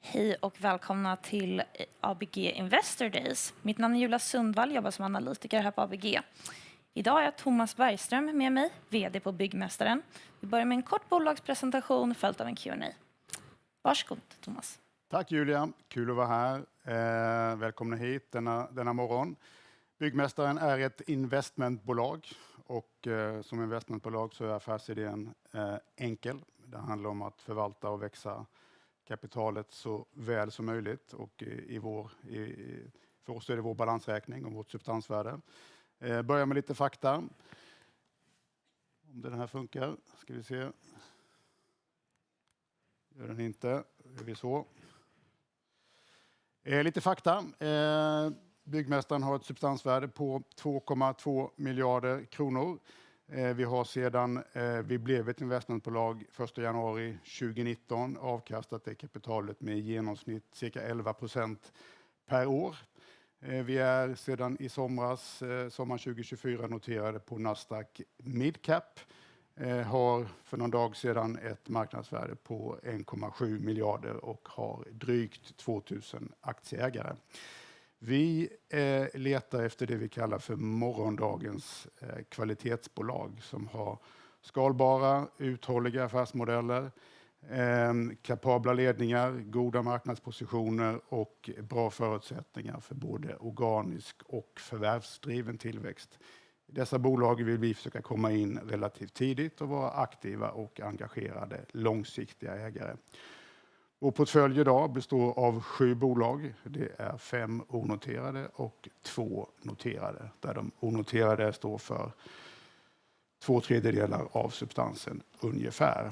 Hej och välkomna till ABG Investor Days. Mitt namn är Julia Sundvall, jobbar som analytiker här på ABG. Idag har jag Thomas Bergström med mig, vd på Byggmästaren. Vi börjar med en kort bolagspresentation följt av en Q&A. Varsågod Thomas. Tack Julia, kul att vara här. Välkomna hit denna morgon. Byggmästaren är ett investmentbolag och som investmentbolag så är affärsidén enkel. Det handlar om att förvalta och växa kapitalet så väl som möjligt och för oss är det vår balansräkning och vårt substansvärde. Börjar med lite fakta. Om den här funkar, ska vi se. Gör den inte, gör vi så. Lite fakta. Byggmästaren har ett substansvärde på 2,2 miljarder kronor. Vi har sedan vi blev ett investmentbolag 1 januari 2019 avkastat det kapitalet med i genomsnitt cirka 11% per år. Vi är sedan i sommaren 2024 noterade på Nasdaq Midcap. Har för någon dag sedan ett marknadsvärde på 1,7 miljarder och har drygt 2000 aktieägare. Vi letar efter det vi kallar för morgondagens kvalitetsbolag som har skalbara, uthålliga affärsmodeller, kapabla ledningar, goda marknadspositioner och bra förutsättningar för både organisk och förvärvsdriven tillväxt. I dessa bolag vill vi försöka komma in relativt tidigt och vara aktiva och engagerade långsiktiga ägare. Vår portfölj idag består av 7 bolag. Det är 5 onoterade och 2 noterade. Där de onoterade står för 2/3 av substansen ungefär.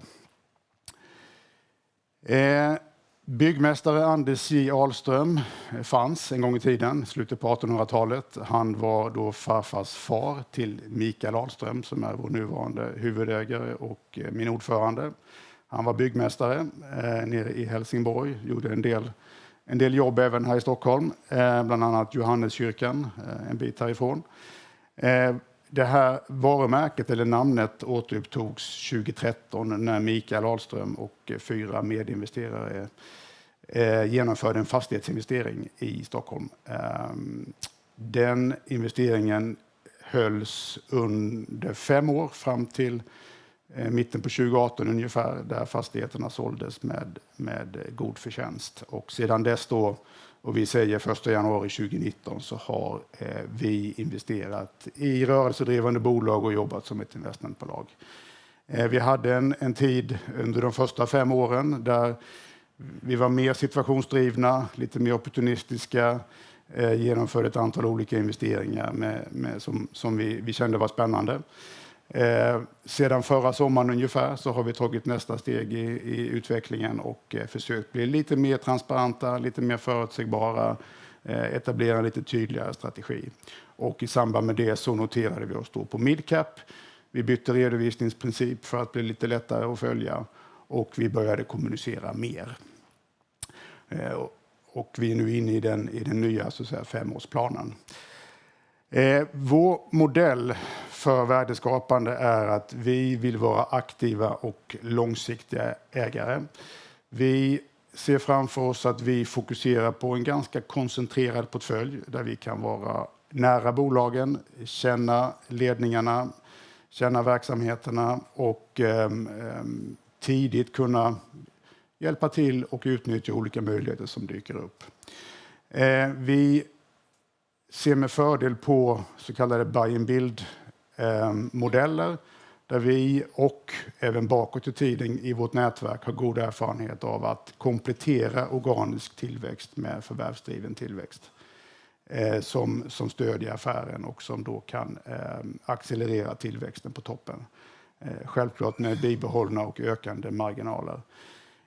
Byggmästare Anders J. Ahlström fanns en gång i tiden, slutet på 1800-talet. Han var då farfars far till Mikael Ahlström som är vår nuvarande huvudägare och min ordförande. Han var byggmästare nere i Helsingborg, gjorde en del jobb även här i Stockholm, bland annat Johanneskyrkan, en bit härifrån. Det här varumärket eller namnet återupptogs 2013 när Mikael Ahlström och 4 medinvesterare genomförde en fastighetsinvestering i Stockholm. Den investeringen hölls under 5 år fram till mitten på 2018 ungefär, där fastigheterna såldes med god förtjänst. Och sedan dess då, och vi säger 1 januari 2019, så har vi investerat i rörelsedrivande bolag och jobbat som ett investmentbolag. Vi hade en tid under de första 5 åren där vi var mer situationsdrivna, lite mer opportunistiska, genomförde ett antal olika investeringar som vi kände var spännande. Sedan förra sommaren ungefär så har vi tagit nästa steg i utvecklingen och försökt bli lite mer transparenta, lite mer förutsägbara, etablera en lite tydligare strategi. Och i samband med det så noterade vi oss då på Midcap. Vi bytte redovisningsprincip för att bli lite lättare att följa och vi började kommunicera mer. Och vi är nu inne i den nya så att säga 5-årsplanen. Vår modell för värdeskapande är att vi vill vara aktiva och långsiktiga ägare. Vi ser framför oss att vi fokuserar på en ganska koncentrerad portfölj där vi kan vara nära bolagen, känna ledningarna, känna verksamheterna och tidigt kunna hjälpa till och utnyttja olika möjligheter som dyker upp. Vi ser med fördel på så kallade buy and build modeller där vi och även bakåt i tiden i vårt nätverk har god erfarenhet av att komplettera organisk tillväxt med förvärvsdriven tillväxt som stödjer affären och som då kan accelerera tillväxten på toppen. Självklart med bibehållna och ökande marginaler.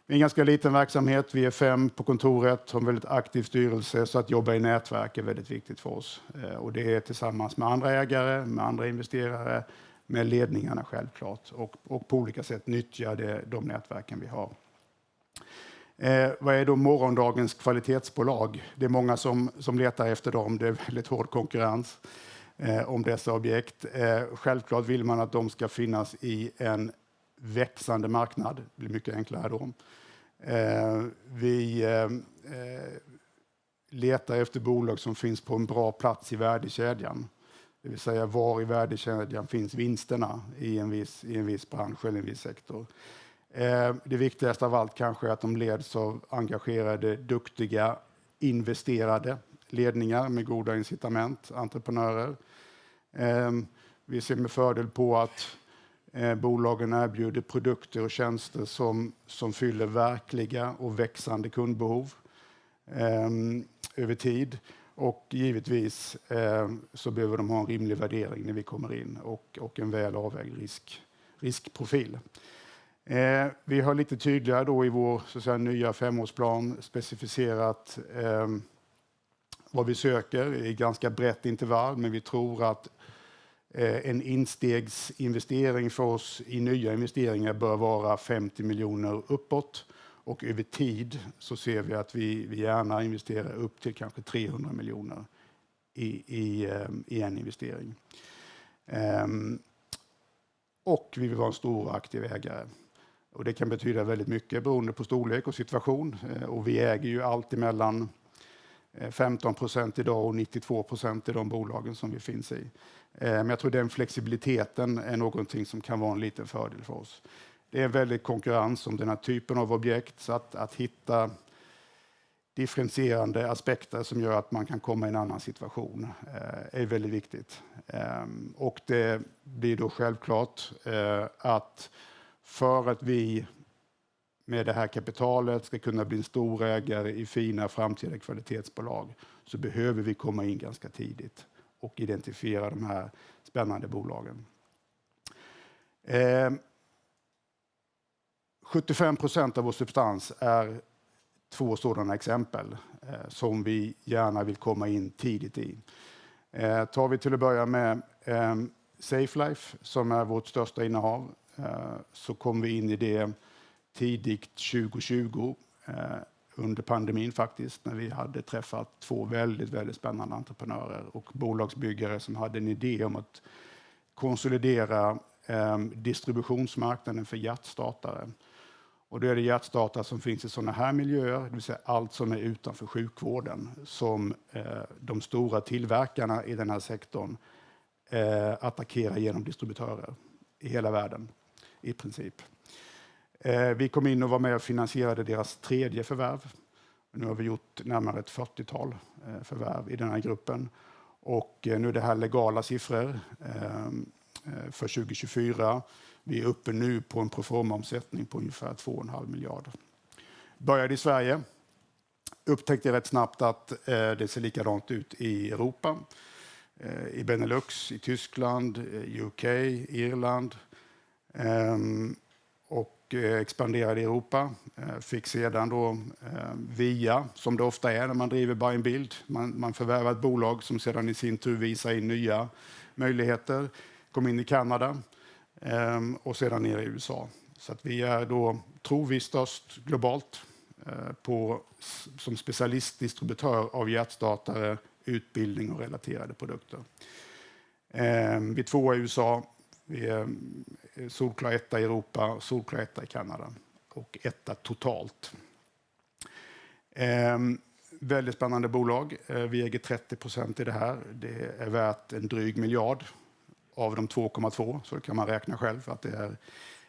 Vi är en ganska liten verksamhet, vi är 5 på kontoret, har en väldigt aktiv styrelse så att jobba i nätverk är väldigt viktigt för oss. Och det är tillsammans med andra ägare, med andra investerare, med ledningarna självklart och på olika sätt nyttja de nätverken vi har. Vad är då morgondagens kvalitetsbolag? Det är många som letar efter dem, det är väldigt hård konkurrens om dessa objekt. Självklart vill man att de ska finnas i en växande marknad, det blir mycket enklare då. Vi letar efter bolag som finns på en bra plats i värdekedjan. Det vill säga var i värdekedjan finns vinsterna i en viss bransch eller en viss sektor. Det viktigaste av allt kanske är att de leds av engagerade, duktiga, investerade ledningar med goda incitament, entreprenörer. Vi ser med fördel på att bolagen erbjuder produkter och tjänster som fyller verkliga och växande kundbehov över tid. Och givetvis så behöver de ha en rimlig värdering när vi kommer in och en väl avvägd riskprofil. Vi har lite tydligare då i vår så att säga, nya femårsplan specificerat vad vi söker i ganska brett intervall, men vi tror att en instegsinvestering för oss i nya investeringar bör vara 50 miljoner uppåt. Och över tid så ser vi att vi gärna investerar upp till kanske 300 miljoner i en investering. Och vi vill vara en stor och aktiv ägare. Och det kan betyda väldigt mycket beroende på storlek och situation. Och vi äger ju alltid mellan 15% idag och 92% i de bolagen som vi finns i. Men jag tror den flexibiliteten är någonting som kan vara en liten fördel för oss. Det är en väldigt konkurrens om den här typen av objekt, så att hitta differentierande aspekter som gör att man kan komma i en annan situation är väldigt viktigt. Och det blir då självklart att för att vi med det här kapitalet ska kunna bli en stor ägare i fina framtida kvalitetsbolag så behöver vi komma in ganska tidigt och identifiera de här spännande bolagen. 75% av vår substans är 2 sådana exempel som vi gärna vill komma in tidigt i. Tar vi till att börja med SafeLife som är vårt största innehav, så kom vi in i det tidigt 2020 under pandemin faktiskt, när vi hade träffat 2 väldigt, väldigt spännande entreprenörer och bolagsbyggare som hade en idé om att konsolidera distributionsmarknaden för hjärtstartare. Och då är det hjärtstartare som finns i sådana här miljöer, det vill säga allt som är utanför sjukvården, som de stora tillverkarna i den här sektorn attackerar genom distributörer i hela världen i princip. Vi kom in och var med och finansierade deras 3:e förvärv. Nu har vi gjort närmare ett 40-tal förvärv i den här gruppen. Och nu är det här legala siffror för 2024. Vi är uppe nu på en proforma-omsättning på ungefär 2,5 miljarder. Började i Sverige. Upptäckte rätt snabbt att det ser likadant ut i Europa. I Benelux, i Tyskland, UK, Irland. Och expanderade i Europa. Fick sedan då via, som det ofta är när man driver buy and build. Man förvärvar ett bolag som sedan i sin tur visar in nya möjligheter. Kom in i Kanada och sedan ner i USA. Så att vi är då, tror vi, störst globalt som specialistdistributör av hjärtstartare, utbildning och relaterade produkter. Vi är 2 i USA, vi är solklar 1 i Europa, solklar 1 i Kanada och 1 totalt. Väldigt spännande bolag. Vi äger 30% i det här. Det är värt en dryg miljard av de 2,2, så kan man räkna själv att det är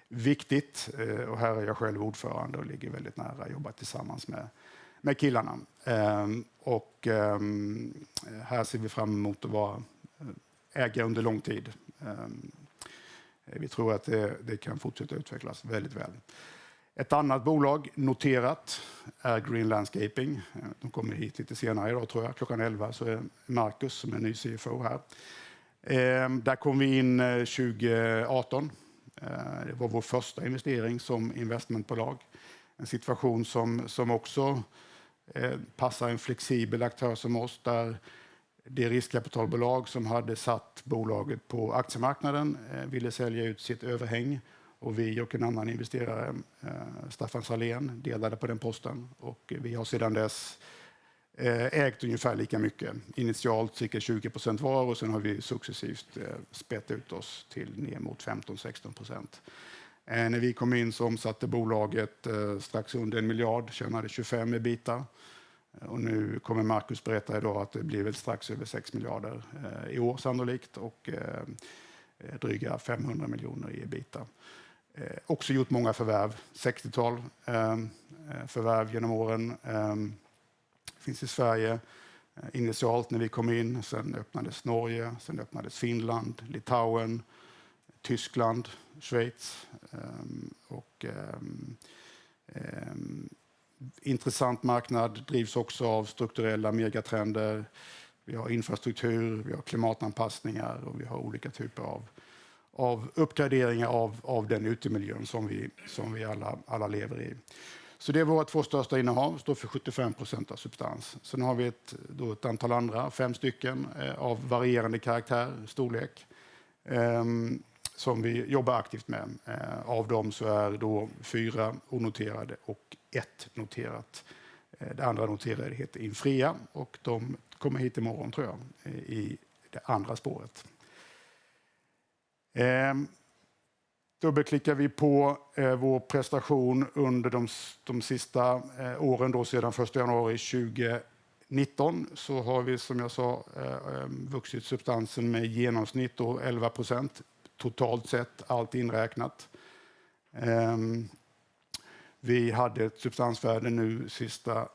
viktigt. Och här är jag själv ordförande och ligger väldigt nära, jobbar tillsammans med killarna. Och här ser vi fram emot att vara ägare under lång tid. Vi tror att det kan fortsätta utvecklas väldigt väl. Ett annat bolag noterat är Green Landscaping. De kommer hit lite senare idag tror jag. Klockan 11 så är Marcus som är ny CFO här. Där kom vi in 2018. Det var vår första investering som investmentbolag. En situation som också passar en flexibel aktör som oss, där det riskkapitalbolag som hade satt bolaget på aktiemarknaden ville sälja ut sitt överhäng. Och vi och en annan investerare, Staffan Salén, delade på den posten. Och vi har sedan dess ägt ungefär lika mycket. Initialt cirka 20% var och sen har vi successivt spett ut oss till ner mot 15-16%. När vi kom in så omsatte bolaget strax under 1 miljard, tjänade 25 ebita. Och nu kommer Marcus berätta idag att det blir väl strax över 6 miljarder i år sannolikt och dryga 500 miljoner i ebita. Också gjort många förvärv, 60-tal förvärv genom åren. Finns i Sverige initialt när vi kom in, sen öppnades Norge, sen öppnades Finland, Litauen, Tyskland, Schweiz och intressant marknad, drivs också av strukturella megatrender. Vi har infrastruktur, vi har klimatanpassningar och vi har olika typer av uppgraderingar av den utemiljön som vi alla lever i. Så det är våra 2 största innehav, står för 75% av substans. Sen har vi ett antal andra, 5 stycken av varierande karaktär, storlek, som vi jobbar aktivt med. Av dem så är då 4 onoterade och 1 noterat. Det andra noterade heter Infria och de kommer hit imorgon tror jag i det andra spåret. Dubbelklickar vi på vår prestation under de sista åren då sedan 1 januari 2019 så har vi som jag sa vuxit substansen med genomsnitt då 11%. Totalt sett, allt inräknat. Vi hade ett substansvärde nu sista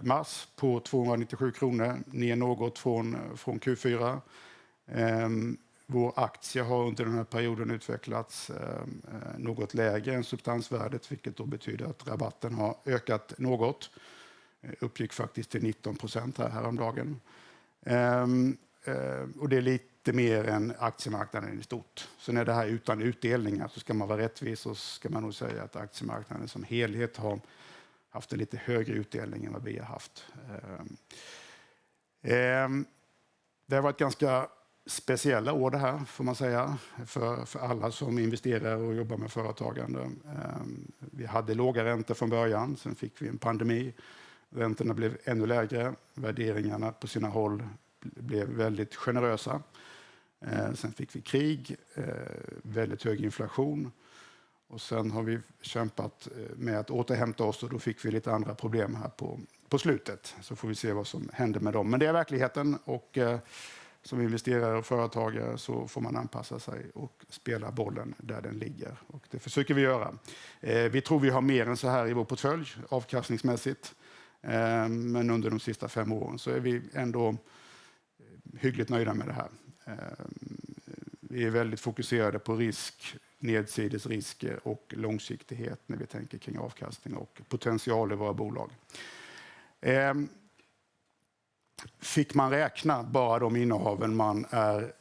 mars på 297 kronor, ner något från Q4. Vår aktie har under den här perioden utvecklats något lägre än substansvärdet, vilket då betyder att rabatten har ökat något. Uppgick faktiskt till 19% häromdagen. Och det är lite mer än aktiemarknaden i stort. Så när det här utan utdelningar så ska man vara rättvis och ska man nog säga att aktiemarknaden som helhet har haft en lite högre utdelning än vad vi har haft. Det har varit ganska speciella år det här får man säga för alla som investerar och jobbar med företagande. Vi hade låga räntor från början, sen fick vi en pandemi. Räntorna blev ännu lägre, värderingarna på sina håll blev väldigt generösa. Sen fick vi krig, väldigt hög inflation och sen har vi kämpat med att återhämta oss och då fick vi lite andra problem här på slutet. Så får vi se vad som händer med dem. Men det är verkligheten och som investerare och företagare så får man anpassa sig och spela bollen där den ligger. Och det försöker vi göra. Vi tror vi har mer än så här i vår portfölj avkastningsmässigt. Men under de sista 5 åren så är vi ändå hyggligt nöjda med det här. Vi är väldigt fokuserade på risk, nedsidesrisker och långsiktighet när vi tänker kring avkastning och potential i våra bolag. Fick man räkna bara de innehaven man är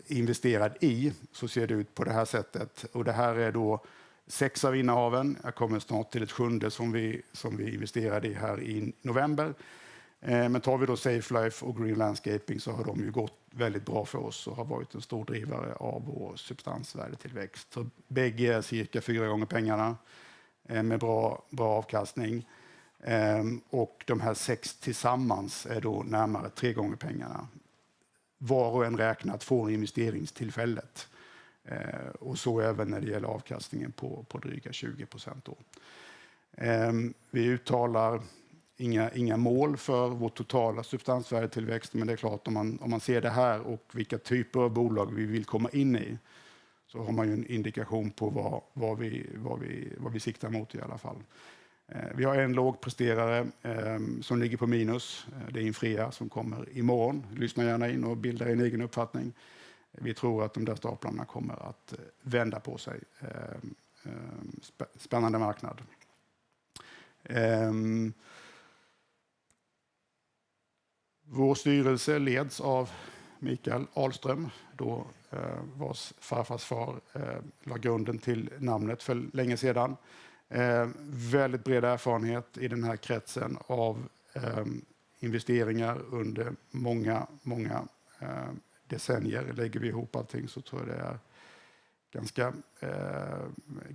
investerad i så ser det ut på det här sättet. Och det här är då 6 av innehaven. Jag kommer snart till ett 7:e som vi investerade i här i november. Men tar vi då Safe Life och Green Landscaping så har de ju gått väldigt bra för oss och har varit en stor drivare av vår substansvärdetillväxt. Så bägge är cirka 4 gånger pengarna med bra avkastning. Och de här 6 tillsammans är då närmare 3 gånger pengarna. Var och en räknat från investeringstillfället. Och så även när det gäller avkastningen på dryga 20% då. Vi uttalar inga mål för vår totala substansvärdetillväxt, men det är klart om man ser det här och vilka typer av bolag vi vill komma in i så har man ju en indikation på vad vi siktar mot i alla fall. Vi har en lågpresterare som ligger på minus. Det är Infria som kommer imorgon. Lyssna gärna in och bilda en egen uppfattning. Vi tror att de där staplarna kommer att vända på sig. Spännande marknad. Vår styrelse leds av Mikael Ahlström, då vars farfars far la grunden till namnet för länge sedan. Väldigt bred erfarenhet i den här kretsen av investeringar under många decennier. Lägger vi ihop allting så tror jag det är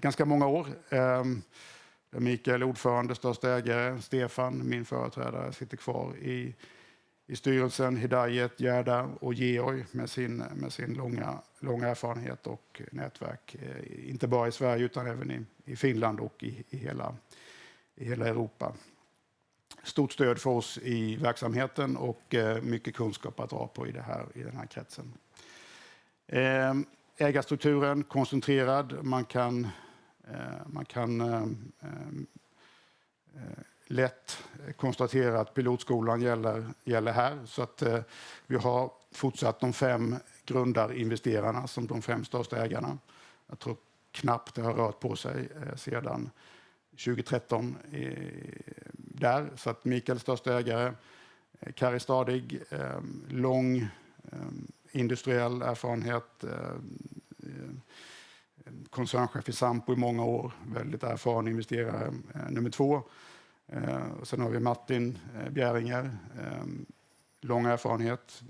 ganska många år. Mikael är ordförande, största ägare. Stefan, min företrädare, sitter kvar i i styrelsen, Hidayet, Gerda och Georg med sin långa erfarenhet och nätverk. Inte bara i Sverige utan även i Finland och i hela Europa. Stort stöd för oss i verksamheten och mycket kunskap att dra på i den här kretsen. Ägarstrukturen koncentrerad. Man kan lätt konstatera att pilotskolan gäller här. Så att vi har fortsatt de 5 grundarinvesterarna som de 5 största ägarna. Jag tror knappt det har rört på sig sedan 2013 där. Så att Mikael största ägare, Kari stadig, lång industriell erfarenhet, koncernchef i Sampo i många år, väldigt erfaren investerare, nummer 2. Och sen har vi Martin Bjäringer, lång erfarenhet,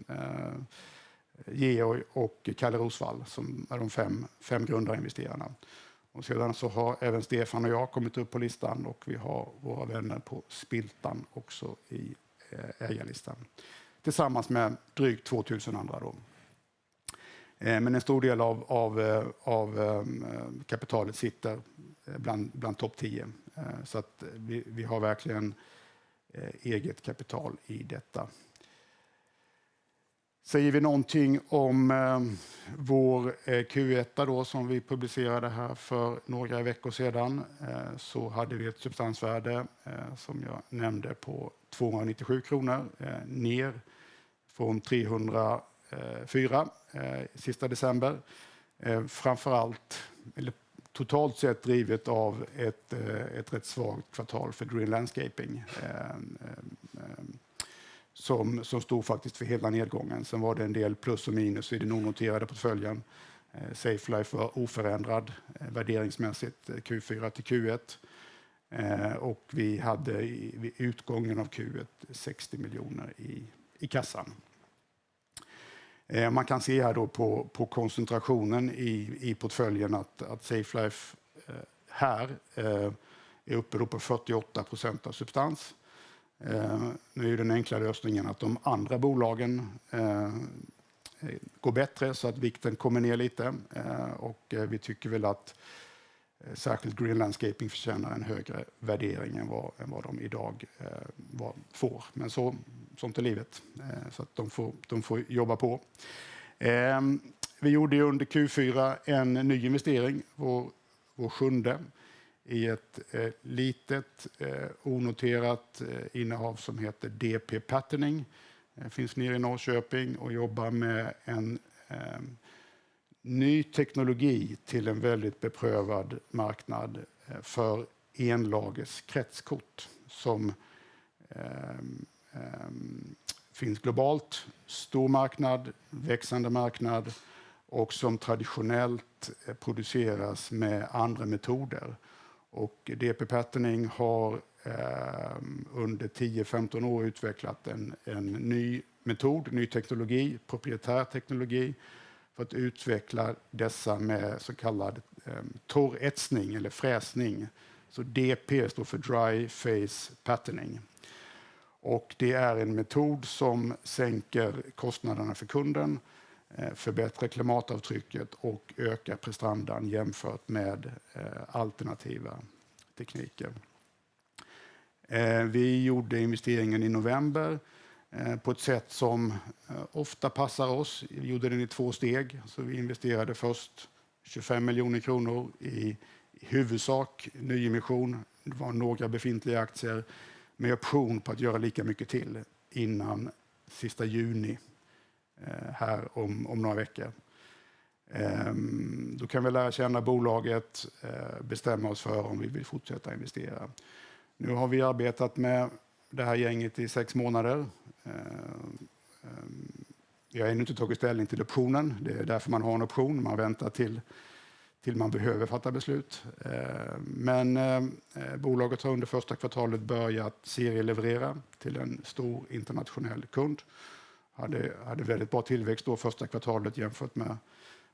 Georg och Kalle Rosvall som är de 5 grundarinvesterarna. Och sedan så har även Stefan och jag kommit upp på listan och vi har våra vänner på Spiltan också i ägarlistan. Tillsammans med drygt 2000 andra då. Men en stor del av kapitalet sitter bland topp 10. Så att vi har verkligen eget kapital i detta. Säger vi någonting om vår Q1 då, som vi publicerade här för några veckor sedan, så hade vi ett substansvärde som jag nämnde på 297 kronor, ner från 304 sista december. Framförallt, eller totalt sett drivet av ett rätt svagt kvartal för Green Landscaping som stod faktiskt för hela nedgången. Sen var det en del plus och minus i den onoterade portföljen. Safelife var oförändrad värderingsmässigt Q4 till Q1. Och vi hade vid utgången av Q1 60 miljoner i kassan. Man kan se här då på koncentrationen i portföljen att Safelife här är uppe då på 48% av substans. Nu är den enkla lösningen att de andra bolagen går bättre så att vikten kommer ner lite. Och vi tycker väl att särskilt Green Landscaping förtjänar en högre värdering än vad de idag får. Men sånt är livet. Så att de får jobba på. Vi gjorde under Q4 en ny investering, vår 7:e, i ett litet onoterat innehav som heter DP Patterning. Finns nere i Norrköping och jobbar med en ny teknologi till en väldigt beprövad marknad för enlagers kretskort som finns globalt, stor marknad, växande marknad och som traditionellt produceras med andra metoder. Och DP Patterning har under 10-15 år utvecklat en ny metod, ny teknologi, proprietär teknologi för att utveckla dessa med så kallad torretsning eller fräsning. Så DP står för Dry Phase Patterning. Och det är en metod som sänker kostnaderna för kunden, förbättrar klimatavtrycket och ökar prestandan jämfört med alternativa tekniker. Vi gjorde investeringen i november på ett sätt som ofta passar oss. Vi gjorde den i 2 steg. Så vi investerade först 25 miljoner kronor i huvudsak nyemission. Det var några befintliga aktier med option på att göra lika mycket till innan sista juni här om några veckor. Då kan vi lära känna bolaget, bestämma oss för om vi vill fortsätta investera. Nu har vi arbetat med det här gänget i 6 månader. Vi har ännu inte tagit ställning till optionen. Det är därför man har en option. Man väntar till man behöver fatta beslut. Men bolaget har under första kvartalet börjat serieleverera till en stor internationell kund. Hade väldigt bra tillväxt då första kvartalet jämfört med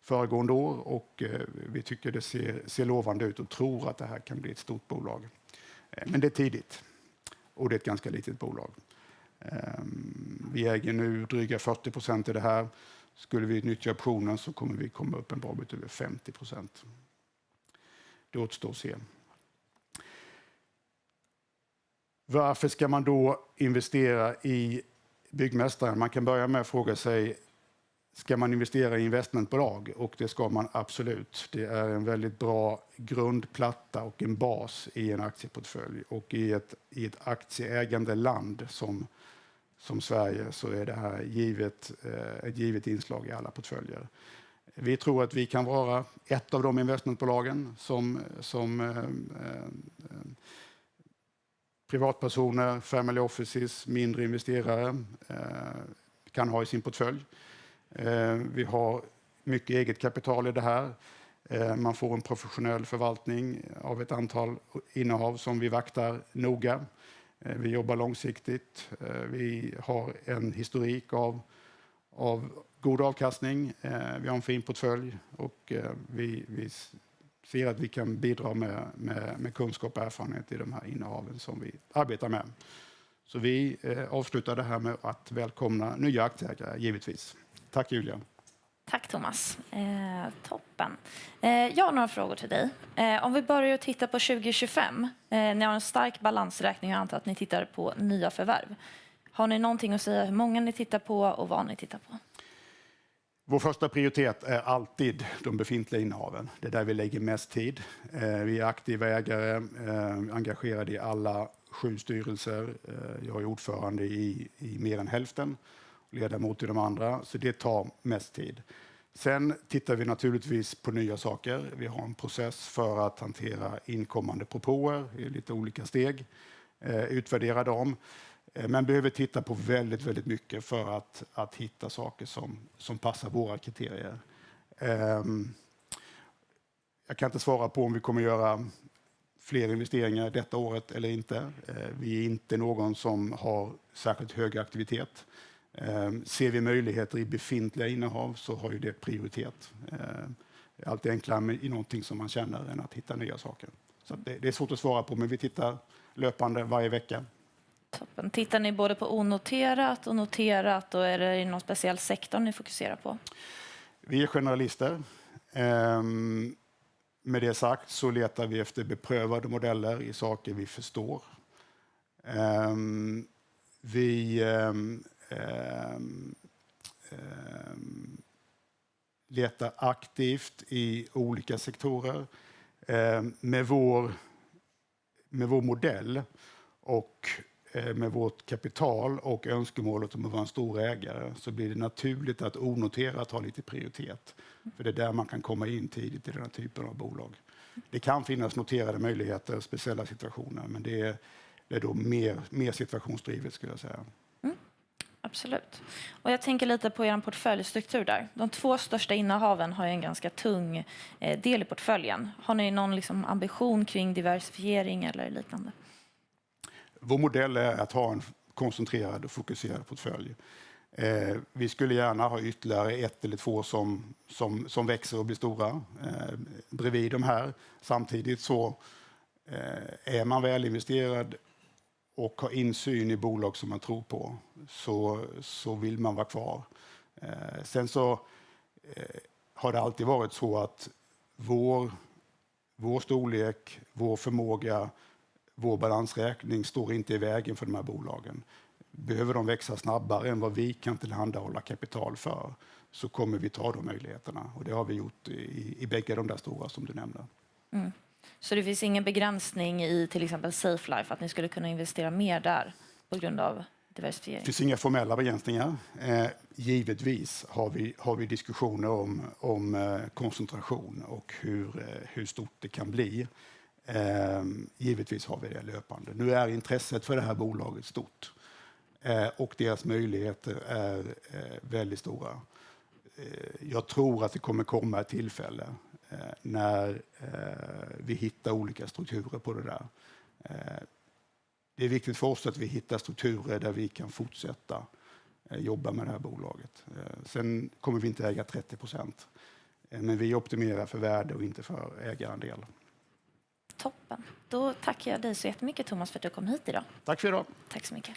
föregående år och vi tycker det ser lovande ut och tror att det här kan bli ett stort bolag. Men det är tidigt och det är ett ganska litet bolag. Vi äger nu dryga 40% i det här. Skulle vi nyttja optionen så kommer vi komma upp en bra bit över 50%. Det återstår att se. Varför ska man då investera i Byggmästaren? Man kan börja med att fråga sig, ska man investera i investmentbolag? Och det ska man absolut. Det är en väldigt bra grundplatta och en bas i en aktieportfölj. Och i ett aktieägande land som Sverige så är det här ett givet inslag i alla portföljer. Vi tror att vi kan vara ett av de investmentbolagen som privatpersoner, family offices, mindre investerare kan ha i sin portfölj. Vi har mycket eget kapital i det här. Man får en professionell förvaltning av ett antal innehav som vi vaktar noga. Vi jobbar långsiktigt. Vi har en historik av god avkastning. Vi har en fin portfölj och vi ser att vi kan bidra med kunskap och erfarenhet i de här innehaven som vi arbetar med. Så vi avslutar det här med att välkomna nya aktieägare, givetvis. Tack Julia. Tack Thomas. Toppen. Jag har några frågor till dig. Om vi börjar titta på 2025. Ni har en stark balansräkning och jag antar att ni tittar på nya förvärv. Har ni någonting att säga hur många ni tittar på och vad ni tittar på? Vår första prioritet är alltid de befintliga innehaven. Det är där vi lägger mest tid. Vi är aktiva ägare, engagerade i alla 7 styrelser. Jag är ordförande i mer än hälften, ledamot i de andra, så det tar mest tid. Sen tittar vi naturligtvis på nya saker. Vi har en process för att hantera inkommande propåer i lite olika steg, utvärdera dem. Men behöver titta på väldigt mycket för att hitta saker som passar våra kriterier. Jag kan inte svara på om vi kommer göra fler investeringar detta året eller inte. Vi är inte någon som har särskilt hög aktivitet. Ser vi möjligheter i befintliga innehav så har ju det prioritet. Allt är enklare i någonting som man känner än att hitta nya saker. Så det är svårt att svara på, men vi tittar löpande varje vecka. Toppen. Tittar ni både på onoterat och noterat och är det i någon speciell sektor ni fokuserar på? Vi är generalister. Med det sagt så letar vi efter beprövade modeller i saker vi förstår. Vi letar aktivt i olika sektorer. Med vår modell och med vårt kapital och önskemålet om att vara en stor ägare så blir det naturligt att onoterat ha lite prioritet. För det är där man kan komma in tidigt i den här typen av bolag. Det kan finnas noterade möjligheter, speciella situationer, men det är då mer situationsdrivet skulle jag säga. Absolut. Och jag tänker lite på er portföljstruktur där. De 2 största innehaven har ju en ganska tung del i portföljen. Har ni någon ambition kring diversifiering eller liknande? Vår modell är att ha en koncentrerad och fokuserad portfölj. Vi skulle gärna ha ytterligare 1 eller 2 som växer och blir stora bredvid de här. Samtidigt så är man väl investerad och har insyn i bolag som man tror på så vill man vara kvar. Sen så har det alltid varit så att vår storlek, vår förmåga, vår balansräkning står inte i vägen för de här bolagen. Behöver de växa snabbare än vad vi kan tillhandahålla kapital för så kommer vi ta de möjligheterna. Och det har vi gjort i bägge de där stora som du nämnde. Mm. Så det finns ingen begränsning i till exempel Safe Life att ni skulle kunna investera mer där på grund av diversifiering? Det finns inga formella begränsningar. Givetvis har vi diskussioner om koncentration och hur stort det kan bli. Givetvis har vi det löpande. Nu är intresset för det här bolaget stort och deras möjligheter är väldigt stora. Jag tror att det kommer komma ett tillfälle när vi hittar olika strukturer på det där. Det är viktigt för oss att vi hittar strukturer där vi kan fortsätta jobba med det här bolaget. Sen kommer vi inte äga 30%. Men vi optimerar för värde och inte för ägarandel. Toppen. Då tackar jag dig så jättemycket Thomas för att du kom hit idag. Tack för idag. Tack så mycket.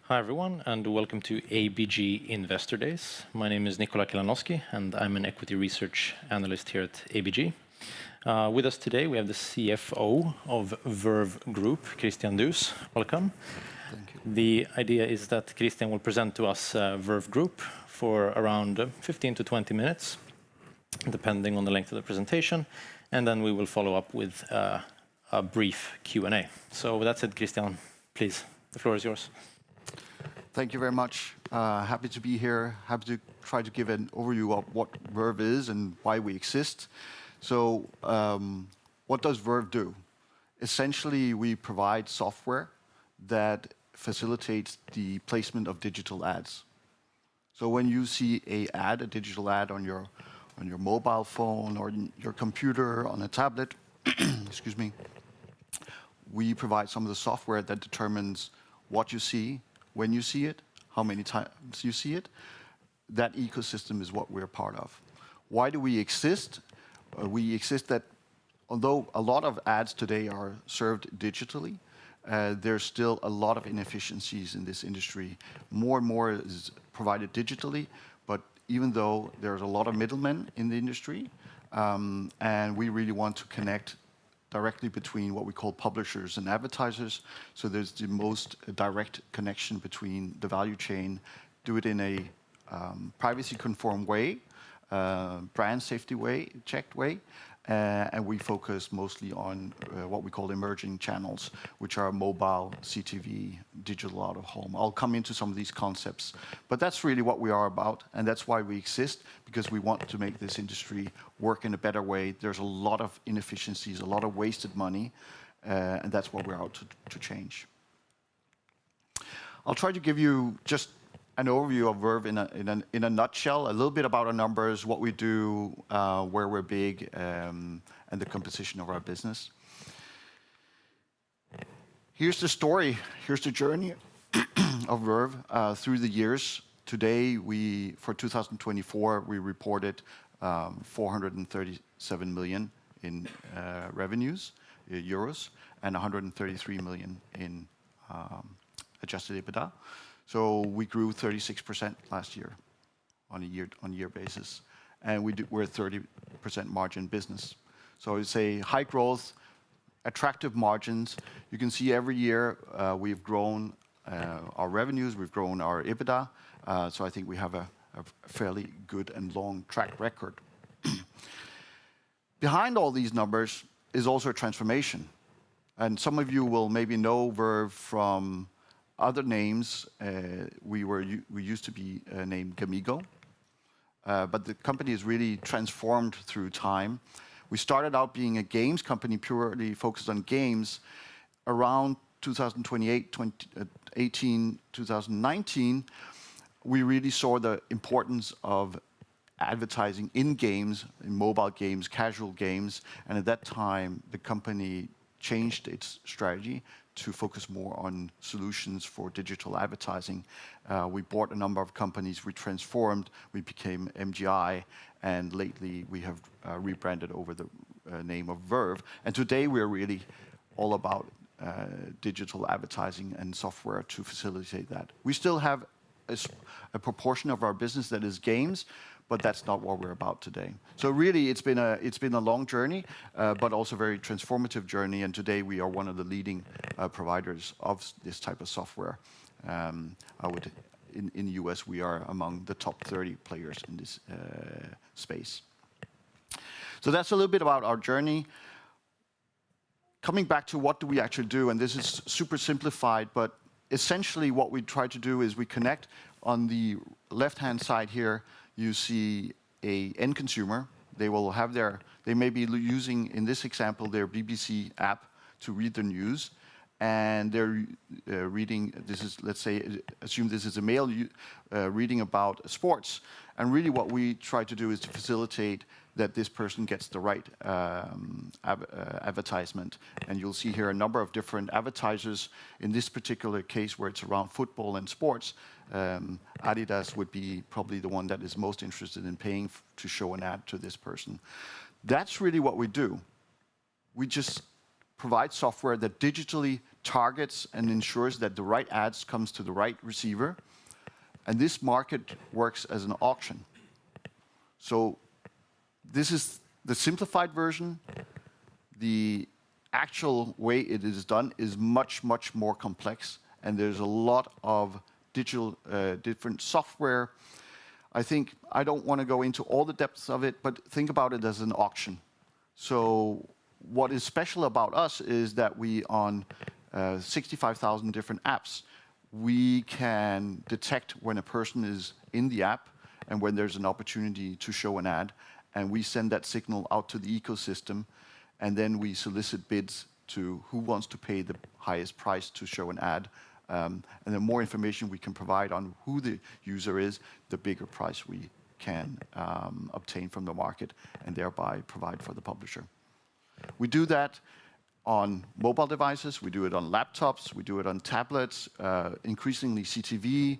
Hi everyone, and welcome to ABG Investor Days. My name is Nikola Kilanowski, and I'm an equity research analyst here at ABG. With us today, we have the CFO of Verve Group, Christian Duus. Welcome. Thank you. The idea is that Christian will present to us Verve Group for around 15 to 20 minutes, depending on the length of the presentation, and then we will follow up with a brief Q&A. So with that said, Christian, please, the floor is yours. Thank you very much. Happy to be here. Happy to try to give an overview of what Verve is and why we exist. So, what does Verve do? Essentially, we provide software that facilitates the placement of digital ads. So when you see a digital ad on your mobile phone or your computer, on a tablet, excuse me, we provide some of the software that determines what you see, when you see it, how many times you see it. That ecosystem is what we're part of. Why do we exist? We exist that although a lot of ads today are served digitally, there's still a lot of inefficiencies in this industry. More and more is provided digitally, but even though there's a lot of middlemen in the industry, and we really want to connect directly between what we call publishers and advertisers. So there's the most direct connection between the value chain, do it in a privacy-conformed way, brand safety way, checked way, and we focus mostly on what we call emerging channels, which are mobile, CTV, digital out of home. I'll come into some of these concepts, but that's really what we are about, and that's why we exist, because we want to make this industry work in a better way. There's a lot of inefficiencies, a lot of wasted money, and that's what we're out to change. I'll try to give you just an overview of Verve in a nutshell, a little bit about our numbers, what we do, where we're big, and the composition of our business. Here's the story, here's the journey of Verve through the years. Today, for 2024, we reported 437 million in revenues, euros, and 133 million in adjusted EBITDA. So we grew 36% last year on a year basis, and we're a 30% margin business. So it's a high growth, attractive margins. You can see every year we've grown our revenues, we've grown our EBITDA. So I think we have a fairly good and long track record. Behind all these numbers is also a transformation, and some of you will maybe know Verve from other names. We used to be named Gamigo, but the company has really transformed through time. We started out being a games company, purely focused on games. Around 2018, 2019, we really saw the importance of advertising in games, in mobile games, casual games, and at that time, the company changed its strategy to focus more on solutions for digital advertising. We bought a number of companies, we transformed, we became MGI, and lately we have rebranded over the name of Verve. And today we're really all about digital advertising and software to facilitate that. We still have a proportion of our business that is games, but that's not what we're about today. So really, it's been a long journey, but also a very transformative journey. And today we are one of the leading providers of this type of software. In the US, we are among the top 30 players in this space. So that's a little bit about our journey. Coming back to what do we actually do, and this is super simplified, but essentially what we try to do is we connect. On the left-hand side here, you see an end consumer. They may be using, in this example, their BBC app to read the news, and they're reading. Let's say, assume this is a male reading about sports, and really what we try to do is to facilitate that this person gets the right advertisement. And you'll see here a number of different advertisers. In this particular case, where it's around football and sports, Adidas would be probably the one that is most interested in paying to show an ad to this person. That's really what we do. We just provide software that digitally targets and ensures that the right ads comes to the right receiver. And this market works as an auction. So this is the simplified version. The actual way it is done is much, much more complex, and there's a lot of digital, different software. I think I don't want to go into all the depths of it, but think about it as an auction. So what is special about us is that we, on 65,000 different apps, we can detect when a person is in the app and when there's an opportunity to show an ad, and we send that signal out to the ecosystem, and then we solicit bids to who wants to pay the highest price to show an ad. And the more information we can provide on who the user is, the bigger price we can obtain from the market and thereby provide for the publisher. We do that on mobile devices, we do it on laptops, we do it on tablets, increasingly CTV,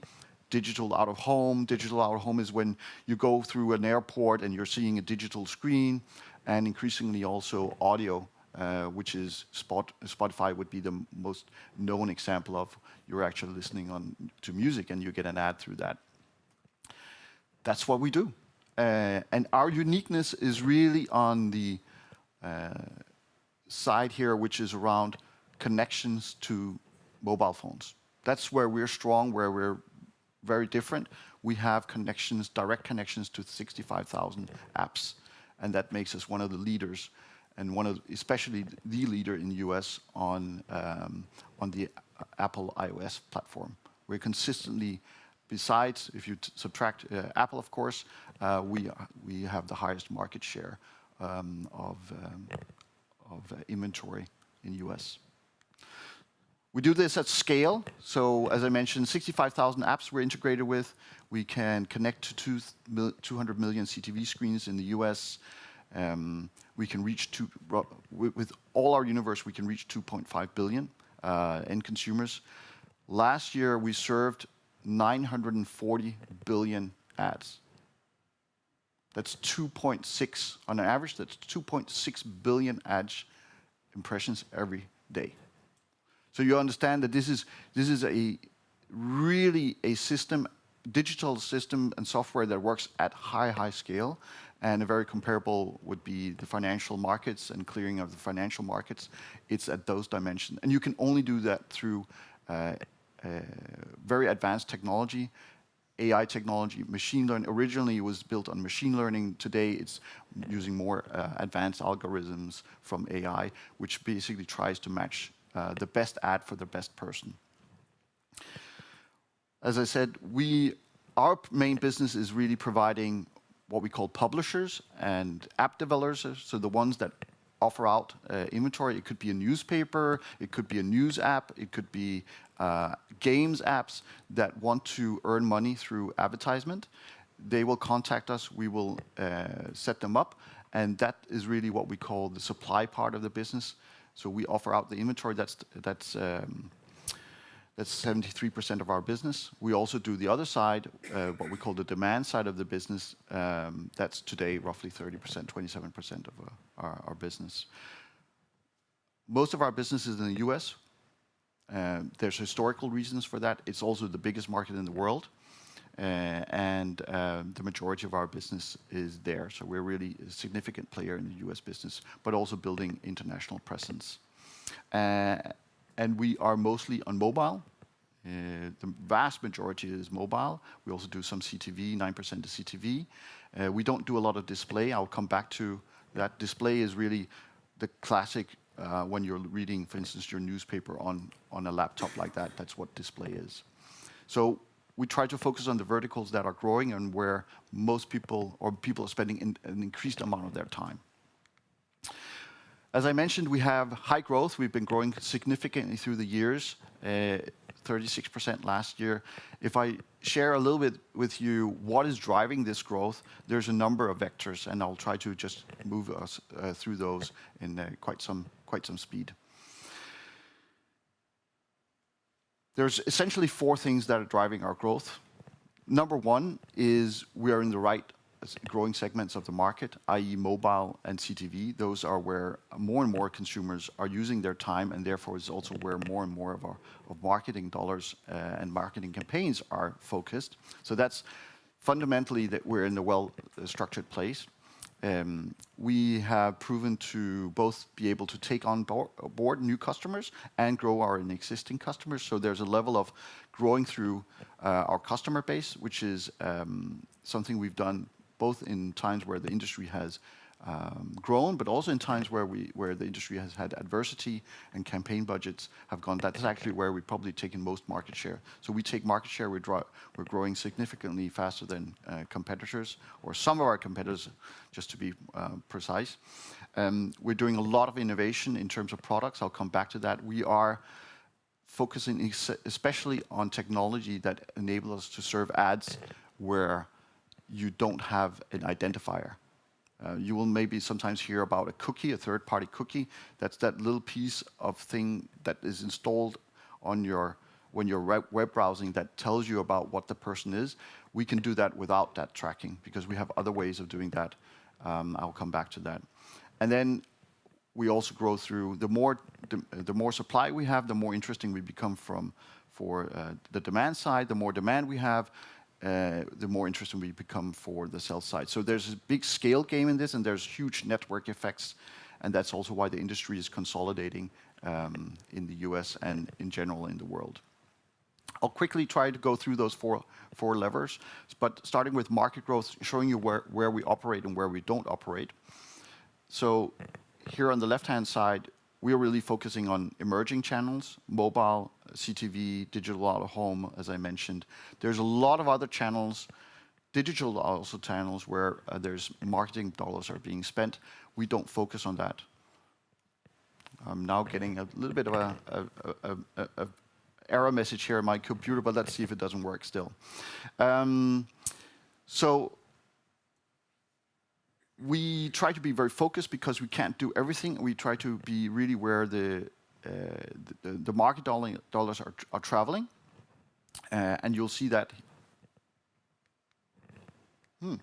digital out of home. Digital out of home is when you go through an airport and you're seeing a digital screen, and increasingly also audio, which is Spotify would be the most known example of you're actually listening to music and you get an ad through that. That's what we do. And our uniqueness is really on the side here, which is around connections to mobile phones. That's where we're strong, where we're very different. We have connections, direct connections to 65,000 apps, and that makes us one of the leaders, and especially the leader in the US on the Apple iOS platform. We're consistently, besides if you subtract Apple, of course, we have the highest market share of inventory in the US. We do this at scale. So as I mentioned, 65,000 apps we're integrated with. We can connect to 200 million CTV screens in the US. We can reach with all our universe, we can reach 2.5 billion end consumers. Last year, we served 940 billion ads. That's 2.6, on average, that's 2.6 billion ad impressions every day. So you understand that this is a really a system, digital system and software that works at high scale, and a very comparable would be the financial markets and clearing of the financial markets. It's at those dimensions, and you can only do that through very advanced technology, AI technology, machine learning. Originally, it was built on machine learning. Today, it's using more advanced algorithms from AI, which basically tries to match the best ad for the best person. As I said, our main business is really providing what we call publishers and app developers, so the ones that offer out inventory. It could be a newspaper, it could be a news app, it could be games apps that want to earn money through advertisement. They will contact us, we will set them up, and that is really what we call the supply part of the business. So we offer out the inventory. That's 73% of our business. We also do the other side, what we call the demand side of the business. That's today roughly 30%, 27% of our business. Most of our business is in the US. There's historical reasons for that. It's also the biggest market in the world. And the majority of our business is there. So we're really a significant player in the US business, but also building international presence. And we are mostly on mobile. The vast majority is mobile. We also do some CTV, 9% is CTV. We don't do a lot of display. I'll come back to that. Display is really the classic when you're reading, for instance, your newspaper on a laptop like that. That's what display is. So we try to focus on the verticals that are growing and where most people are spending an increased amount of their time. As I mentioned, we have high growth. We've been growing significantly through the years, 36% last year. If I share a little bit with you what is driving this growth, there's a number of vectors, and I'll try to just move us through those in quite some speed. There's essentially four things that are driving our growth. Number one is we are in the right growing segments of the market, i.e. mobile and CTV. Those are where more and more consumers are using their time, and therefore is also where more and more of our marketing dollars and marketing campaigns are focused. So that's fundamentally that we're in a well-structured place. We have proven to both be able to take on board new customers and grow our existing customers. So there's a level of growing through our customer base, which is something we've done both in times where the industry has grown, but also in times where the industry has had adversity and campaign budgets have gone. That's actually where we've probably taken most market share. So we take market share, we're growing significantly faster than competitors, or some of our competitors, just to be precise. We're doing a lot of innovation in terms of products. I'll come back to that. We are focusing especially on technology that enable us to serve ads where you don't have an identifier. You will maybe sometimes hear about a cookie, a third-party cookie. That's that little piece of thing that is installed on when you're web browsing that tells you about what the person is. We can do that without that tracking because we have other ways of doing that. I'll come back to that. And then we also grow through the more supply we have, the more interesting we become for the demand side. The more demand we have, the more interesting we become for the sell side. So there's a big scale game in this, and there's huge network effects, and that's also why the industry is consolidating in the US and in general in the world. I'll quickly try to go through those four levers, but starting with market growth, showing you where we operate and where we don't operate. So here on the left-hand side, we are really focusing on emerging channels, mobile, CTV, digital out-of-home, as I mentioned. There's a lot of other channels, digital also channels, where there's marketing dollars are being spent. We don't focus on that. I'm now getting a little bit of a error message here on my computer, but let's see if it doesn't work still. So we try to be very focused because we can't do everything. We try to be really where the market dollars are traveling, and you'll see that. Yeah.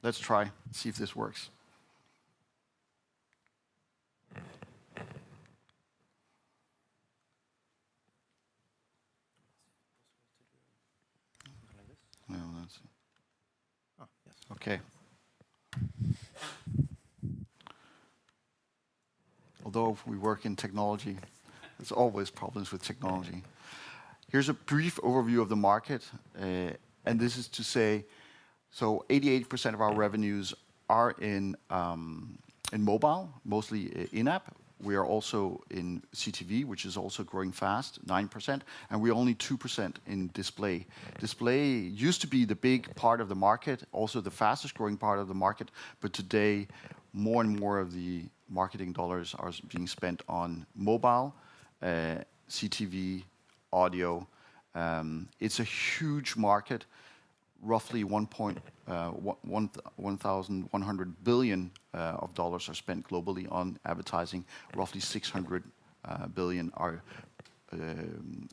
Let's try. See if this works. No, that's Yes. okay. Although we work in technology, there's always problems with technology. Here's a brief overview of the market, and this is to say, so 88% of our revenues are in mobile, mostly in-app. We are also in CTV, which is also growing fast, 9%, and we're only 2% in display. Display used to be the big part of the market, also the fastest growing part of the market, but today more and more of the marketing dollars are being spent on mobile, CTV, audio. It's a huge market. Roughly 1,100 billion of dollars are spent globally on advertising. Roughly 600 billion are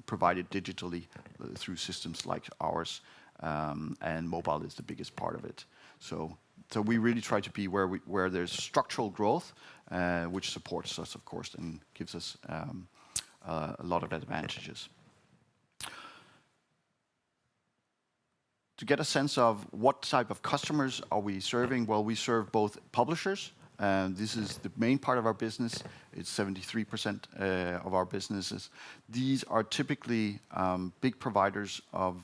provided digitally through systems like ours, and mobile is the biggest part of it. So we really try to be where there's structural growth, which supports us, of course, and gives us a lot of advantages. To get a sense of what type of customers are we serving, well, we serve both publishers, and this is the main part of our business. It's 73% of our businesses. These are typically big providers of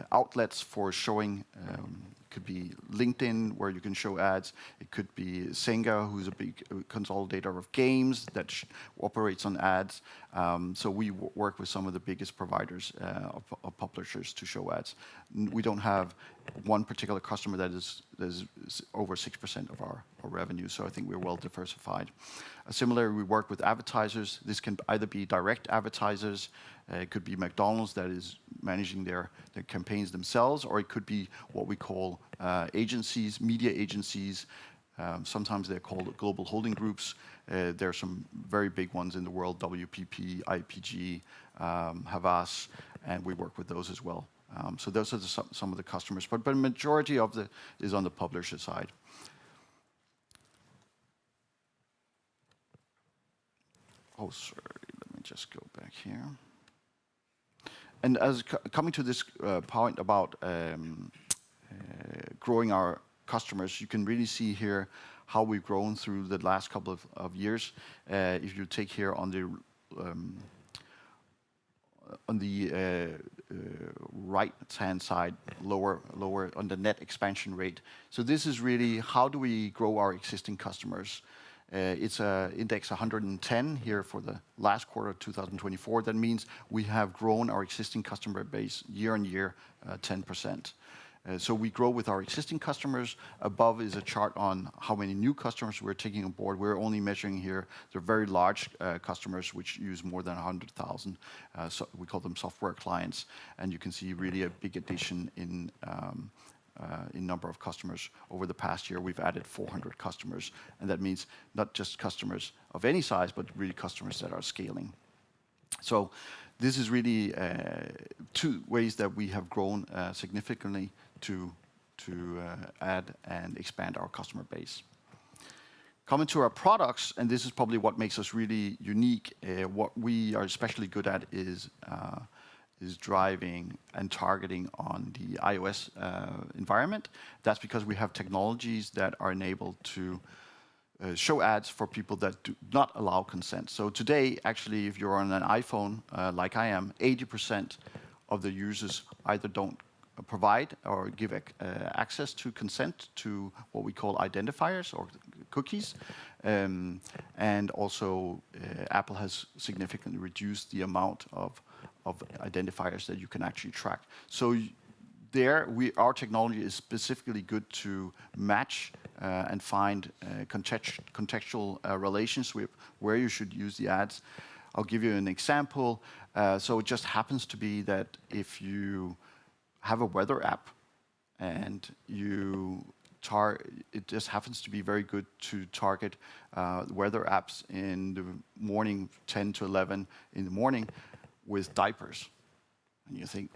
outlets for showing. It could be LinkedIn, where you can show ads. It could be Senga, who's a big consolidator of games that operates on ads. So we work with some of the biggest providers of publishers to show ads. We don't have one particular customer that is over 6% of our revenue. So I think we're well diversified. Similarly, we work with advertisers. This can either be direct advertisers, it could be McDonald's that is managing their campaigns themselves, or it could be what we call agencies, media agencies. Sometimes they're called global holding groups. There are some very big ones in the world, WPP, IPG, Havas, and we work with those as well. So those are some of the customers, but majority of is on the publisher side. Oh, sorry, let me just go back here. And as coming to this point about growing our customers, you can really see here how we've grown through the last couple of years. If you take here on the right-hand side, lower on the net expansion rate. So this is really how do we grow our existing customers. It's index 110 here for the last quarter of 2024. That means we have grown our existing customer base year on year 10%. So we grow with our existing customers. Above is a chart on how many new customers we're taking on board. We're only measuring here the very large customers which use more than 100,000. So we call them software clients. And you can see really a big addition in number of customers. Over the past year, we've added 400 customers. And that means not just customers of any size, but really customers that are scaling. So this is really two ways that we have grown significantly to add and expand our customer base. Coming to our products, and this is probably what makes us really unique, what we are especially good at is driving and targeting on the iOS environment. That's because we have technologies that are enabled to show ads for people that do not allow consent. So today, actually, if you're on an iPhone, like I am, 80% of the users either don't provide or give access to consent to what we call identifiers or cookies. And also, Apple has significantly reduced the amount of identifiers that you can actually track. So our technology is specifically good to match and find contextual relations with where you should use the ads. I'll give you an example. So it just happens to be that if you have a weather app and it just happens to be very good to target weather apps in the morning, 10 to 11 in the morning, with diapers. And you think,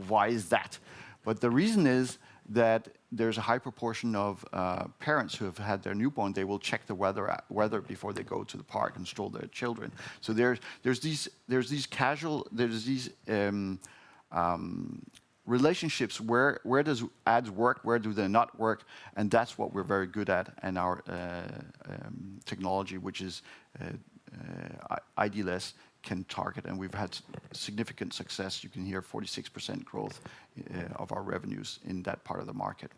why is that? But the reason is that there's a high proportion of parents who have had their newborn. They will check the weather before they go to the park and stroll their children. So there's these relationships where does ads work, where do they not work, and that's what we're very good at. And our technology, which is ID-less, can target, and we've had significant success. You can hear 46% growth of our revenues in that part of the market.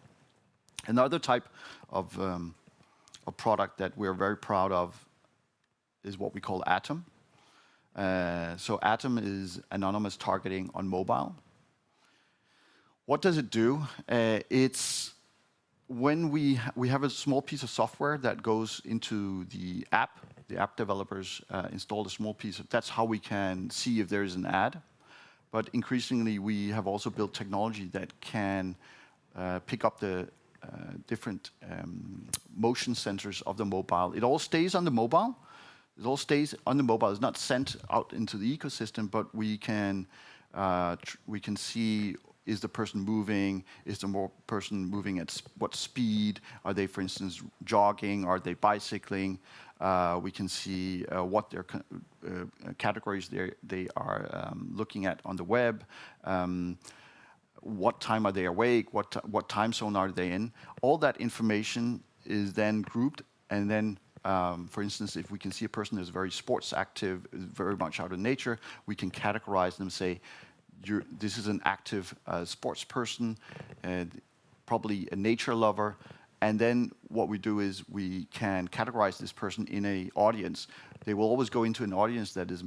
Another type of product that we're very proud of is what we call Atom. So Atom is anonymous targeting on mobile. What does it do? It's when we have a small piece of software that goes into the app. The app developers install a small piece. That's how we can see if there is an ad. But increasingly, we have also built technology that can pick up the different motion sensors of the mobile. It all stays on the mobile. It all stays on the mobile. It's not sent out into the ecosystem, but we can see, is the person moving? Is the person moving at what speed? Are they, for instance, jogging? Are they bicycling? We can see what their categories they are looking at on the web. What time are they awake? What time zone are they in? All that information is then grouped, and then, for instance, if we can see a person who's very sports active, is very much out in nature, we can categorize them, say, this is an active sports person, probably a nature lover. And then what we do is we can categorize this person in an audience. They will always go into an audience that is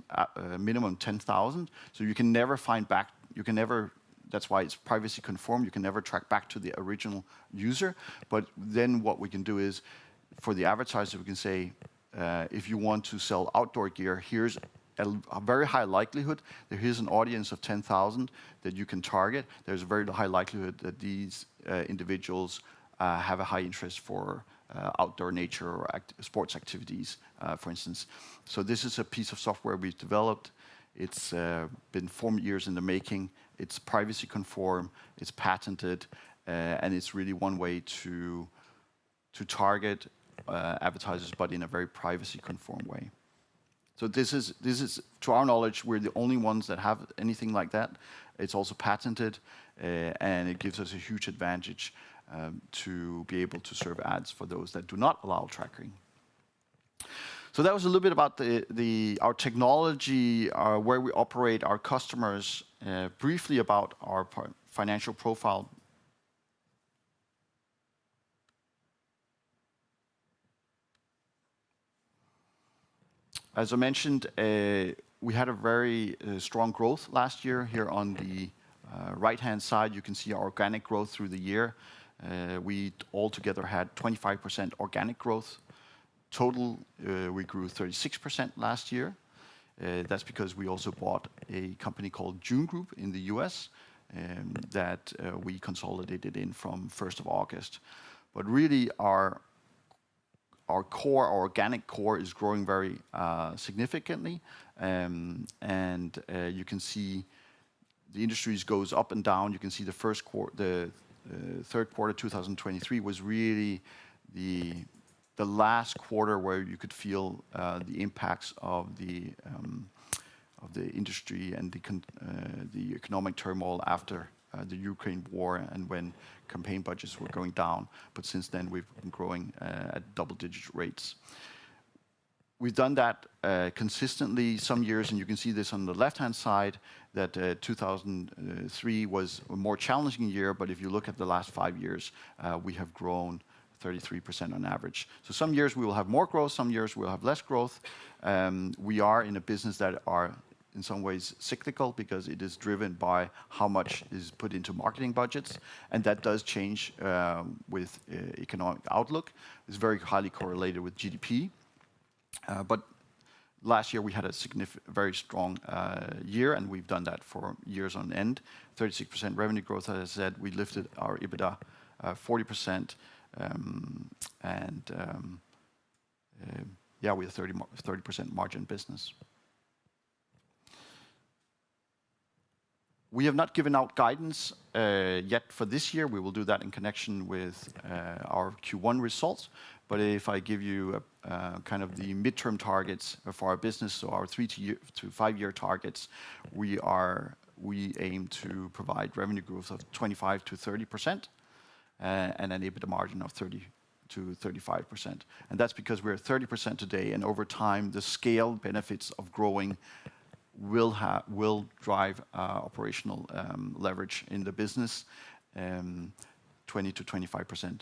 minimum 10,000. So you can never find back. You can never that's why it's privacy conform. You can never track back to the original user. But then what we can do is, for the advertiser, we can say, if you want to sell outdoor gear, here's a very high likelihood that here's an audience of 10,000 that you can target. There's a very high likelihood that these individuals have a high interest for outdoor nature or sports activities, for instance. So this is a piece of software we've developed. It's been 4 years in the making. It's privacy conform, it's patented, and it's really one way to target advertisers, but in a very privacy conform way. So this is, to our knowledge, we're the only ones that have anything like that. It's also patented, and it gives us a huge advantage to be able to serve ads for those that do not allow tracking. So that was a little bit about our technology, where we operate, our customers, briefly about our financial profile. As I mentioned, we had a very strong growth last year. Here on the right-hand side, you can see our organic growth through the year. We altogether had 25% organic growth. Total, we grew 36% last year. That's because we also bought a company called June Group in the US that we consolidated in from 1st of August. But really, our core, our organic core, is growing very significantly. And you can see the industries goes up and down. You can see the third quarter 2023 was really the last quarter where you could feel the impacts of the industry and the economic turmoil after the Ukraine war, and when campaign budgets were going down. But since then, we've been growing at double-digit rates. We've done that consistently some years, and you can see this on the left-hand side, that 2003 was a more challenging year, but if you look at the last 5 years, we have grown 33% on average. So some years we will have more growth, some years we'll have less growth. We are in a business that are in some ways cyclical, because it is driven by how much is put into marketing budgets, and that does change with economic outlook. It's very highly correlated with GDP. But last year we had a very strong year, and we've done that for years on end. 36% revenue growth, as I said. We lifted our EBITDA 40%. Yeah, we have 30% margin business. We have not given out guidance yet for this year. We will do that in connection with our Q1 results. But if I give you kind of the midterm targets for our business, so our 3 to 5 year targets, we aim to provide revenue growth of 25% to 30%. And an EBITDA margin of 30% to 35%. And that's because we're at 30% today, and over time, the scale benefits of growing will drive operational leverage in the business, 20% to 25%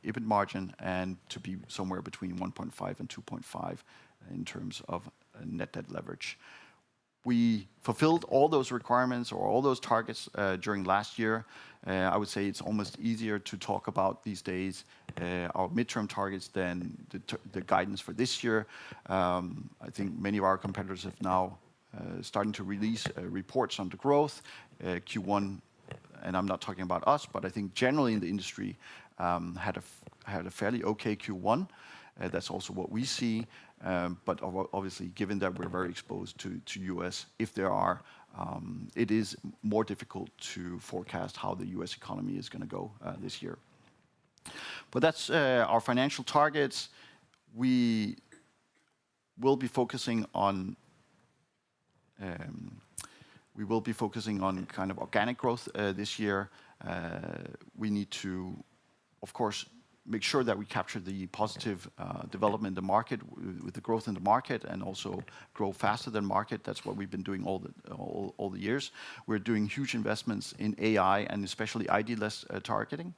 EBIT margin, and to be somewhere between 1.5 and 2.5 in terms of net debt leverage. We fulfilled all those requirements or all those targets during last year. I would say it's almost easier to talk about these days our midterm targets than the guidance for this year. I think many of our competitors have now starting to release reports on the growth. Q1, and I'm not talking about us, but I think generally in the industry had a fairly okay Q1. That's also what we see. But obviously, given that we're very exposed to US, it is more difficult to forecast how the US economy is going to go this year. But that's our financial targets. We will be focusing on kind of organic growth this year. We need to, of course, make sure that we capture the positive development in the market with the growth in the market, and also grow faster than market. That's what we've been doing all the years. We're doing huge investments in AI, and especially ID-less targeting.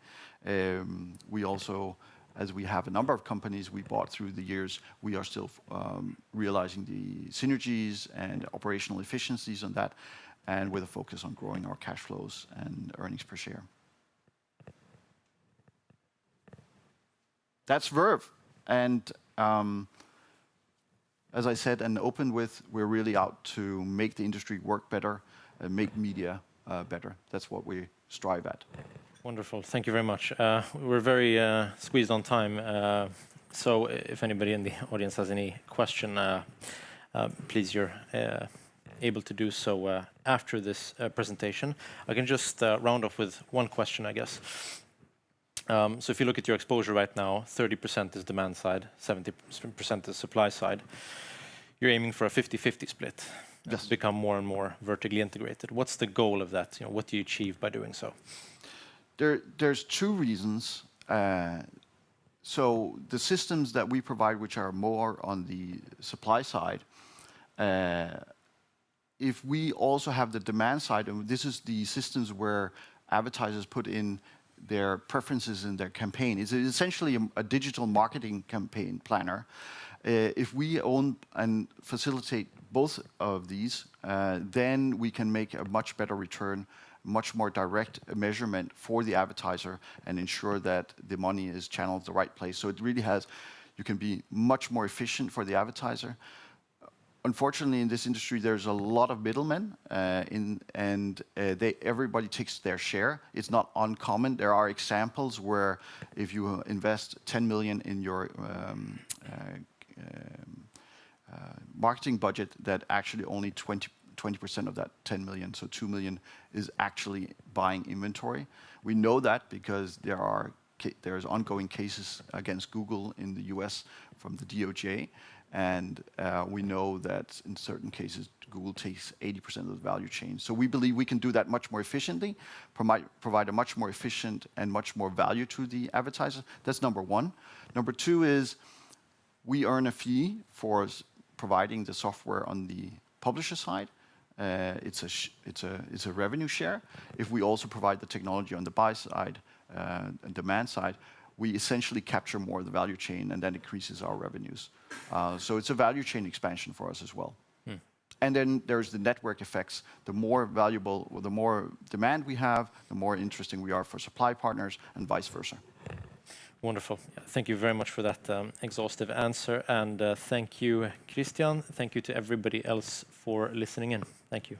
We also, as we have a number of companies we bought through the years, we are still realizing the synergies and operational efficiencies on that. and with a focus on growing our cash flows and earnings per share. That's Verve. And as I said and opened with, we're really out to make the industry work better and make media better. That's what we strive at. Wonderful. Thank you very much. We're very squeezed on time. So if anybody in the audience has any question, please, you're able to do so after this presentation. I can just round off with one question, I guess. So if you look at your exposure right now, 30% is demand side, 70% is supply side. You're aiming for a 50-50 split. Yes. To become more and more vertically integrated. What's the goal of that? You know, what do you achieve by doing so? There's two reasons. So the systems that we provide, which are more on the supply side, if we also have the demand side, and this is the systems where advertisers put in their preferences in their campaign. It's essentially a digital marketing campaign planner. If we own and facilitate both of these, then we can make a much better return, much more direct measurement for the advertiser and ensure that the money is channeled the right place. So it really you can be much more efficient for the advertiser. Unfortunately, in this industry, there's a lot of middlemen, and everybody takes their share. It's not uncommon. There are examples where if you invest 10 million in your marketing budget, that actually only 20% of that 10 million, so 2 million, is actually buying inventory. We know that because there's ongoing cases against Google in the US from the DOJ. And we know that in certain cases, Google takes 80% of the value chain. So we believe we can do that much more efficiently, provide a much more efficient and much more value to the advertiser. That's number one. Number two is we earn a fee for providing the software on the publisher side. It's a revenue share. If we also provide the technology on the buy side and demand side, we essentially capture more of the value chain, and that increases our revenues. So it's a value chain expansion for us as well. And then there's the network effects. The more valuable, or the more demand we have, the more interesting we are for supply partners, and vice versa. Wonderful. Thank you very much for that exhaustive answer. And thank you, Christian. Thank you to everybody else for listening in. Thank you.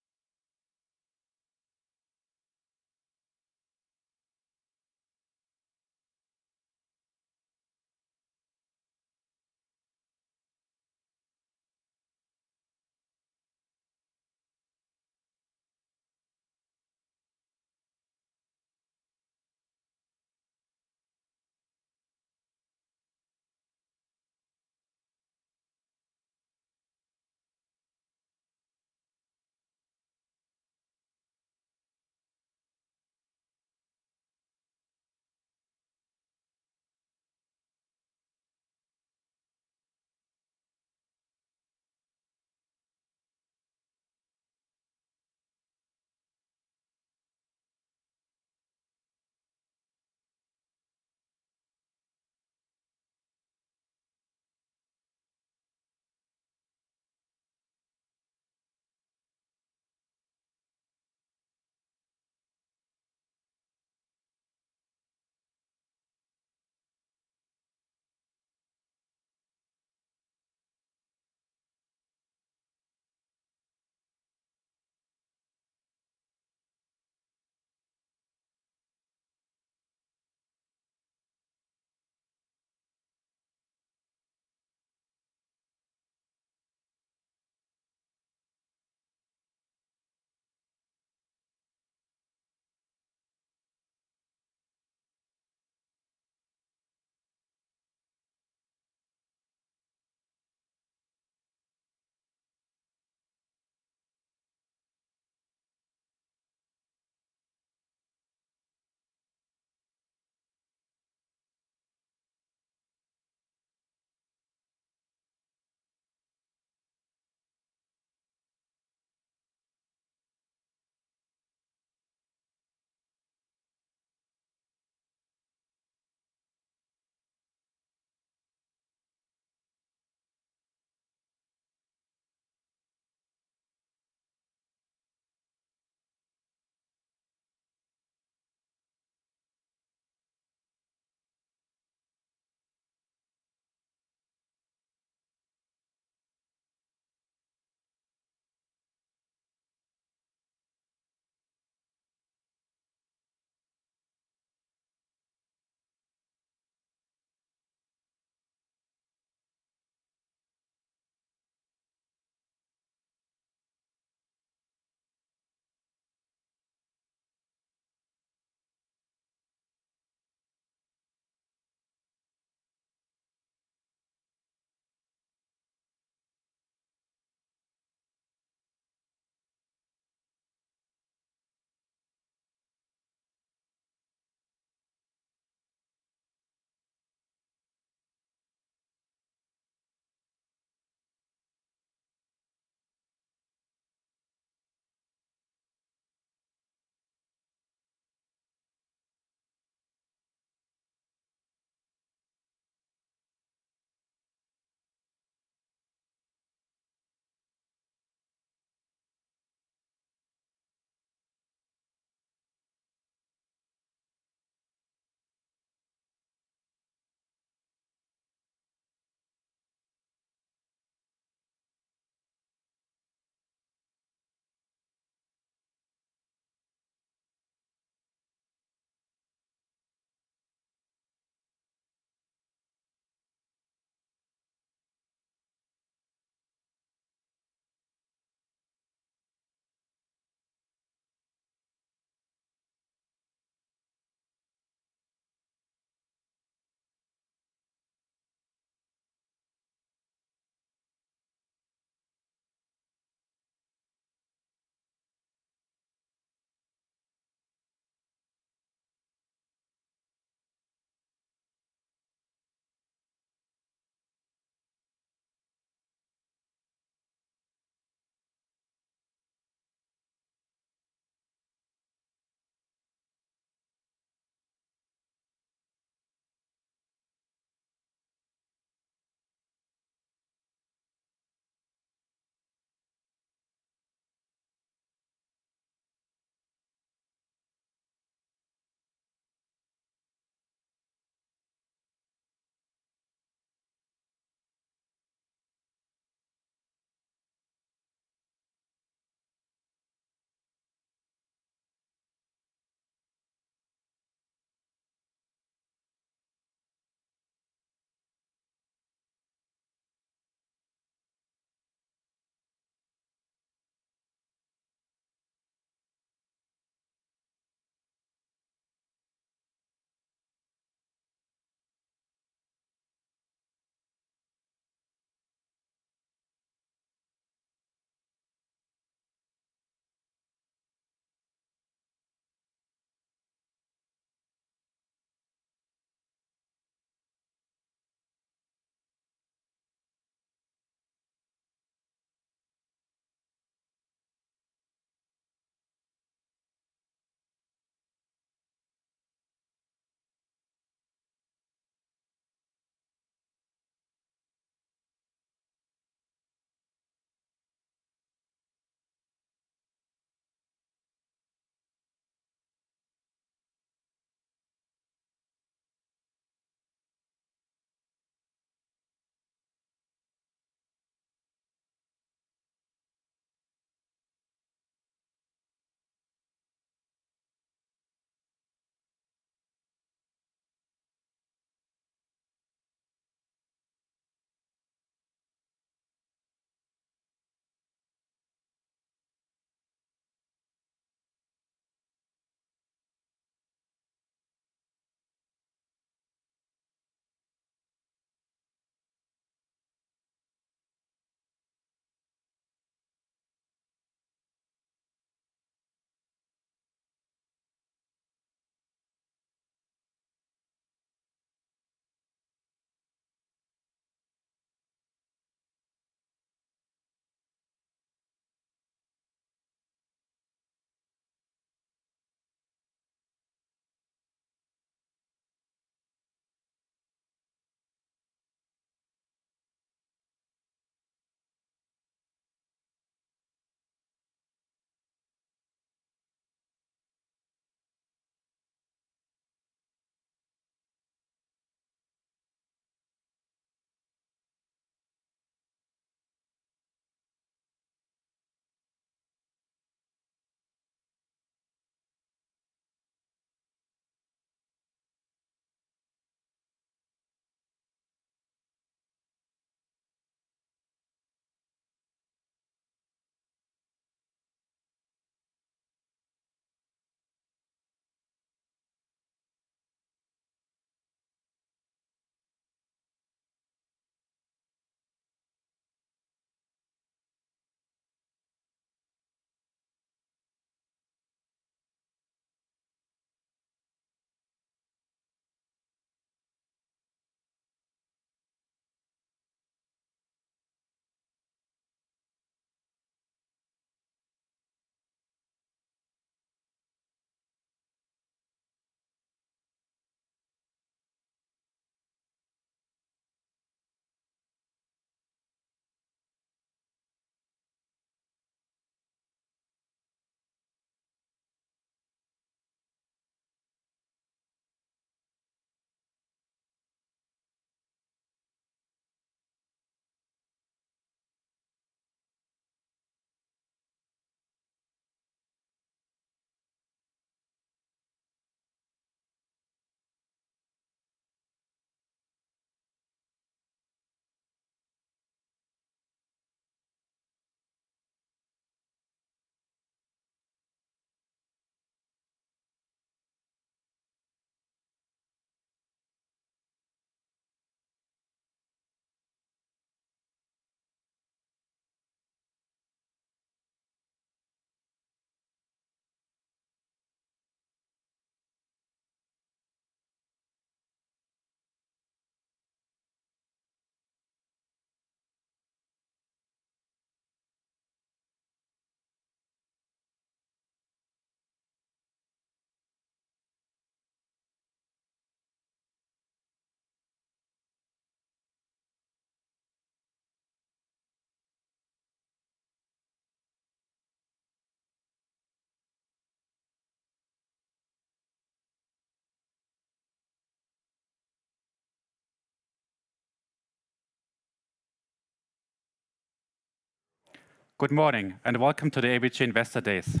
Good morning and welcome to the ABG Investor Days.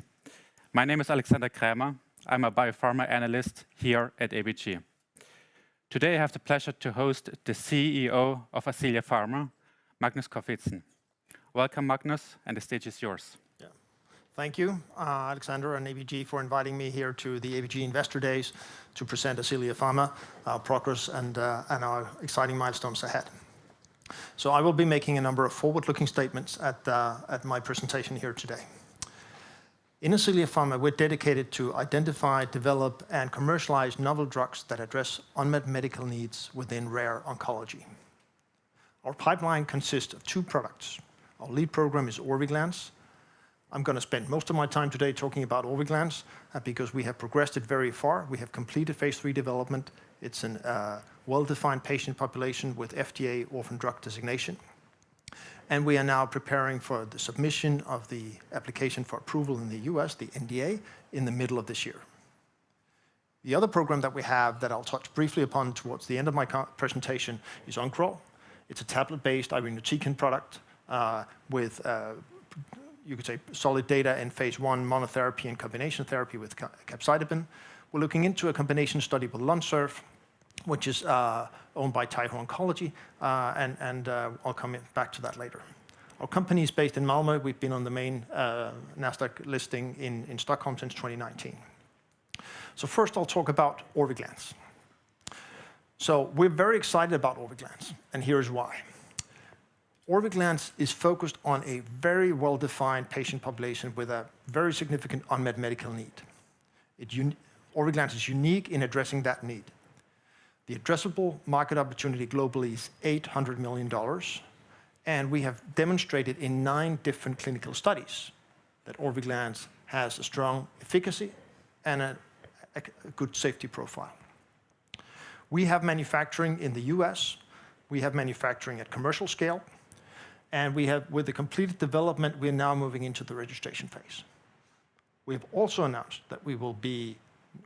My name is Alexander Krämer. I'm a biopharma analyst here at ABG. Today I have the pleasure to host the CEO of Ascelia Pharma, Magnus Corfitzen. Welcome, Magnus, and the stage is yours. Yeah. Thank you, Alexander and ABG, for inviting me here to the ABG Investor Days to present Ascelia Pharma, our progress and our exciting milestones ahead. So I will be making a number of forward-looking statements at my presentation here today. In Ascelia Pharma, we're dedicated to identify, develop, and commercialize novel drugs that address unmet medical needs within rare oncology. Our pipeline consists of 2 products. Our lead program is Orviglance. I'm going to spend most of my time today talking about Orviglance because we have progressed it very far. We have completed phase 3 development. It's a well-defined patient population with FDA orphan drug designation. And we are now preparing for the submission of the application for approval in the US, the NDA, in the middle of this year. The other program that we have that I'll touch briefly upon towards the end of my presentation is Qliro. It's a tablet-based irinotecan product with, you could say, solid data in phase 1 monotherapy and combination therapy with capecitabine. We're looking into a combination study with Lonsurf, which is owned by Taiho Oncology, and I'll come back to that later. Our company is based in Malmö. We've been on the main Nasdaq listing in Stockholm since 2019. So first I'll talk about Orviglance. So we're very excited about Orviglance, and here's why. Orviglance is focused on a very well-defined patient population with a very significant unmet medical need. Orviglance is unique in addressing that need. The addressable market opportunity globally is $800 million, and we have demonstrated in 9 different clinical studies that Orviglance has a strong efficacy and a good safety profile. We have manufacturing in the US, we have manufacturing at commercial scale, and with the completed development, we are now moving into the registration phase. We have also announced that we will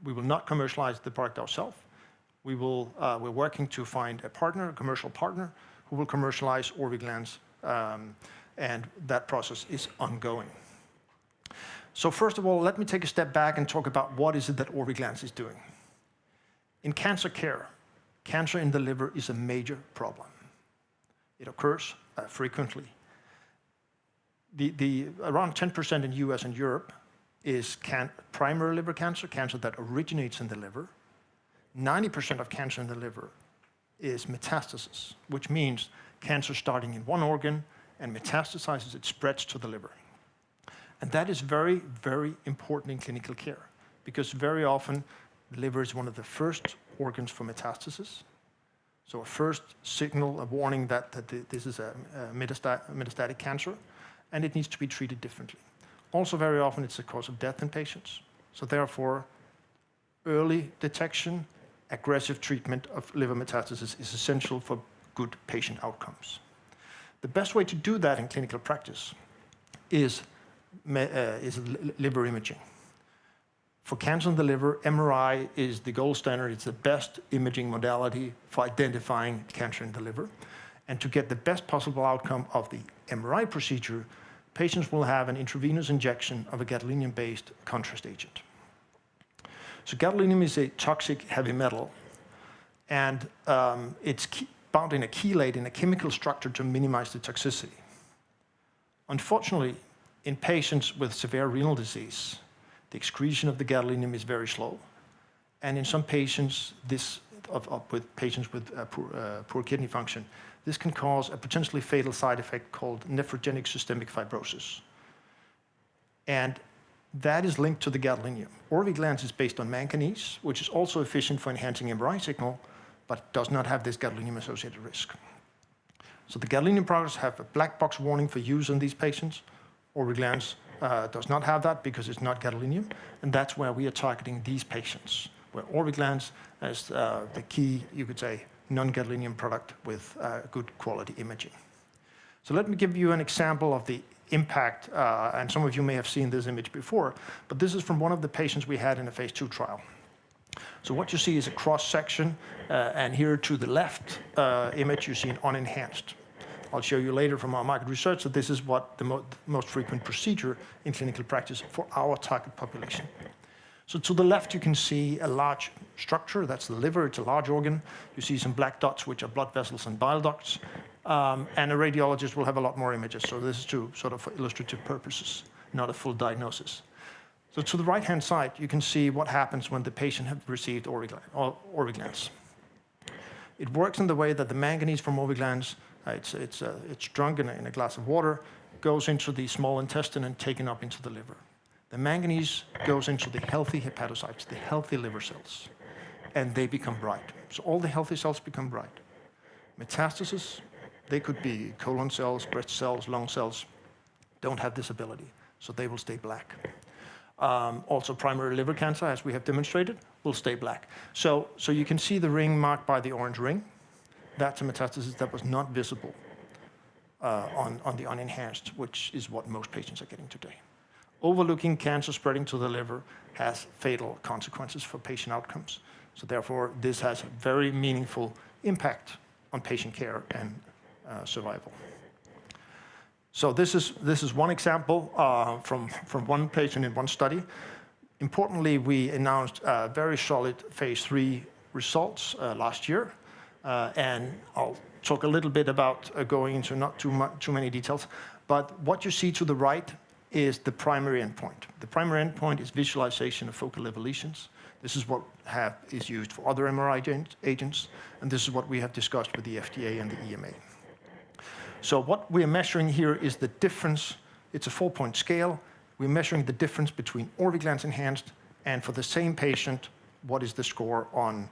not commercialize the product ourselves. We're working to find a commercial partner, who will commercialize Orviglance, and that process is ongoing. So first of all, let me take a step back and talk about what is it that Orviglance is doing. In cancer care, cancer in the liver is a major problem. It occurs frequently. Around 10% in US and Europe is primary liver cancer, cancer that originates in the liver. 90% of cancer in the liver is metastasis, which means cancer starting in one organ and metastasizes, it spreads to the liver. And that is very, very important in clinical care because very often the liver is one of the first organs for metastasis. So a first signal, a warning that this is a metastatic cancer, and it needs to be treated differently. Also very often it's a cause of death in patients. So therefore, early detection, aggressive treatment of liver metastasis is essential for good patient outcomes. The best way to do that in clinical practice is liver imaging. For cancer in the liver, MRI is the gold standard. It's the best imaging modality for identifying cancer in the liver. And to get the best possible outcome of the MRI procedure, patients will have an intravenous injection of a gadolinium-based contrast agent. So gadolinium is a toxic heavy metal, and it's bound in a chelate in a chemical structure to minimize the toxicity. Unfortunately, in patients with severe renal disease, the excretion of the gadolinium is very slow, and in some patients, with poor kidney function, this can cause a potentially fatal side effect called nephrogenic systemic fibrosis. And that is linked to the gadolinium. Orviglance is based on manganese, which is also efficient for enhancing MRI signal, but does not have this gadolinium-associated risk. So the gadolinium products have a black box warning for use in these patients. Orviglance does not have that because it's not gadolinium, and that's where we are targeting these patients, where Orviglance is the key, you could say, non-gadolinium product with good quality imaging. So let me give you an example of the impact, and some of you may have seen this image before, but this is from one of the patients we had in a phase 2 trial. So what you see is a cross-section, and here to the left image you see an unenhanced. I'll show you later from our market research that this is what the most frequent procedure in clinical practice for our target population. So to the left, you can see a large structure. That's the liver. It's a large organ. You see some black dots, which are blood vessels and bile ducts. And a radiologist will have a lot more images. So this is to sort of for illustrative purposes, not a full diagnosis. So to the right-hand side, you can see what happens when the patient has received Orviglance. It works in the way that the manganese from Orviglance, it's drunk in a glass of water, goes into the small intestine and taken up into the liver. The manganese goes into the healthy hepatocytes, the healthy liver cells, and they become bright. So all the healthy cells become bright. Metastases, they could be colon cells, breast cells, lung cells, don't have this ability, so they will stay black. Also primary liver cancer, as we have demonstrated, will stay black. So you can see the ring marked by the orange ring. That's a metastasis that was not visible on the unenhanced, which is what most patients are getting today. Overlooking cancer spreading to the liver has fatal consequences for patient outcomes. So therefore, this has a very meaningful impact on patient care and survival. So this is one example from one patient in one study. Importantly, we announced very solid phase 3 results last year, and I'll talk a little bit about going into not too many details. But what you see to the right is the primary endpoint. The primary endpoint is visualization of focal liver lesions. This is what is used for other MRI agents, and this is what we have discussed with the FDA and the EMA. So what we're measuring here is the difference. It's a 4-point scale. We're measuring the difference between Orviglance enhanced and for the same patient, what is the score on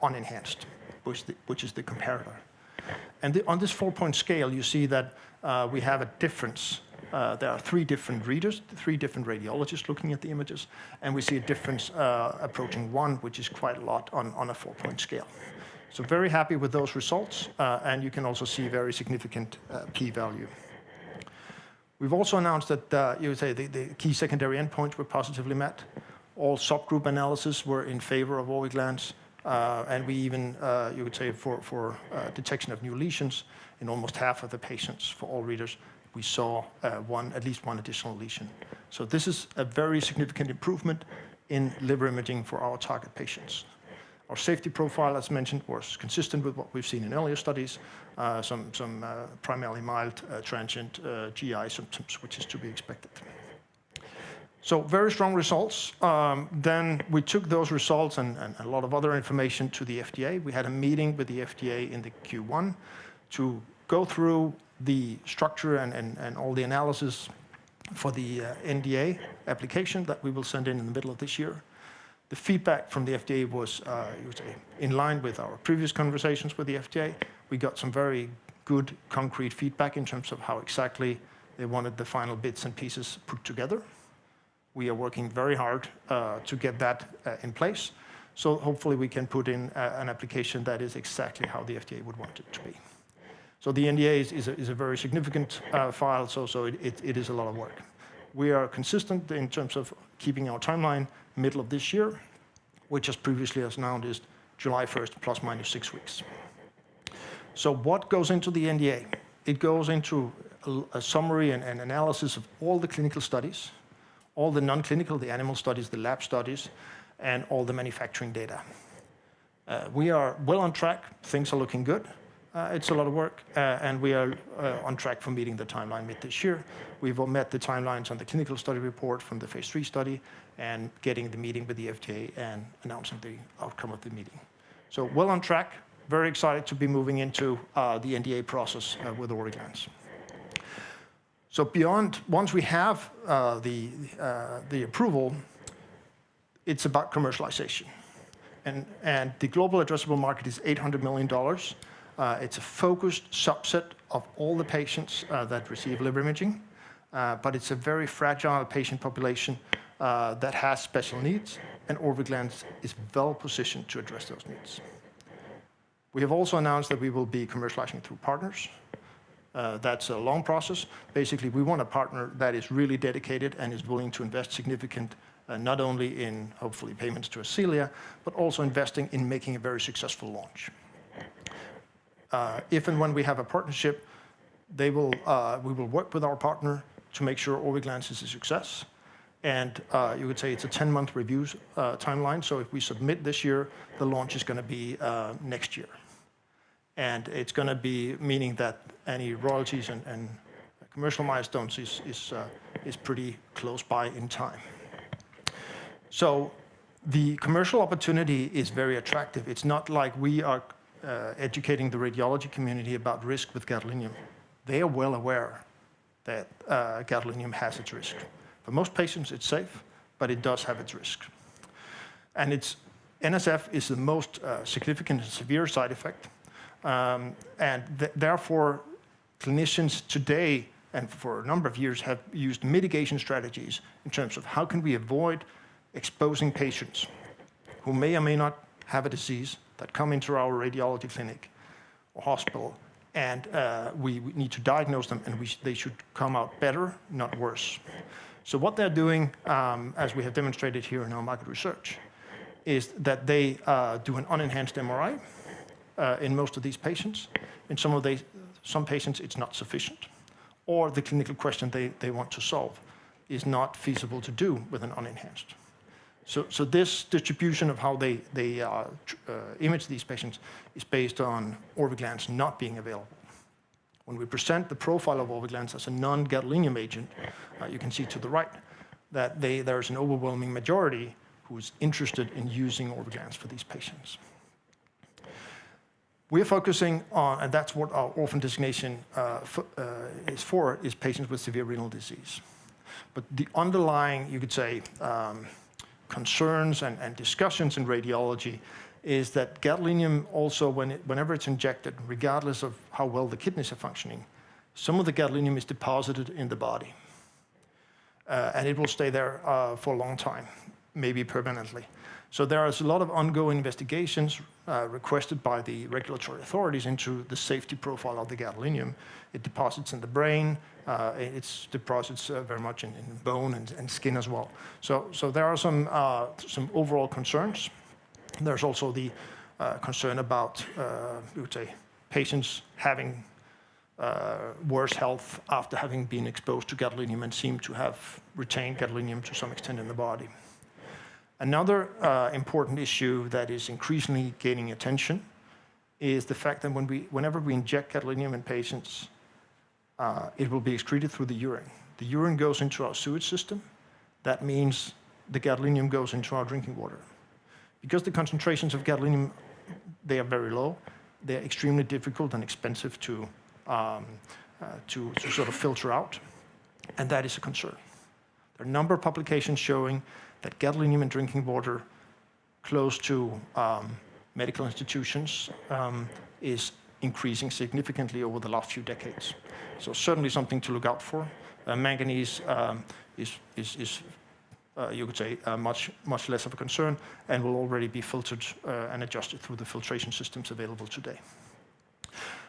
unenhanced, which is the comparator. And on this 4-point scale, you see that we have a difference. There are 3 different readers, 3 different radiologists looking at the images, and we see a difference approaching 1, which is quite a lot on a 4-point scale. So very happy with those results, and you can also see very significant p-value. We've also announced that you would say the key secondary endpoints were positively met. All subgroup analysis were in favor of Orviglance, and we even, you would say, for detection of new lesions in almost half of the patients for all readers, we saw at least one additional lesion. So this is a very significant improvement in liver imaging for our target patients. Our safety profile, as mentioned, was consistent with what we've seen in earlier studies, some primarily mild transient GI symptoms, which is to be expected. So very strong results. Then we took those results and a lot of other information to the FDA. We had a meeting with the FDA in the Q1 to go through the structure and all the analysis for the NDA application that we will send in the middle of this year. The feedback from the FDA was you would say, in line with our previous conversations with the FDA. We got some very good concrete feedback in terms of how exactly they wanted the final bits and pieces put together. We are working very hard to get that in place. So hopefully we can put in an application that is exactly how the FDA would want it to be. So the NDA is a very significant file, so it is a lot of work. We are consistent in terms of keeping our timeline middle of this year, which as previously as announced is July 1st, plus minus 6 weeks. So what goes into the NDA? It goes into a summary and analysis of all the clinical studies, all the non-clinical, the animal studies, the lab studies, and all the manufacturing data. We are well on track. Things are looking good. It's a lot of work, and we are on track for meeting the timeline mid this year. We've met the timelines on the clinical study report from the phase 3 study and getting the meeting with the FDA and announcing the outcome of the meeting. So well on track, very excited to be moving into the NDA process with Orviglance. So beyond, once we have the approval, it's about commercialization. And the global addressable market is $800 million. It's a focused subset of all the patients that receive liver imaging, but it's a very fragile patient population that has special needs, and Orviglance is well positioned to address those needs. We have also announced that we will be commercializing through partners. That's a long process. Basically, we want a partner that is really dedicated and is willing to invest significant, not only in hopefully payments to Ascelia, but also investing in making a very successful launch. If and when we have a partnership, we will work with our partner to make sure Orviglance is a success. And you could say it's a 10-month review timeline. So if we submit this year, the launch is going to be next year. And it's going to be meaning that any royalties and commercial milestones is pretty close by in time. So the commercial opportunity is very attractive. It's not like we are educating the radiology community about risk with gadolinium. They are well aware that gadolinium has its risk. For most patients, it's safe, but it does have its risk. And NSF is the most significant and severe side effect. Therefore, clinicians today and for a number of years have used mitigation strategies in terms of how can we avoid exposing patients who may or may not have a disease that come into our radiology clinic or hospital, and we need to diagnose them, and they should come out better, not worse. So what they're doing, as we have demonstrated here in our market research, is that they do an unenhanced MRI in most of these patients. In some patients, it's not sufficient, or the clinical question they want to solve is not feasible to do with an unenhanced. So this distribution of how they image these patients is based on Orviglance not being available. When we present the profile of Orviglance as a non-gadolinium agent, you can see to the right that there's an overwhelming majority who is interested in using Orviglance for these patients. We're focusing on, and that's what our orphan designation is patients with severe renal disease. But the underlying, you could say, concerns and discussions in radiology is that gadolinium also, whenever it's injected, regardless of how well the kidneys are functioning, some of the gadolinium is deposited in the body. And it will stay there for a long time, maybe permanently. So there is a lot of ongoing investigations requested by the regulatory authorities into the safety profile of the gadolinium. It deposits in the brain. It deposits very much in bone and skin as well. So there are some overall concerns. There's also the concern about, we would say, patients having worse health after having been exposed to gadolinium and seem to have retained gadolinium to some extent in the body. Another important issue that is increasingly gaining attention is the fact that whenever we inject gadolinium in patients, it will be excreted through the urine. The urine goes into our sewage system. That means the gadolinium goes into our drinking water. Because the concentrations of gadolinium, they are very low, they're extremely difficult and expensive to sort of filter out, and that is a concern. There are a number of publications showing that gadolinium in drinking water close to medical institutions is increasing significantly over the last few decades. So certainly something to look out for. Manganese is you could say, much less of a concern and will already be filtered and adjusted through the filtration systems available today.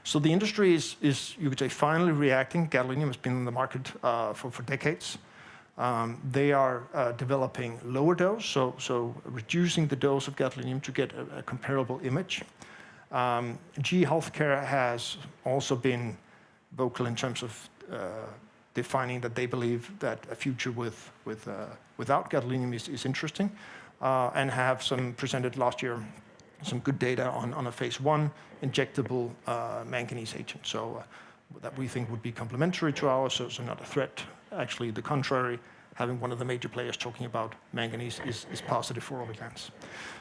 So the industry is you could say, finally reacting. Gadolinium has been in the market for decades. They are developing lower dose, so reducing the dose of gadolinium to get a comparable image. GE Healthcare has also been vocal in terms of defining that they believe that a future without gadolinium is interesting, and have presented last year some good data on a phase 1 injectable manganese agent. So that we think would be complementary to ours, so not a threat. Actually, the contrary, having one of the major players talking about manganese is positive for Orviglance.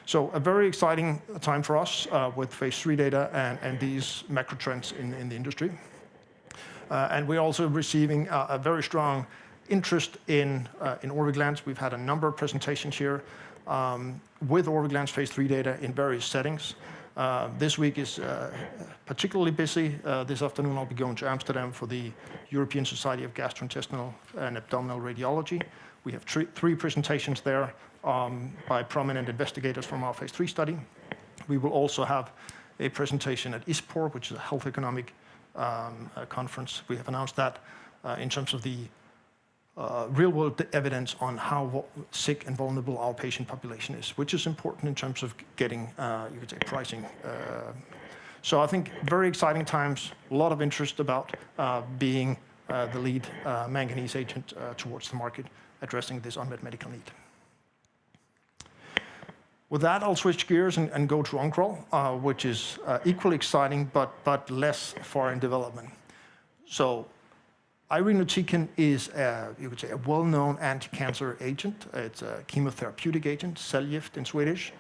So a very exciting time for us with phase 3 data and these macro trends in the industry. And we're also receiving a very strong interest in Orviglance. We've had a number of presentations here with Orviglance phase 3 data in various settings. This week is particularly busy. This afternoon I'll be going to Amsterdam for the European Society of Gastrointestinal and Abdominal Radiology. We have three presentations there by prominent investigators from our phase 3 study. We will also have a presentation at ISPOR, which is a health economic conference. We have announced that in terms of the real-world evidence on how sick and vulnerable our patient population is, which is important in terms of getting, you could say, pricing So I think very exciting times, a lot of interest about being the lead manganese agent towards the market, addressing this unmet medical need. With that, I'll switch gears and go to Oncoral, which is equally exciting, but less far in development. So irinotecan is, you could say, a well-known anti-cancer agent. It's a chemotherapeutic agent, cellgift in Swedish.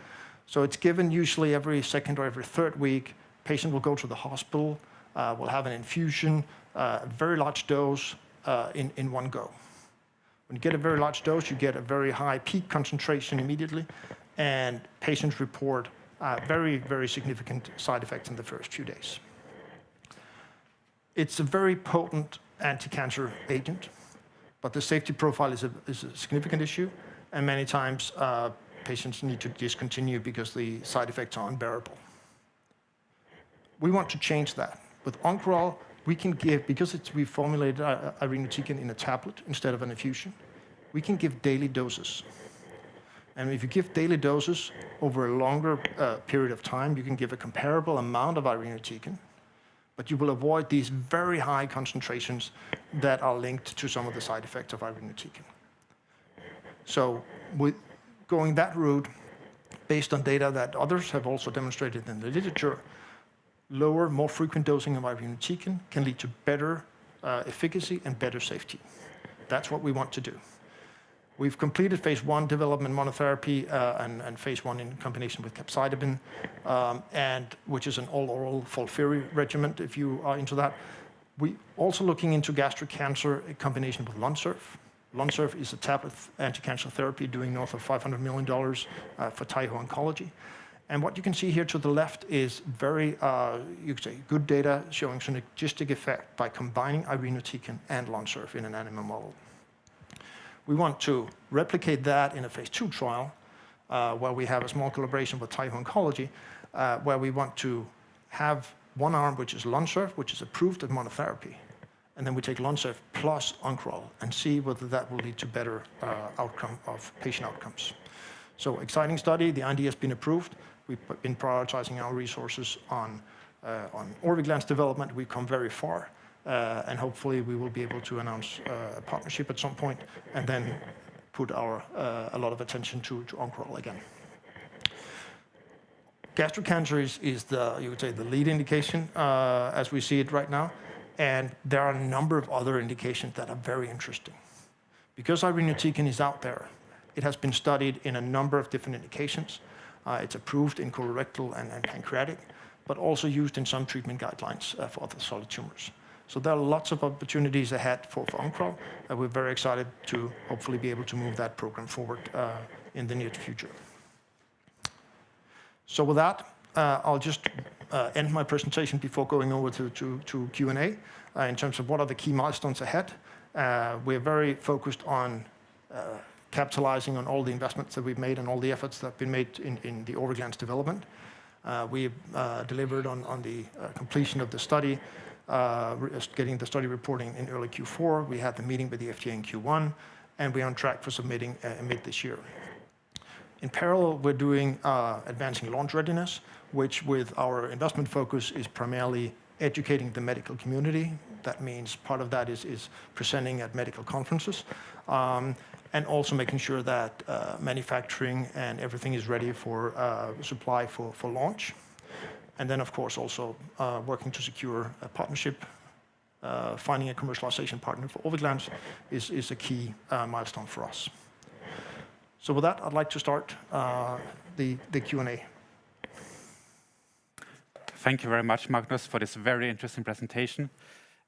So it's given usually every second or every third week. Patient will go to the hospital, will have an infusion, a very large dose in one go. When you get a very large dose, you get a very high peak concentration immediately, and patients report very, very significant side effects in the first few days. It's a very potent anti-cancer agent, but the safety profile is a significant issue, and many times patients need to discontinue because the side effects are unbearable. We want to change that. With Oncoral, we can give, because we formulated irinotecan in a tablet instead of an infusion, we can give daily doses. And if you give daily doses over a longer period of time, you can give a comparable amount of irinotecan, but you will avoid these very high concentrations that are linked to some of the side effects of irinotecan. So with going that route, based on data that others have also demonstrated in the literature, lower, more frequent dosing of irinotecan can lead to better efficacy and better safety. That's what we want to do. We've completed phase 1 development monotherapy and phase 1 in combination with capecitabine, which is an all-oral FOLFIRI regimen, if you are into that. We also looking into gastric cancer in combination with Lonsurf. Lonsurf is a tablet anti-cancer therapy doing north of $500 million for Taiho Oncology. And what you can see here to the left is very, you could say, good data showing synergistic effect by combining irinotecan and Lonsurf in an animal model. We want to replicate that in a phase 2 trial, where we have a small collaboration with Taiho Oncology, where we want to have one arm, which is Lonsurf, which is approved as monotherapy. And then we take Lonsurf plus Oncoral and see whether that will lead to better outcome of patient outcomes. So exciting study. The IND has been approved. We've been prioritizing our resources on Orviglance development. We've come very far. And hopefully we will be able to announce a partnership at some point and then put a lot of attention to Oncoral again. Gastric cancer is the, you would say, the lead indication as we see it right now. And there are a number of other indications that are very interesting. Because irinotecan is out there, it has been studied in a number of different indications. It's approved in colorectal and pancreatic, but also used in some treatment guidelines for other solid tumors. So there are lots of opportunities ahead for Oncoral, and we're very excited to hopefully be able to move that program forward in the near future. So with that, I'll just end my presentation before going over to Q&A in terms of what are the key milestones ahead. We're very focused on capitalizing on all the investments that we've made and all the efforts that have been made in the Orviglance development. We've delivered on the completion of the study, getting the study reporting in early Q4. We had the meeting with the FDA in Q1, and we're on track for submitting mid this year. In parallel, we're doing advancing launch readiness, which with our investment focus is primarily educating the medical community. That means part of that is presenting at medical conferences, and also making sure that manufacturing and everything is ready for supply for launch. And then, of course, also working to secure a partnership. Finding a commercialization partner for Orviglance is a key milestone for us. So with that, I'd like to start the Q&A. Thank you very much, Magnus, for this very interesting presentation.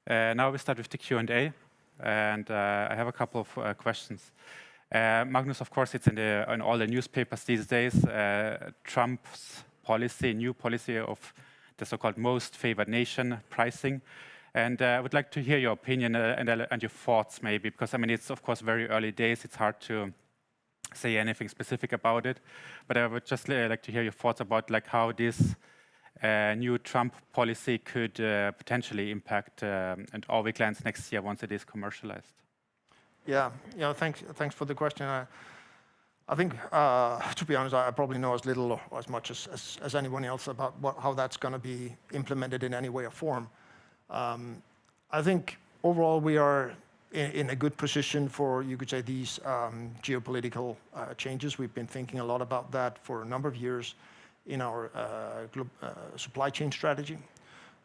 Now we start with the Q&A, and I have a couple of questions. Magnus, of course, it's in all the newspapers these days, Trump's new policy of the so-called most favored nation pricing. And I would like to hear your opinion and your thoughts maybe, because I mean, it's of course very early days. It's hard to say anything specific about it, but I would just like to hear your thoughts about like how this new Trump policy could potentially impact and Orviglance next year once it is commercialized. Yeah. Thanks for the question. I think, to be honest, I probably know as little or as much as anyone else about how that's going to be implemented in any way or form. I think overall we are in a good position for, you could say, these geopolitical changes. We've been thinking a lot about that for a number of years in our supply chain strategy.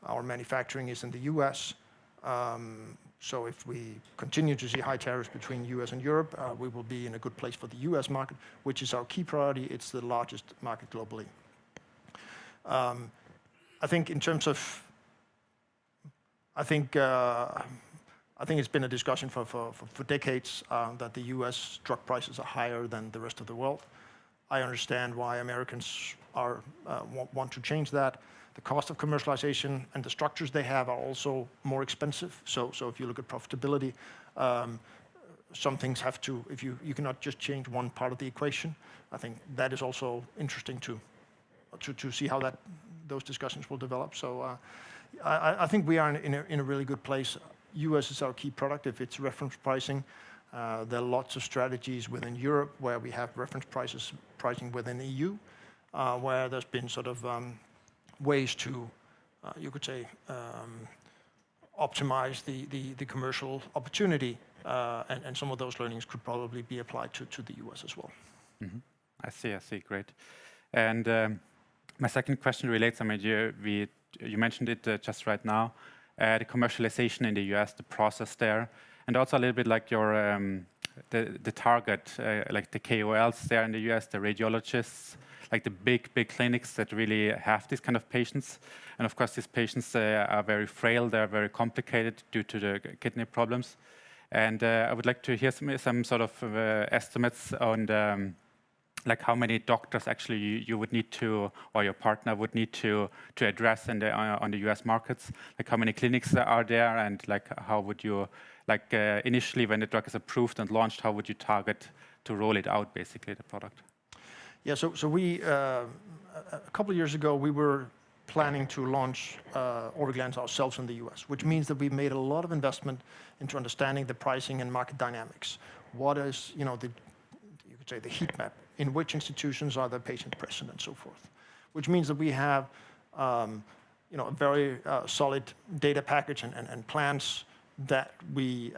Our manufacturing is in the US. So if we continue to see high tariffs between US and Europe, we will be in a good place for the US market, which is our key priority. It's the largest market globally. I think in terms of, I think it's been a discussion for decades that the US drug prices are higher than the rest of the world. I understand why Americans want to change that. The cost of commercialization and the structures they have are also more expensive. So if you look at profitability, some things have to, if you cannot just change one part of the equation. I think that is also interesting to see how those discussions will develop. So I think we are in a really good place. US is our key product if it's reference pricing. There are lots of strategies within Europe where we have reference pricing within EU, where there's been sort of ways to, you could say, optimize the commercial opportunity, and some of those learnings could probably be applied to the US as well. Mm-hmm. I see, great. And my second question relates, I mean, you mentioned it just right now, the commercialization in the US, the process there, and also a little bit like your the target, like the KOLs there in the US, the radiologists, like the big clinics that really have these kind of patients. And of course, these patients are very frail, they're very complicated due to the kidney problems. And I would like to hear some sort of estimates on like how many doctors actually you would need to, or your partner would need to address on the US markets. Like how many clinics are there, and like how would you, like initially when the drug is approved and launched, how would you target to roll it out, basically, the product? Yeah, so we, a couple of years ago, we were planning to launch Orviglance ourselves in the US, which means that we made a lot of investment into understanding the pricing and market dynamics. What is, you could say the heat map, in which institutions are the patient present and so forth, which means that we have, a very solid data package and plans that we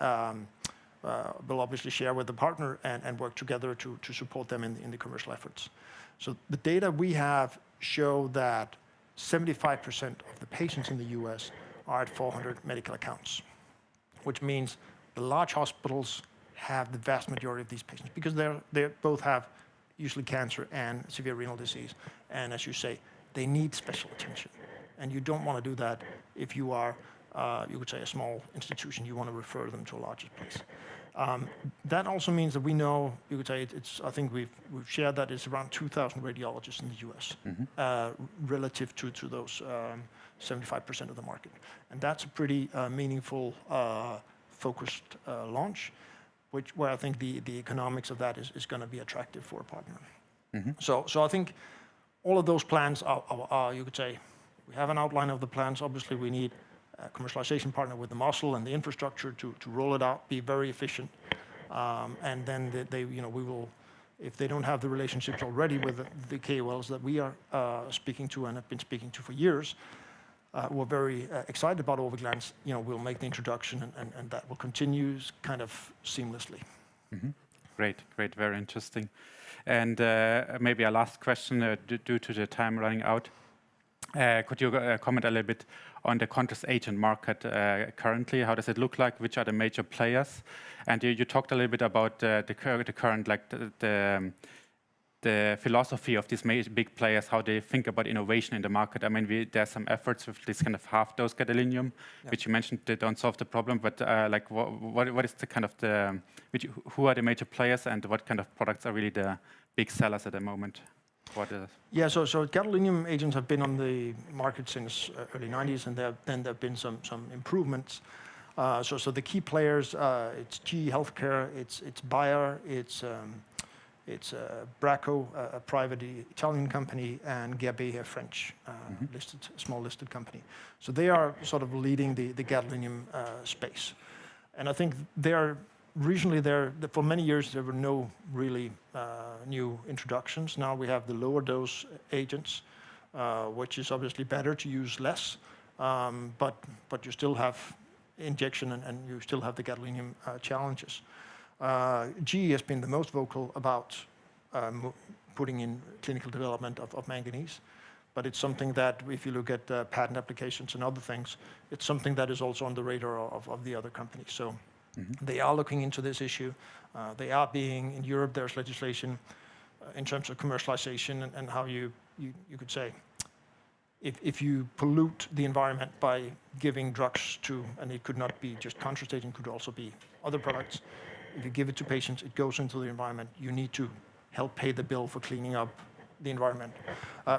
will obviously share with the partner and work together to support them in the commercial efforts. So the data we have show that 75% of the patients in the US are at 400 medical accounts, which means the large hospitals have the vast majority of these patients because they both have usually cancer and severe renal disease. And as you say, they need special attention. And you don't want to do that if you are, you could say, a small institution. You want to refer them to a larger place. That also means that we know, you could say, I think we've shared that it's around 2,000 radiologists in the US, relative to those 75% of the market. And that's a pretty meaningful, focused launch, where I think the economics of that is going to be attractive for a partner. So I think all of those plans are, you could say, we have an outline of the plans. Obviously, we need a commercialization partner with the muscle and the infrastructure to roll it out, be very efficient. And then we will, if they don't have the relationships already with the KOLs that we are speaking to and have been speaking to for years, who are very excited about Orviglance, we'll make the introduction and that will continue kind of seamlessly. Great, very interesting. And maybe a last question due to the time running out. Could you comment a little bit on the contrast agent market currently? How does it look like? Which are the major players? And you talked a little bit about the current, like the philosophy of these big players, how they think about innovation in the market. I mean, there's some efforts with this kind of half-dose gadolinium, which you mentioned they don't solve the problem. But like, what is the kind of who are the major players, and what kind of products are really the big sellers at the moment? Yeah, so gadolinium agents have been on the market since early 90s, and then there have been some improvements. So the key players, it's GE Healthcare, it's Bayer, it's Bracco, a private Italian company, and Guerbet, a French small listed company. So they are sort of leading the gadolinium space. And I think they're Recently, for many years, there were no really new introductions. Now we have the lower dose agents, which is obviously better to use less, but you still have injection and you still have the gadolinium challenges. GE has been the most vocal about putting in clinical development of manganese, but it's something that if you look at patent applications and other things, it's something that is also on the radar of the other companies. So they are looking into this issue. In Europe, there's legislation in terms of commercialization and how you could say, if you pollute the environment by giving drugs to, and it could not be just contrast agent, could also be other products. If you give it to patients, it goes into the environment. You need to help pay the bill for cleaning up the environment.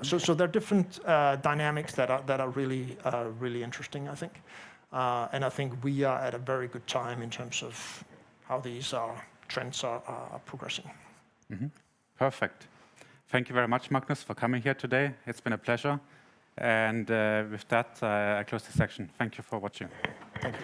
So there are different dynamics that are really interesting, I think. And I think we are at a very good time in terms of how these trends are progressing. Perfect. Thank you very much, Magnus, for coming here today. It's been a pleasure. And with that, I close the section. Thank you for watching. Thank you.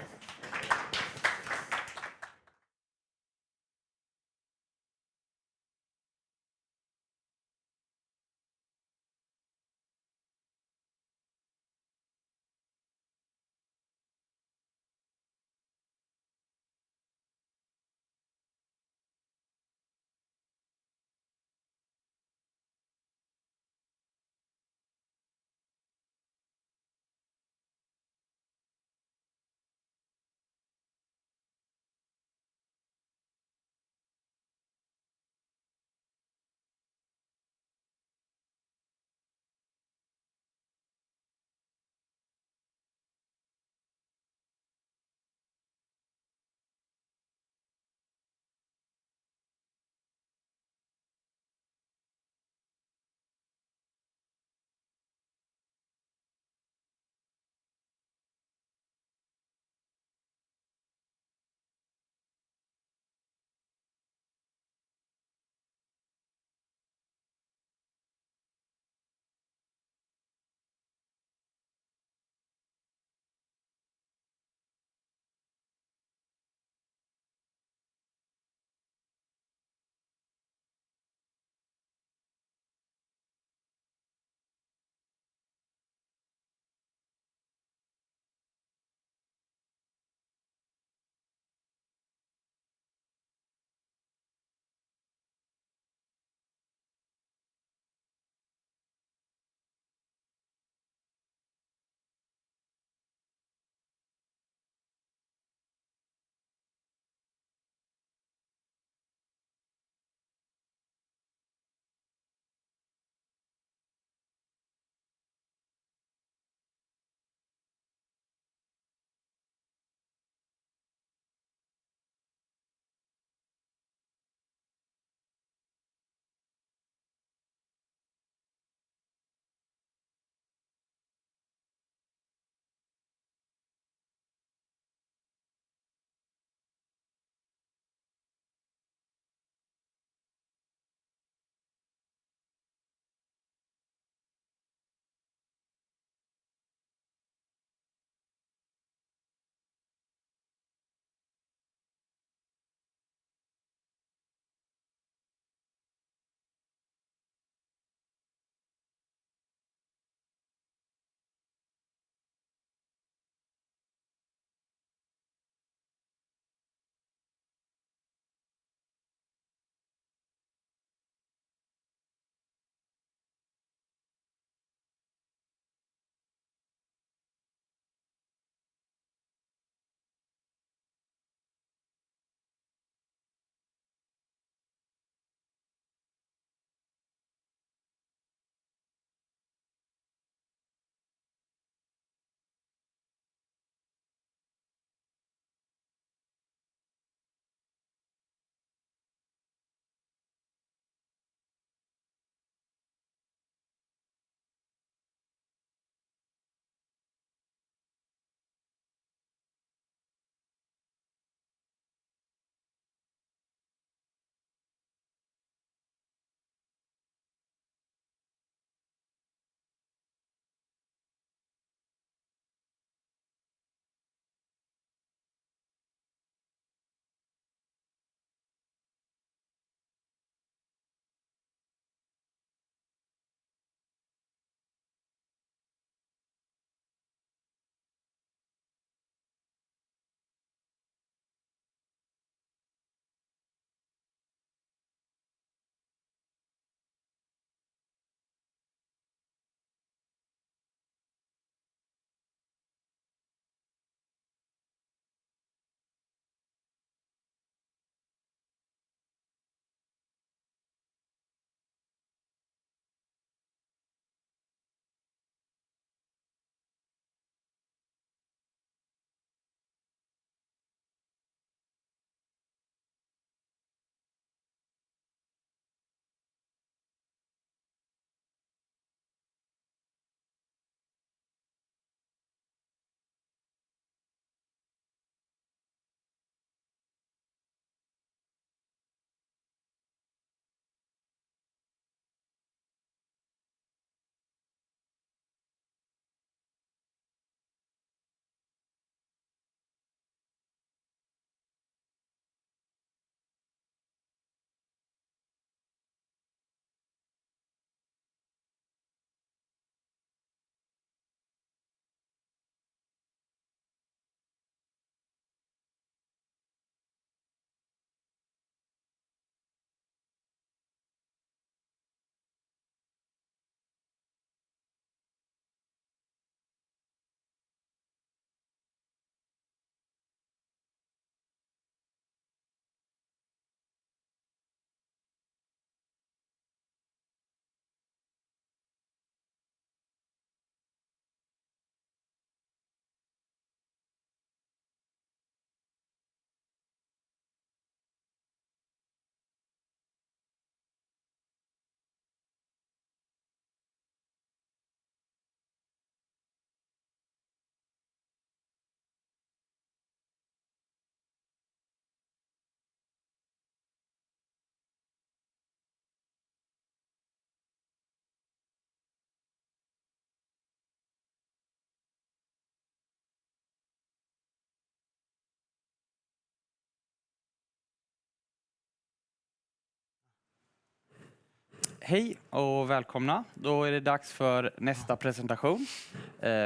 Hej och välkomna. Då är det dags för nästa presentation.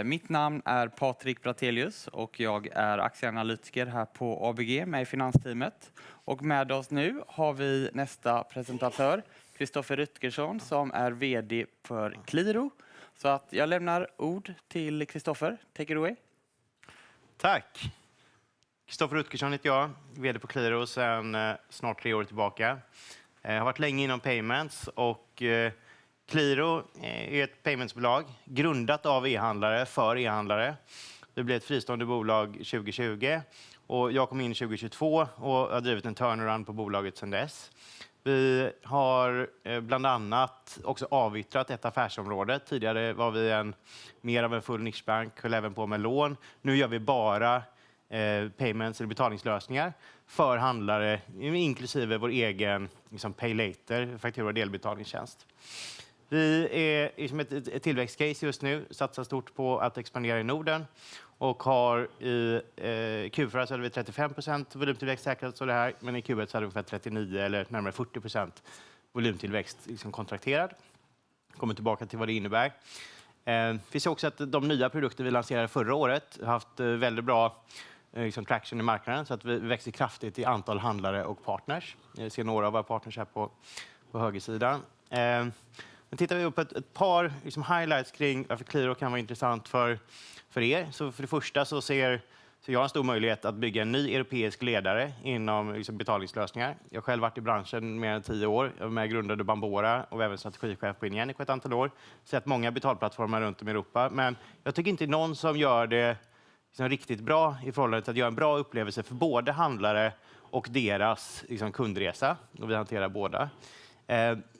Mitt namn är Patrik Bratelius och jag är aktieanalytiker här på ABG med i finansteamet. Och med oss nu har vi nästa presentatör, Kristoffer Rutgersson, som är vd för Qliro. Så att jag lämnar ord till Kristoffer. Take it away. Tack. Kristoffer Rutgersson heter jag, vd på Qliro sedan snart 3 år tillbaka. Jag har varit länge inom payments och Qliro är ett paymentsbolag grundat av e-handlare för e-handlare. Det blev ett fristående bolag 2020 och jag kom in 2022 och har drivit en turnaround på bolaget sedan dess. Vi har bland annat också avyttrat ett affärsområde. Tidigare var vi mer av en full nischbank, höll även på med lån. Nu gör vi bara payments eller betalningslösningar för handlare, inklusive vår egen pay later, faktura- och delbetalningstjänst. Vi är som ett tillväxtcase just nu, satsar stort på att expandera i Norden och har i Q4 så hade vi 35% volymtillväxt säkrat så det här, men i Q1 så hade vi ungefär 39 eller närmare 40% volymtillväxt kontrakterad. Kommer tillbaka till vad det innebär. Vi ser också att de nya produkter vi lanserade förra året har haft väldigt bra traction i marknaden så att vi växer kraftigt i antal handlare och partners. Jag ser några av våra partners här på högersidan. Nu tittar vi upp ett par highlights kring varför Qliro kan vara intressant för er. Så för det första så ser jag en stor möjlighet att bygga en ny europeisk ledare inom betalningslösningar. Jag har själv varit i branschen mer än 10 år. Jag var med och grundade Bambora och även strategichef på Ingenico ett antal år. Sett många betalplattformar runt om i Europa. Men jag tycker inte någon som gör det riktigt bra i förhållande till att göra en bra upplevelse för både handlare och deras kundresa. Och vi hanterar båda.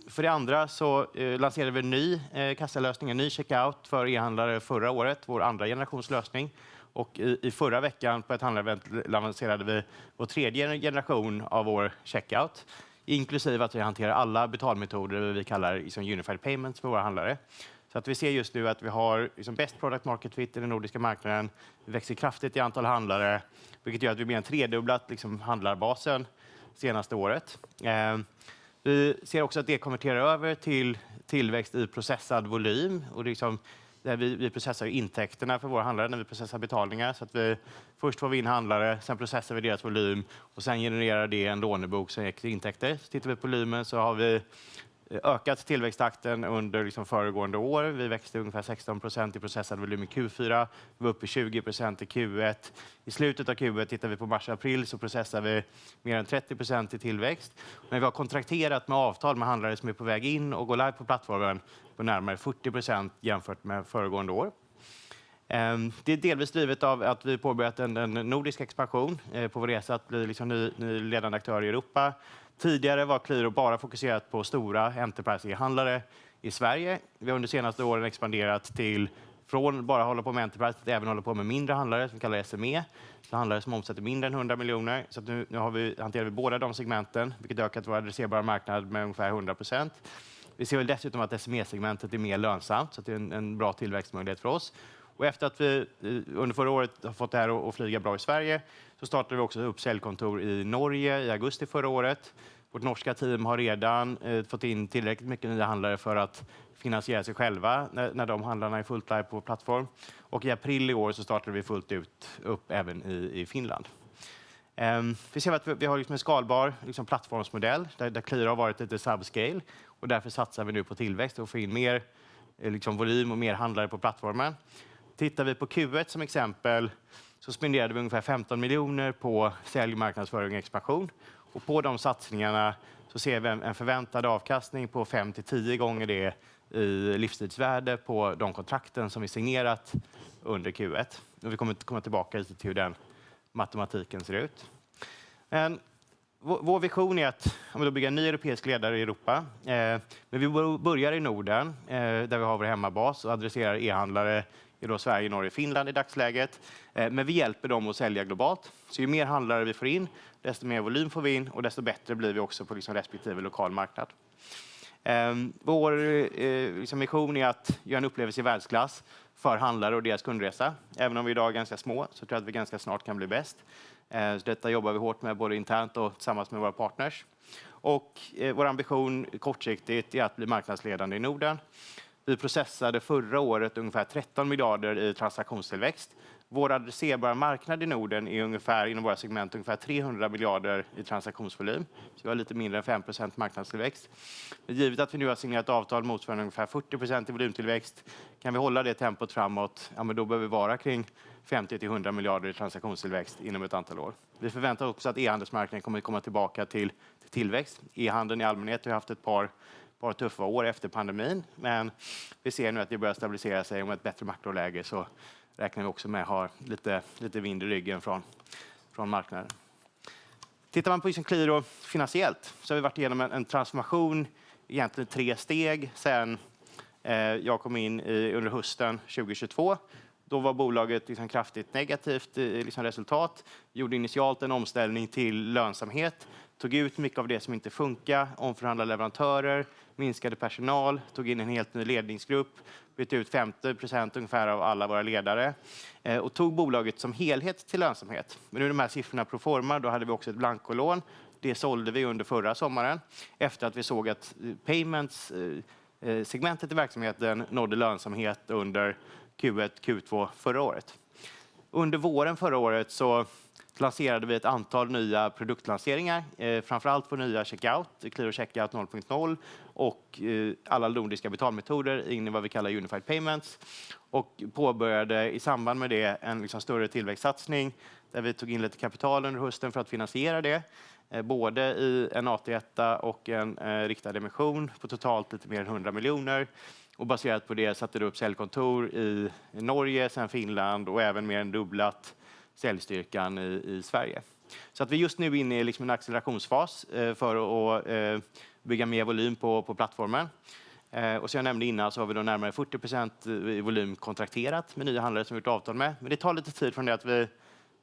För det andra så lanserade vi en ny kassalösning, en ny checkout för e-handlare förra året, vår andra generationslösning. Och i förra veckan på ett handlarevent lanserade vi vår 3:e generation av vår checkout. Inklusive att vi hanterar alla betalmetoder vi kallar unified payments för våra handlare. Så att vi ser just nu att vi har best product market fit i den nordiska marknaden. Vi växer kraftigt i antal handlare, vilket gör att vi mer än tredubblat handlarbasen senaste året. Vi ser också att det konverterar över till tillväxt i processad volym. Och där vi processar intäkterna för våra handlare när vi processar betalningar. Så att vi först får vi in handlare, sen processar vi deras volym och sen genererar det en lånebok som ger intäkter. Så tittar vi på volymen så har vi ökat tillväxttakten under föregående år. Vi växte ungefär 16% i processad volym i Q4. Vi var uppe 20% i Q1. I slutet av Q1 tittar vi på mars-april så processar vi mer än 30% i tillväxt. Men vi har kontrakterat med avtal med handlare som är på väg in och går live på plattformen på närmare 40% jämfört med föregående år. Det är delvis drivet av att vi påbörjat en nordisk expansion på vår resa att bli ny ledande aktör i Europa. Tidigare var Qliro bara fokuserat på stora enterprise-handlare i Sverige. Vi har under senaste åren expanderat till från bara hålla på med enterprise till även hålla på med mindre handlare som vi kallar SME. Så handlare som omsätter mindre än 100 miljoner. Så att nu hanterar vi båda de segmenten, vilket ökat vår adresserbara marknad med ungefär 100%. Vi ser väl dessutom att SME-segmentet är mer lönsamt, så att det är en bra tillväxtmöjlighet för oss. Och efter att vi under förra året har fått det här att flyga bra i Sverige så startade vi också upp säljkontor i Norge i augusti förra året. Vårt norska team har redan fått in tillräckligt mycket nya handlare för att finansiera sig själva när de handlarna är fullt live på plattform. Och i april i år så startade vi fullt ut upp även i Finland. Vi ser att vi har en skalbar plattformsmodell där Qliro har varit lite subscale och därför satsar vi nu på tillväxt och får in mer volym och mer handlare på plattformen. Tittar vi på Q1 som exempel så spenderade vi ungefär 15 miljoner på sälj, marknadsföring och expansion. Och på de satsningarna så ser vi en förväntad avkastning på 5-10 gånger det i livstidsvärde på de kontrakten som vi signerat under Q1. Och vi kommer komma tillbaka till hur den matematiken ser ut. Men vår vision är att bygga en ny europeisk ledare i Europa. Men vi börjar i Norden där vi har vår hemmabas och adresserar e-handlare i Sverige, Norge och Finland i dagsläget. Men vi hjälper dem att sälja globalt. Så ju mer handlare vi får in, desto mer volym får vi in och desto bättre blir vi också på respektive lokal marknad. Vår mission är att göra en upplevelse i världsklass för handlare och deras kundresa. Även om vi idag är ganska små så tror jag att vi ganska snart kan bli bäst. Så detta jobbar vi hårt med både internt och tillsammans med våra partners. Och vår ambition kortsiktigt är att bli marknadsledande i Norden. Vi processade förra året ungefär 13 miljarder i transaktionstillväxt. Vår adresserbara marknad i Norden är ungefär, inom våra segment, ungefär 300 miljarder i transaktionsvolym. Så vi har lite mindre än 5% marknadstillväxt. Men givet att vi nu har signerat avtal motsvarande ungefär 40% i volymtillväxt, kan vi hålla det tempot framåt, ja, men då behöver vi vara kring 50-100 miljarder i transaktionstillväxt inom ett antal år. Vi förväntar också att e-handelsmarknaden kommer att komma tillbaka till tillväxt. E-handeln i allmänhet har haft ett par tuffa år efter pandemin, men vi ser nu att det börjar stabilisera sig, och med ett bättre makroläge så räknar vi också med att ha lite vind i ryggen från marknaden. Tittar man på Qliro finansiellt så har vi varit igenom en transformation, egentligen 3 steg sedan jag kom in under hösten 2022. Då var bolaget liksom kraftigt negativt i liksom resultat, gjorde initialt en omställning till lönsamhet, tog ut mycket av det som inte funkar, omförhandlade leverantörer, minskade personal, tog in en helt ny ledningsgrupp, bytte ut 50% ungefär av alla våra ledare och tog bolaget som helhet till lönsamhet. Men nu de här siffrorna pro forma, då hade vi också ett blankolån. Det sålde vi under förra sommaren efter att vi såg att payments-segmentet i verksamheten nådde lönsamhet under Q1, Q2 förra året. Under våren förra året så lanserade vi ett antal nya produktlanseringar, framförallt på nya checkout, Qliro Checkout 0.0 och alla nordiska betalmetoder in i vad vi kallar Unified Payments, och påbörjade i samband med det en liksom större tillväxtsatsning där vi tog in lite kapital under hösten för att finansiera det, både i en AT1 och en riktad emission på totalt lite mer än 100 miljoner. Och baserat på det satte det upp säljkontor i Norge, sen Finland och även mer än dubblat säljstyrkan i Sverige. Så att vi just nu är inne i liksom en accelerationsfas för att bygga mer volym på plattformen. Och som jag nämnde innan så har vi då närmare 40% i volym kontrakterat med nya handlare som vi gjort avtal med. Men det tar lite tid från det att vi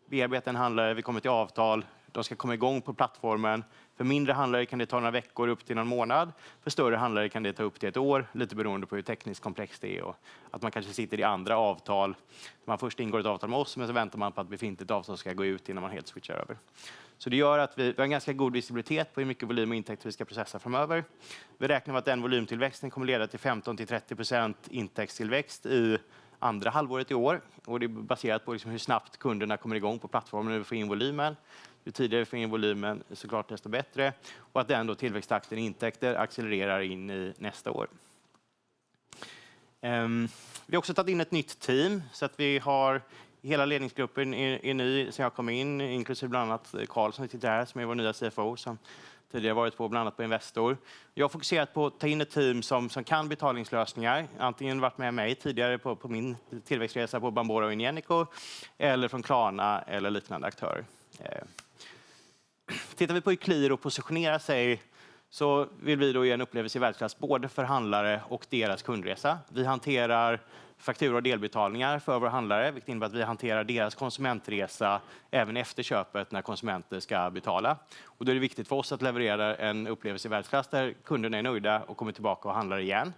bearbetar en handlare, vi kommer till avtal, de ska komma igång på plattformen. För mindre handlare kan det ta några veckor upp till någon månad. För större handlare kan det ta upp till ett år, lite beroende på hur tekniskt komplext det är och att man kanske sitter i andra avtal. Man först ingår ett avtal med oss, men så väntar man på att befintligt avtal ska gå ut innan man helt switchar över. Så det gör att vi har en ganska god visibilitet på hur mycket volym och intäkter vi ska processa framöver. Vi räknar med att den volymtillväxten kommer leda till 15-30% intäktstillväxt i andra halvåret i år. Och det är baserat på liksom hur snabbt kunderna kommer igång på plattformen när vi får in volymen. Ju tidigare vi får in volymen såklart desto bättre. Och att den då tillväxttakten i intäkter accelererar in i nästa år. Vi har också tagit in ett nytt team så att vi har hela ledningsgruppen är ny sen jag kom in, inklusive bland annat Carl som sitter här som är vår nya CFO som tidigare varit på bland annat på Investor. Jag har fokuserat på att ta in ett team som kan betalningslösningar, antingen varit med mig tidigare på min tillväxtresa på Bambora och Ingenico eller från Klarna eller liknande aktörer. Tittar vi på Qliro positionerar sig så vill vi då ge en upplevelse i världsklass både för handlare och deras kundresa. Vi hanterar fakturor och delbetalningar för våra handlare, vilket innebär att vi hanterar deras konsumentresa även efter köpet när konsumenter ska betala. Och då är det viktigt för oss att leverera en upplevelse i världsklass där kunderna är nöjda och kommer tillbaka och handlar igen.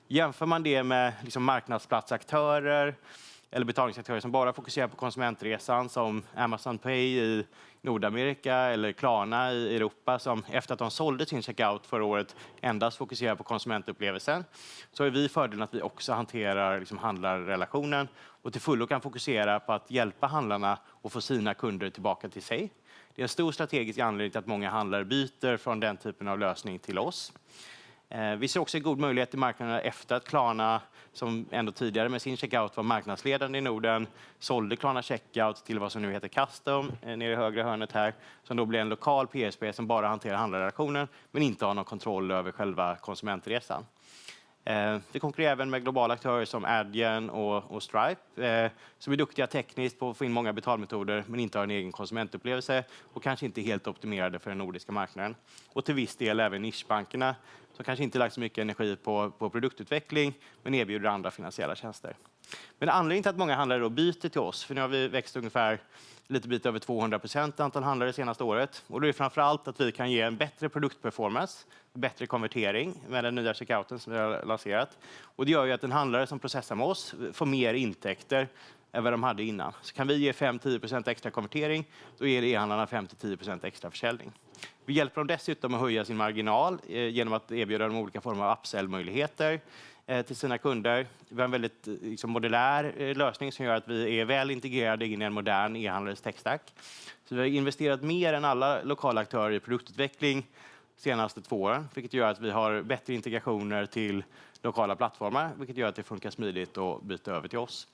Jämför man det med liksom marknadsplatsaktörer eller betalningsaktörer som bara fokuserar på konsumentresan som Amazon Pay i Nordamerika eller Klarna i Europa som efter att de sålde sin checkout förra året endast fokuserar på konsumentupplevelsen, så har vi fördelen att vi också hanterar liksom handlarrelationen och till fullo kan fokusera på att hjälpa handlarna och få sina kunder tillbaka till sig. Det är en stor strategisk anledning till att många handlare byter från den typen av lösning till oss. Vi ser också en god möjlighet i marknaden efter att Klarna, som ändå tidigare med sin checkout var marknadsledande i Norden, sålde Klarna checkout till vad som nu heter Custom, nere i högra hörnet här, som då blir en lokal PSP som bara hanterar handlarrelationen men inte har någon kontroll över själva konsumentresan. Vi konkurrerar även med globala aktörer som Adyen och Stripe som är duktiga tekniskt på att få in många betalmetoder men inte har en egen konsumentupplevelse och kanske inte helt optimerade för den nordiska marknaden. Och till viss del även nischbankerna som kanske inte lagt så mycket energi på produktutveckling men erbjuder andra finansiella tjänster. Men anledningen till att många handlare då byter till oss, för nu har vi växt ungefär lite bit över 200% antal handlare senaste året. Och då är det framförallt att vi kan ge en bättre produktperformance, bättre konvertering med den nya checkouten som vi har lanserat. Och det gör ju att en handlare som processar med oss får mer intäkter än vad de hade innan. Så kan vi ge 5-10% extra konvertering, då ger e-handlarna 5-10% extra försäljning. Vi hjälper dem dessutom att höja sin marginal genom att erbjuda dem olika former av upsell-möjligheter till sina kunder. Vi har en väldigt modulär lösning som gör att vi är väl integrerade in i en modern e-handlares tech-stack. Så vi har investerat mer än alla lokala aktörer i produktutveckling de senaste 2 åren, vilket gör att vi har bättre integrationer till lokala plattformar, vilket gör att det funkar smidigt att byta över till oss.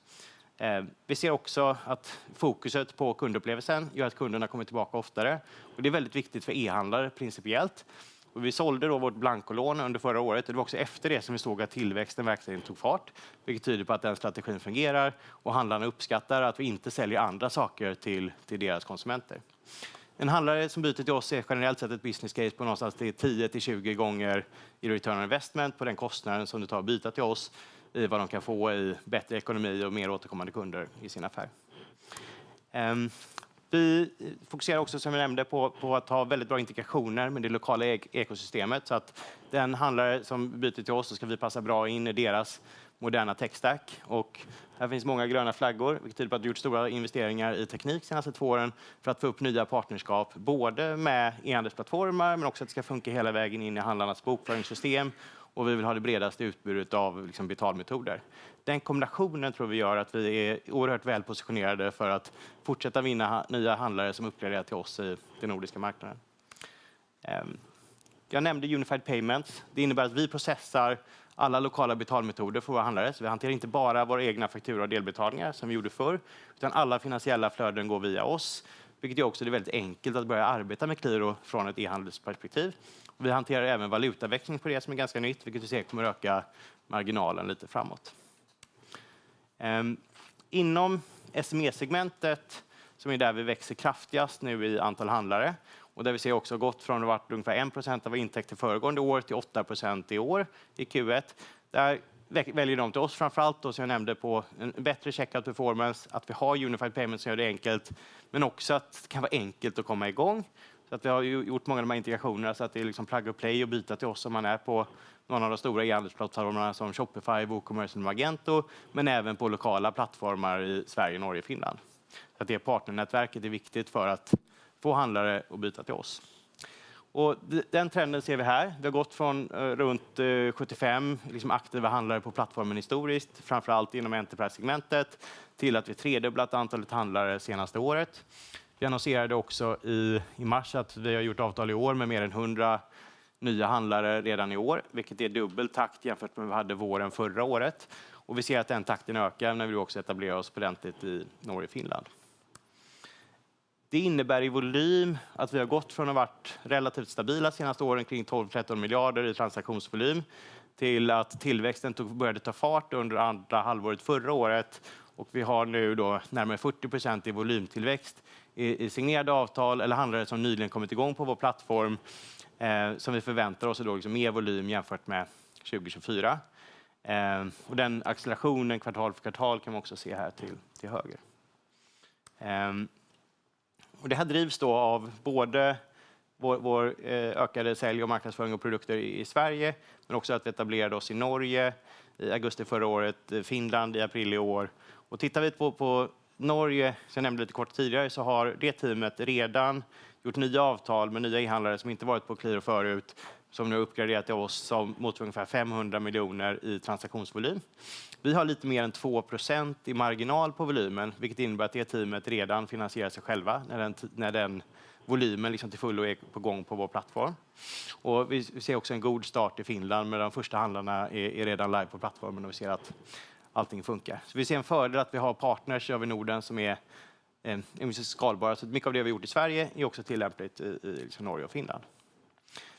Vi ser också att fokuset på kundupplevelsen gör att kunderna kommer tillbaka oftare. Och det är väldigt viktigt för e-handlare principiellt. Och vi sålde då vårt blankolån under förra året. Det var också efter det som vi såg att tillväxten verkligen tog fart, vilket tyder på att den strategin fungerar och handlarna uppskattar att vi inte säljer andra saker till deras konsumenter. En handlare som byter till oss är generellt sett ett business case på någonstans till 10-20 gånger i return on investment på den kostnaden som det tar att byta till oss, i vad de kan få i bättre ekonomi och mer återkommande kunder i sin affär. Vi fokuserar också, som jag nämnde, på att ha väldigt bra integrationer med det lokala ekosystemet, så att den handlare som byter till oss så ska vi passa bra in i deras moderna tech-stack. Och här finns många gröna flaggor, vilket tyder på att vi gjort stora investeringar i teknik de senaste 2 åren för att få upp nya partnerskap, både med e-handelsplattformar men också att det ska funka hela vägen in i handlarnas bokföringssystem. Och vi vill ha det bredaste utbudet av betalmetoder. Den kombinationen tror vi gör att vi är oerhört väl positionerade för att fortsätta vinna nya handlare som uppgraderar till oss i den nordiska marknaden. Jag nämnde Unified Payments. Det innebär att vi processar alla lokala betalmetoder för våra handlare. Så vi hanterar inte bara våra egna faktura och delbetalningar som vi gjorde förr, utan alla finansiella flöden går via oss. Vilket gör också det väldigt enkelt att börja arbeta med Qliro från ett e-handelsperspektiv. Vi hanterar även valutaväxling på det som är ganska nytt, vilket vi ser kommer öka marginalen lite framåt. Inom SME-segmentet, som är där vi växer kraftigast nu i antal handlare, och där vi ser också gått från att varit ungefär 1% av intäkter föregående år till 8% i år i Q1. Där väljer de till oss framförallt, som jag nämnde, på en bättre checkout performance, att vi har Unified Payments som gör det enkelt, men också att det kan vara enkelt att komma igång. Så att vi har gjort många av de här integrationerna så att det är plug and play och byta till oss om man är på någon av de stora e-handelsplattformarna som Shopify, WooCommerce och Magento, men även på lokala plattformar i Sverige, Norge och Finland. Så att det partnernätverket är viktigt för att få handlare att byta till oss. Och den trenden ser vi här. Vi har gått från runt 75 aktiva handlare på plattformen historiskt, framförallt inom Enterprise-segmentet, till att vi tredubblat antalet handlare senaste året. Vi annonserade också i mars att vi har gjort avtal i år med mer än 100 nya handlare redan i år, vilket är dubbel takt jämfört med vad vi hade våren förra året. Och vi ser att den takten ökar när vi också etablerar oss ordentligt i Norge och Finland. Det innebär i volym att vi har gått från att ha varit relativt stabila senaste åren kring 12-13 miljarder i transaktionsvolym till att tillväxten började ta fart under andra halvåret förra året. Och vi har nu då närmare 40% i volymtillväxt i signerade avtal eller handlare som nyligen kommit igång på vår plattform, som vi förväntar oss då mer volym jämfört med 2024. Och den accelerationen kvartal för kvartal kan man också se här till höger. Och det här drivs då av både vår ökade sälj och marknadsföring av produkter i Sverige, men också att vi etablerade oss i Norge i augusti förra året, Finland i april i år. Och tittar vi på Norge, som jag nämnde lite kort tidigare, så har det teamet redan gjort nya avtal med nya e-handlare som inte varit på Qliro förut, som nu har uppgraderat till oss som mot ungefär 500 miljoner i transaktionsvolym. Vi har lite mer än 2% i marginal på volymen, vilket innebär att det teamet redan finansierar sig själva när den volymen till fullo är på gång på vår plattform. Och vi ser också en god start i Finland, med de första handlarna är redan live på plattformen och vi ser att allting funkar. Så vi ser en fördel att vi har partners över Norden som är skalbara. Så mycket av det vi har gjort i Sverige är också tillämpligt i Norge och Finland.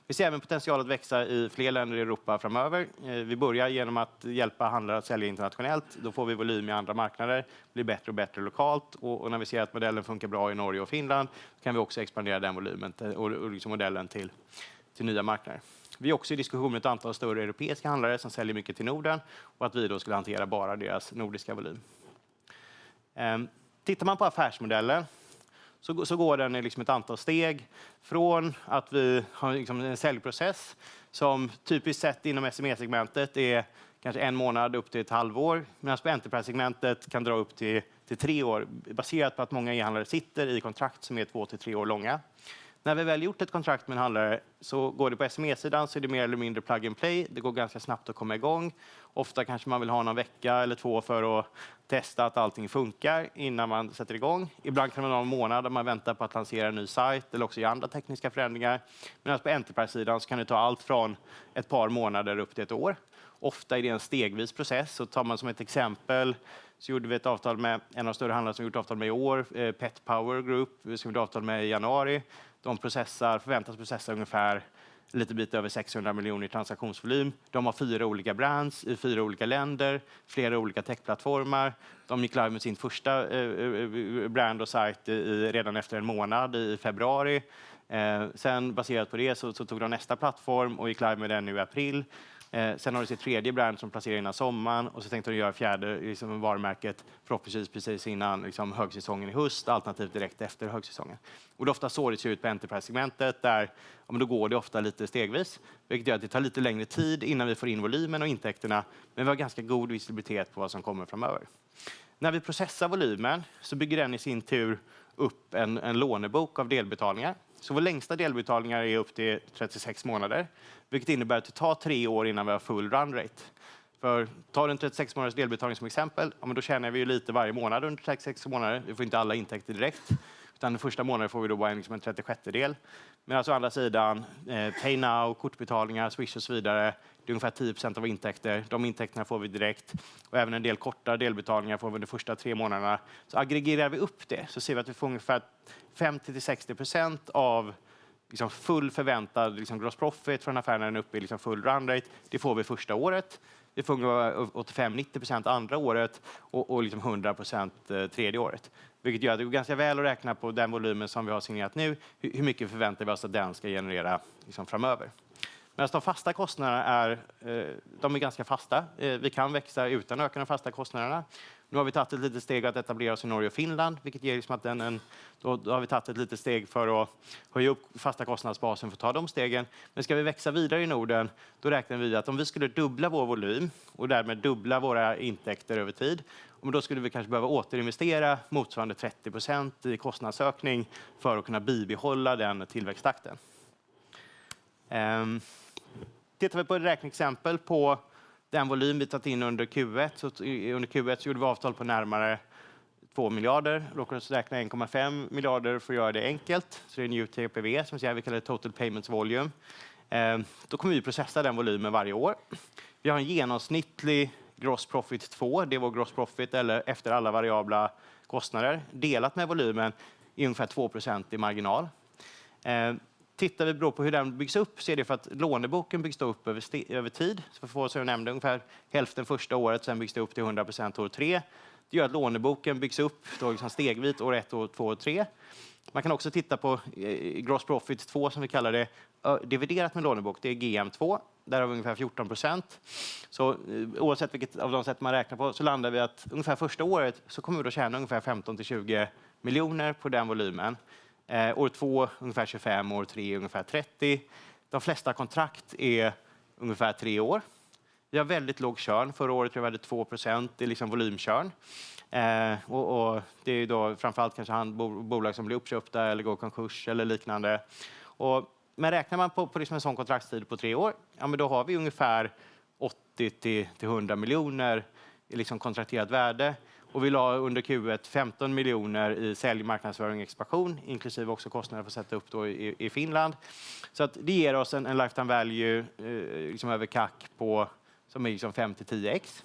Vi ser även potential att växa i fler länder i Europa framöver. Vi börjar genom att hjälpa handlare att sälja internationellt. Då får vi volym i andra marknader, blir bättre och bättre lokalt. Och när vi ser att modellen funkar bra i Norge och Finland kan vi också expandera den volymen och modellen till nya marknader. Vi är också i diskussion med ett antal större europeiska handlare som säljer mycket till Norden och att vi då skulle hantera bara deras nordiska volym. Tittar man på affärsmodellen så går den i ett antal steg från att vi har en säljprocess som typiskt sett inom SME-segmentet är kanske 1 månad upp till ett halvår, medan på Enterprise-segmentet kan dra upp till 3 år, baserat på att många e-handlare sitter i kontrakt som är 2 till 3 år långa. När vi väl gjort ett kontrakt med en handlare så går det på SME-sidan, så är det mer eller mindre plug and play. Det går ganska snabbt att komma igång. Ofta kanske man vill ha någon vecka eller 2 för att testa att allting funkar innan man sätter igång. Ibland kan man ha en månad där man väntar på att lansera en ny sajt eller också i andra tekniska förändringar. Men på Enterprise-sidan så kan det ta allt från ett par månader upp till ett år. Ofta är det en stegvis process. Så tar man som ett exempel så gjorde vi ett avtal med en av de större handlarna som gjort avtal med i år, Verve Group, som gjorde avtal med i januari. De förväntas processa ungefär lite bit över 600 miljoner i transaktionsvolym. De har 4 olika brands i 4 olika länder, flera olika techplattformar. De gick live med sin första brand och sajt redan efter en månad i februari. Sen baserat på det så tog de nästa plattform och gick live med den nu i april. Sen har de sitt tredje brand som placerar innan sommaren och så tänkte de göra fjärde liksom, varumärket förhoppningsvis precis innan liksom, högsäsongen i höst, alternativt direkt efter högsäsongen. Och det är ofta så det ser ut på Enterprise-segmentet där då går det ofta lite stegvis, vilket gör att det tar lite längre tid innan vi får in volymen och intäkterna, men vi har ganska god visibilitet på vad som kommer framöver. När vi processar volymen så bygger den i sin tur upp en lånebok av delbetalningar. Så vår längsta delbetalningar är upp till 36 månader, vilket innebär att det tar 3 år innan vi har full run rate. För tar du en 36 månaders delbetalning som exempel, men då tjänar vi ju lite varje månad under 36 månader. Vi får inte alla intäkter direkt, utan den första månaden får vi då bara en 36:e. Men alltså å andra sidan, Pay Now, kortbetalningar, Swish och så vidare, det är ungefär 10% av intäkter. De intäkterna får vi direkt. Och även en del kortare delbetalningar får vi under första 3 månaderna. Så aggregerar vi upp det så ser vi att vi får ungefär 50-60% av liksom full förväntad liksom gross profit från affären när den är uppe i liksom full run rate. Det får vi första året. Det får 85-90% andra året och liksom 100% tredje året. Vilket gör att det går ganska väl att räkna på den volymen som vi har signerat nu. Hur mycket förväntar vi oss att den ska generera liksom framöver. Men de fasta kostnaderna de är ganska fasta. Vi kan växa utan att öka de fasta kostnaderna. Nu har vi tagit ett litet steg att etablera oss i Norge och Finland, vilket ger liksom att då har vi tagit ett litet steg för att höja upp fasta kostnadsbasen för att ta de stegen. Men ska vi växa vidare i Norden, då räknar vi att om vi skulle dubbla vår volym och därmed dubbla våra intäkter över tid, då skulle vi kanske behöva återinvestera motsvarande 30% i kostnadsökning för att kunna bibehålla den tillväxttakten. Tittar vi på ett räkneexempel på den volym vi tagit in under Q1. Så under Q1 så gjorde vi avtal på närmare 2 miljarder. Råkade räkna 1,5 miljarder för att göra det enkelt. Så det är new TPV som vi kallar Total Payments Volume. Då kommer vi processa den volymen varje år. Vi har en genomsnittlig gross profit 2. Det är vår gross profit eller efter alla variabla kostnader. Delat med volymen är ungefär 2% i marginal. Tittar vi på hur den byggs upp så är det för att låneboken byggs upp över tid. Så vi får, som jag nämnde, ungefär hälften första året, sen byggs det upp till 100% år 3. Det gör att låneboken byggs upp då liksom stegvis år 1, år 2 och 3. Man kan också titta på gross profit 2 som vi kallar det, dividerat med lånebok. Det är GM2, där har vi ungefär 14%. Så oavsett vilket av de sätt man räknar på så landar vi att ungefär första året så kommer vi då tjäna ungefär 15-20 miljoner på den volymen. År 2 ungefär 25, år 3 ungefär 30. De flesta kontrakt är ungefär 3 år. Vi har väldigt låg körn. Förra året tror jag vi hade 2% i liksom volymkörn. Och det är då framförallt kanske bolag som blir uppköpta eller går konkurs eller liknande. Men räknar man på liksom en sån kontraktstid på 3 år, men då har vi ungefär 80-100 miljoner i liksom kontrakterat värde. Och vi la under Q1 15 miljoner i sälj, marknadsföring och expansion, inklusive också kostnader för att sätta upp då i Finland. Så att det ger oss en lifetime value liksom över CAC som är liksom 5-10x.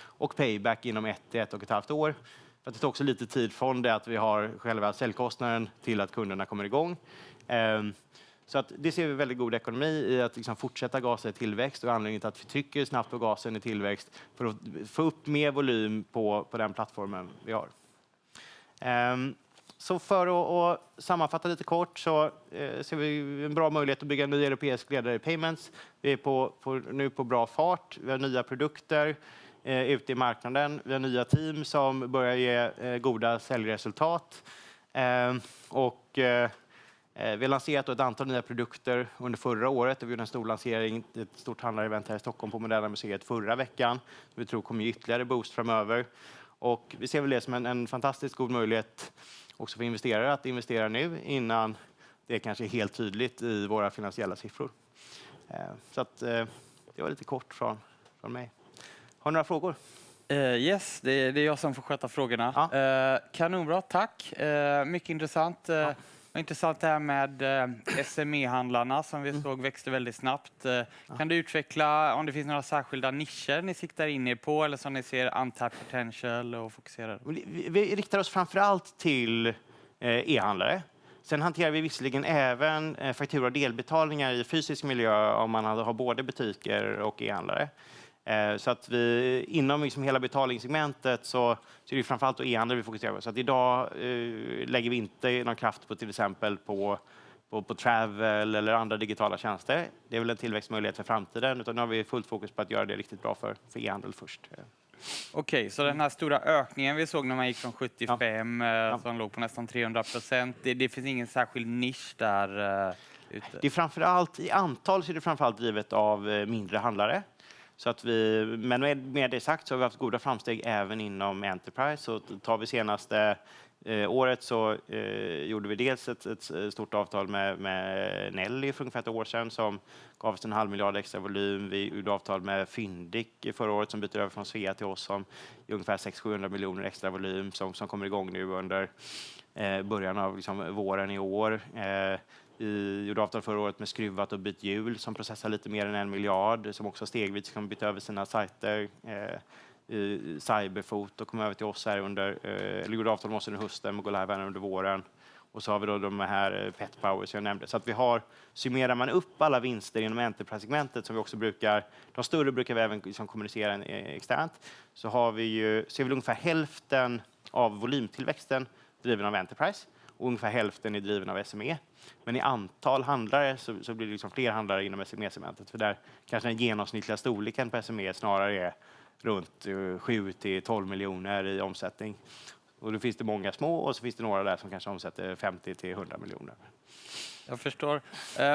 Och payback inom 1-1,5 år. För att det tar också lite tid från det att vi har själva säljkostnaden till att kunderna kommer igång. Så att det ser vi väldigt god ekonomi i att liksom fortsätta gasa i tillväxt och anledningen till att vi trycker snabbt på gasen i tillväxt för att få upp mer volym på den plattformen vi har. Så för att sammanfatta lite kort så ser vi en bra möjlighet att bygga en ny europeisk ledare i payments. Vi är nu på bra fart. Vi har nya produkter ute i marknaden. Vi har nya team som börjar ge goda säljresultat. Vi har lanserat ett antal nya produkter under förra året. Vi gjorde en stor lansering, ett stort handlarevent här i Stockholm på Moderna Museet förra veckan. Vi tror kommer ge ytterligare boost framöver. Och vi ser väl det som en fantastiskt god möjlighet också för investerare att investera nu innan det kanske är helt tydligt i våra finansiella siffror. Så att, det var lite kort från mig. Har ni några frågor? Yes, det är jag som får sköta frågorna. Ja. Kanonbra, tack. Mycket intressant. Ja. Intressant det här med SME-handlarna som vi såg växte väldigt snabbt. Kan du utveckla om det finns några särskilda nischer ni siktar in er på eller som ni ser untapped potential och fokuserar? Vi riktar oss framförallt till e-handlare. Sen hanterar vi visserligen även faktura och delbetalningar i fysisk miljö om man har både butiker och e-handlare. Så att vi inom liksom hela betalningssegmentet så är det framförallt e-handel vi fokuserar på. Så att idag lägger vi inte någon kraft på till exempel på travel eller andra digitala tjänster. Det är väl en tillväxtmöjlighet för framtiden. Utan nu har vi fullt fokus på att göra det riktigt bra för e-handel först. Okej, så den här stora ökningen vi såg när man gick från 75 som låg på nästan 300%. Det finns ingen särskild nisch där ute? Det är framförallt, i antal så är det framförallt drivet av mindre handlare. Så att men med det sagt så har vi haft goda framsteg även inom Enterprise. Så tar vi senaste året så gjorde vi dels ett stort avtal med Nelly för ungefär ett år sedan som gav oss 1,5 miljard extra volym. Vi gjorde avtal med Fyndiq förra året som byter över från Svea till oss som är ungefär 600-700 miljoner extra volym som kommer igång nu under början av liksom våren i år. Vi gjorde avtal förra året med Skruvat och Byt hjul som processar lite mer än 1 miljard som också stegvis kan byta över sina sajter. Cyberfoto kom över till oss här eller gjorde avtal med oss under hösten och går live under våren. Och så har vi då de här Pet Power som jag nämnde. Så att summerar man upp alla vinster inom Enterprise-segmentet som vi också de större brukar vi även liksom kommunicera externt, så ser vi ungefär hälften av volymtillväxten driven av Enterprise. Och ungefär hälften är driven av SME. Men i antal handlare så blir det liksom fler handlare inom SME-segmentet. För där kanske den genomsnittliga storleken på SME snarare är runt 7-12 miljoner i omsättning. Och då finns det många små och så finns det några där som kanske omsätter 50-100 miljoner. Jag förstår.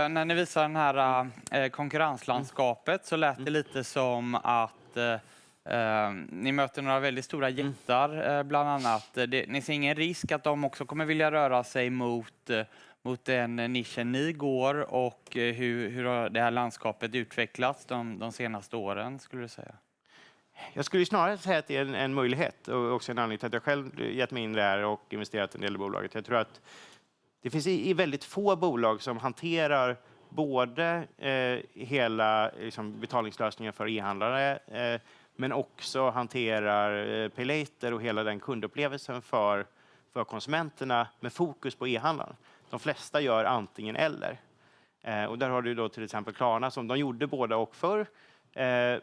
När ni visar den här konkurrenslandskapet så lät det lite som att ni möter några väldigt stora jättar bland annat. Ni ser ingen risk att de också kommer vilja röra sig mot den nischen ni går och hur har det här landskapet utvecklats de senaste åren skulle du säga? Jag skulle snarare säga att det är en möjlighet och också en anledning till att jag själv gett mig in där och investerat en del i bolaget. Jag tror att det finns i väldigt få bolag som hanterar både hela liksom, betalningslösningen för e-handlare men också hanterar Pay Later och hela den kundupplevelsen för konsumenterna med fokus på e-handlaren. De flesta gör antingen eller. Och där har du då till exempel Klarna som de gjorde båda och förr.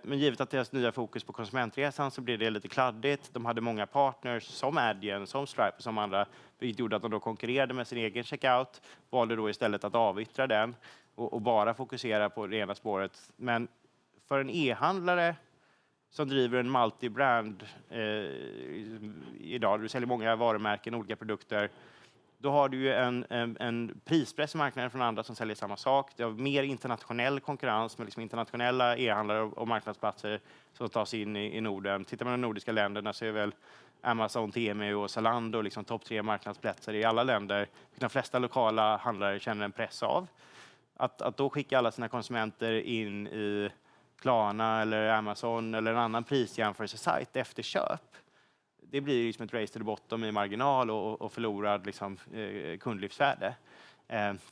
Men givet att deras nya fokus på konsumentresan så blir det lite kladdigt. De hade många partners som Adyen, som Stripe och som andra. Vilket gjorde att de då konkurrerade med sin egen checkout. Valde då istället att avyttra den och bara fokusera på det ena spåret. Men för en e-handlare som driver en multi-brand idag, du säljer många varumärken, olika produkter. Då har du ju en prispress i marknaden från andra som säljer samma sak. Det har mer internationell konkurrens med liksom internationella e-handlare och marknadsplatser som tas in i Norden. Tittar man på de nordiska länderna så är väl Amazon, Temu och Zalando liksom topp 3 marknadsplatser i alla länder. De flesta lokala handlare känner en press av. Att då skicka alla sina konsumenter in i Klarna eller Amazon eller en annan prisjämförelsesajt efter köp. Det blir liksom ett race to the bottom i marginal och förlorad liksom, kundlivsvärde.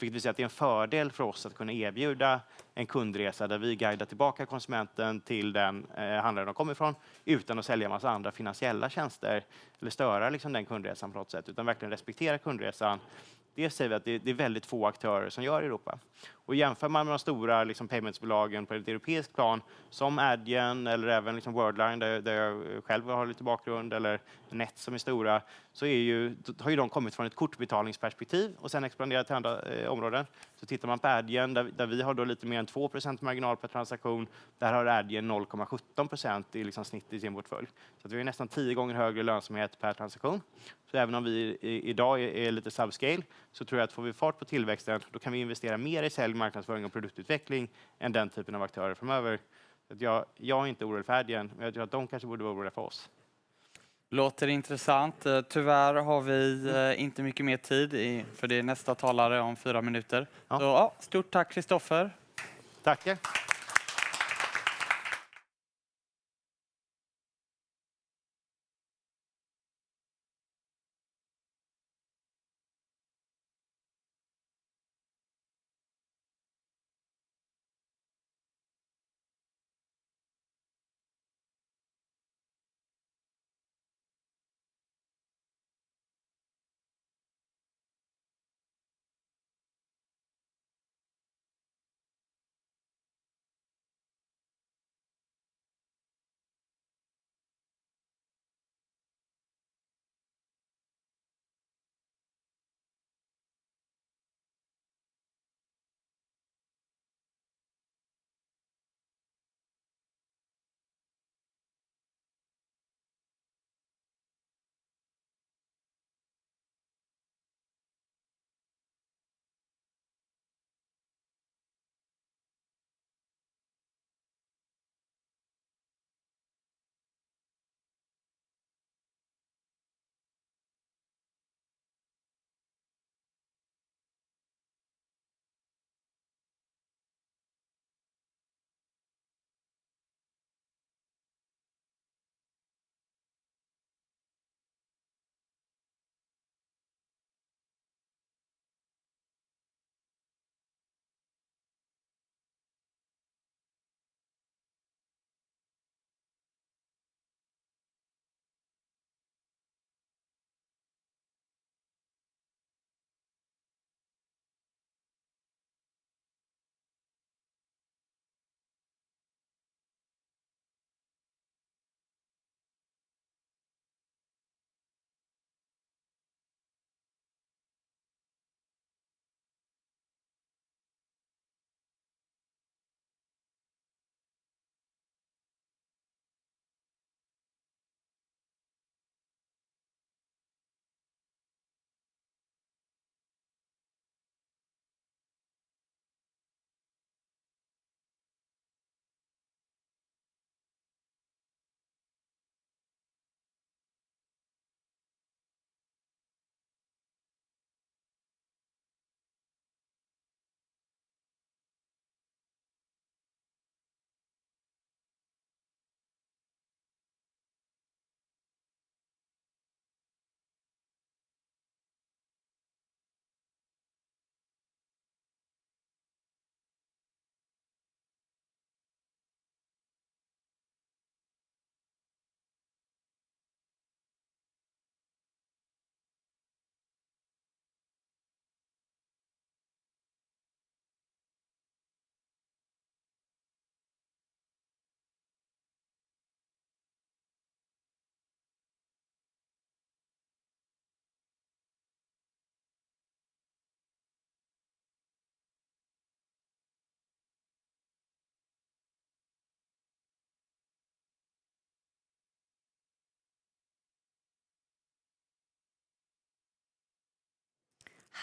Vilket vill säga att det är en fördel för oss att kunna erbjuda en kundresa där vi guidar tillbaka konsumenten till den handlare de kommer ifrån utan att sälja en massa andra finansiella tjänster eller störa liksom, den kundresan på något sätt utan verkligen respektera kundresan. Det säger vi att det är väldigt få aktörer som gör i Europa. Och jämför man med de stora liksom, paymentsbolagen på ett europeiskt plan som Adyen eller även liksom, Worldline där jag själv har lite bakgrund eller Net som är stora så har ju de kommit från ett kortbetalningsperspektiv och sen expanderat till andra områden. Så tittar man på Adyen där vi har då lite mer en 2% marginal per transaktion. Där har Adyen 0,17% i liksom snitt i sin portfölj. Så att vi har nästan 10 gånger högre lönsamhet per transaktion. Så även om vi idag är lite subscale så tror jag att får vi fart på tillväxten då kan vi investera mer i sälj, marknadsföring och produktutveckling än den typen av aktörer framöver. Så att jag är inte orolig för Adyen, men jag tror att de kanske borde vara oroliga för oss. Låter intressant. Tyvärr har vi inte mycket mer tid för det är nästa talare om 4 minuter. Ja. Så, stort tack Kristoffer. Tackar.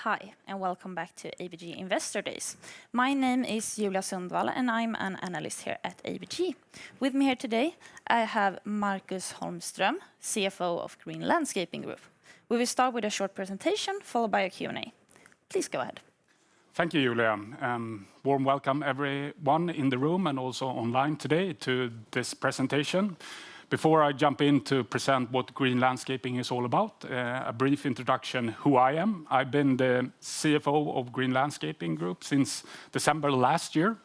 Hi, and welcome back to ABG Investor Days. My name is Julia Sundvall, and I'm an analyst here at ABG. With me here today, I have Marcus Holmström, CFO of Green Landscaping Group. We will start with a short presentation, followed by a Q&A. Please go ahead. Thank you, Julia. Warm welcome everyone in the room and also online today to this presentation. Before I jump in to present what Green Landscaping is all about, a brief introduction who I am. I've been the CFO of Green Landscaping Group since December last year.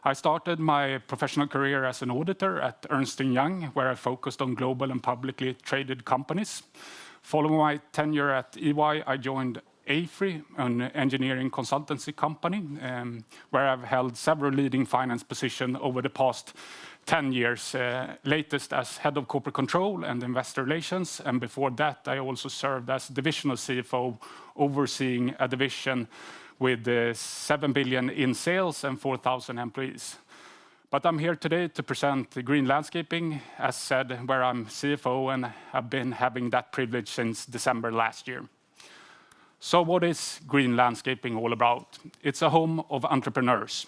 I started my professional career as an auditor at Ernst & Young, where I focused on global and publicly traded companies. Following my tenure at EY, I joined AFRY, an engineering consultancy company, where I've held several leading finance positions over the past 10 years, latest as head of corporate control and investor relations. And before that, I also served as divisional CFO, overseeing a division with 7 billion in sales and 4,000 employees. But I'm here today to present the Green Landscaping, as said, where I'm CFO and have been having that privilege since December last year. So what is Green Landscaping all about? It's a home of entrepreneurs.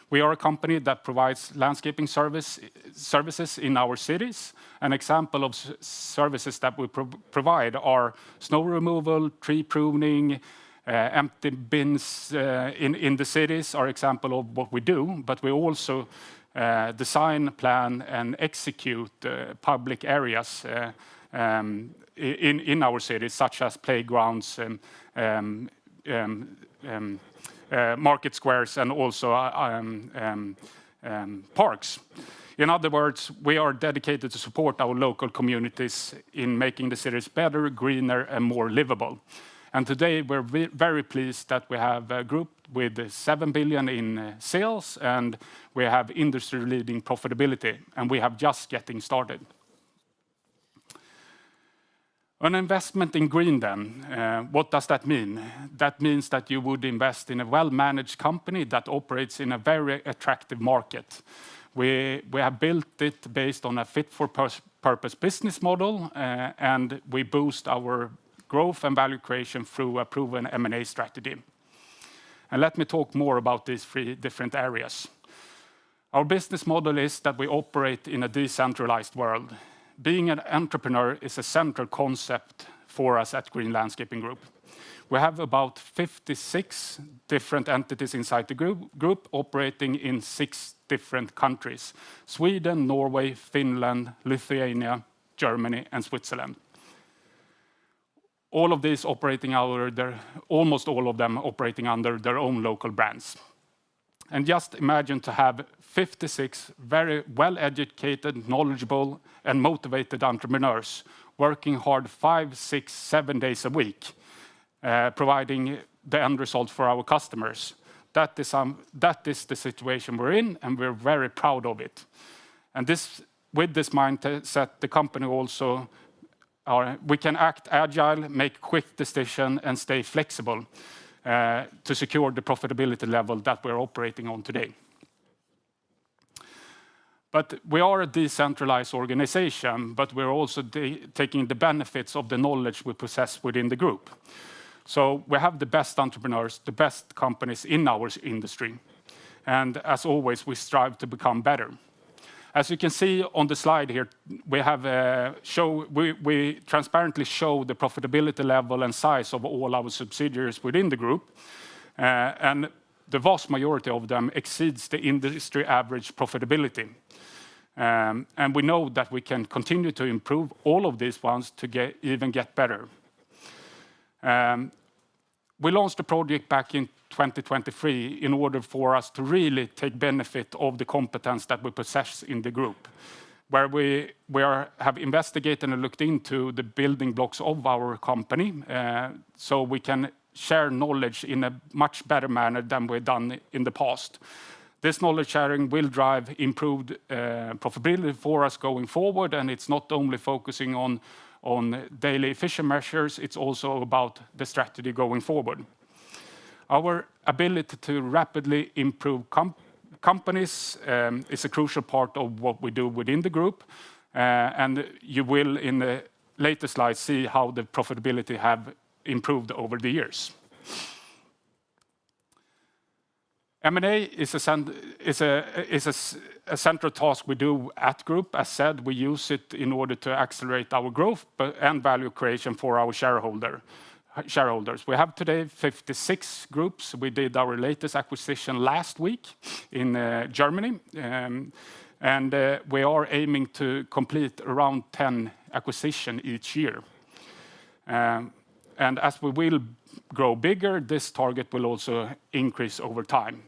We are a company that provides landscaping services in our cities. An example of services that we provide are snow removal, tree pruning, empty bins in the cities are example of what we do, but we also design, plan, and execute public areas in our cities, such as playgrounds, market squares, and also parks. In other words, we are dedicated to support our local communities in making the cities better, greener, and more livable. And today we're very pleased that we have a group with 7 billion in sales, and we have industry-leading profitability, and we have just getting started. An investment in green then, what does that mean? That means that you would invest in a well-managed company that operates in a very attractive market. We have built it based on a fit-for-purpose business model, and we boost our growth and value creation through a proven M&A strategy. And let me talk more about these 3 different areas. Our business model is that we operate in a decentralized world. Being an entrepreneur is a central concept for us at Green Landscaping Group. We have about 56 different entities inside the group operating in 6 different countries: Sweden, Norway, Finland, Lithuania, Germany, and Switzerland. All of these operating almost all of them operating under their own local brands. And just imagine to have 56 very well-educated, knowledgeable, and motivated entrepreneurs working hard 5, 6, 7 days a week, providing the end result for our customers. That is the situation we're in, and we're very proud of it. And with this mindset, the company also we can act agile, make quick decisions, and stay flexible to secure the profitability level that we're operating on today. But we are a decentralized organization, but we're also taking the benefits of the knowledge we possess within the group. So we have the best entrepreneurs, the best companies in our industry. And as always, we strive to become better. As you can see on the slide here, we transparently show the profitability level and size of all our subsidiaries within the group. And the vast majority of them exceeds the industry average profitability. And we know that we can continue to improve all of these ones to even get better. We launched a project back in 2023 in order for us to really take benefit of the competence that we possess in the group, where we have investigated and looked into the building blocks of our company, so we can share knowledge in a much better manner than we've done in the past. This knowledge sharing will drive improved profitability for us going forward, and it's not only focusing on daily efficient measures, it's also about the strategy going forward. Our ability to rapidly improve companies is a crucial part of what we do within the group, and you will in the later slides see how the profitability have improved over the years. M&A is a central task we do at Group. As said, we use it in order to accelerate our growth and value creation for our shareholders. We have today 56 groups. We did our latest acquisition last week in Germany, and we are aiming to complete around 10 acquisitions each year. And as we will grow bigger, this target will also increase over time.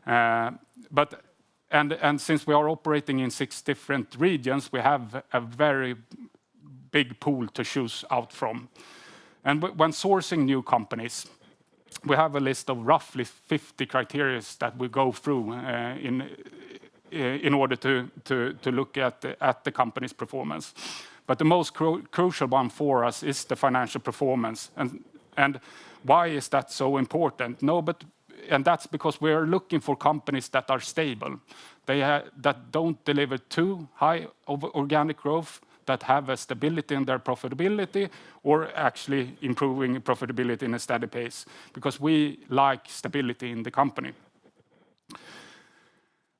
And since we are operating in 6 different regions, we have a very big pool to choose out from. And when sourcing new companies, we have a list of roughly 50 criteria that we go through in order to look at the company's performance. But the most crucial one for us is the financial performance. And why is that so important? And that's because we are looking for companies that are stable. That don't deliver too high of organic growth, that have a stability in their profitability, or actually improving profitability in a steady pace, because we like stability in the company.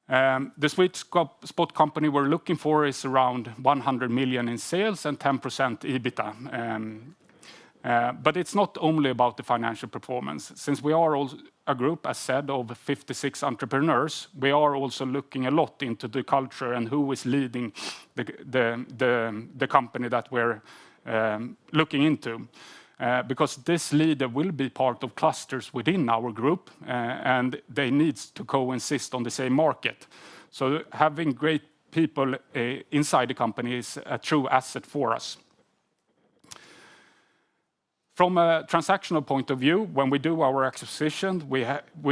The sweet spot company we're looking for is around 100 million in sales and 10% EBITDA. But it's not only about the financial performance. Since we are also a group, as said, of 56 entrepreneurs, we are also looking a lot into the culture and who is leading the company that we're looking into. Because this leader will be part of clusters within our group, and they need to coexist on the same market. So having great people inside the company is a true asset for us. From a transactional point of view, when we do our acquisition, we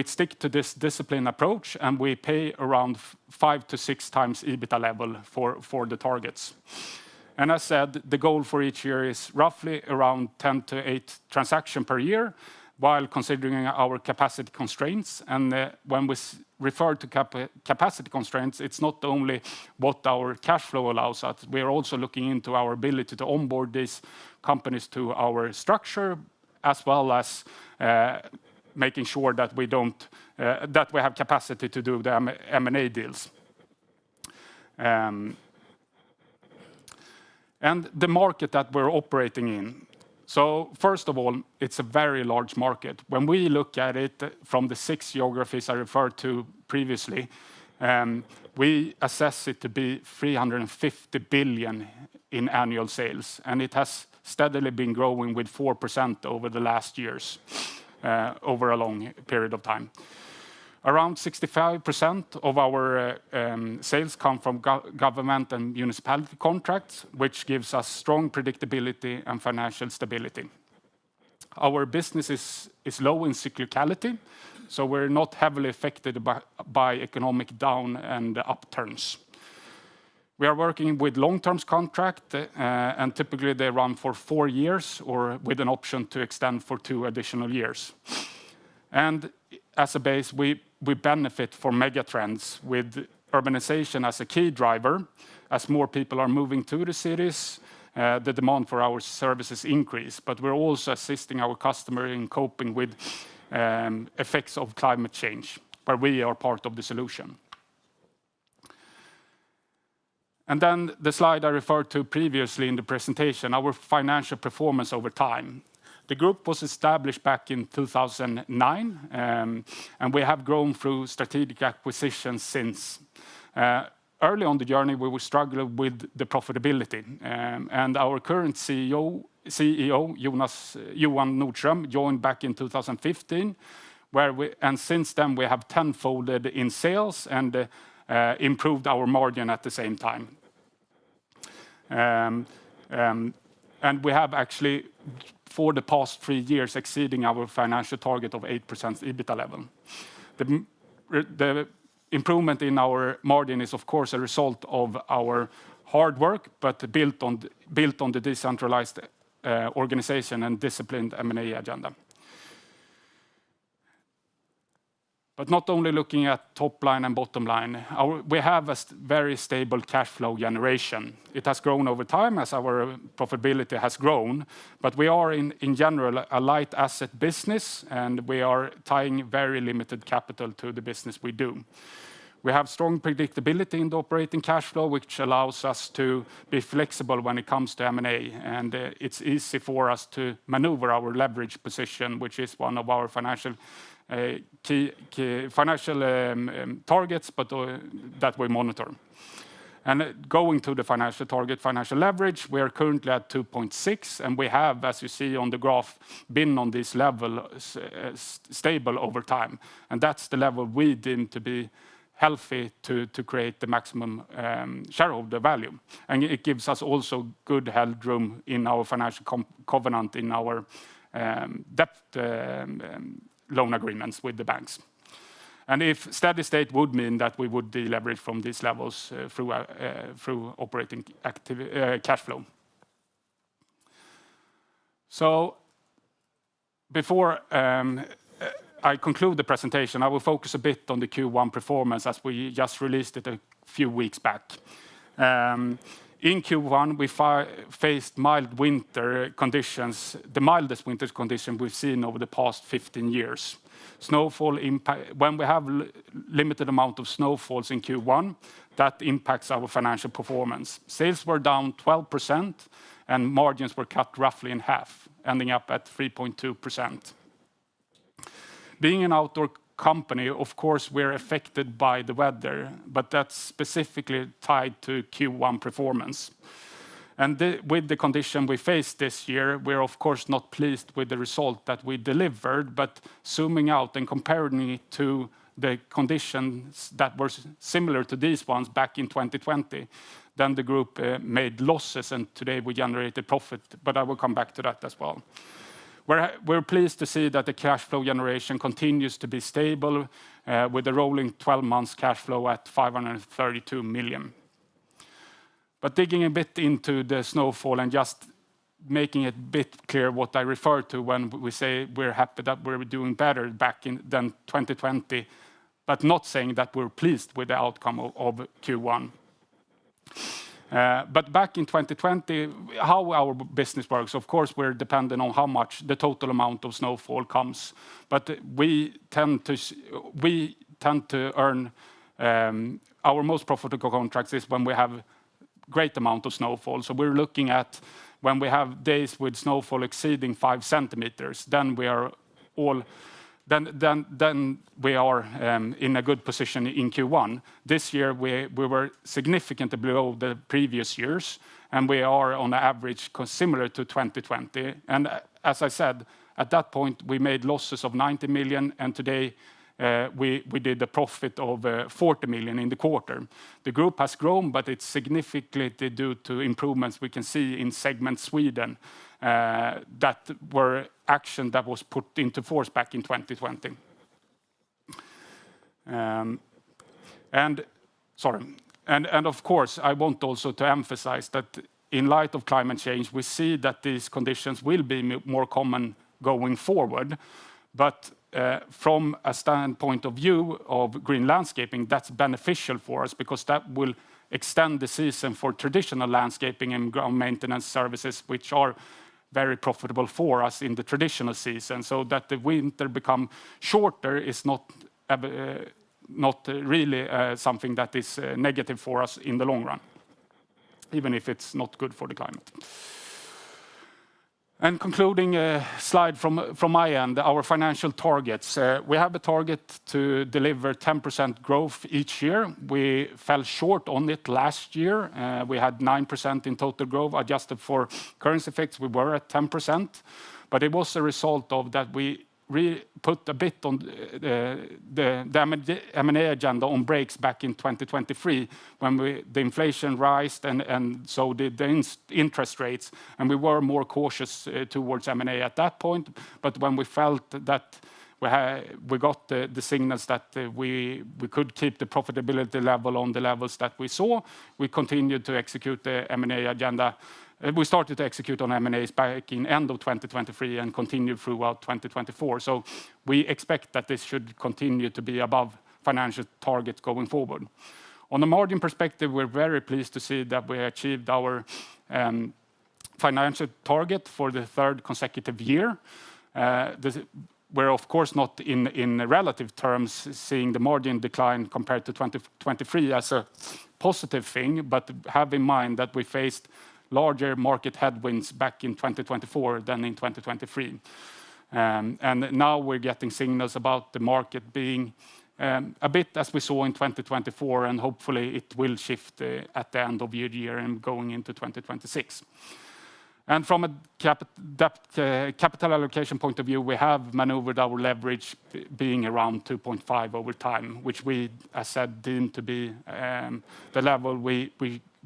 stick to this disciplined approach, and we pay around 5 to 6 times EBITDA level for the targets. And as said, the goal for each year is roughly around 10 to 8 transactions per year, while considering our capacity constraints. And when we refer to capacity constraints, it's not only what our cash flow allows us. We are also looking into our ability to onboard these companies to our structure, as well as making sure that that we have capacity to do the M&A deals. And the market that we're operating in. So first of all, it's a very large market. When we look at it from the 6 geographies I referred to previously, we assess it to be 350 billion in annual sales, and it has steadily been growing with 4% over the last years, over a long period of time. Around 65% of our sales come from government and municipality contracts, which gives us strong predictability and financial stability. Our business is low in cyclicality, so we're not heavily affected by economic down and upturns. We are working with long-term contract, and typically they run for 4 years, or with an option to extend for 2 additional years. And as a base, we benefit from mega trends with urbanization as a key driver. As more people are moving to the cities, the demand for our services increase, but we're also assisting our customer in coping with effects of climate change, where we are part of the solution. And then the slide I referred to previously in the presentation, our financial performance over time. The group was established back in 2009, and we have grown through strategic acquisitions since. Early on the journey, we were struggling with the profitability, and our current CEO Johan Nordström, joined back in 2015, and since then we have tenfolded in sales and improved our margin at the same time. And we have actually, for the past 3 years, exceeding our financial target of 8% EBITDA level. The improvement in our margin is, of course, a result of our hard work, but built on the decentralized organization and disciplined M&A agenda. But not only looking at top line and bottom line, we have a very stable cash flow generation. It has grown over time as our profitability has grown, but we are in general a light asset business, and we are tying very limited capital to the business we do. We have strong predictability in the operating cash flow, which allows us to be flexible when it comes to M&A, and it's easy for us to maneuver our leverage position, which is one of our financial key financial targets, but that we monitor. And going to the financial target, financial leverage, we are currently at 2.6, and we have, as you see on the graph, been on this level stable over time. And that's the level we deem to be healthy to create the maximum shareholder value. And it gives us also good headroom in our financial covenant in our debt loan agreements with the banks. And if steady state would mean that we would deleverage from these levels through operating cash flow. So before I conclude the presentation, I will focus a bit on the Q1 performance as we just released it a few weeks back. In Q1, we faced mild winter conditions, the mildest winter condition we've seen over the past 15 years. Snowfall impact, when we have limited amount of snowfalls in Q1, that impacts our financial performance. Sales were down 12% and margins were cut roughly in half, ending up at 3.2%. Being an outdoor company, of course, we're affected by the weather, but that's specifically tied to Q1 performance. And with the condition we faced this year, we're of course not pleased with the result that we delivered, but zooming out and comparing it to the conditions that were similar to these ones back in 2020, then the group made losses and today we generated profit, but I will come back to that as well. We're pleased to see that the cash flow generation continues to be stable with a rolling 12 months cash flow at 532 million. But digging a bit into the snowfall and just making it a bit clear what I refer to when we say we're happy that we're doing better than 2020, but not saying that we're pleased with the outcome of Q1. But back in 2020, how our business works, of course, we're dependent on how much the total amount of snowfall comes. But we tend to earn our most profitable contracts is when we have great amount of snowfall. So we're looking at when we have days with snowfall exceeding 5 centimeters, then we are in a good position in Q1. This year we were significantly below the previous years, and we are on average similar to 2020. And as I said, at that point we made losses of 90 million, and today we did a profit of 40 million in the quarter. The group has grown, but it's significantly due to improvements we can see in segment Sweden that were action that was put into force back in 2020. And of course, I want also to emphasize that in light of climate change, we see that these conditions will be more common going forward. But from a standpoint of view of green landscaping, that's beneficial for us because that will extend the season for traditional landscaping and ground maintenance services, which are very profitable for us in the traditional season. So that the winter become shorter is not really something that is negative for us in the long run, even if it's not good for the climate. And concluding a slide from my end, our financial targets. We have a target to deliver 10% growth each year. We fell short on it last year. We had 9% in total growth. Adjusted for currency effects, we were at 10%. But it was a result of that we put a bit on the M&A agenda on brakes back in 2023 when the inflation rised and so did the interest rates, and we were more cautious towards M&A at that point. But when we felt that we got the signals that we could keep the profitability level on the levels that we saw, we continued to execute the M&A agenda. We started to execute on M&As back in end of 2023 and continued throughout 2024. So we expect that this should continue to be above financial targets going forward. On the margin perspective, we're very pleased to see that we achieved our financial target for the third consecutive year. We're of course not in relative terms seeing the margin decline compared to 2023 as a positive thing, but have in mind that we faced larger market headwinds back in 2024 than in 2023. And now we're getting signals about the market being a bit as we saw in 2024, and hopefully it will shift at the end of the year and going into 2026. And from a capital allocation point of view, we have maneuvered our leverage being around 2.5 over time, which we, as said, deem to be the level we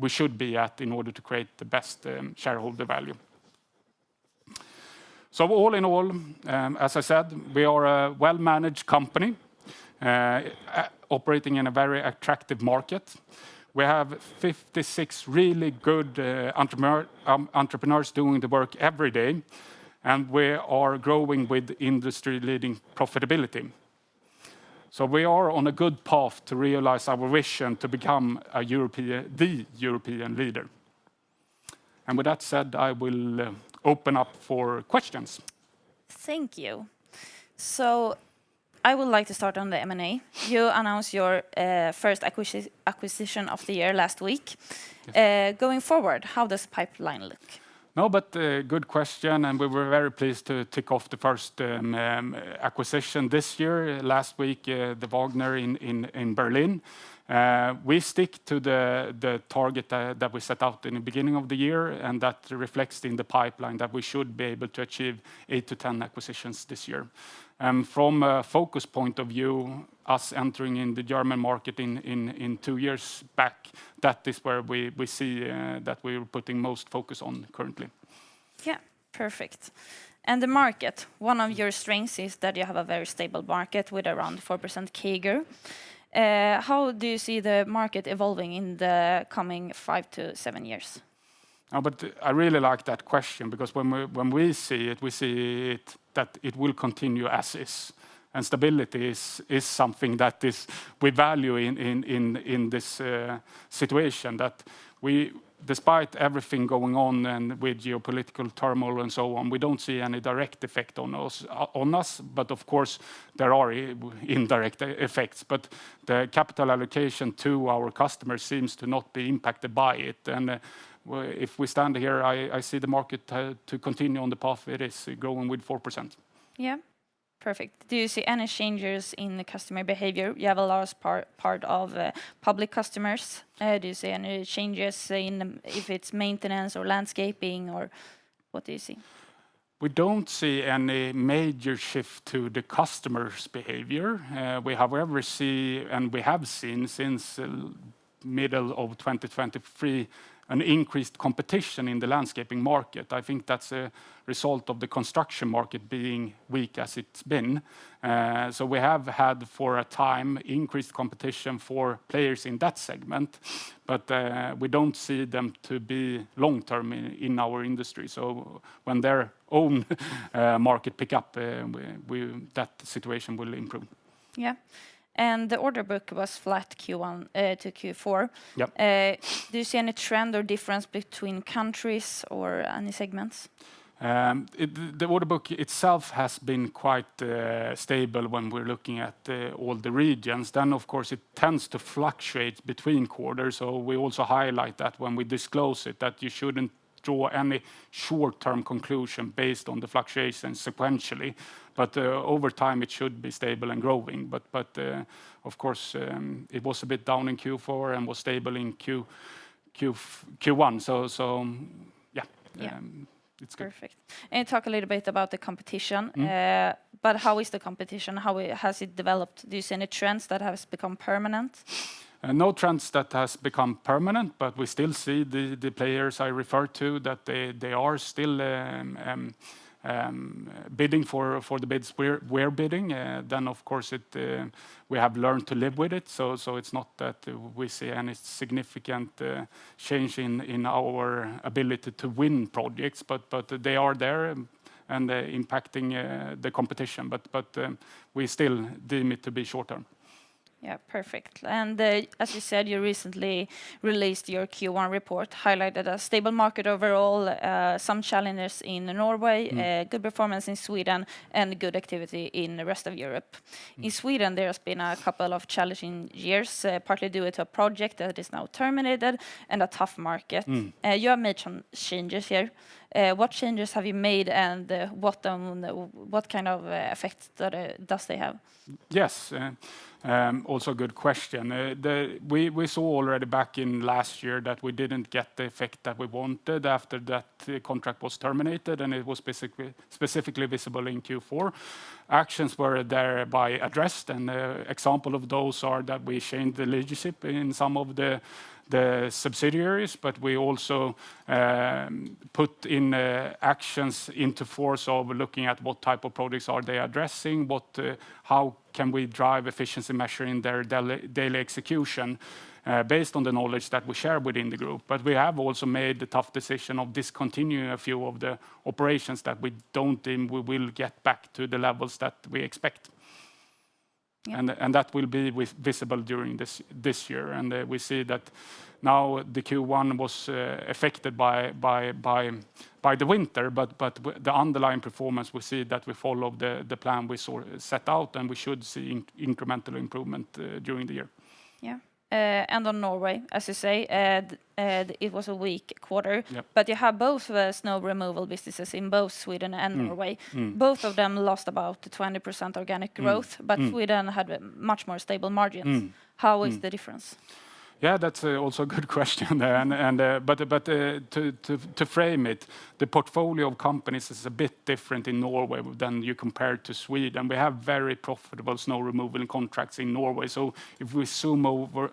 should be at in order to create the best shareholder value. So all in all, as I said, we are a well-managed company operating in a very attractive market. We have 56 really good entrepreneurs doing the work every day. and we are growing with industry-leading profitability. So we are on a good path to realize our vision to become the European leader. And with that said, I will open up for questions. Thank you. So I would like to start on the M&A. You announced your first acquisition of the year last week. Yes. Going forward, how does the pipeline look? No, but good question, and we were very pleased to tick off the first acquisition this year. Last week, the Wagner in Berlin. We stick to the target that we set out in the beginning of the year, and that reflects in the pipeline that we should be able to achieve 8 to 10 acquisitions this year. From a focus point of view, us entering in the German market in 2 years back, that is where we see that we're putting most focus on currently. Yeah, perfect. And the market, one of your strengths is that you have a very stable market with around 4% CAGR. How do you see the market evolving in the coming 5 to 7 years? But I really like that question, because when we see it that it will continue as is. And stability is something that we value in this situation, that we, despite everything going on and with geopolitical turmoil and so on, we don't see any direct effect on us. But of course, there are indirect effects. But the capital allocation to our customers seems to not be impacted by it. And if we stand here, I see the market to continue on the path it is, growing with 4%. Yeah, perfect. Do you see any changes in the customer behavior? You have a large part of public customers. Do you see any changes in if it's maintenance or landscaping, or what do you see? We don't see any major shift to the customer's behavior. We, however, see, and we have seen since middle of 2023, an increased competition in the landscaping market. I think that's a result of the construction market being weak as it's been. So we have had for a time increased competition for players in that segment, but we don't see them to be long-term in our industry. So when their own market pick up, that situation will improve. Yeah. And the order book was flat Q1 to Q4. Yep. Do you see any trend or difference between countries or any segments? The order book itself has been quite stable when we're looking at all the regions. Then, of course, it tends to fluctuate between quarters. So we also highlight that when we disclose it, that you shouldn't draw any short-term conclusion based on the fluctuations sequentially. But over time, it should be stable and growing. But of course, it was a bit down in Q4 and was stable in Q1. So yeah. It's good. Perfect. And talk a little bit about the competition. But how is the competition? How has it developed? Do you see any trends that have become permanent? No trends that has become permanent, but we still see the players I referred to, that they are still bidding for the bids we're bidding. Then, of course, we have learned to live with it. So it's not that we see any significant change in our ability to win projects, but they are there and impacting the competition. But we still deem it to be short term. Yeah, perfect. And as you said, you recently released your Q1 report, highlighted a stable market overall, some challenges in Norway, good performance in Sweden, and good activity in the rest of Europe. In Sweden, there has been a couple of challenging years, partly due to a project that is now terminated and a tough market. You have made some changes here. What changes have you made, and what kind of effects does they have? Yes. Also a good question. We saw already back in last year that we didn't get the effect that we wanted after that contract was terminated, and it was specifically visible in Q4. Actions were thereby addressed, and example of those are that we changed the leadership in some of the subsidiaries, but we also put in actions into force of looking at what type of projects are they addressing, how can we drive efficiency measure in their daily execution. based on the knowledge that we share within the group. But we have also made the tough decision of discontinuing a few of the operations that we don't think we will get back to the levels that we expect. Yeah. And that will be visible during this year. And we see that now the Q1 was affected by the winter, but the underlying performance, we see that we follow the plan we set out, and we should see incremental improvement during the year. Yeah. And on Norway, as you say, it was a weak quarter, Yep. but you have both snow removal businesses in both Sweden and Norway. Both of them lost about 20% organic growth, but Sweden had much more stable margins. How is the difference? Yeah, that's also a good question. But to frame it, the portfolio of companies is a bit different in Norway than you compare to Sweden. We have very profitable snow removal contracts in Norway. So if we zoom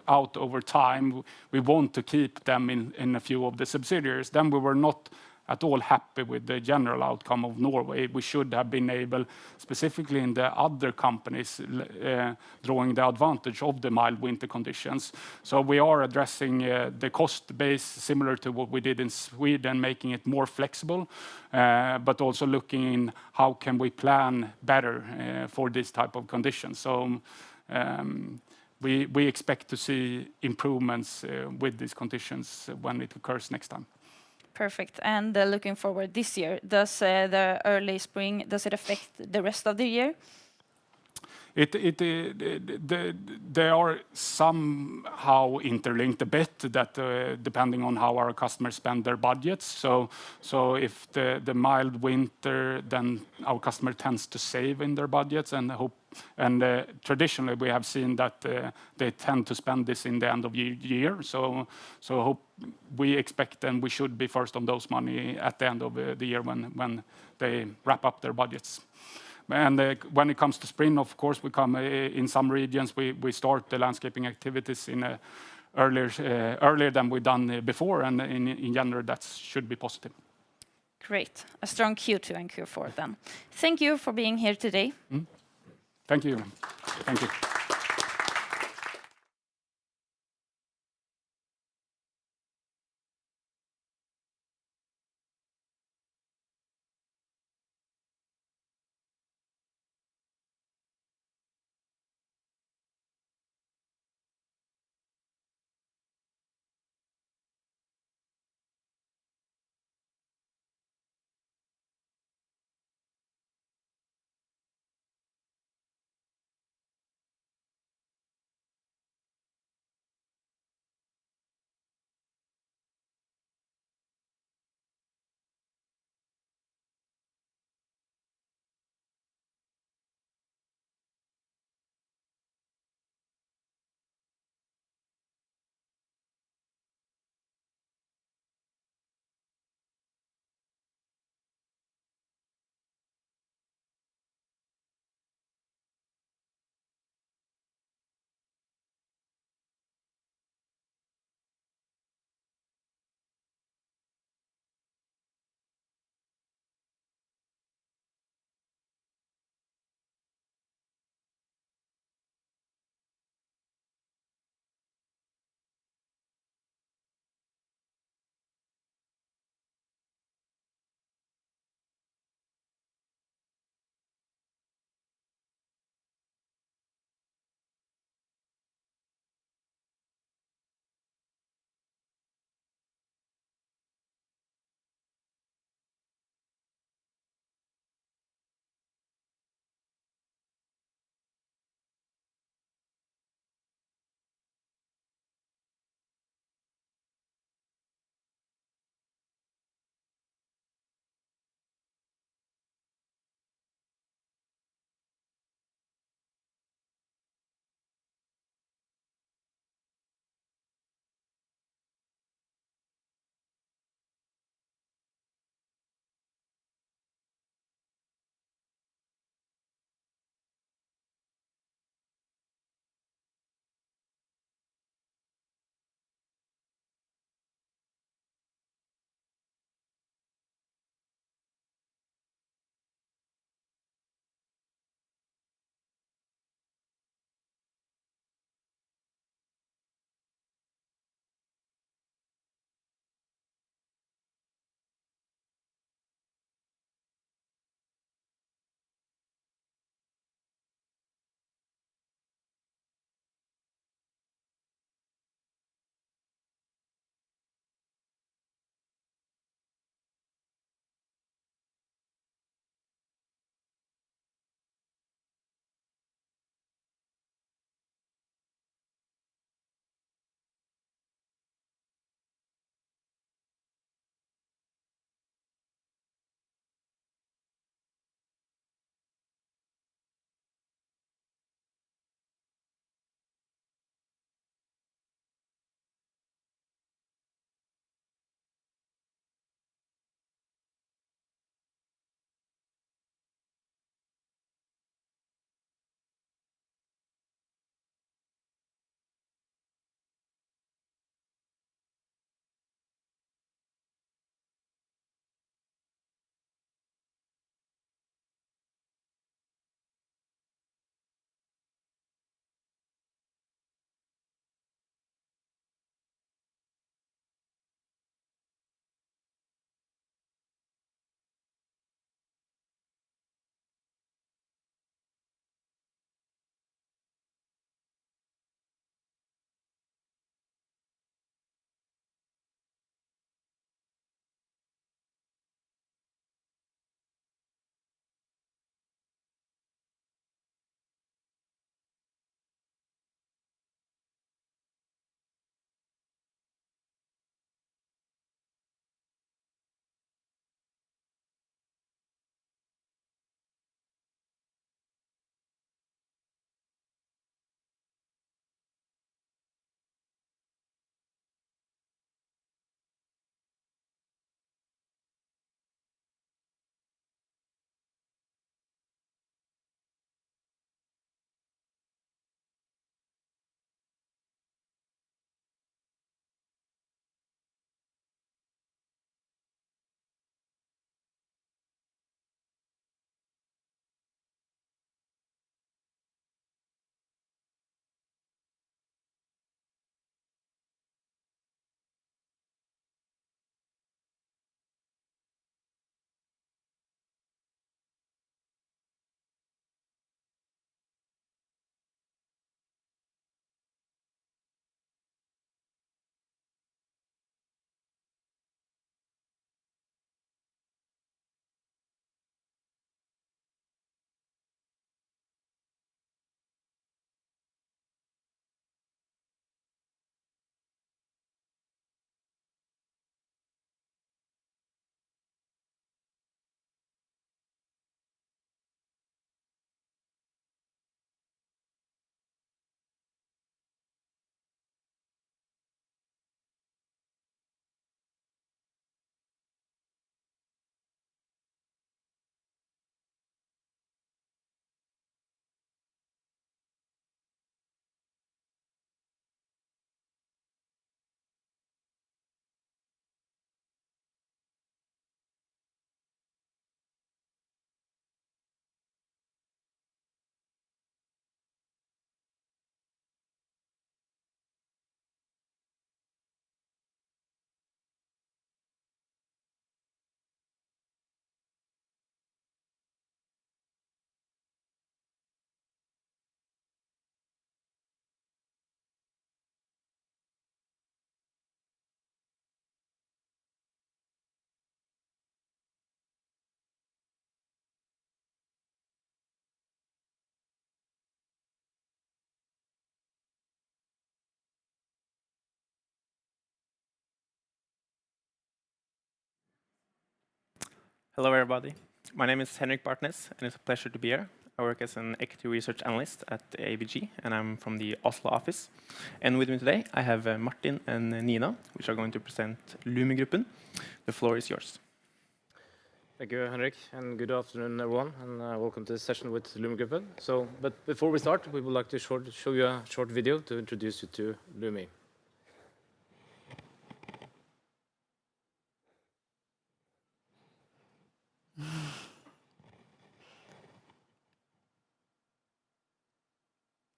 out over time, we want to keep them in a few of the subsidiaries. Then we were not at all happy with the general outcome of Norway. We should have been able, specifically in the other companies, drawing the advantage of the mild winter conditions. So we are addressing the cost base similar to what we did in Sweden, making it more flexible, but also looking in how can we plan better for this type of conditions. So we expect to see improvements with these conditions when it occurs next time. Perfect. And looking forward this year, does the early spring, does it affect the rest of the year? They are somehow interlinked a bit, that depending on how our customers spend their budgets. So if the mild winter, then our customer tends to save in their budgets and traditionally we have seen that they tend to spend this in the end of year. So we expect and we should be first on those money at the end of the year when they wrap up their budgets. And when it comes to spring, of course, we come in some regions. We start the landscaping activities in earlier than we've done before, and in January that should be positive. Great. A strong Q2 and Q4 then. Thank you for being here today. Thank you. Thank you. Hello, everybody. My name is Henrik Bartnes, and it's a pleasure to be here. I work as an equity research analyst at ABG, and I'm from the Oslo office. And with me today, I have Martin and Nina, which are going to present Lumi Gruppen. The floor is yours. Thank you, Henrik, and good afternoon, everyone, and welcome to this session with Lumi Gruppen. But before we start, we would like to show you a short video to introduce you to Lumi.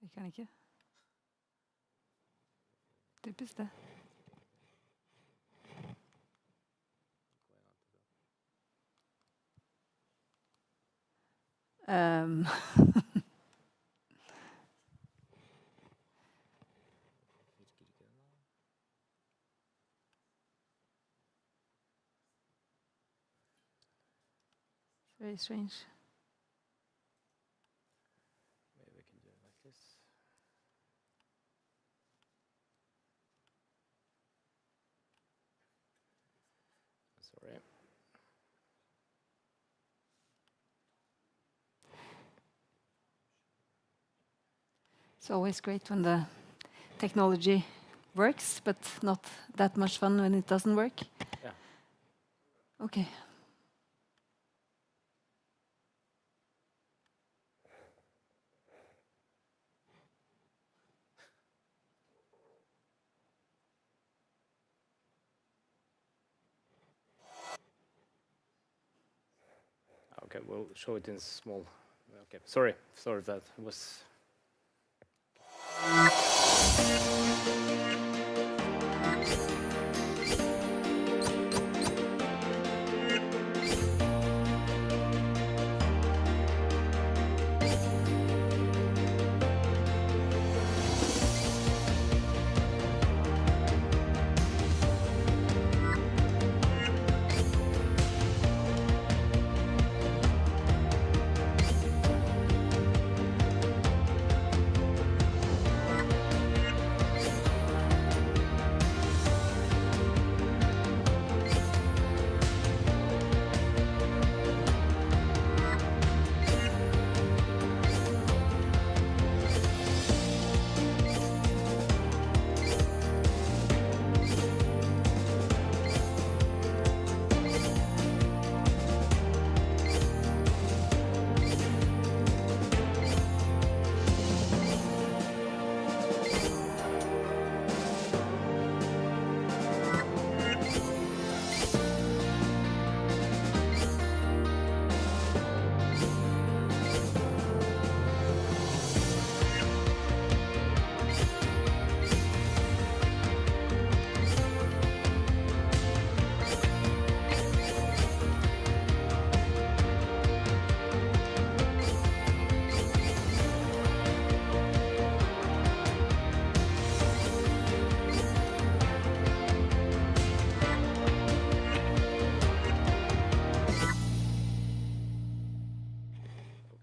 Jeg kan ikke. Typisk det. Very strange. Maybe we can do it like this. Sorry. It's always great when the technology works, but not that much fun when it doesn't work. Yeah. Okay. Okay, we'll show it in small. Okay, sorry if that was.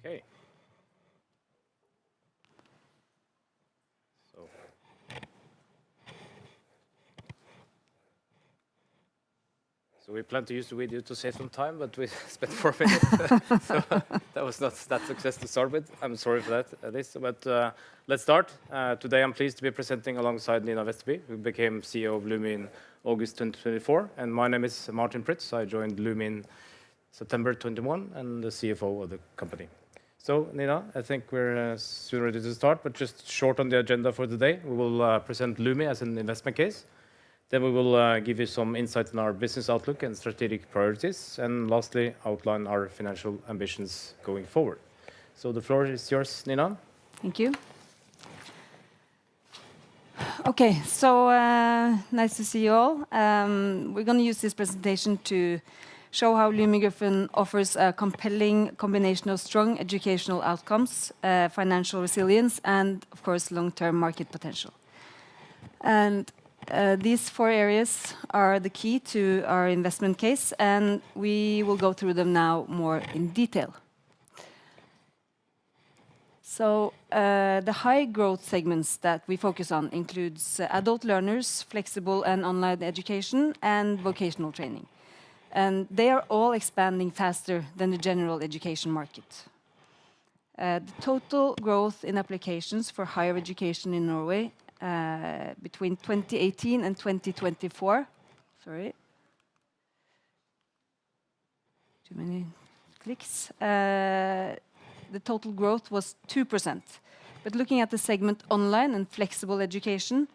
Okay. So we plan to use the video to save some time, but we spent 4 minutes, so that was not that success to start with. I'm sorry for that, at least. But let's start. Today I'm pleased to be presenting alongside Nina Vesterby, who became CEO of Lumi in August 2024. And my name is Martin Pritz. I joined Lumi in September 21 and the CFO of the company. So, Nina, I think we're soon ready to start, but just short on the agenda for today. We will present Lumi as an investment case. Then we will give you some insight on our business outlook and strategic priorities. And lastly, outline our financial ambitions going forward. So the floor is yours, Nina. Thank you. Okay, so nice to see you all. We're going to use this presentation to show how Lumi Gruppen offers a compelling combination of strong educational outcomes, financial resilience, and, of course, long-term market potential. And these 4 areas are the key to our investment case, and we will go through them now more in detail. So the high growth segments that we focus on includes adult learners, flexible and online education, and vocational training. and they are all expanding faster than the general education market. The total growth in applications for higher education in Norway between 2018 and 2024, sorry, too many clicks, the total growth was 2%. But looking at the segment online and flexible education,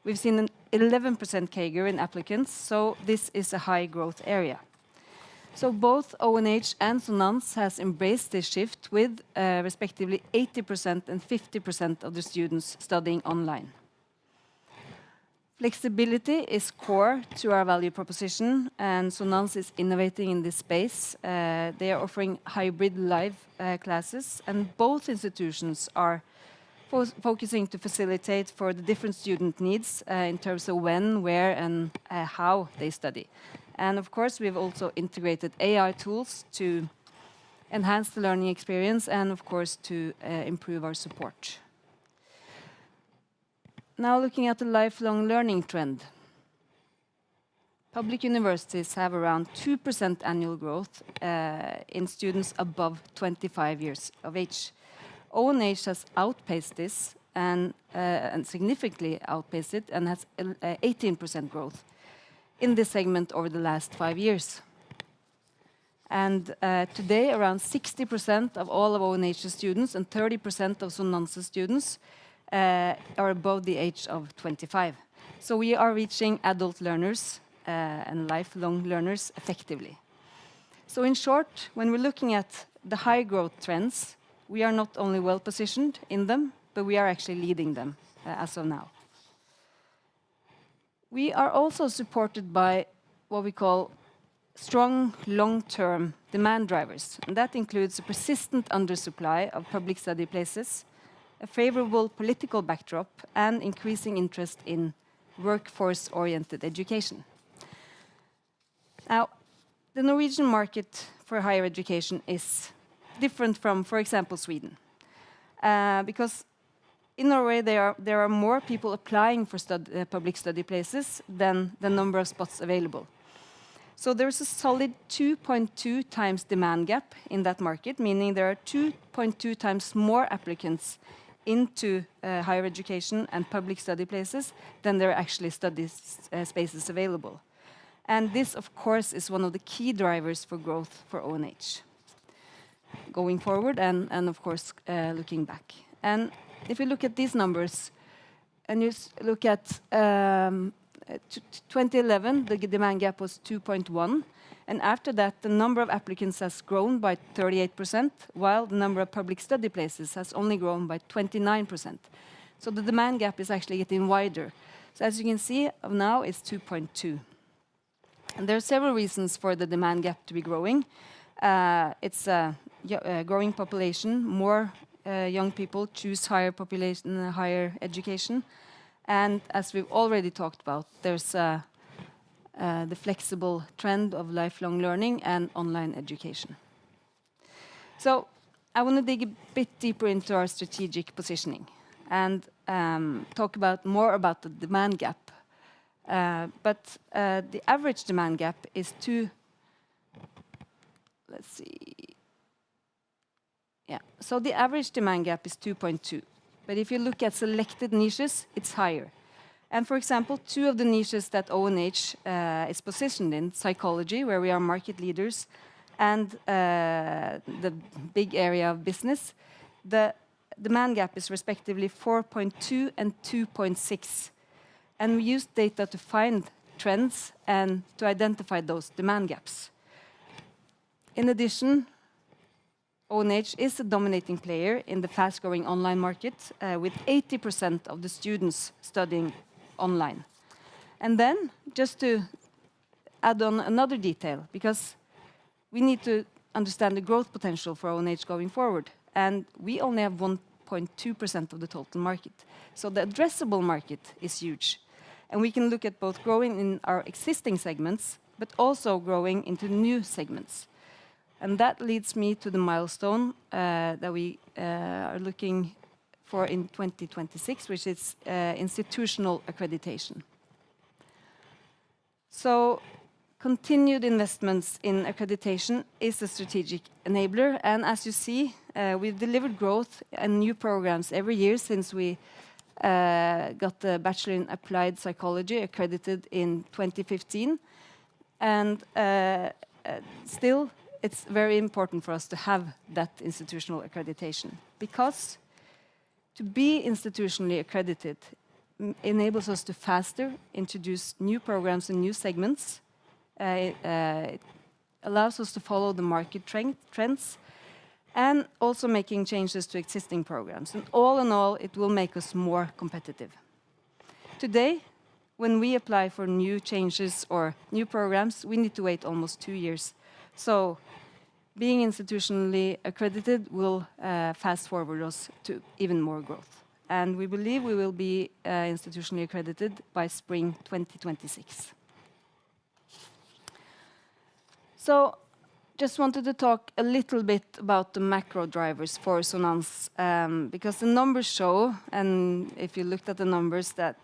we've seen an 11% CAGR in applicants, so this is a high growth area. So both ONH and Sonans has embraced this shift with respectively 80% and 50% of the students studying online. Flexibility is core to our value proposition, and Sonans is innovating in this space. They are offering hybrid live classes, and both institutions are focusing to facilitate for the different student needs in terms of when, where, and how they study. And of course, we've also integrated AI tools to enhance the learning experience and, of course, to improve our support. Now looking at the lifelong learning trend. Public universities have around 2% annual growth in students above 25 years of age. ONH has outpaced this and significantly outpaced it and has 18% growth in this segment over the last 5 years. And today, around 60% of all of ONH's students and 30% of Sonans' students are above the age of 25. So we are reaching adult learners and lifelong learners effectively. So in short, when we're looking at the high growth trends, we are not only well positioned in them, but we are actually leading them as of now. We are also supported by what we call strong long-term demand drivers, and that includes a persistent undersupply of public study places, a favorable political backdrop, and increasing interest in workforce-oriented education. Now, the Norwegian market for higher education is different from, for example, Sweden, because in Norway there are more people applying for public study places than the number of spots available. So there's a solid 2.2 times demand gap in that market, meaning there are 2.2 times more applicants into higher education and public study places than there are actually study spaces available. And this, of course, is one of the key drivers for growth for ONH going forward and of course, looking back. And if you look at these numbers and you look at 2011, the demand gap was 2.1. And after that, the number of applicants has grown by 38%, while the number of public study places has only grown by 29%. So the demand gap is actually getting wider. So as you can see, now it's 2.2. And there are several reasons for the demand gap to be growing. It's a growing population, more young people choose higher education. And as we've already talked about, there's the flexible trend of lifelong learning and online education. So I want to dig a bit deeper into our strategic positioning and talk more about the demand gap. But the average demand gap is so the average demand gap is 2.2. But if you look at selected niches, it's higher. And for example, two of the niches that ONH is positioned in, psychology, where we are market leaders, and the big area of business, the demand gap is respectively 4.2 and 2.6. And we use data to find trends and to identify those demand gaps. In addition, ONH is a dominating player in the fast-growing online market, with 80% of the students studying online. And then, just to add on another detail, because we need to understand the growth potential for ONH going forward, and we only have 1.2% of the total market. So the addressable market is huge. And we can look at both growing in our existing segments, but also growing into new segments. And that leads me to the milestone that we are looking for in 2026, which is institutional accreditation. So continued investments in accreditation is a strategic enabler, and as you see, we've delivered growth and new programs every year since we got the Bachelor in Applied Psychology accredited in 2015. And still, it's very important for us to have that institutional accreditation, because to be institutionally accredited enables us to faster introduce new programs and new segments. It allows us to follow the market trends and also making changes to existing programs. And all in all, it will make us more competitive. Today, when we apply for new changes or new programs, we need to wait almost 2 years. So being institutionally accredited will fast forward us to even more growth. And we believe we will be institutionally accredited by spring 2026. So just wanted to talk a little bit about the macro drivers for Sonans, because the numbers show, and if you looked at the numbers, that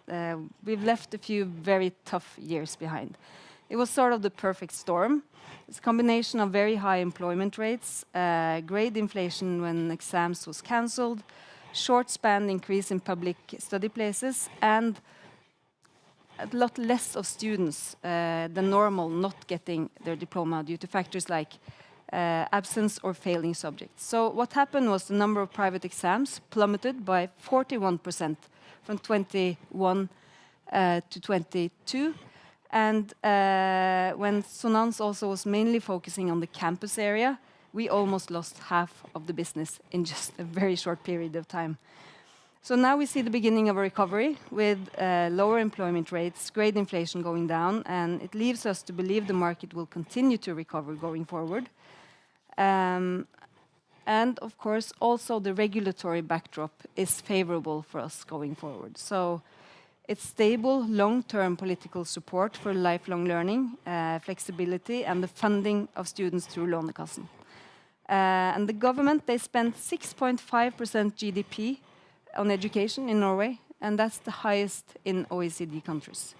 we've left a few very tough years behind. It was sort of the perfect storm. It's a combination of very high employment rates, great inflation when exams was cancelled, short span increase in public study places, and a lot less of students than normal not getting their diploma due to factors like absence or failing subjects. So what happened was the number of private exams plummeted by 41% from 21 to 22. And when Sonans also was mainly focusing on the campus area, we almost lost half of the business in just a very short period of time. So now we see the beginning of a recovery with lower employment rates, great inflation going down, and it leaves us to believe the market will continue to recover going forward. And of course, also the regulatory backdrop is favorable for us going forward. So it's stable, long-term political support for lifelong learning, flexibility, and the funding of students through Lånekassen. And the government, they spent 6.5% GDP on education in Norway, and that's the highest in OECD countries.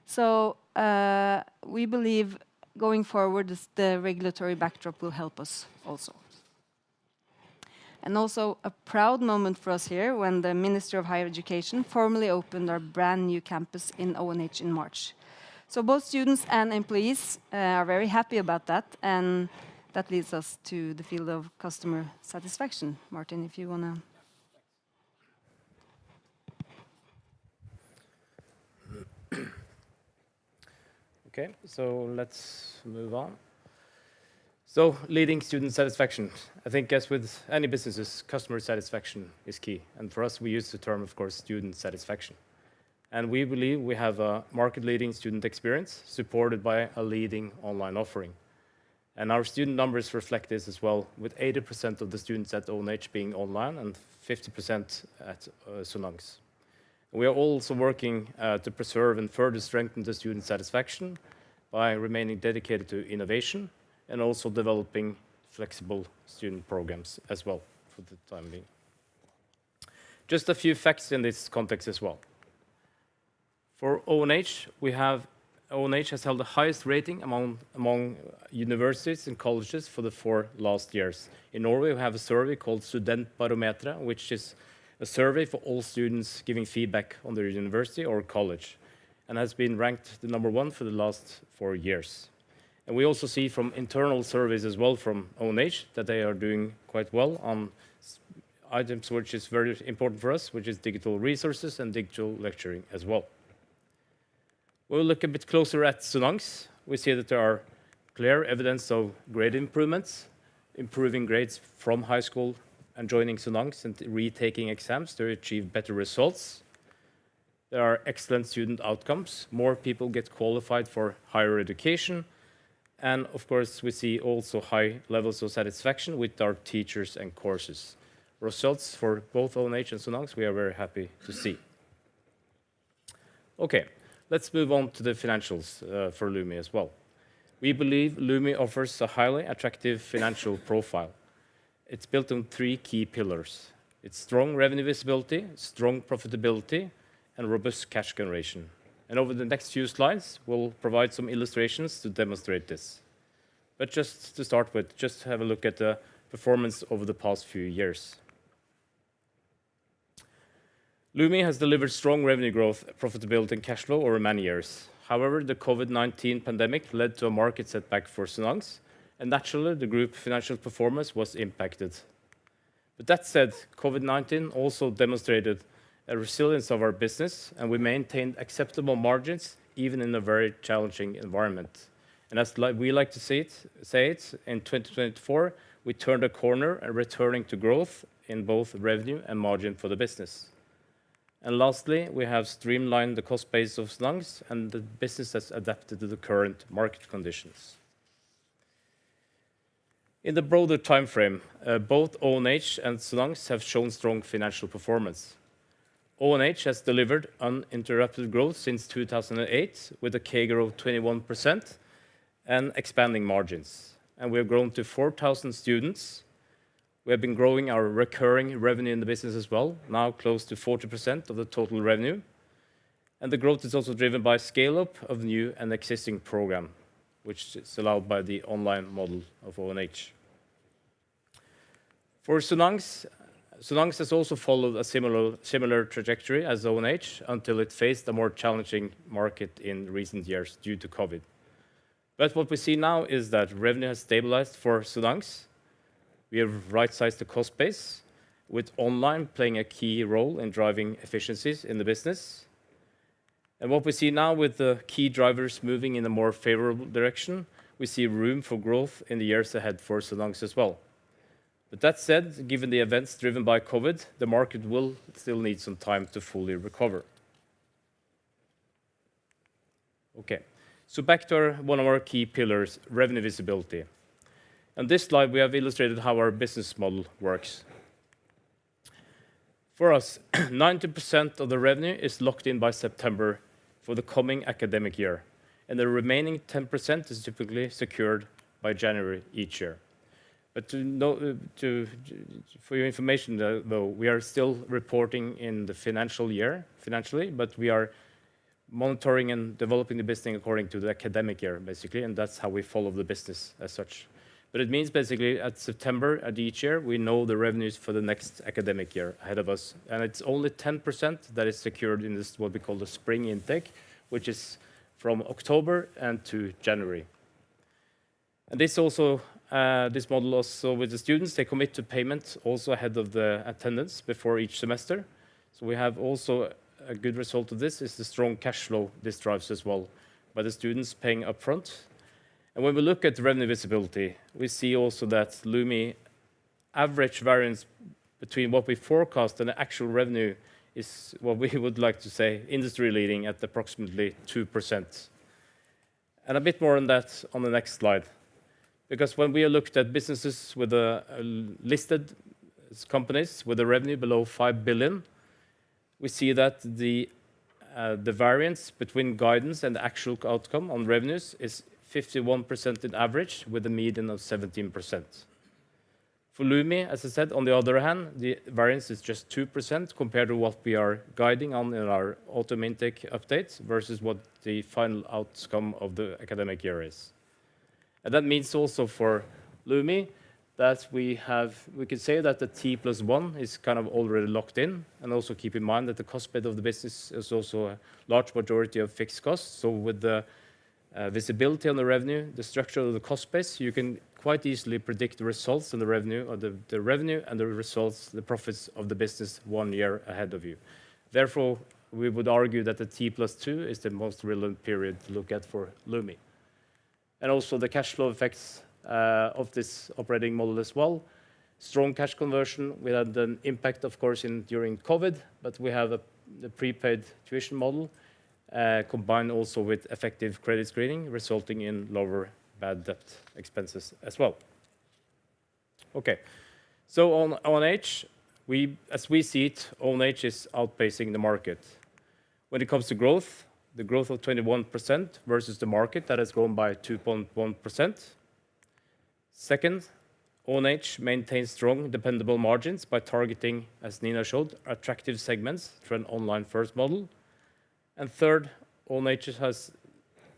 So we believe going forward, the regulatory backdrop will help us also. And also a proud moment for us here when the Minister of Higher Education formally opened our brand new campus in ONH in March. So both students and employees are very happy about that, and that leads us to the field of customer satisfaction. Martin, if you want to... Okay, so let's move on. So, leading student satisfaction. I think as with any businesses, customer satisfaction is key. And for us, we use the term, of course, student satisfaction. And we believe we have a market-leading student experience supported by a leading online offering. And our student numbers reflect this as well, with 80% of the students at ONH being online and 50% at Sonans. We are also working to preserve and further strengthen the student satisfaction by remaining dedicated to innovation and also developing flexible student programs as well for the time being. Just a few facts in this context as well. For ONH, ONH has held the highest rating among universities and colleges for the 4 last years. In Norway, we have a survey called Studentbarometeret, which is a survey for all students giving feedback on their university or college, and has been ranked the #1 for the last 4 years. And we also see from internal surveys as well from ONH that they are doing quite well on items which is very important for us, which is digital resources and digital lecturing as well. We'll look a bit closer at Sonans. We see that there are clear evidence of grade improvements, improving grades from high school and joining Sonans and retaking exams to achieve better results. There are excellent student outcomes. More people get qualified for higher education. And of course, we see also high levels of satisfaction with our teachers and courses. Results for both ONH and Sonans, we are very happy to see. Okay, let's move on to the financials for Lumi as well. We believe Lumi offers a highly attractive financial profile. It's built on 3 key pillars. It's strong revenue visibility, strong profitability, and robust cash generation. And over the next few slides, we'll provide some illustrations to demonstrate this. But just to start with, just have a look at the performance over the past few years. Lumi has delivered strong revenue growth, profitability, and cash flow over many years. However, the COVID-19 pandemic led to a market setback for Sonans, and naturally, the group financial performance was impacted. But that said, COVID-19 also demonstrated a resilience of our business, and we maintained acceptable margins even in a very challenging environment. And as we like to say it, in 2024, we turned a corner and returning to growth in both revenue and margin for the business. And lastly, we have streamlined the cost base of Sonans, and the business has adapted to the current market conditions. In the broader time frame, both ONH and Sonans have shown strong financial performance. ONH has delivered uninterrupted growth since 2008 with a CAGR of 21% and expanding margins. And we have grown to 4,000 students. We have been growing our recurring revenue in the business as well, now close to 40% of the total revenue. And the growth is also driven by scale-up of new and existing program, which is allowed by the online model of ONH. For Sonans has also followed a similar trajectory as ONH until it faced a more challenging market in recent years due to COVID. But what we see now is that revenue has stabilized for Sonans. We have right-sized the cost base, with online playing a key role in driving efficiencies in the business. And what we see now with the key drivers moving in a more favorable direction, we see room for growth in the years ahead for Sonans as well. But that said, given the events driven by COVID, the market will still need some time to fully recover. Okay, so back to one of our key pillars, revenue visibility. On this slide, we have illustrated how our business model works. For us, 90% of the revenue is locked in by September for the coming academic year, and the remaining 10% is typically secured by January each year. But for your information, though, we are still reporting in the financially, but we are monitoring and developing the business according to the academic year, basically, and that's how we follow the business as such. But it means basically at September at each year, we know the revenues for the next academic year ahead of us. And it's only 10% that is secured in this, what we call the spring intake, which is from October and to January. And this model also with the students, they commit to payment also ahead of the attendance before each semester. So we have also a good result of this is the strong cash flow this drives as well by the students paying upfront. And when we look at the revenue visibility, we see also that Lumi average variance between what we forecast and the actual revenue is what we would like to say industry leading at approximately 2%. And a bit more on that on the next slide. Because when we looked at businesses with listed companies with a revenue below 5 billion, we see that the variance between guidance and the actual outcome on revenues is 51% in average, with a median of 17%. For Lumi, as I said, on the other hand, the variance is just 2% compared to what we are guiding on in our autumn intake updates versus what the final outcome of the academic year is. And that means also for Lumi that we can say that the T+1 is kind of already locked in, and also keep in mind that the cost base of the business is also a large majority of fixed costs. So with the visibility on the revenue, the structure of the cost base, you can quite easily predict the results and the revenue, or the revenue and the results, the profits of the business 1 year ahead of you. Therefore, we would argue that the T+2 is the most relevant period to look at for Lumi. And also the cash flow effects of this operating model as well. Strong cash conversion. We had an impact, of course, during COVID, but we have the prepaid tuition model combined also with effective credit screening, resulting in lower bad debt expenses as well. Okay, so on ONH, as we see it, ONH is outpacing the market. When it comes to growth, the growth of 21% versus the market that has grown by 2.1%. Second, ONH maintains strong, dependable margins by targeting, as Nina showed, attractive segments through an online-first model. And third, ONH has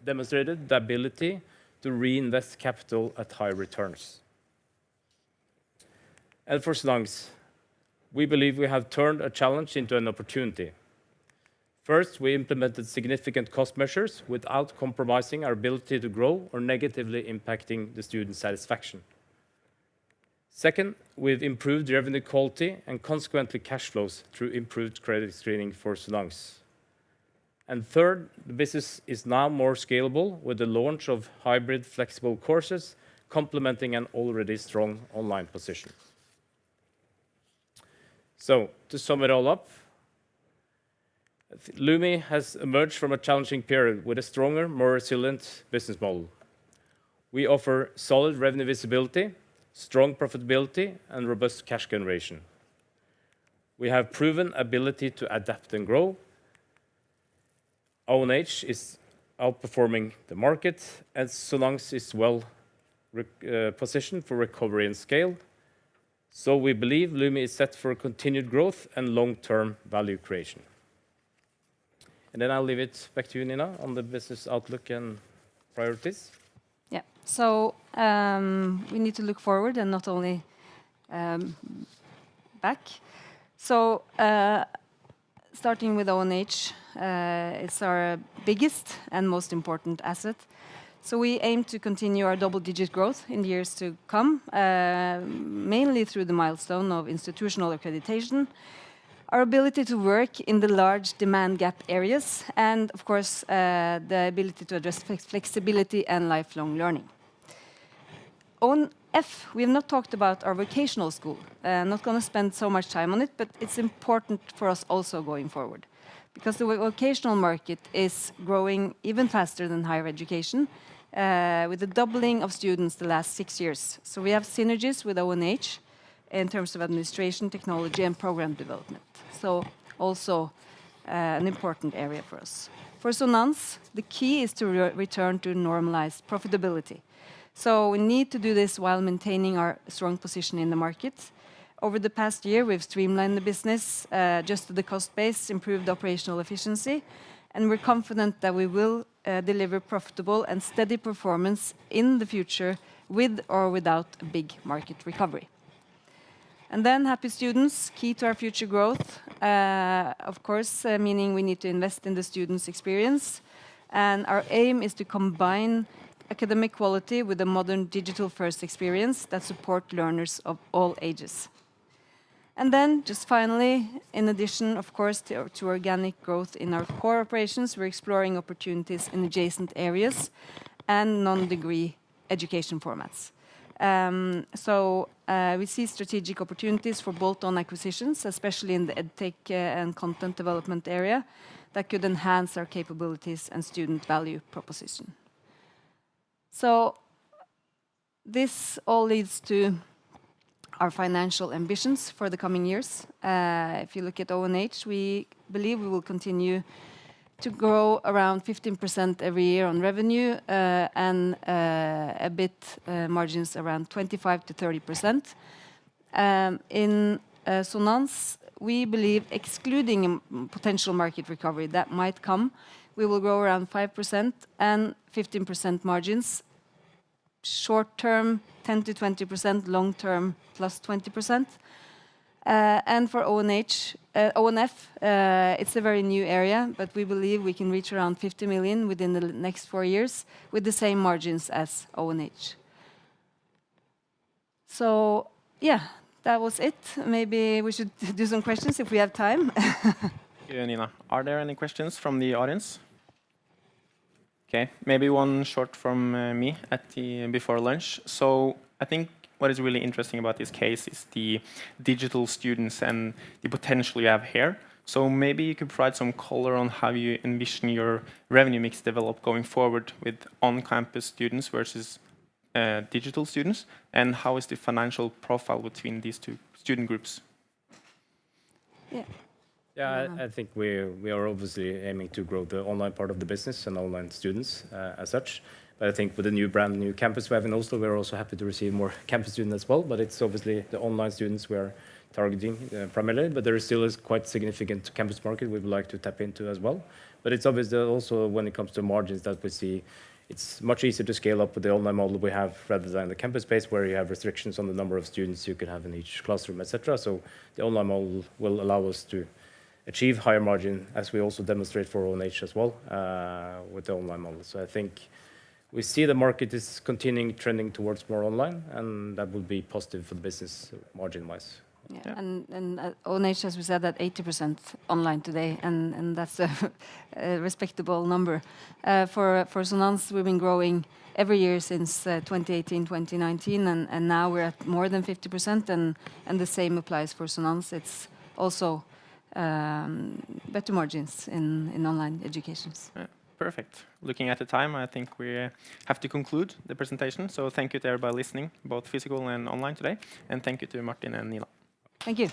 demonstrated the ability to reinvest capital at high returns. And for Sonans, we believe we have turned a challenge into an opportunity. First, we implemented significant cost measures without compromising our ability to grow or negatively impacting the student satisfaction. Second, we've improved revenue quality and consequently cash flows through improved credit screening for Sonans. And third, the business is now more scalable with the launch of hybrid flexible courses, complementing an already strong online position. So, to sum it all up, Lumi has emerged from a challenging period with a stronger, more resilient business model. We offer solid revenue visibility, strong profitability, and robust cash generation. We have proven ability to adapt and grow. ONH is outperforming the market, and Sonans is well positioned for recovery and scale. So we believe Lumi is set for continued growth and long-term value creation. And then I'll leave it back to you, Nina, on the business outlook and priorities. Yeah, so we need to look forward and not only back. So starting with ONH, it's our biggest and most important asset. So we aim to continue our double-digit growth in the years to come, mainly through the milestone of institutional accreditation, our ability to work in the large demand gap areas, and of course, the ability to address flexibility and lifelong learning. On F, we have not talked about our vocational school. I'm not going to spend so much time on it, but it's important for us also going forward, because the vocational market is growing even faster than higher education, with a doubling of students the last 6 years. So we have synergies with ONH in terms of administration, technology, and program development. So also an important area for us. For Sonans, the key is to return to normalized profitability. So we need to do this while maintaining our strong position in the market. Over the past year, we've streamlined the business, adjusted the cost base, improved operational efficiency, and we're confident that we will deliver profitable and steady performance in the future with or without a big market recovery. And then happy students, key to our future growth, of course, meaning we need to invest in the students' experience. And our aim is to combine academic quality with a modern digital-first experience that support learners of all ages. And then, just finally, in addition, of course, to organic growth in our core operations, we're exploring opportunities in adjacent areas and non-degree education formats. We see strategic opportunities for bolt-on acquisitions, especially in the edtech and content development area, that could enhance our capabilities and student value proposition. So this all leads to our financial ambitions for the coming years. If you look at ONH, we believe we will continue to grow around 15% every year on revenue and EBIT margins around 25 to 30%. In Sonans, we believe, excluding a potential market recovery that might come, we will grow around 5% and 15% margins. Short term, 10 to 20%, long term, plus 20%. And for ONF, it's a very new area, but we believe we can reach around 50 million within the next 4 years with the same margins as ONH. So, yeah, that was it. Maybe we should do some questions if we have time. Thank you, Nina. Are there any questions from the audience? Okay, maybe one short from me before lunch. So I think what is really interesting about this case is the digital students and the potential you have here. So maybe you could provide some color on how you envision your revenue mix develop going forward with on-campus students versus digital students, and how is the financial profile between these two student groups? Yeah, I think we are obviously aiming to grow the online part of the business and online students as such. But I think with the brand new campus we have in Oslo, we're also happy to receive more campus students as well. But it's obviously the online students we are targeting primarily, but there is still quite significant campus market we would like to tap into as well. But it's obvious that also when it comes to margins that we see it's much easier to scale up with the online model we have rather than the campus space where you have restrictions on the number of students you can have in each classroom, etc. So the online model will allow us to achieve higher margin, as we also demonstrate for ONH as well with the online model. So I think we see the market is continuing trending towards more online, and that will be positive for the business margin-wise. Yeah. And ONH, as we said, at 80% online today, and that's a respectable number. For Sonans, we've been growing every year since 2018, 2019, and now we're at more than 50%, and the same applies for Sonans. It's also better margins in online educations. Yeah, perfect. Looking at the time, I think we have to conclude the presentation. So thank you to everybody listening, both physical and online today, and thank you to Martin and Nina. Thank you.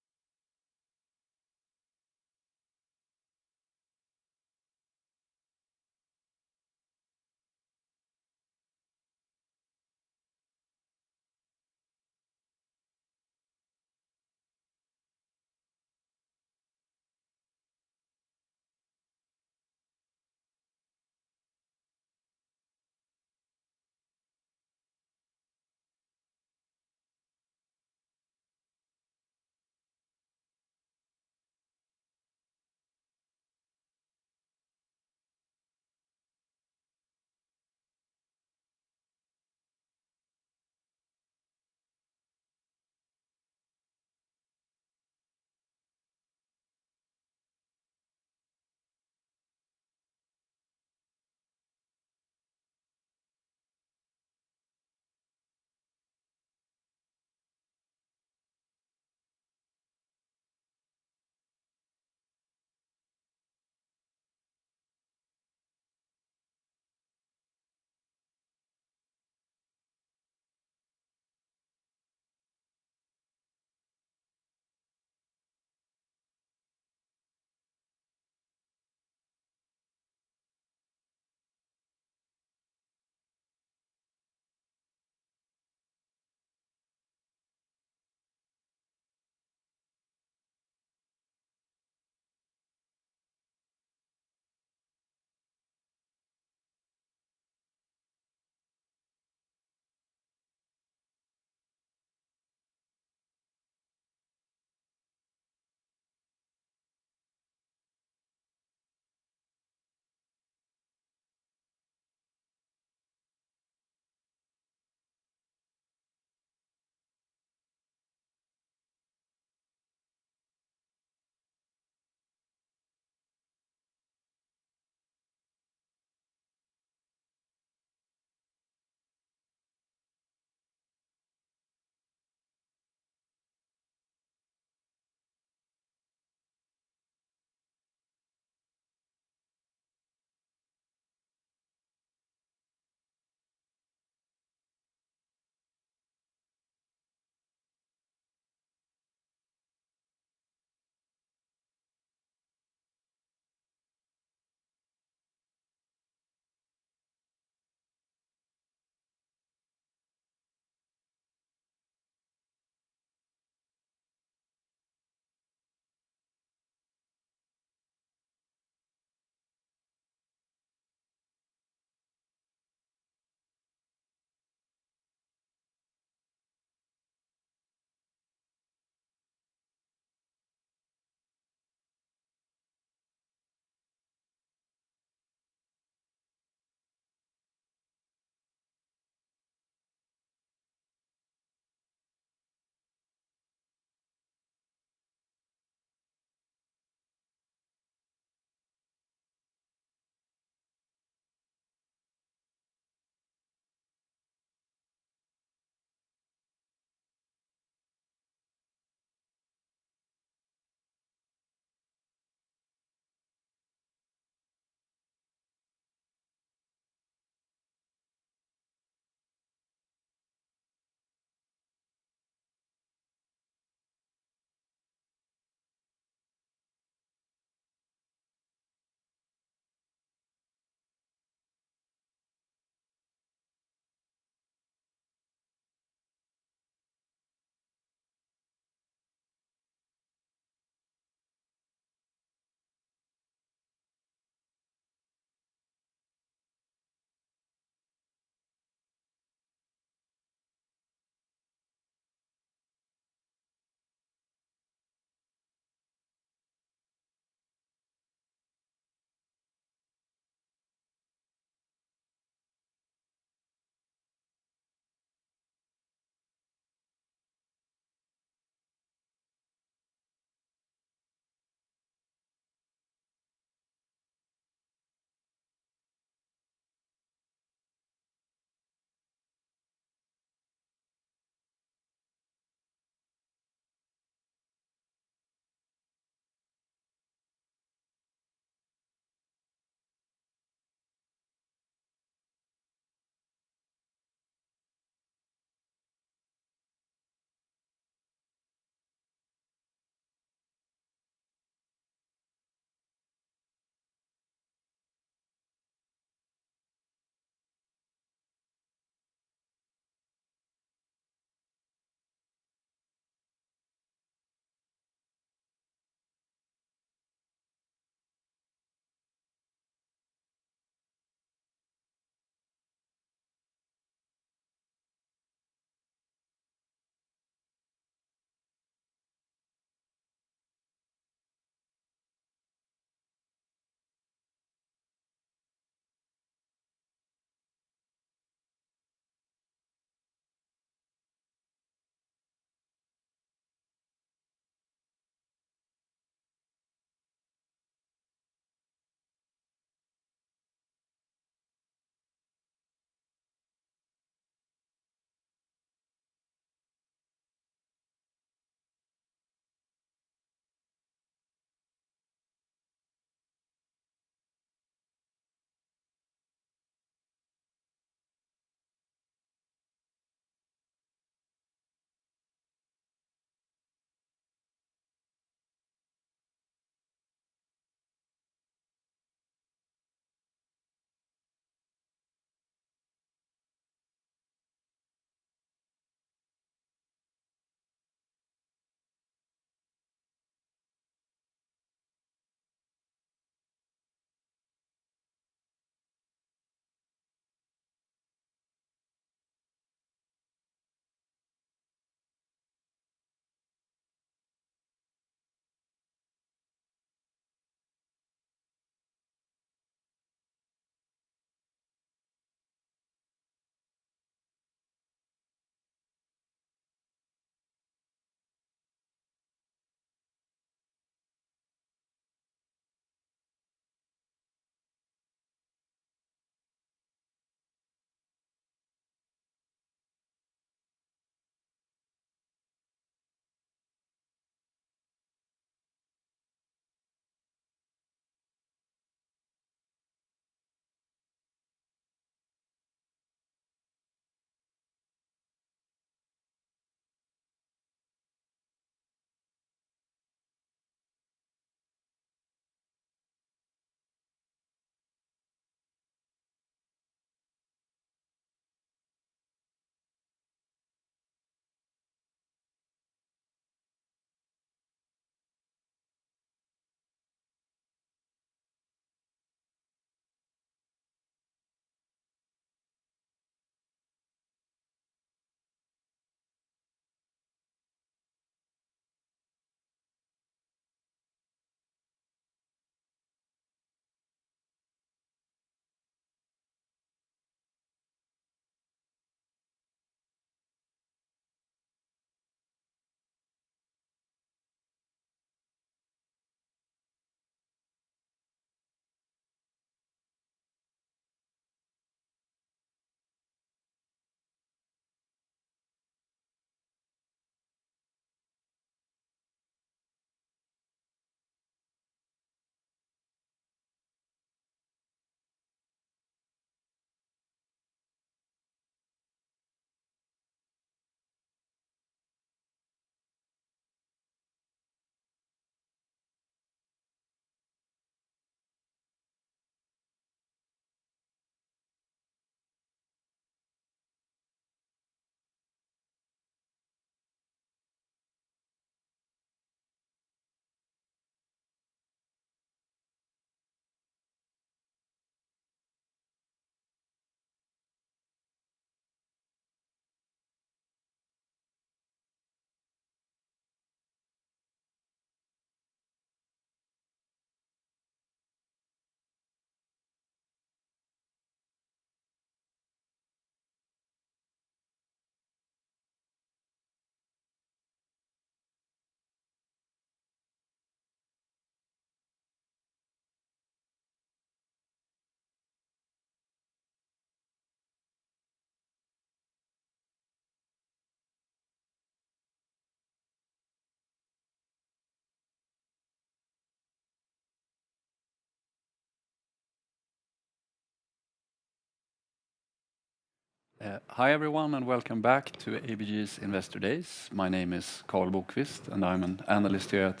Hi everyone and welcome back to ABG's Investor Days. My name is Carl Bokvist and I'm an analyst here at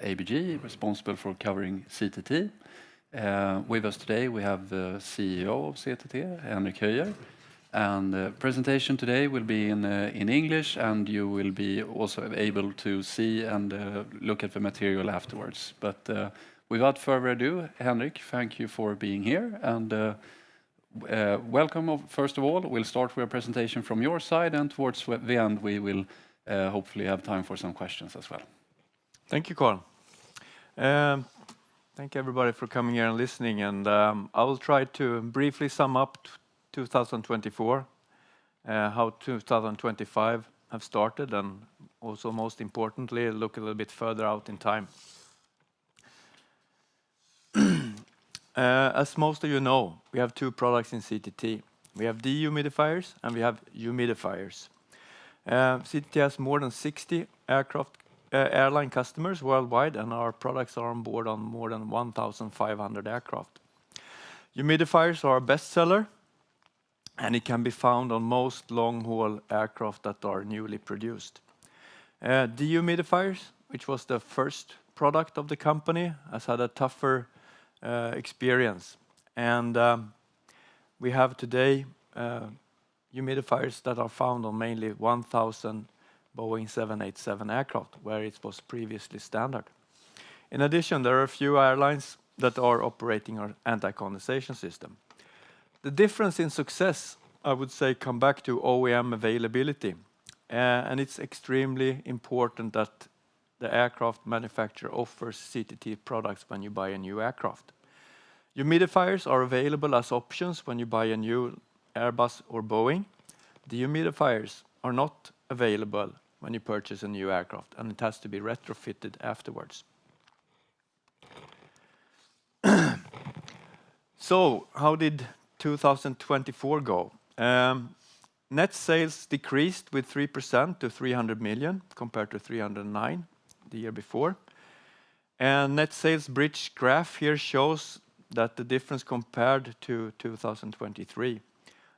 ABG, responsible for covering CTT. With us today we have the CEO of CTT, Henrik Höjer. And the presentation today will be in English and you will be also able to see and look at the material afterwards. But without further ado, Henrik, thank you for being here and welcome, first of all. We'll start with a presentation from your side, and towards the end, we will hopefully have time for some questions as well. Thank you, Carl. Thank you, everybody, for coming here and listening. And I will try to briefly sum up 2024, how 2025 have started, and also, most importantly, look a little bit further out in time. As most of you know, we have two products in CTT. We have dehumidifiers and we have humidifiers. CTT has more than 60 airline customers worldwide, and our products are on board on more than 1,500 aircraft. Humidifiers are a bestseller, and it can be found on most long-haul aircraft that are newly produced. Dehumidifiers, which was the first product of the company, has had a tougher experience, and we have today humidifiers that are found on mainly 1,000 Boeing 787 aircraft, where it was previously standard. In addition, there are a few airlines that are operating our anti-condensation system. The difference in success, I would say, come back to OEM availability, and it's extremely important that the aircraft manufacturer offers CTT products when you buy a new aircraft. Humidifiers are available as options when you buy a new Airbus or Boeing. The humidifiers are not available when you purchase a new aircraft, and it has to be retrofitted afterwards. So, how did 2024 go? Net sales decreased with 3% to 300 million compared to 309 the year before. And net sales bridge graph here shows that the difference compared to 2023.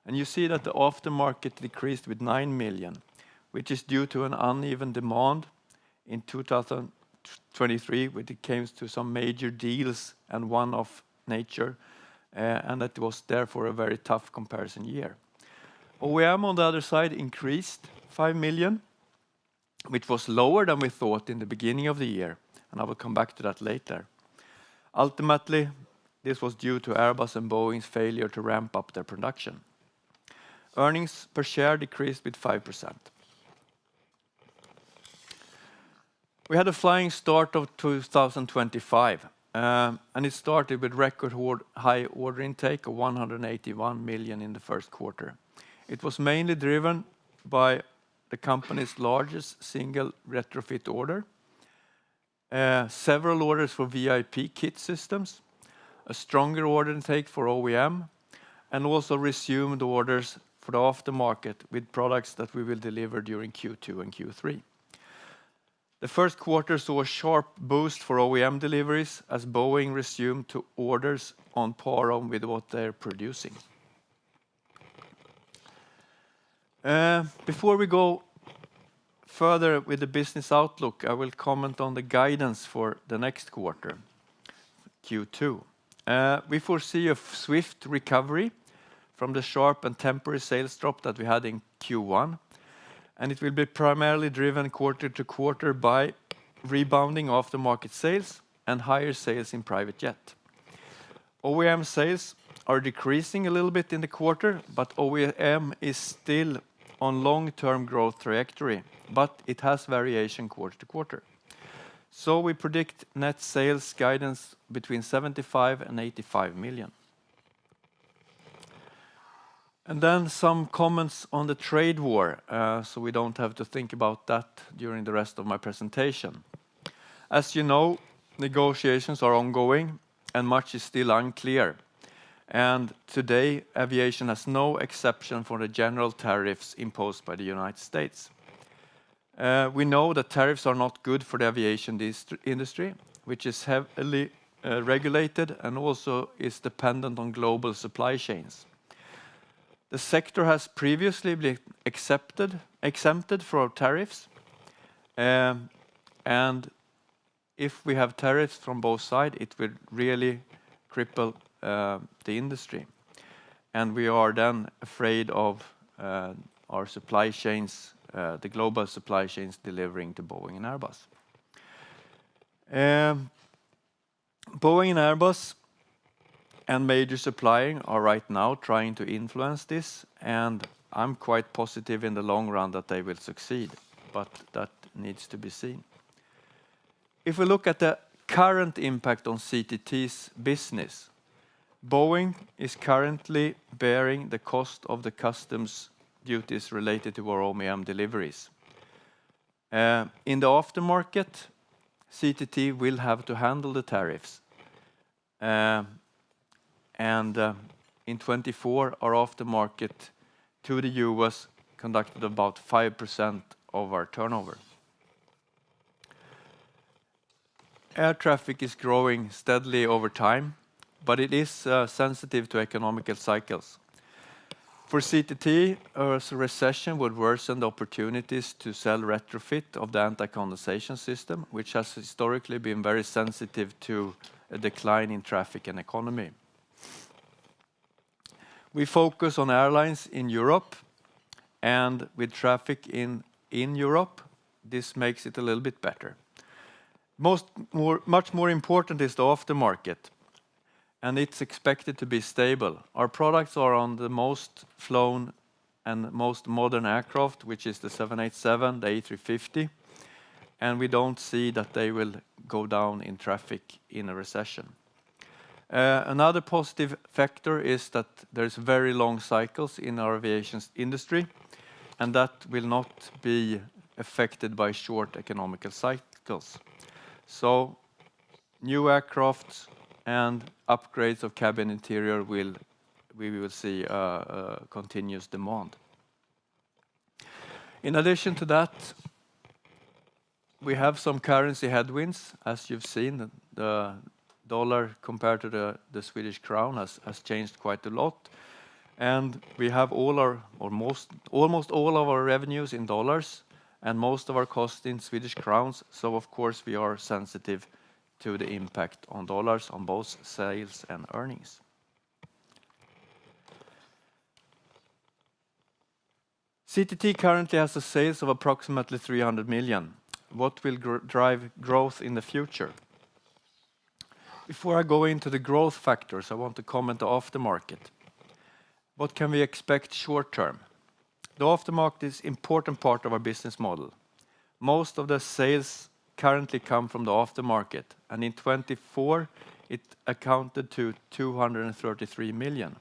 And you see that the aftermarket decreased with 9 million, which is due to an uneven demand in 2023, when it came to some major deals and one-off nature, and that was therefore a very tough comparison year. OEM, on the other side, increased 5 million, which was lower than we thought in the beginning of the year, and I will come back to that later. Ultimately, this was due to Airbus and Boeing's failure to ramp up their production. Earnings per share decreased with 5%. We had a flying start of 2025, and it started with record high order intake of 181 million in the first quarter. It was mainly driven by the company's largest single retrofit order, several orders for VIP kit systems, a stronger order intake for OEM, and also resumed orders for the aftermarket with products that we will deliver during Q2 and Q3. The first quarter saw a sharp boost for OEM deliveries as Boeing resumed to orders on par with what they're producing. Before we go further with the business outlook, I will comment on the guidance for the next quarter, Q2. We foresee a swift recovery from the sharp and temporary sales drop that we had in Q1, and it will be primarily driven quarter to quarter by rebounding aftermarket sales and higher sales in private jet. OEM sales are decreasing a little bit in the quarter, but OEM is still on long-term growth trajectory, but it has variation quarter to quarter. So we predict net sales guidance between 75 and 85 million. And then some comments on the trade war, so we don't have to think about that during the rest of my presentation. As you know, negotiations are ongoing and much is still unclear. And today, aviation has no exception for the general tariffs imposed by the United States. We know that tariffs are not good for the aviation industry, which is heavily regulated and also is dependent on global supply chains. The sector has previously been exempted from tariffs, and if we have tariffs from both sides, it will really cripple the industry. And we are then afraid of our supply chains, the global supply chains delivering to Boeing and Airbus. Boeing and Airbus and major suppliers are right now trying to influence this, and I'm quite positive in the long run that they will succeed, but that needs to be seen. If we look at the current impact on CTT's business, Boeing is currently bearing the cost of the customs duties related to our OEM deliveries. In the aftermarket, CTT will have to handle the tariffs. In 24, our aftermarket to the US conducted about 5% of our turnover. Air traffic is growing steadily over time, but it is sensitive to economical cycles. For CTT, a recession would worsen the opportunities to sell retrofit of the anti-condensation system, which has historically been very sensitive to a decline in traffic and economy. We focus on airlines in Europe, and with traffic in Europe, this makes it a little bit better. Much more important is the aftermarket, and it's expected to be stable. Our products are on the most flown and most modern aircraft, which is the 787, the A350, and we don't see that they will go down in traffic in a recession. Another positive factor is that there's very long cycles in our aviation industry, and that will not be affected by short economical cycles. So new aircraft and upgrades of cabin interior we will see continuous demand. In addition to that, we have some currency headwinds. As you've seen, the dollar compared to the Swedish crown has changed quite a lot. And we have almost all of our revenues in dollars and most of our costs in Swedish crowns. So of course we are sensitive to the impact on dollars on both sales and earnings. CTT currently has a sales of approximately 300 million. What will drive growth in the future? Before I go into the growth factors, I want to comment on the aftermarket. What can we expect short term? The aftermarket is an important part of our business model. Most of the sales currently come from the aftermarket, and in 24 it accounted to 233 million.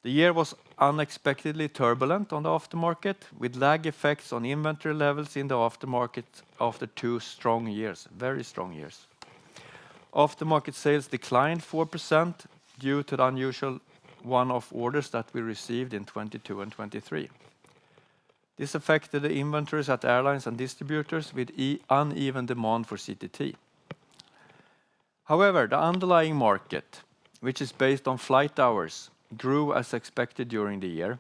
The year was unexpectedly turbulent on the aftermarket, with lag effects on inventory levels in the aftermarket after 2 strong years, very strong years. Aftermarket sales declined 4% due to the unusual one-off orders that we received in 22 and 23. This affected the inventories at airlines and distributors with uneven demand for CTT. However, the underlying market, which is based on flight hours, grew as expected during the year.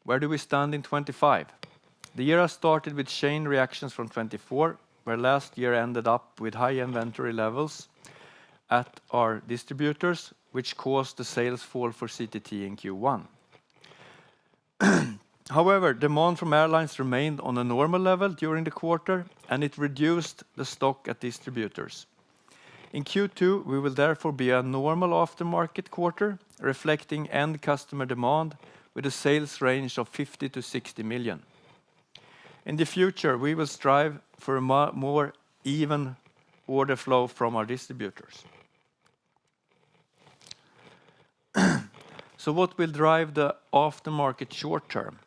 Where do we stand in 25? The year has started with chain reactions from 24, where last year ended up with high inventory levels at our distributors, which caused the sales fall for CTT in Q1. However, demand from airlines remained on a normal level during the quarter, and it reduced the stock at distributors. In Q2, we will therefore be a normal aftermarket quarter, reflecting end customer demand with a sales range of 50 to 60 million. In the future, we will strive for a more even order flow from our distributors. So what will drive the aftermarket short term?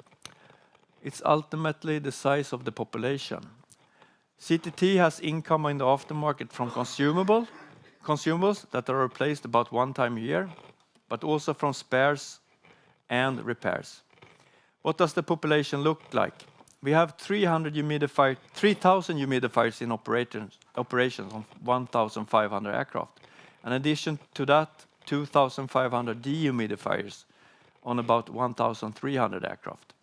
It's ultimately the size of the population. CTT has income in the aftermarket from consumables that are replaced about 1 time a year, but also from spares and repairs. What does the population look like? We have 3,000 humidifiers in operations on 1,500 aircraft. In addition to that, 2,500 dehumidifiers on about 1,300 aircraft.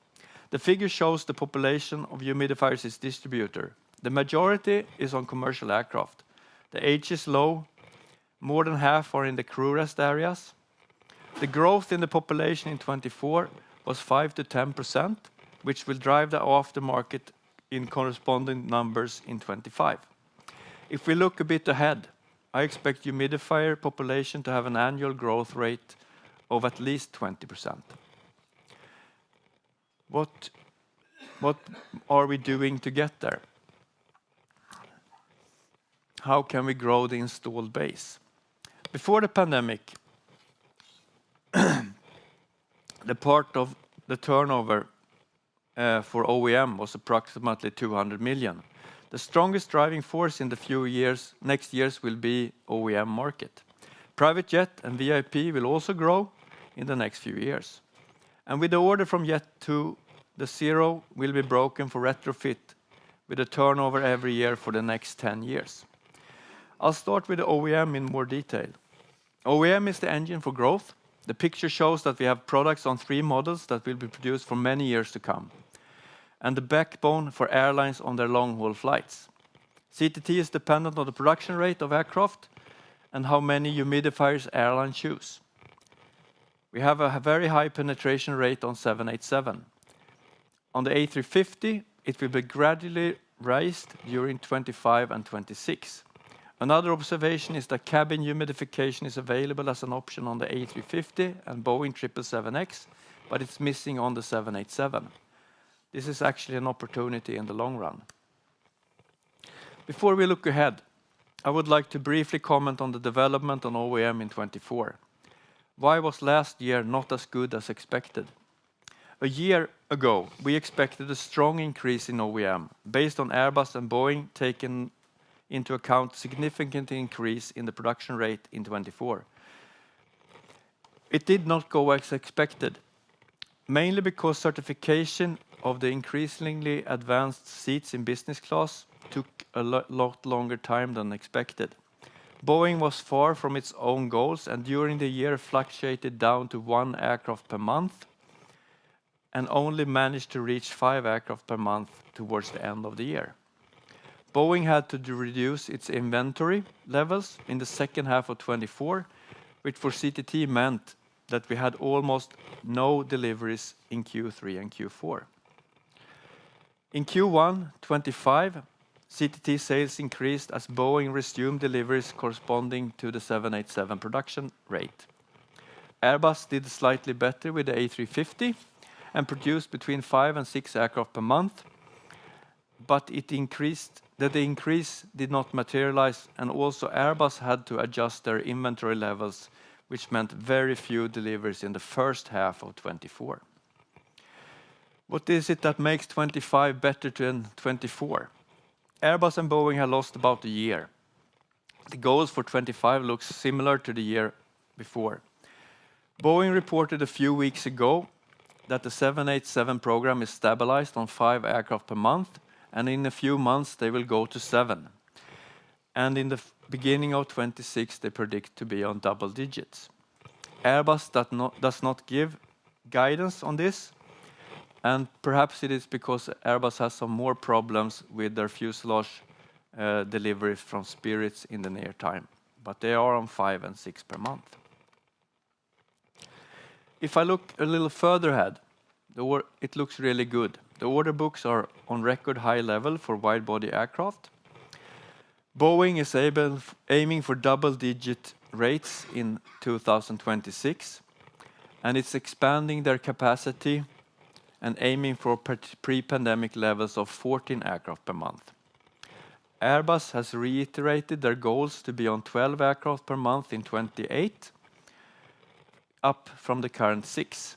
The figure shows the population of humidifiers is distributed. The majority is on commercial aircraft. The age is low. More than half are in the crew rest areas. The growth in the population in 24 was 5 to 10%, which will drive the aftermarket in corresponding numbers in 25. If we look a bit ahead, I expect humidifier population to have an annual growth rate of at least 20%. What are we doing to get there? How can we grow the installed base? Before the pandemic, the part of the turnover for OEM was approximately 200 million. The strongest driving force in the next years will be OEM market. Private jet and VIP will also grow in the next few years. And with the order from Jet 2, the zero will be broken for retrofit with a turnover every year for the next 10 years. I'll start with the OEM in more detail. OEM is the engine for growth. The picture shows that we have products on 3 models that will be produced for many years to come, and the backbone for airlines on their long-haul flights. CTT is dependent on the production rate of aircraft and how many humidifiers airlines choose. We have a very high penetration rate on 787. On the A350, it will be gradually raised during 25 and 26. Another observation is that cabin humidification is available as an option on the A350 and Boeing 777X, but it's missing on the 787. This is actually an opportunity in the long run. Before we look ahead, I would like to briefly comment on the development on OEM in 24. Why was last year not as good as expected? A year ago, we expected a strong increase in OEM based on Airbus and Boeing taking into account significant increase in the production rate in 24. It did not go as expected, mainly because certification of the increasingly advanced seats in business class took a lot longer time than expected. Boeing was far from its own goals and during the year fluctuated down to 1 aircraft per month and only managed to reach 5 aircraft per month towards the end of the year. Boeing had to reduce its inventory levels in the second half of 24, which for CTT meant that we had almost no deliveries in Q3 and Q4. In Q1 25, CTT sales increased as Boeing resumed deliveries corresponding to the 787 production rate. Airbus did slightly better with the A350 and produced between 5 and 6 aircraft per month, but the increase did not materialize, and also Airbus had to adjust their inventory levels, which meant very few deliveries in the first half of 24. What is it that makes 25 better than 24? Airbus and Boeing have lost about a year. The goals for 25 looks similar to the year before. Boeing reported a few weeks ago that the 787 program is stabilized on 5 aircraft per month, and in a few months they will go to 7. And in the beginning of 26 they predict to be on double digits. Airbus does not give guidance on this, and perhaps it is because Airbus has some more problems with their fuselage deliveries from Spirits in the near time, but they are on 5 and 6 per month. If I look a little further ahead, it looks really good. The order books are on record high level for wide-body aircraft. Boeing is aiming for double-digit rates in 2026, and it's expanding their capacity and aiming for pre-pandemic levels of 14 aircraft per month. Airbus has reiterated their goals to be on 12 aircraft per month in 28, up from the current 6.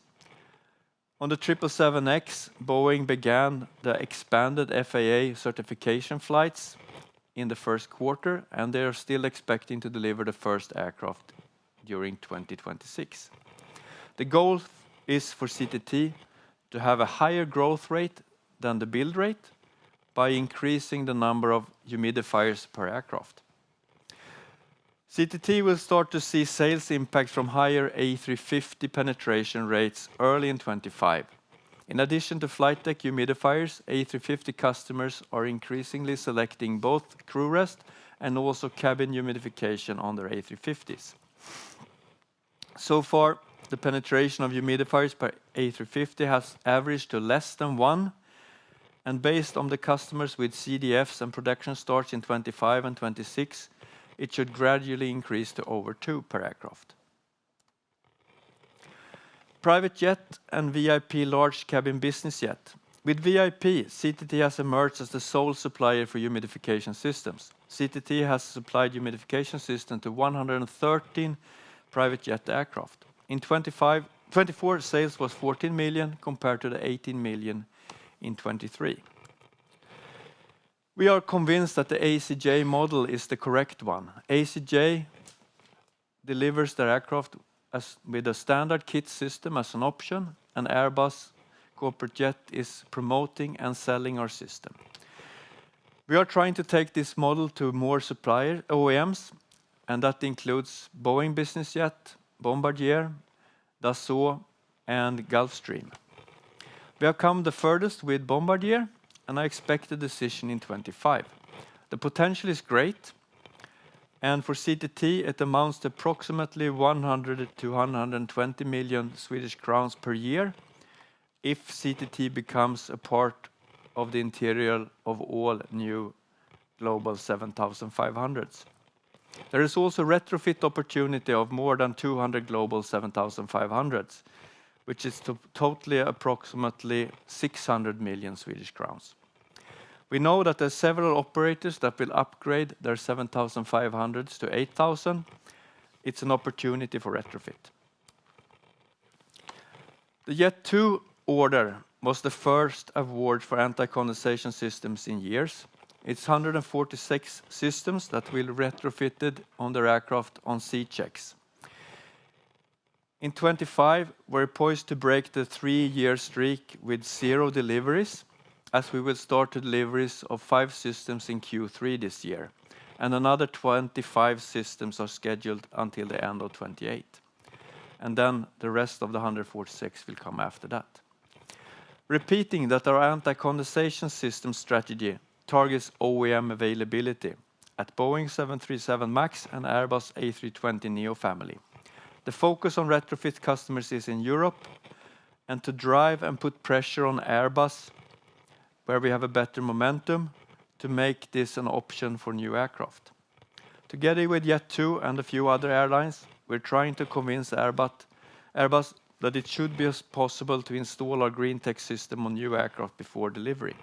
On the 777X, Boeing began the expanded FAA certification flights in the first quarter, and they are still expecting to deliver the first aircraft during 2026. The goal is for CTT to have a higher growth rate than the build rate by increasing the number of humidifiers per aircraft. CTT will start to see sales impact from higher A350 penetration rates early in 2025. In addition to flight deck humidifiers, A350 customers are increasingly selecting both crew rest and also cabin humidification on their A350s. So far, the penetration of humidifiers per A350 has averaged to less than 1, and based on the customers with CDFs and production starts in 25 and 26, it should gradually increase to over 2 per aircraft. Private jet and VIP large cabin business jet. With VIP, CTT has emerged as the sole supplier for humidification systems. CTT has supplied humidification system to 113 private jet aircraft. In 24 sales was 14 million compared to the 18 million in 23. We are convinced that the ACJ model is the correct one. ACJ delivers their aircraft with a standard kit system as an option, and Airbus Corporate Jet is promoting and selling our system. We are trying to take this model to more supplier OEMs, and that includes Boeing Business Jet, Bombardier, Dassault, and Gulfstream. We have come the furthest with Bombardier, and I expect a decision in 25. The potential is great, and for CTT it amounts to approximately 100 to 120 million Swedish crowns per year if CTT becomes a part of the interior of all new Global 7500s. There is also retrofit opportunity of more than 200 Global 7500s, which is totally approximately 600 million Swedish crowns. We know that there are several operators that will upgrade their 7500s to 8000. It's an opportunity for retrofit. The Jet 2 order was the first award for anti-condensation systems in years. It's 146 systems that will be retrofitted on their aircraft on C-checks. In 25, we're poised to break the 3-year streak with 0 deliveries, as we will start the deliveries of 5 systems in Q3 this year, and another 25 systems are scheduled until the end of 28. And then the rest of the 146 will come after that. Repeating that our anti-condensation system strategy targets OEM availability at Boeing 737 MAX and Airbus A320neo family. The focus on retrofit customers is in Europe, and to drive and put pressure on Airbus, where we have a better momentum, to make this an option for new aircraft. Together with Jet 2 and a few other airlines, we're trying to convince Airbus that it should be possible to install our green tech system on new aircraft before delivery.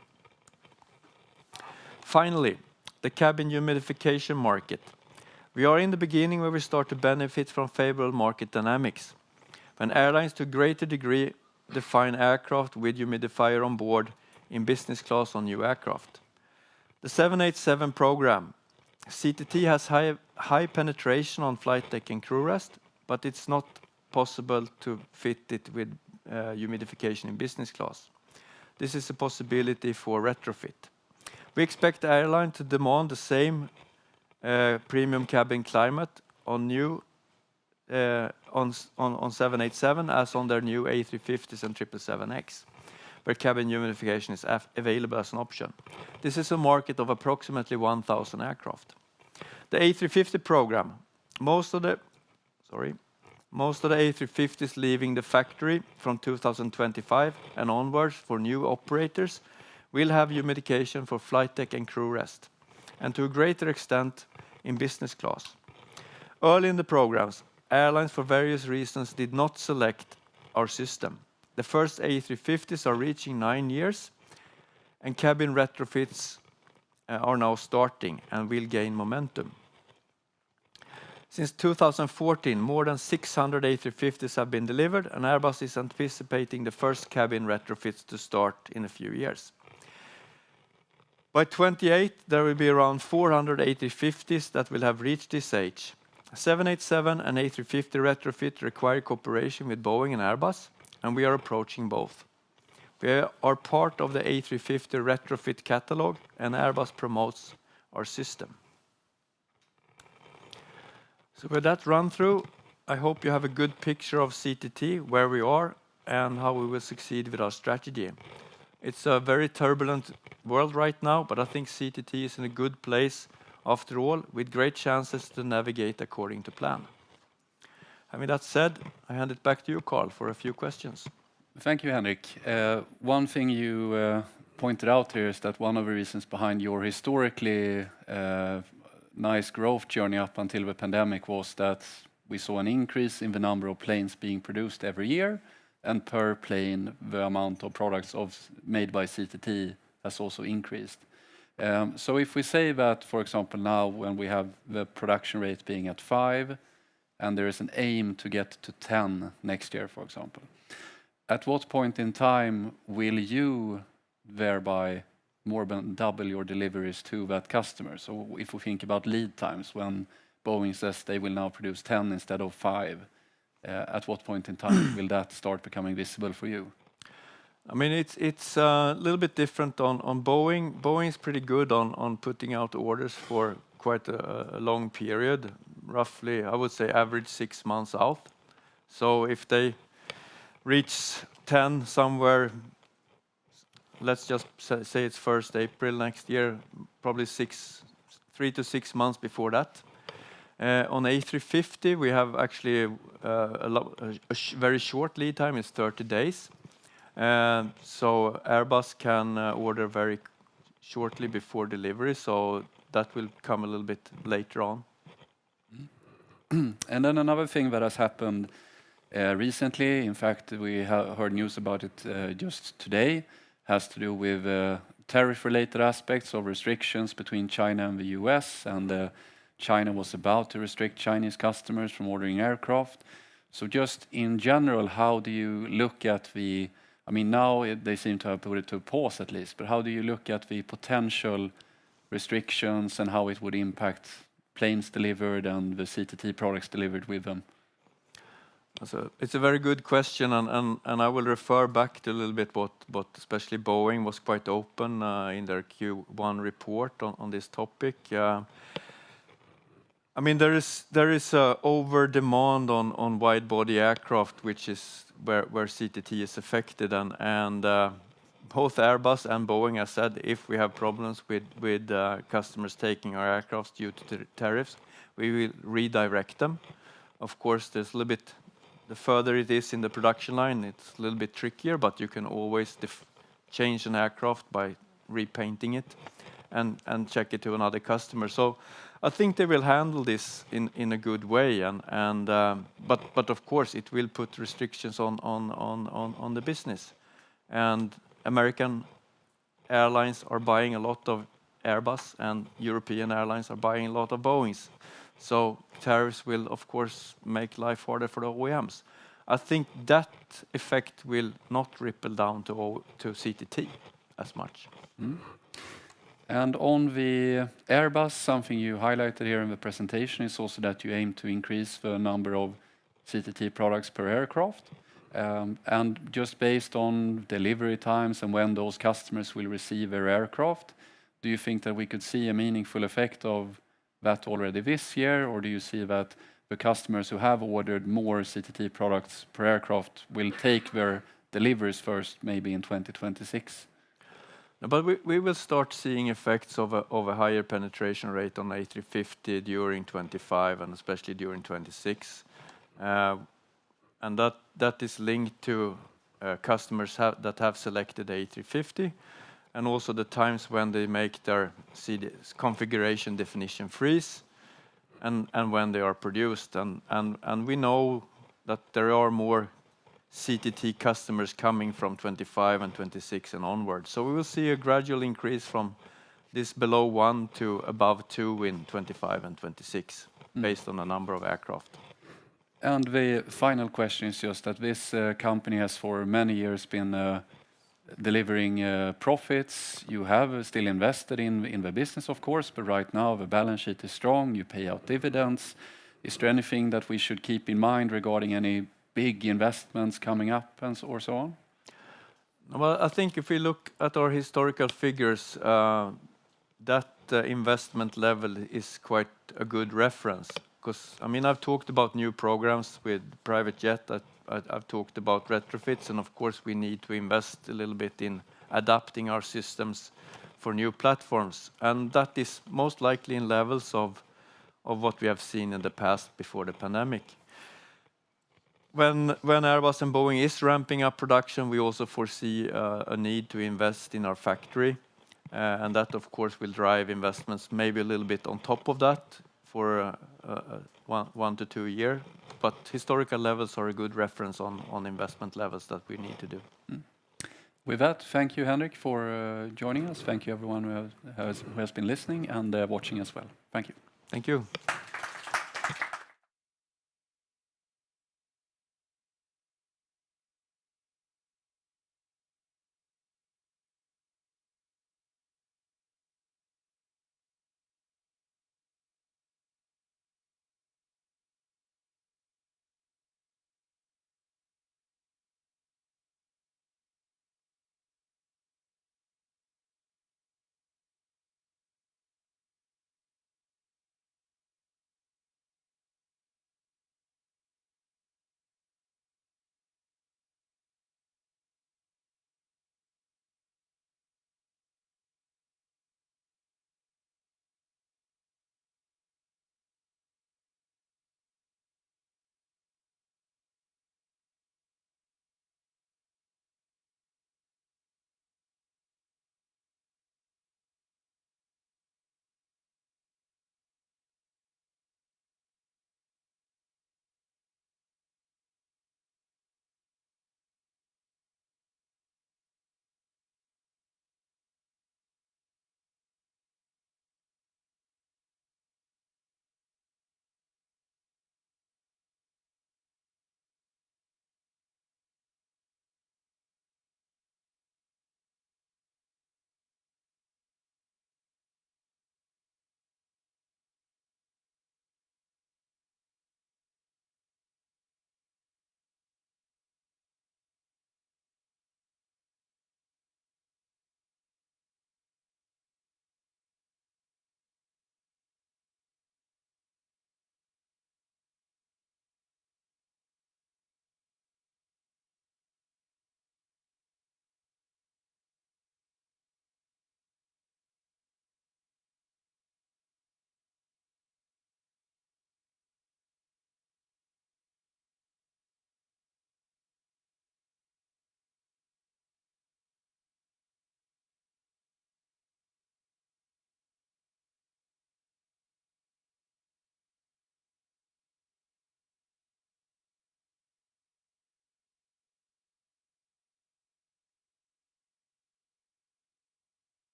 Finally, the cabin humidification market. We are in the beginning where we start to benefit from favorable market dynamics, when airlines to a greater degree define aircraft with humidifier on board in business class on new aircraft. The 787 program. CTT has high penetration on flight deck and crew rest, but it's not possible to fit it with humidification in business class. This is a possibility for retrofit. We expect the airline to demand the same premium cabin climate on new on 787 as on their new A350s and 777X, where cabin humidification is available as an option. This is a market of approximately 1,000 aircraft. The A350 program. Most of the A350s leaving the factory from 2025 and onwards for new operators will have humidification for flight deck and crew rest, and to a greater extent in business class. Early in the programs, airlines for various reasons did not select our system. The first A350s are reaching 9 years, and cabin retrofits are now starting and will gain momentum. Since 2014, more than 600 A350s have been delivered, and Airbus is anticipating the first cabin retrofits to start in a few years. By 28, there will be around 400 A350s that will have reached this age. 787 and A350 retrofit require cooperation with Boeing and Airbus, and we are approaching both. We are part of the A350 retrofit catalog, and Airbus promotes our system. So with that run through, I hope you have a good picture of CTT, where we are, and how we will succeed with our strategy. It's a very turbulent world right now, but I think CTT is in a good place after all, with great chances to navigate according to plan. Having that said, I hand it back to you, Carl, for a few questions. Thank you, Henrik. One thing you pointed out here is that one of the reasons behind your historically nice growth journey up until the pandemic was that we saw an increase in the number of planes being produced every year, and per plane, the amount of products made by CTT has also increased. So if we say that, for example, now when we have the production rate being at 5, and there is an aim to get to 10 next year, for example, at what point in time will you thereby more than double your deliveries to that customer? So if we think about lead times, when Boeing says they will now produce 10 instead of 5, at what point in time will that start becoming visible for you? I mean, it's a little bit different on Boeing. Boeing is pretty good on putting out orders for quite a long period, roughly, I would say, average 6 months out. So if they reach 10 somewhere, let's just say it's 1st April next year, probably 3 to 6 months before that. On A350, we have actually a very short lead time, it's 30 days. So Airbus can order very shortly before delivery, so that will come a little bit later on. And then another thing that has happened recently, in fact, we heard news about it just today, has to do with tariff-related aspects of restrictions between China and the US, and China was about to restrict Chinese customers from ordering aircraft. So just in general, how do you look at the, I mean, now they seem to have put it to a pause at least, but how do you look at the potential restrictions and how it would impact planes delivered and the CTT products delivered with them? So it's a very good question, and I will refer back to a little bit what especially Boeing was quite open in their Q1 report on this topic. I mean, there is a over demand on wide body aircraft, which is where CTT is affected, and both Airbus and Boeing have said if we have problems with customers taking our aircraft due to tariffs, we will redirect them. Of course, there's a little bit, the further it is in the production line, it's a little bit trickier, but you can always change an aircraft by repainting it and check it to another customer. So I think they will handle this in a good way, but of course it will put restrictions on the business. And American airlines are buying a lot of Airbus, and European airlines are buying a lot of Boeings. So tariffs will, of course, make life harder for the OEMs. I think that effect will not ripple down to CTT as much. Mm. And on the Airbus, something you highlighted here in the presentation is also that you aim to increase the number of CTT products per aircraft. And just based on delivery times and when those customers will receive their aircraft, do you think that we could see a meaningful effect of that already this year, or do you see that the customers who have ordered more CTT products per aircraft will take their deliveries first, maybe in 2026? But we will start seeing effects of a higher penetration rate on A350 during 25 and especially during 26. And that is linked to customers that have selected A350, and also the times when they make their configuration definition freeze and when they are produced. And we know that there are more CTT customers coming from 25 and 26 and onwards. So we will see a gradual increase from this below 1 to above 2 in 25 and 26, based on the number of aircraft. And the final question is just that this company has for many years been delivering profits. You have still invested in the business, of course, but right now the balance sheet is strong, you pay out dividends. Is there anything that we should keep in mind regarding any big investments coming up and or so on? Well, I think if we look at our historical figures, that investment level is quite a good reference 'cause, I mean, I've talked about new programs with private jet. I've talked about retrofits, and of course, we need to invest a little bit in adapting our systems for new platforms, and that is most likely in levels of what we have seen in the past before the pandemic. When Airbus and Boeing is ramping up production, we also foresee a need to invest in our factory, and that, of course, will drive investments maybe a little bit on top of that for 1 to 2 years. But historical levels are a good reference on investment levels that we need to do. With that, thank you, Henrik, for joining us. Thank you, everyone who has been listening and watching as well. Thank you. Thank you.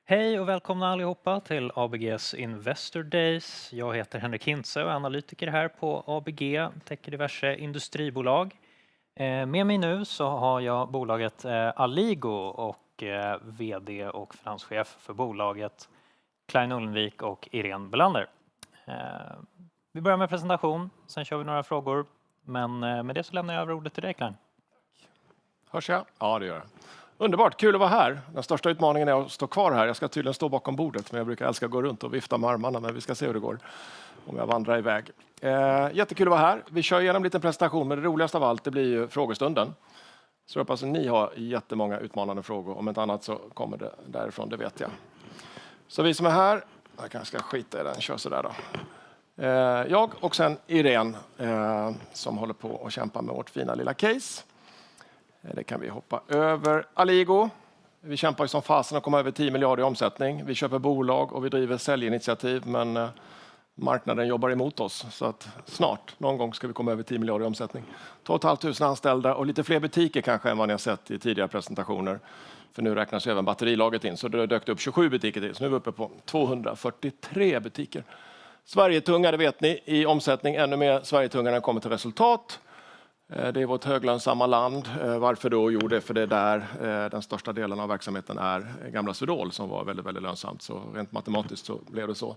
Hej och välkomna allihopa till ABGs Investor Days. Jag heter Henrik Hintze och är analytiker här på ABG, täcker diverse industribolag. Med mig nu så har jag bolaget Alligo och vd och finanschef för bolaget Klein Ullenvik och Irene Belander. Vi börjar med presentation, sen kör vi några frågor. Men med det så lämnar jag över ordet till dig, Klein. Hörs jag? Ja, det gör jag. Underbart, kul att vara här. Den största utmaningen är att stå kvar här. Jag ska tydligen stå bakom bordet, men jag brukar älska att gå runt och vifta med armarna. Men vi ska se hur det går om jag vandrar iväg. Jättekul att vara här. Vi kör igenom en liten presentation, men det roligaste av allt det blir ju frågestunden. Så jag hoppas att ni har jättemånga utmanande frågor. Om inte annat så kommer det därifrån, det vet jag. Så vi som är här, jag kanske ska skita i den, kör så där då. Jag och sen Irene som håller på att kämpa med vårt fina lilla case. Det kan vi hoppa över. Alligo. Vi kämpar ju som fasen att komma över 10 miljarder i omsättning. Vi köper bolag och vi driver säljinitiativ, men marknaden jobbar emot oss. Så att snart, någon gång ska vi komma över 10 miljarder i omsättning. 2 500 anställda och lite fler butiker kanske än vad ni har sett i tidigare presentationer. För nu räknas även batterilaget in, så det dök upp 27 butiker till. Så nu är vi uppe på 243 butiker. Sverigetunga, det vet ni, i omsättning. Ännu mer Sverigetunga kommer till resultat. Det är vårt höglönsamma land. Varför då? Jo, det är för det där den största delen av verksamheten är gamla Swedol som var väldigt, väldigt lönsamt. Så rent matematiskt så blev det så.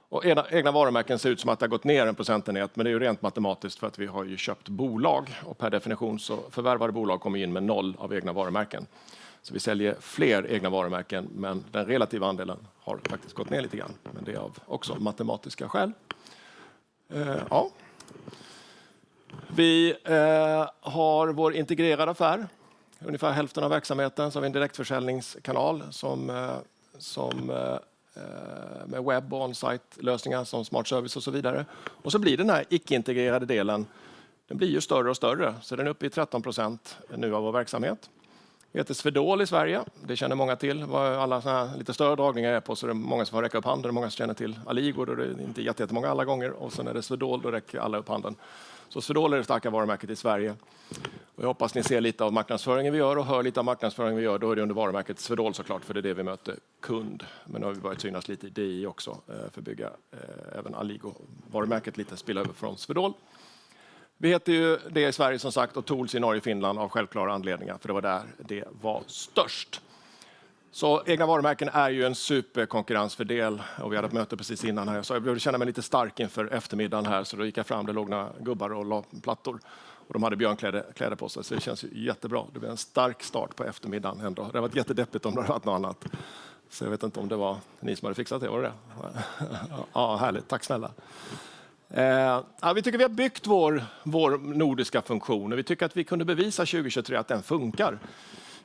Och egna varumärken ser ut som att det har gått ner en procentenhet, men det är ju rent matematiskt för att vi har ju köpt bolag. Och per definition så förvärvade bolag kommer in med 0 av egna varumärken. Så vi säljer fler egna varumärken, men den relativa andelen har faktiskt gått ner lite grann. Men det är av också matematiska skäl. Ja. Vi har vår integrerade affär. Ungefär hälften av verksamheten. Så har vi en direktförsäljningskanal med webb- och on-site-lösningar som smart service och så vidare. Och så blir den här icke-integrerade delen, den blir ju större och större. Så den är uppe i 13% nu av vår verksamhet. Vi heter Swedol i Sverige. Det känner många till. Vad alla såna här lite större dragningar är på, så det är många som får räcka upp handen. Många som känner till Alligo, då det är inte jättemånga alla gånger. Och sen är det Swedol, då räcker alla upp handen. Så Swedol är det starka varumärket i Sverige. Och jag hoppas ni ser lite av marknadsföringen vi gör och hör lite av marknadsföringen vi gör. Då är det under varumärket Swedol såklart, för det är det vi möter kund. Men nu har vi börjat synas lite i DI också för att bygga även Alligo-varumärket lite, spilla över från Swedol. Vi heter ju det i Sverige som sagt och Tools i Norge och Finland av självklara anledningar, för det var där det var störst. Så egna varumärken är ju en superkonkurrensfördel och vi hade ett möte precis innan här. Så jag behövde känna mig lite stark inför eftermiddagen här, så då gick jag fram, det låg några gubbar och la plattor. Och de hade björnkläder på sig, så det känns ju jättebra. Det blev en stark start på eftermiddagen ändå. Det har varit jättedeppigt om det hade varit något annat. Så jag vet inte om det var ni som hade fixat det, var det? Ja, härligt, tack snälla. Vi tycker vi har byggt vår nordiska funktion och vi tycker att vi kunde bevisa 2023 att den funkar.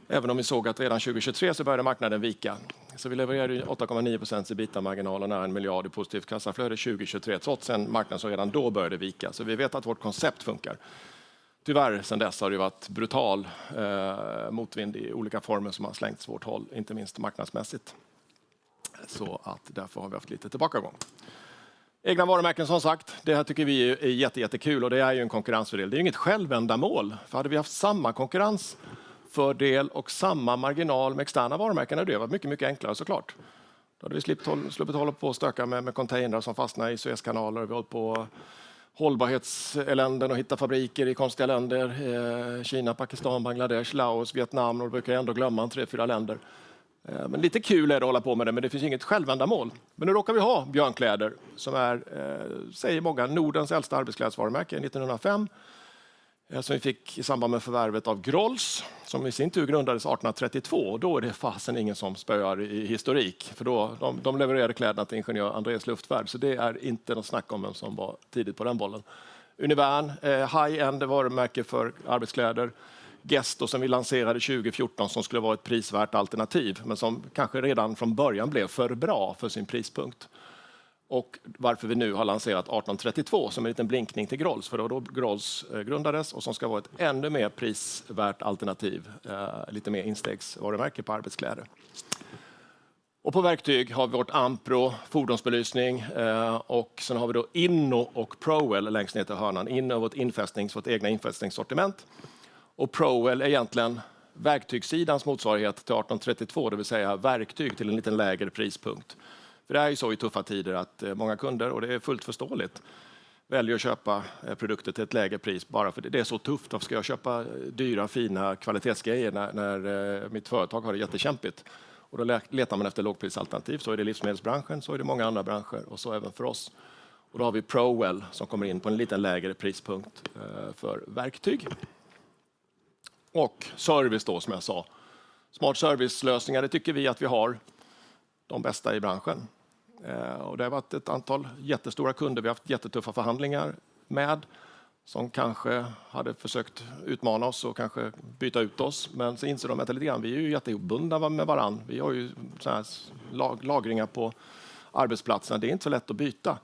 Även om vi såg att redan 2023 så började marknaden vika. Så vi levererade 8,9% EBITDA-marginal och nära 1 miljard i positivt kassaflöde 2023, trots en marknad som redan då började vika. Så vi vet att vårt koncept funkar. Tyvärr sedan dess har det varit brutal motvind i olika former som har slängts vårt håll, inte minst marknadsmässigt. Så att därför har vi haft lite tillbakagång. Egna varumärken som sagt, det här tycker vi är jättekul och det är ju en konkurrensfördel. Det är ju inget självändamål, för hade vi haft samma konkurrensfördel och samma marginal med externa varumärken hade det varit mycket, mycket enklare såklart. Då hade vi sluppit hålla på och stöka med containrar som fastnar i Suezkanaler. Vi har hållit på hållbarhetseländen och hitta fabriker i konstiga länder. Kina, Pakistan, Bangladesh, Laos, Vietnam, och då brukar jag ändå glömma 3-4 länder. Men lite kul är det att hålla på med det, men det finns inget självändamål. Men nu råkar vi ha björnkläder som är, säger många, Nordens äldsta arbetsklädesvarumärke 1905. Som vi fick i samband med förvärvet av Grolls, som i sin tur grundades 1832. Och då är det fasen ingen som spöar i historik. För då, de levererade kläderna till ingenjör Andreas Luftfärd. Så det är inte något snack om vem som var tidigt på den bollen. Univern, high-end varumärke för arbetskläder. Gesto som vi lanserade 2014 som skulle vara ett prisvärt alternativ. Men som kanske redan från början blev för bra för sin prispunkt. Och varför vi nu har lanserat 1832 som en liten blinkning till Grolls. För då Grolls grundades och som ska vara ett ännu mer prisvärt alternativ. Lite mer instegsvarumärke på arbetskläder. Och på verktyg har vi vårt Ampro, fordonsbelysning. Och sen har vi då Inno och Prowell längst ner till hörnan. Inno är vårt egna infästningssortiment. Och Prowell är egentligen verktygssidans motsvarighet till 1832, det vill säga verktyg till en liten lägre prispunkt. För det är ju så i tuffa tider att många kunder, och det är fullt förståeligt, väljer att köpa produkter till ett lägre pris bara för det är så tufft. Varför ska jag köpa dyra, fina kvalitetsgrejer när mitt företag har det jättekämpigt? Och då letar man efter lågprisalternativ. Så är det i livsmedelsbranschen, så är det många andra branscher och så även för oss. Och då har vi ProWell som kommer in på en lite lägre prispunkt för verktyg. Och service då, som jag sa. Smart servicelösningar, det tycker vi att vi har de bästa i branschen. Och det har varit ett antal jättestora kunder vi har haft jättetuffa förhandlingar med, som kanske hade försökt utmana oss och kanske byta ut oss. Men så inser de att vi är ju jättehopbundna med varann. Vi har ju så här lagringar på arbetsplatserna. Det är inte så lätt att byta.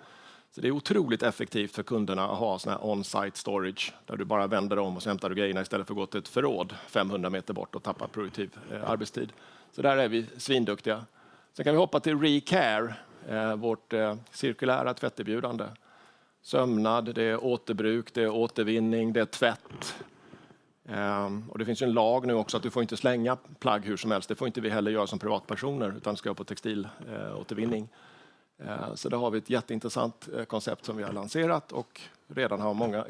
Så det är otroligt effektivt för kunderna att ha sån här on-site storage där du bara vänder om och så hämtar du grejerna istället för att gå till ett förråd 500 meter bort och tappa produktiv arbetstid. Så där är vi svinduktiga. Sen kan vi hoppa till Recare, vårt cirkulära tvätterbjudande. Sömnad, det är återbruk, det är återvinning, det är tvätt. Och det finns ju en lag nu också att du får inte slänga plagg hur som helst. Det får inte vi heller göra som privatpersoner, utan ska på textilåtervinning. Så där har vi ett jätteintressant koncept som vi har lanserat och redan har många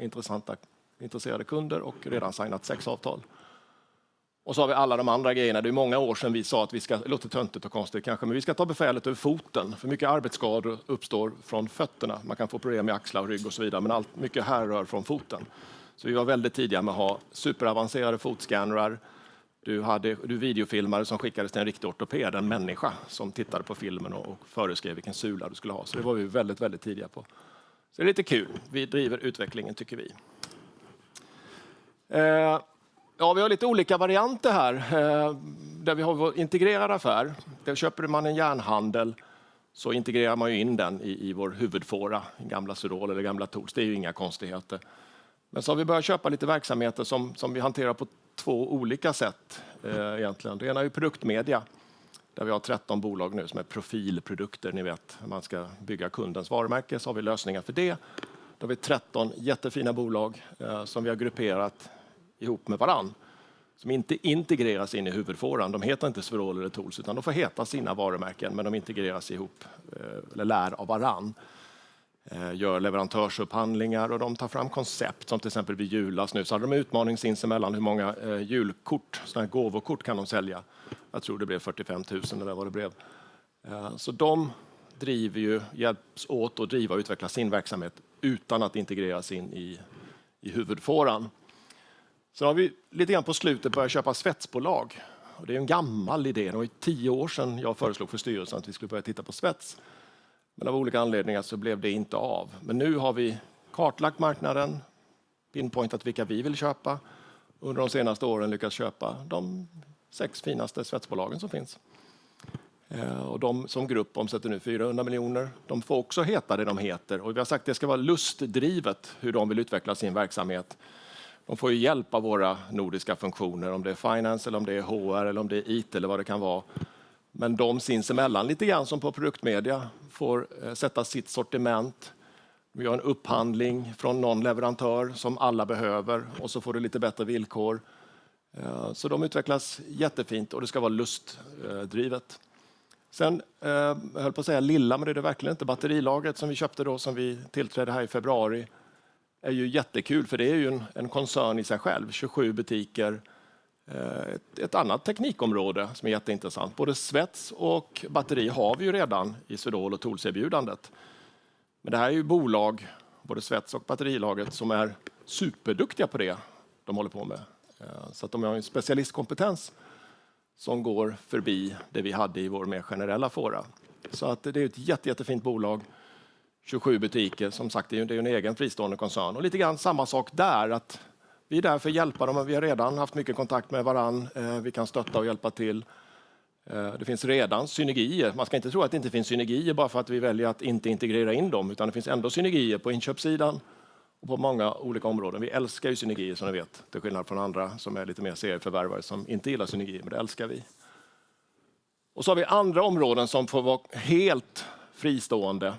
intresserade kunder och redan signat 6 avtal. Och så har vi alla de andra grejerna. Det är många år sedan vi sa att vi ska, det låter töntigt och konstigt kanske, men vi ska ta befälet över foten. För mycket arbetsskador uppstår från fötterna. Man kan få problem med axlar och rygg och så vidare, men mycket härrör från foten. Så vi var väldigt tidiga med att ha superavancerade fotskannrar. Du videofilmare som skickades till en riktig ortoped, en människa som tittade på filmen och föreskrev vilken sula du skulle ha. Så det var vi väldigt, väldigt tidiga på. Så det är lite kul. Vi driver utvecklingen, tycker vi. Ja, vi har lite olika varianter här. Där vi har vår integrerad affär. Där köper man en järnhandel så integrerar man ju in den i vår huvudfåra, gamla Cereno eller gamla Tools. Det är ju inga konstigheter. Men så har vi börjat köpa lite verksamheter som vi hanterar på 2 olika sätt egentligen. Det ena är ju produktmedia, där vi har 13 bolag nu som är profilprodukter. Ni vet, man ska bygga kundens varumärke, så har vi lösningar för det. Då har vi 13 jättefina bolag som vi har grupperat ihop med varann, som inte integreras in i huvudfåran. De heter inte Cereno eller Tools, utan de får heta sina varumärken, men de integreras ihop eller lär av varann. Gör leverantörsupphandlingar och de tar fram koncept som till exempel vid julas nu så hade de utmaning sinsemellan hur många julkort, sådana här gåvokort kan de sälja. Jag tror det blev 45 000 eller vad det blev. Så de hjälps åt att driva och utveckla sin verksamhet utan att integreras in i huvudfåran. Så har vi lite grann på slutet börjat köpa svetsbolag. Och det är en gammal idé. Det var 10 år sedan jag föreslog för styrelsen att vi skulle börja titta på svets. Men av olika anledningar så blev det inte av. Men nu har vi kartlagt marknaden, pinpointat vilka vi vill köpa. Under de senaste åren lyckats köpa de 6 finaste svetsbolagen som finns. Och de som grupp omsätter nu 400 miljoner. De får också heta det de heter. Och vi har sagt att det ska vara lustdrivet hur de vill utveckla sin verksamhet. De får ju hjälp av våra nordiska funktioner, om det är finance eller om det är HR eller om det är IT eller vad det kan vara. Men de sinsemellan, lite grann som på produktmedia, får sätta sitt sortiment. Vi har en upphandling från någon leverantör som alla behöver och så får du lite bättre villkor. Så de utvecklas jättefint och det ska vara lustdrivet. Sen höll på att säga lilla, men det är det verkligen inte. Batterilagret som vi köpte då, som vi tillträdde här i februari, är ju jättekul för det är ju en koncern i sig själv. 27 butiker. Ett annat teknikområde som är jätteintressant. Både svets och batteri har vi ju redan i Cereno och Tools-erbjudandet. Men det här är ju bolag, både svets och batterilaget, som är superduktiga på det de håller på med. Så att de har en specialistkompetens som går förbi det vi hade i vår mer generella fåra. Så att det är ett jättefint bolag. 27 butiker, som sagt, det är ju en egen fristående koncern. Och lite grann samma sak där, att vi är där för att hjälpa dem. Vi har redan haft mycket kontakt med varann. Vi kan stötta och hjälpa till. Det finns redan synergier. Man ska inte tro att det inte finns synergier bara för att vi väljer att inte integrera in dem. Utan det finns ändå synergier på inköpssidan och på många olika områden. Vi älskar ju synergier som ni vet. Till skillnad från andra som är lite mer serieförvärvare som inte gillar synergier. Men det älskar vi. Och så har vi andra områden som får vara helt fristående.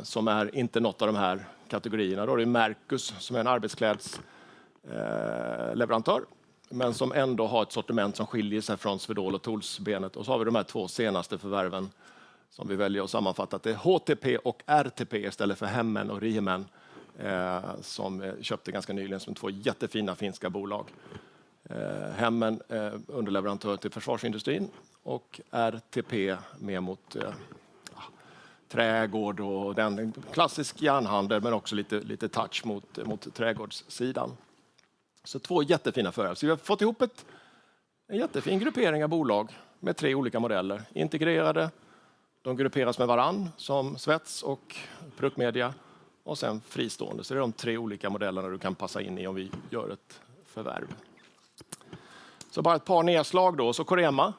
Som är inte något av de här kategorierna. Då är det Mercus som är en arbetsklädsleverantör men som ändå har ett sortiment som skiljer sig från Swedol och Tools-benet. Och så har vi de här 2 senaste förvärven som vi väljer att sammanfatta. Det är HTP och RTP istället för Hemmen och Riemen som köpte ganska nyligen som 2 jättefina finska bolag. Hemmen underleverantör till försvarsindustrin och RTP mer mot trädgård och den klassisk järnhandel, men också lite touch mot trädgårdssidan. Så 2 jättefina förvärv. Så vi har fått ihop en jättefin gruppering av bolag med 3 olika modeller. Integrerade, de grupperas med varann som svets och produktmedia och sen fristående. Så det är de 3 olika modellerna du kan passa in i om vi gör ett förvärv. Så bara ett par nedslag då. Så Qliro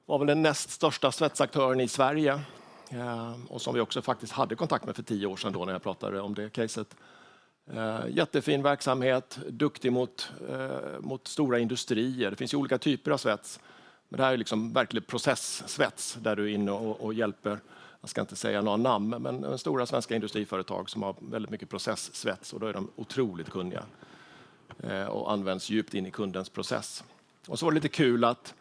var väl den näst största svetsaktören i Sverige. Och som vi också faktiskt hade kontakt med för 10 år sedan då när jag pratade om det caset. Jättefin verksamhet, duktig mot stora industrier. Det finns ju olika typer av svets. Men det här är liksom verkligen processsvets där du är inne och hjälper, jag ska inte säga några namn, men stora svenska industriföretag som har väldigt mycket processsvets och då är de otroligt kunniga och används djupt in i kundens process. Och så var det lite kul att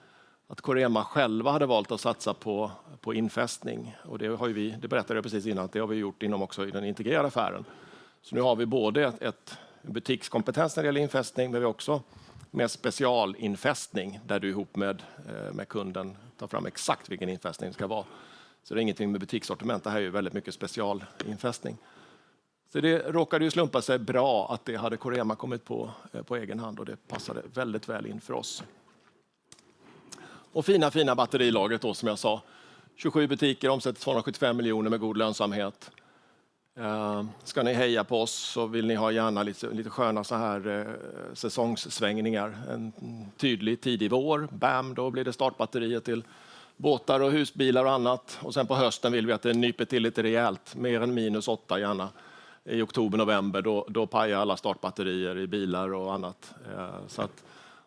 Qliro själva hade valt att satsa på infästning. Och det har ju det berättade jag precis innan, att det har vi gjort inom också i den integrerade affären. Så nu har vi både ett butikskompetens när det gäller infästning, men vi har också med specialinfästning där du ihop med kunden tar fram exakt vilken infästning det ska vara. Så det är ingenting med butikssortiment, det här är ju väldigt mycket specialinfästning. Så det råkade ju slumpa sig bra att det hade Qliro kommit på egen hand och det passade väldigt väl in för oss. Och fina batterilagret då som jag sa. 27 butiker, omsätter 275 miljoner med god lönsamhet. Ska ni heja på oss så vill ni ha gärna lite sköna så här säsongssvängningar. En tydlig tidig vår, bam, då blir det startbatterier till båtar och husbilar och annat. Och sen på hösten vill vi att det nyper till lite rejält, mer än -8 gärna. I oktober, november, då pajar alla startbatterier i bilar och annat.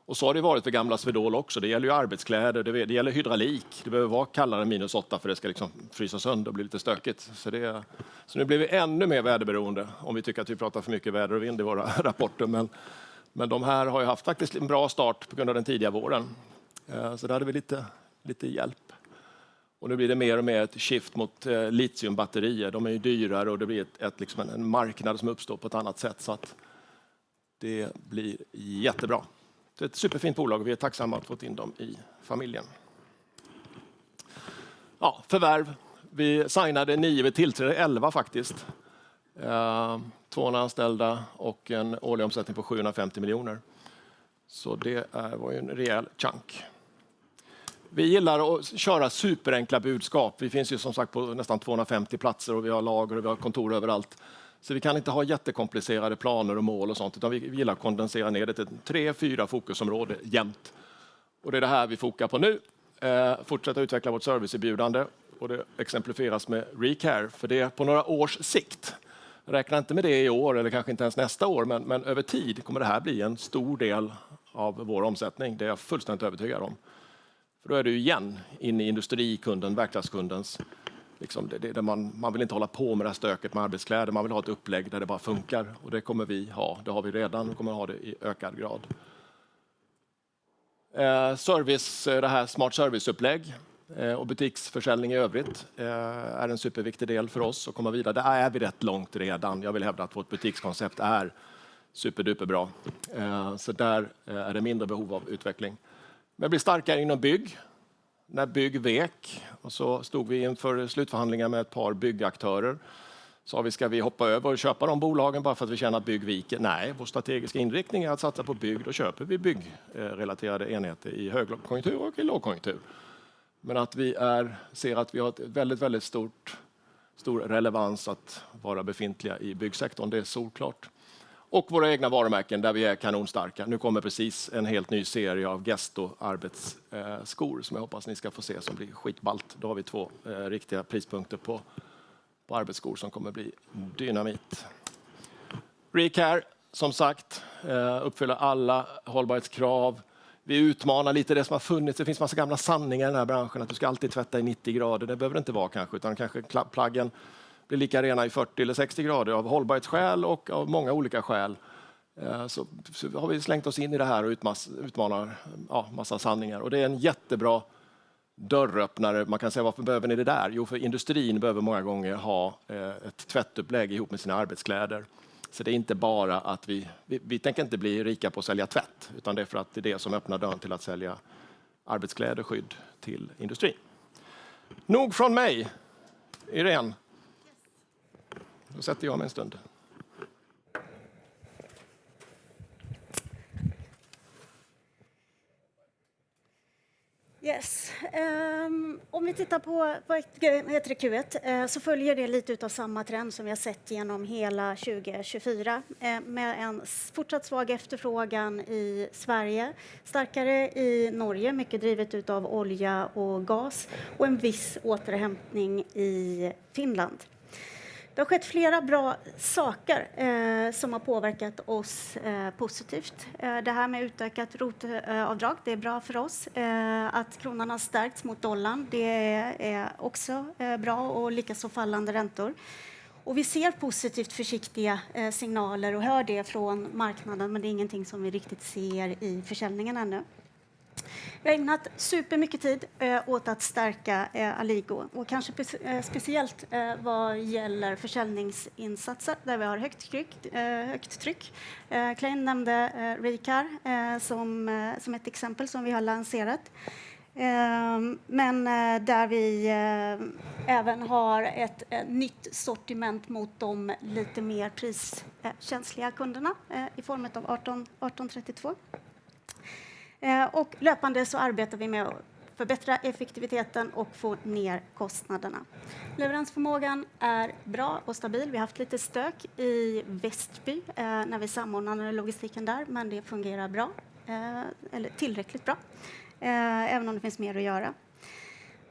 Och så har det varit för gamla Swedol också. Det gäller ju arbetskläder, det gäller hydraulik. Det behöver vara kallare än -8 för det ska liksom frysa sönder och bli lite stökigt. Så nu blir vi ännu mer väderberoende om vi tycker att vi pratar för mycket väder och vind i våra rapporter. Men de här har ju haft faktiskt en bra start på grund av den tidiga våren. Så där hade vi lite hjälp. Och nu blir det mer och mer ett shift mot litiumbatterier. De är ju dyrare och det blir liksom en marknad som uppstår på ett annat sätt. Så att det blir jättebra. Det är ett superfint bolag och vi är tacksamma att ha fått in dem i familjen. Ja, förvärv. Vi signade 9, vi tillträdde 11 faktiskt. 200 anställda och en årlig omsättning på 750 miljoner. Så det var ju en rejäl chunk. Vi gillar att köra superenkla budskap. Vi finns ju som sagt på nästan 250 platser och vi har lager och vi har kontor överallt. Så vi kan inte ha jättekomplicerade planer och mål och sånt, utan vi gillar att kondensera ner det till 3-4 fokusområden jämt. Och det är det här vi fokar på nu. Fortsätta utveckla vårt serviceerbjudande och det exemplifieras med Recare, för det är på några års sikt. Räkna inte med det i år eller kanske inte ens nästa år, men över tid kommer det här bli en stor del av vår omsättning. Det är jag fullständigt övertygad om. För då är det ju igen in i industrikunden, verkstadskundens. Liksom man vill inte hålla på med det här stöket med arbetskläder. Man vill ha ett upplägg där det bara funkar. Och det kommer vi ha. Det har vi redan. Vi kommer ha det i ökad grad. Det här smart serviceupplägg och butiksförsäljning i övrigt är en superviktig del för oss att komma vidare. Där är vi rätt långt redan. Jag vill hävda att vårt butikskoncept är superduperbra. Så där är det mindre behov av utveckling. Men blir starkare inom bygg. När bygg vek och så stod vi inför slutförhandlingar med ett par byggaktörer. Så ska vi hoppa över och köpa de bolagen bara för att vi känner att bygg viker? Nej, vår strategiska inriktning är att satsa på bygg. Då köper vi byggrelaterade enheter i högkonjunktur och i lågkonjunktur. Men att vi ser att vi har ett väldigt stor relevans att vara befintliga i byggsektorn, det är solklart. Och våra egna varumärken där vi är kanonstarka. Nu kommer precis en helt ny serie av Gesto-arbetsskor som jag hoppas ni ska få se som blir skitballt. Då har vi 2 riktiga prispunkter på arbetsskor som kommer bli dynamit. Recare, som sagt, uppfyller alla hållbarhetskrav. Vi utmanar lite det som har funnits. Det finns massa gamla sanningar i den här branschen att du ska alltid tvätta i 90 grader. Det behöver det inte vara kanske, utan kanske plaggen blir lika rena i 40 eller 60 grader av hållbarhetsskäl och av många olika skäl. så har vi slängt oss in i det här och utmanar massa sanningar. Och det är en jättebra dörröppnare. Man kan säga, varför behöver ni det där? Jo, för industrin behöver många gånger ha ett tvättupplägg ihop med sina arbetskläder. Så det är inte bara att vi tänker inte bli rika på att sälja tvätt, utan det är för att det är det som öppnar dörren till att sälja arbetskläder, skydd till industrin. Nog från mig. Irene. Då sätter jag mig en stund. Yes. Om vi tittar på Q1 så följer det lite av samma trend som vi har sett genom hela 2024 med en fortsatt svag efterfrågan i Sverige, starkare i Norge, mycket drivet av olja och gas och en viss återhämtning i Finland. Det har skett flera bra saker som har påverkat oss positivt. Det här med utökat rotavdrag, det är bra för oss. Att kronan har stärkts mot dollarn, det är också bra, och likaså fallande räntor. Och vi ser positivt försiktiga signaler och hör det från marknaden, men det är ingenting som vi riktigt ser i försäljningen ännu. Vi har ägnat supermycket tid åt att stärka Alligo, och kanske speciellt vad gäller försäljningsinsatser där vi har högt tryck. Klein nämnde Recar som ett exempel som vi har lanserat. Men där vi även har ett nytt sortiment mot de lite mer priskänsliga kunderna i form av 1832. Och löpande så arbetar vi med att förbättra effektiviteten och få ner kostnaderna. Leveransförmågan är bra och stabil. Vi har haft lite stök i Västby när vi samordnade logistiken där, men det fungerar bra, eller tillräckligt bra, även om det finns mer att göra.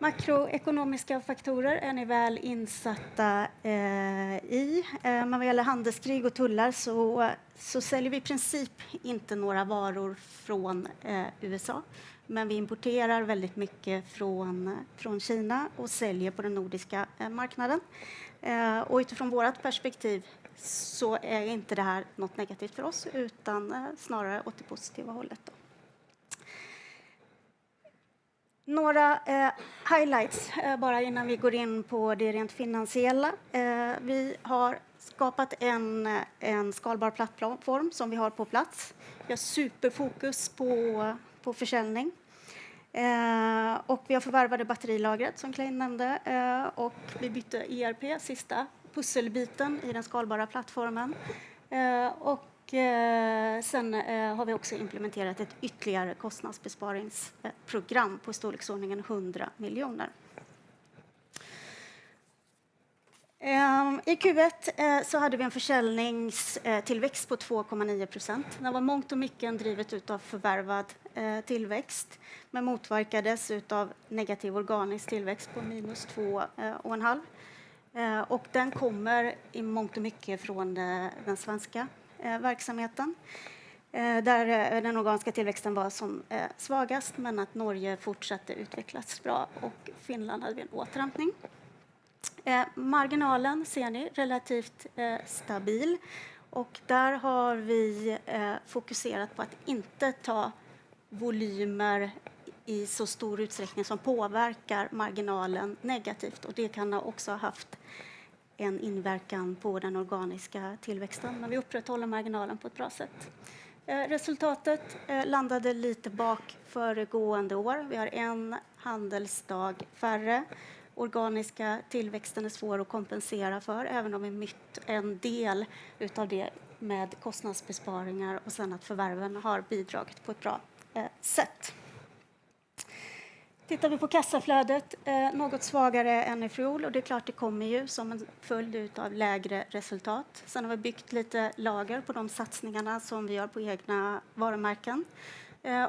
Makroekonomiska faktorer är ni väl insatta i. Men vad gäller handelskrig och tullar så säljer vi i princip inte några varor från USA. Men vi importerar väldigt mycket från Kina och säljer på den nordiska marknaden. Och utifrån vårt perspektiv så är inte det här något negativt för oss, utan snarare åt det positiva hållet då. Några highlights bara innan vi går in på det rent finansiella. Vi har skapat en skalbar plattform som vi har på plats. Vi har superfokus på försäljning. Och vi har förvärvade batterilagret som Klein nämnde. Och vi bytte ERP, sista pusselbiten i den skalbara plattformen. Och sen har vi också implementerat ett ytterligare kostnadsbesparingsprogram på storleksordningen 100 miljoner. I Q1 så hade vi en försäljningstillväxt på 2,9%. Det var mångt och mycket drivet av förvärvad tillväxt, men motverkades av negativ organisk tillväxt på minus 2,5%. Och den kommer i mångt och mycket från den svenska verksamheten, där den organiska tillväxten var som svagast, men att Norge fortsatte utvecklas bra och Finland hade en återhämtning. Marginalen ser ni relativt stabil, och där har vi fokuserat på att inte ta volymer i så stor utsträckning som påverkar marginalen negativt, och det kan också ha haft en inverkan på den organiska tillväxten, men vi upprätthåller marginalen på ett bra sätt. Resultatet landade lite bak föregående år. Vi har en handelsdag färre. Organiska tillväxten är svår att kompensera för, även om vi mytt en del utav det med kostnadsbesparingar och sen att förvärven har bidragit på ett bra sätt. Tittar vi på kassaflödet, något svagare än i fjol, och det är klart det kommer ju som en följd av lägre resultat. Sen har vi byggt lite lager på de satsningarna som vi gör på egna varumärken.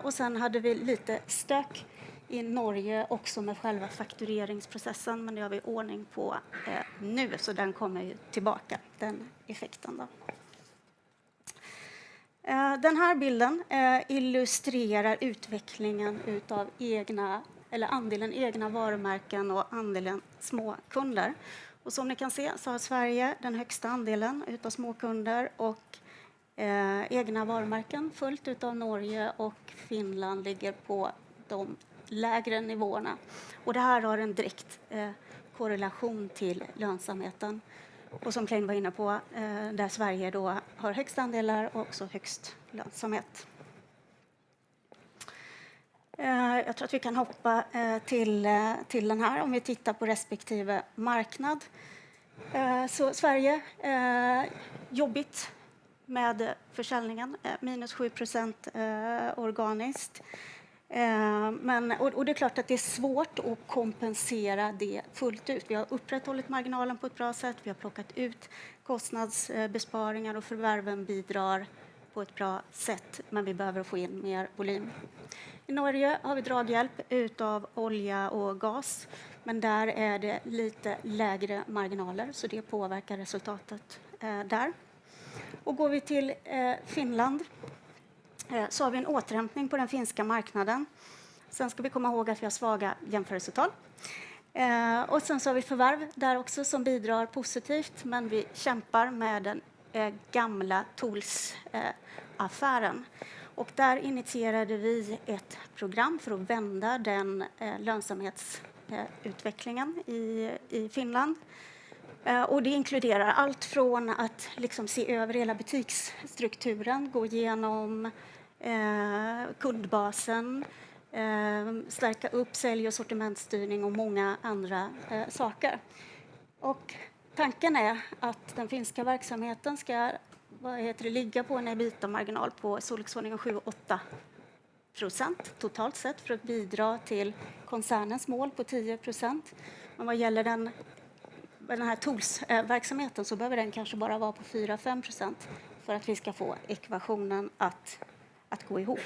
Och sen hade vi lite stök i Norge också med själva faktureringsprocessen, men det har vi ordning på nu, så den kommer ju tillbaka, den effekten då. Den här bilden illustrerar utvecklingen utav andelen egna varumärken och andelen småkunder. Och som ni kan se så har Sverige den högsta andelen utav småkunder och egna varumärken följt utav Norge och Finland ligger på de lägre nivåerna. Och det här har en direkt korrelation till lönsamheten. Och som Klein var inne på, där Sverige då har högst andelar och också högst lönsamhet. Jag tror att vi kan hoppa till den här om vi tittar på respektive marknad. Så Sverige, jobbigt med försäljningen, minus 7% organiskt. Och det är klart att det är svårt att kompensera det fullt ut. Vi har upprätthållit marginalen på ett bra sätt, vi har plockat ut kostnadsbesparingar och förvärven bidrar på ett bra sätt, men vi behöver få in mer volym. I Norge har vi draghjälp utav olja och gas, men där är det lite lägre marginaler, så det påverkar resultatet där. Och går vi till Finland så har vi en återhämtning på den finska marknaden. Sen ska vi komma ihåg att vi har svaga jämförelsetal. Och sen så har vi förvärv där också som bidrar positivt, men vi kämpar med den gamla Tools-affären. Och där initierade vi ett program för att vända den lönsamhetsutvecklingen i Finland. Och det inkluderar allt från att liksom se över hela butiksstrukturen, gå igenom kundbasen, stärka upp sälj- och sortimentsstyrning och många andra saker. Och tanken är att den finska verksamheten ska ligga på en EBITDA-marginal på storleksordningen 7-8% totalt sett för att bidra till koncernens mål på 10%. Men vad gäller den här Tools-verksamheten så behöver den kanske bara vara på 4-5% för att vi ska få ekvationen att gå ihop.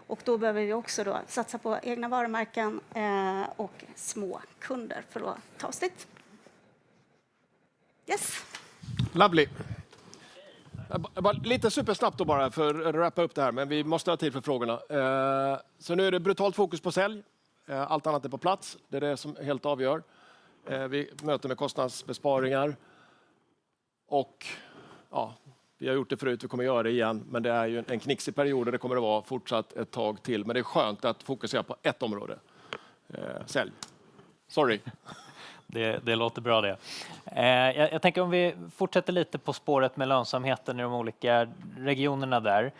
Och då behöver vi också då satsa på egna varumärken och små kunder för att ta oss dit. Yes. Lovely. Lite supersnabbt då bara för att wrappa upp det här, men vi måste ha tid för frågorna. Så nu är det brutalt fokus på sälj. Allt annat är på plats. Det är det som helt avgör. Vi möter med kostnadsbesparingar. Och ja, vi har gjort det förut, vi kommer göra det igen. Men det är ju en knixig period och det kommer att vara fortsatt ett tag till. Men det är skönt att fokusera på ett område. Sälj. Sorry. Det låter bra det. Jag tänker om vi fortsätter lite på spåret med lönsamheten i de olika regionerna där.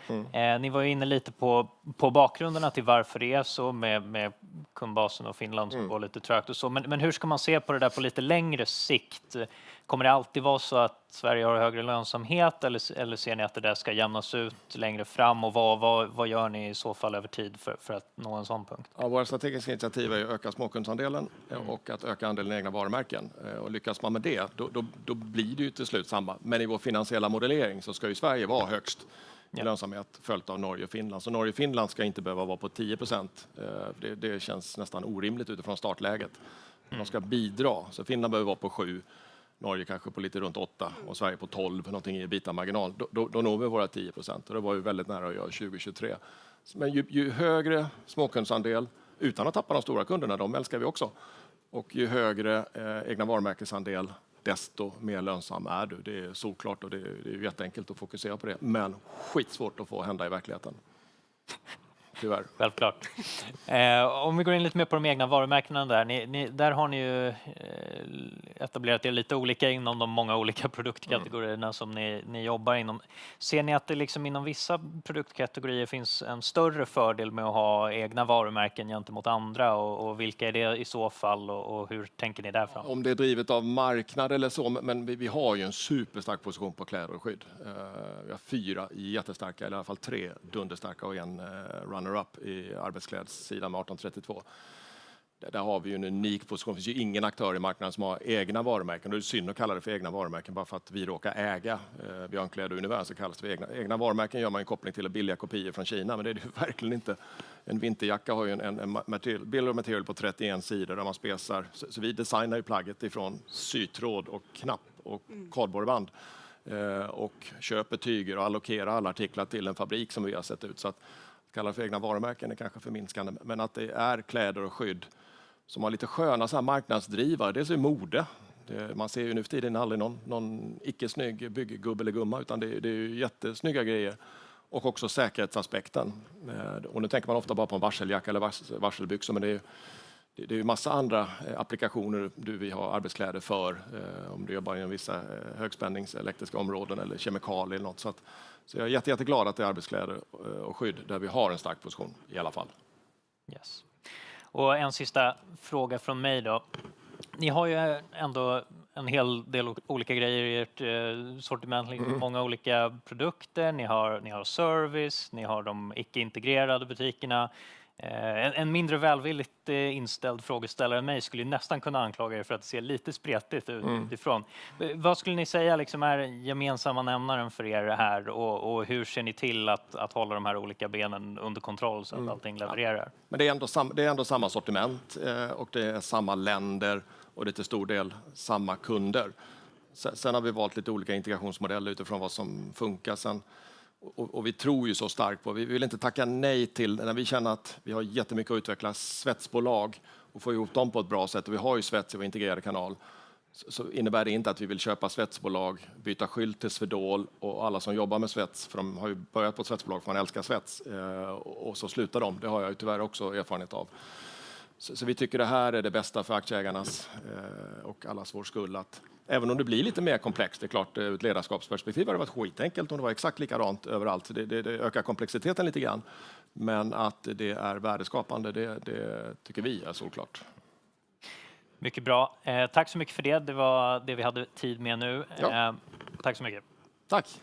Ni var ju inne lite på bakgrunderna till varför det är så med kundbasen och Finland som går lite trögt och så. Men hur ska man se på det där på lite längre sikt? Kommer det alltid vara så att Sverige har högre lönsamhet eller ser ni att det där ska jämnas ut längre fram och vad gör ni i så fall över tid för att nå en sån punkt? Ja, våra strategiska initiativ är att öka småkundsandelen och att öka andelen egna varumärken. Och lyckas man med det, då blir det ju till slut samma. Men i vår finansiella modellering så ska ju Sverige vara högst i lönsamhet följt av Norge och Finland. Så Norge och Finland ska inte behöva vara på 10%. Det känns nästan orimligt utifrån startläget. De ska bidra, så Finland behöver vara på 7%. Norge kanske på lite runt 8 och Sverige på 12, någonting i EBITDA-marginal. Då når vi våra 10%. Och det var ju väldigt nära att göra 2023. Men ju högre småkundsandel, utan att tappa de stora kunderna, de älskar vi också. Och ju högre egna varumärkesandel, desto mer lönsam är du. Det är såklart och det är jätteenkelt att fokusera på det. Men skitsvårt att få hända i verkligheten. Tyvärr. Självklart. Om vi går in lite mer på de egna varumärkena där. Där har ni ju etablerat er lite olika inom de många olika produktkategorierna som ni jobbar inom. Ser ni att det liksom inom vissa produktkategorier finns en större fördel med att ha egna varumärken gentemot andra och vilka är det i så fall och hur tänker ni därför? Om det är drivet av marknad eller så, men vi har ju en superstark position på kläder och skydd. Vi har 4 jättestarka, eller i alla fall 3 dunderstarka och en runner-up i arbetsklädssidan med 1832. Där har vi ju en unik position. Det finns ju ingen aktör i marknaden som har egna varumärken. Det är synd att kalla det för egna varumärken bara för att vi råkar äga Björnkläder och Universum kallas det för egna varumärken. Gör man en koppling till billiga kopior från Kina, men det är det ju verkligen inte. En vinterjacka har ju en bill of material på 31 sidor där man spesar. Så vi designar ju plagget ifrån sytråd och knapp och kardborreband. Och köper tyger och allokerar alla artiklar till en fabrik som vi har sett ut. Så att kalla för egna varumärken är kanske förminskande, men att det är kläder och skydd som har lite sköna så här marknadsdrivare. Det är mode. Man ser ju nu för tiden aldrig någon icke-snygg bygggubbe eller gumma, utan det är ju jättesnygga grejer. Och också säkerhetsaspekten. Och nu tänker man ofta bara på en varseljacka eller varselbyxor, men det är ju massa andra applikationer vi har arbetskläder för. Om du jobbar inom vissa högspännings elektriska områden eller kemikalier eller något. Så jag är jätteglad att det är arbetskläder och skydd där vi har en stark position i alla fall. Yes. Och en sista fråga från mig då. Ni har ju ändå en hel del olika grejer i ert sortiment, liksom många olika produkter. Ni har service, ni har de icke-integrerade butikerna. En mindre välvilligt inställd frågeställare än mig skulle nästan kunna anklaga er för att det ser lite spretigt ut utifrån. Vad skulle ni säga liksom är gemensamma nämnaren för er här och hur ser ni till att hålla de här olika benen under kontroll så att allting levererar? Men det är ändå samma sortiment och det är samma länder och det är till stor del samma kunder. Sen har vi valt lite olika integrationsmodeller utifrån vad som funkar sen. Och vi tror ju så starkt på, vi vill inte tacka nej till, när vi känner att vi har jättemycket att utveckla svetsbolag och få ihop dem på ett bra sätt, och vi har ju svets i vår integrerade kanal, så innebär det inte att vi vill köpa svetsbolag, byta skylt till Swedol och alla som jobbar med svets, för de har ju börjat på ett svetsbolag för man älskar svets, och så slutar de, det har jag ju tyvärr också erfarenhet av. Så vi tycker det här är det bästa för aktieägarnas och allas vår skull. Att, även om det blir lite mer komplext, det är klart ur ett ledarskapsperspektiv har det varit skitenkelt om det var exakt likadant överallt. Det ökar komplexiteten lite grann. Men att det är värdeskapande, det tycker vi är såklart. Mycket bra. Tack så mycket för det. Det var det vi hade tid med nu. Ja. Tack så mycket. Tack.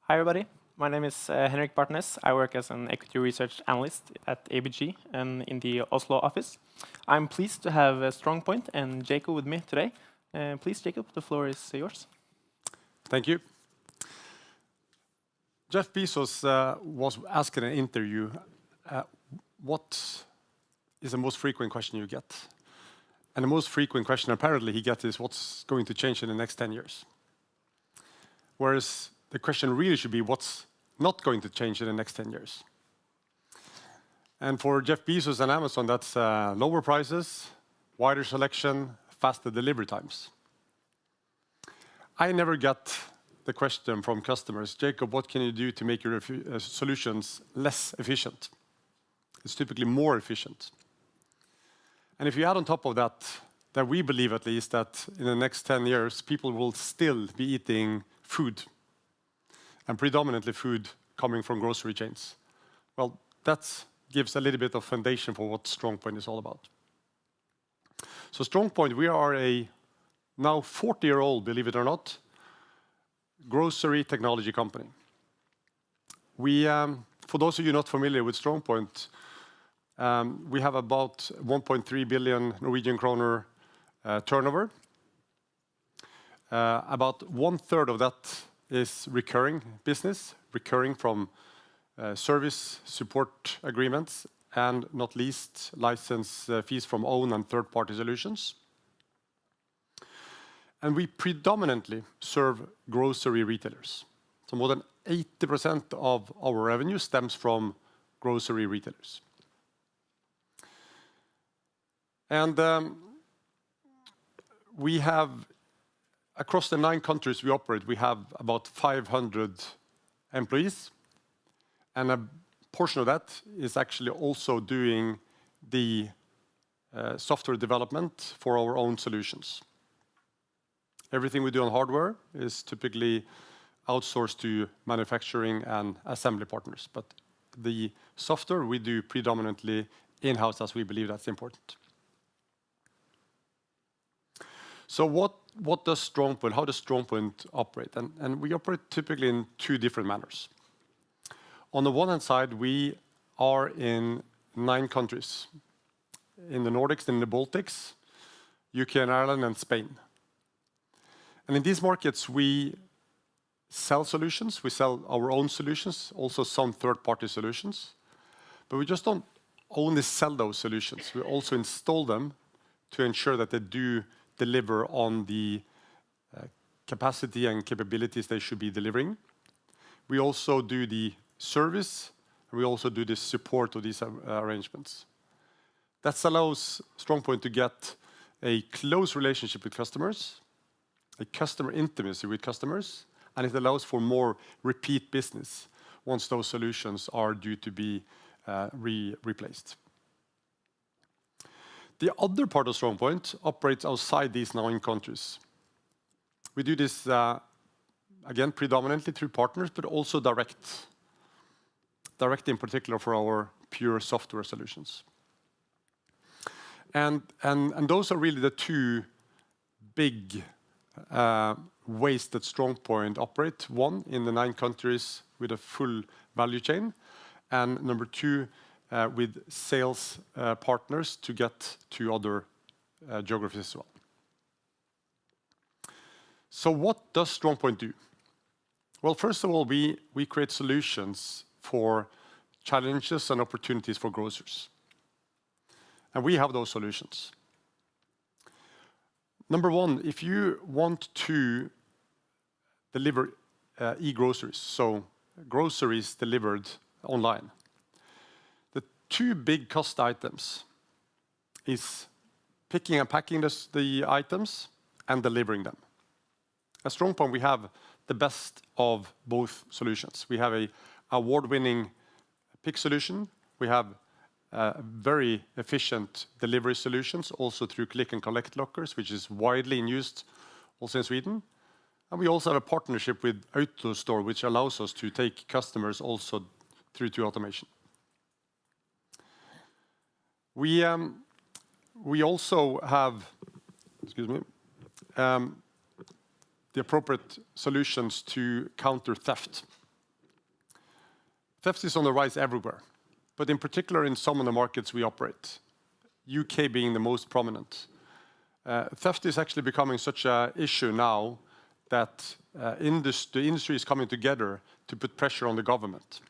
Hi, everybody. My name is Henrik Bartnes. I work as an equity research analyst at ABG and in the Oslo office. I'm pleased to have StrongPoint and Jacob with me today. Please, Jacob, the floor is yours. Thank you. Jeff Bezos was asked in an interview, what is the most frequent question you get? And the most frequent question apparently he gets is what's going to change in the next 10 years? Whereas the question really should be what's not going to change in the next 10 years. And for Jeff Bezos and Amazon, that's lower prices, wider selection, faster delivery times. I never get the question from customers, Jacob, what can you do to make your solutions less efficient? It's typically more efficient. And if you add on top of that we believe at least that in the next 10 years, people will still be eating food, and predominantly food coming from grocery chains. Well, that gives a little bit of foundation for what StrongPoint is all about. So StrongPoint, we are a now 40-year-old, believe it or not, grocery technology company. We, for those of you not familiar with StrongPoint, we have about 1.3 billion Norwegian kroner turnover. About 1/3 of that is recurring business, recurring from service support agreements, and not least license fees from own and third-party solutions. And we predominantly serve grocery retailers. So more than 80% of our revenue stems from grocery retailers. And we have, across the 9 countries we operate, we have about 500 employees. And a portion of that is actually also doing the software development for our own solutions. Everything we do on hardware is typically outsourced to manufacturing and assembly partners. But the software we do predominantly in-house, as we believe that's important. So what does StrongPoint, how does StrongPoint operate? And we operate typically in 2 different manners. On the one hand side, we are in 9 countries. In the Nordics, in the Baltics, UK and Ireland, and Spain. And in these markets, we sell solutions. We sell our own solutions, also some third-party solutions. But we just don't only sell those solutions. We also install them to ensure that they do deliver on the capacity and capabilities they should be delivering. We also do the service, and we also do the support of these arrangements. That allows StrongPoint to get a close relationship with customers, a customer intimacy with customers, and it allows for more repeat business once those solutions are due to be replaced. The other part of StrongPoint operates outside these 9 countries. We do this, again, predominantly through partners, but also direct in particular for our pure software solutions. And those are really the 2 big ways that StrongPoint operate. One, in the 9 countries with a full value chain, and number 2, with sales partners to get to other geographies as well. So what does StrongPoint do? Well, first of all, we create solutions for challenges and opportunities for grocers. And we have those solutions. Number 1, if you want to deliver e-groceries, so groceries delivered online, the 2 big cost items is picking and packing the items and delivering them. At StrongPoint, we have the best of both solutions. We have an award-winning pick solution. We have very efficient delivery solutions, also through click and collect lockers, which is widely used also in Sweden. And we also have a partnership with AutoStore, which allows us to take customers also through to automation. We also have, the appropriate solutions to counter theft. Theft is on the rise everywhere, but in particular in some of the markets we operate, UK being the most prominent. Theft is actually becoming such an issue now that the industry is coming together to put pressure on the government.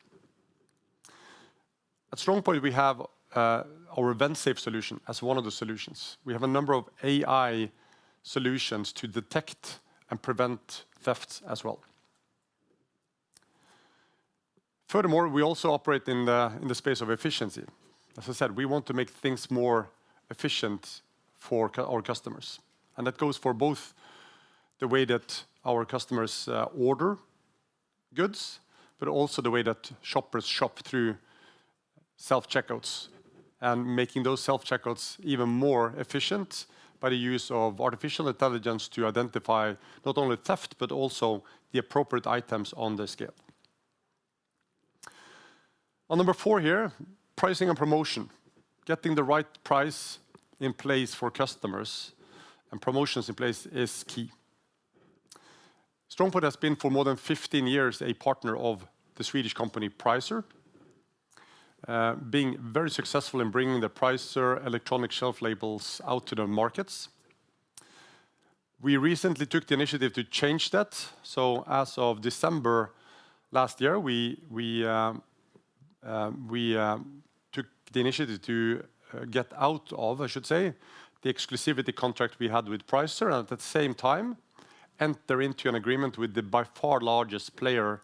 At StrongPoint, we have our event-safe solution as one of the solutions. We have a number of AI solutions to detect and prevent thefts as well. Furthermore, we also operate in the space of efficiency. As I said, we want to make things more efficient for our customers. And that goes for both the way that our customers order goods, but also the way that shoppers shop through self-checkouts, and making those self-checkouts even more efficient by the use of artificial intelligence to identify not only theft, but also the appropriate items on the scale. On number 4 here, pricing and promotion. Getting the right price in place for customers and promotions in place is key. StrongPoint has been for more than 15 years a partner of the Swedish company Pricer, being very successful in bringing the Pricer electronic shelf labels out to the markets. We recently took the initiative to change that. So as of December last year, we took the initiative to get out of, I should say, the exclusivity contract we had with Pricer, and at the same time enter into an agreement with the by far largest player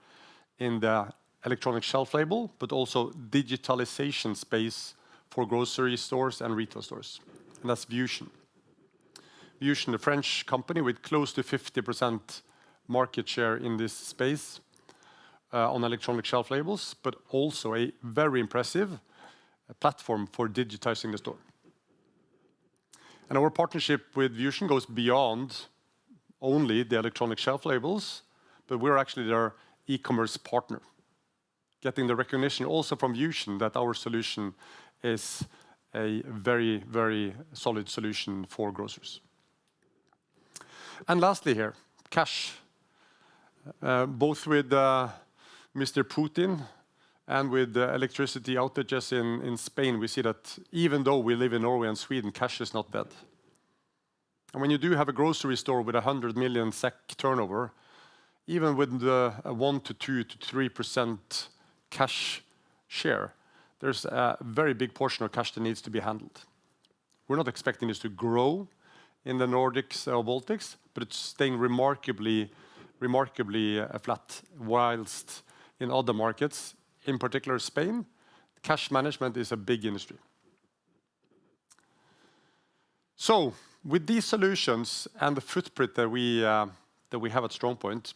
in the electronic shelf label, but also digitalization space for grocery stores and retail stores. And that's Vusion. Vusion, the French company with close to 50% market share in this space on electronic shelf labels, but also a very impressive platform for digitizing the store. And our partnership with Vusion goes beyond only the electronic shelf labels, but we're actually their e-commerce partner, getting the recognition also from Vusion that our solution is a very, very solid solution for grocers. And lastly here, cash. Both with Mr. Putin and with the electricity outages in Spain, we see that even though we live in Norway and Sweden, cash is not dead. And when you do have a grocery store with 100 million SEK turnover, even with the 1 to 2 to 3% cash share, there's a very big portion of cash that needs to be handled. We're not expecting this to grow in the Nordics or Baltics, but it's staying remarkably flat, whilst in other markets, in particular Spain, cash management is a big industry. So with these solutions and the footprint that we have at StrongPoint,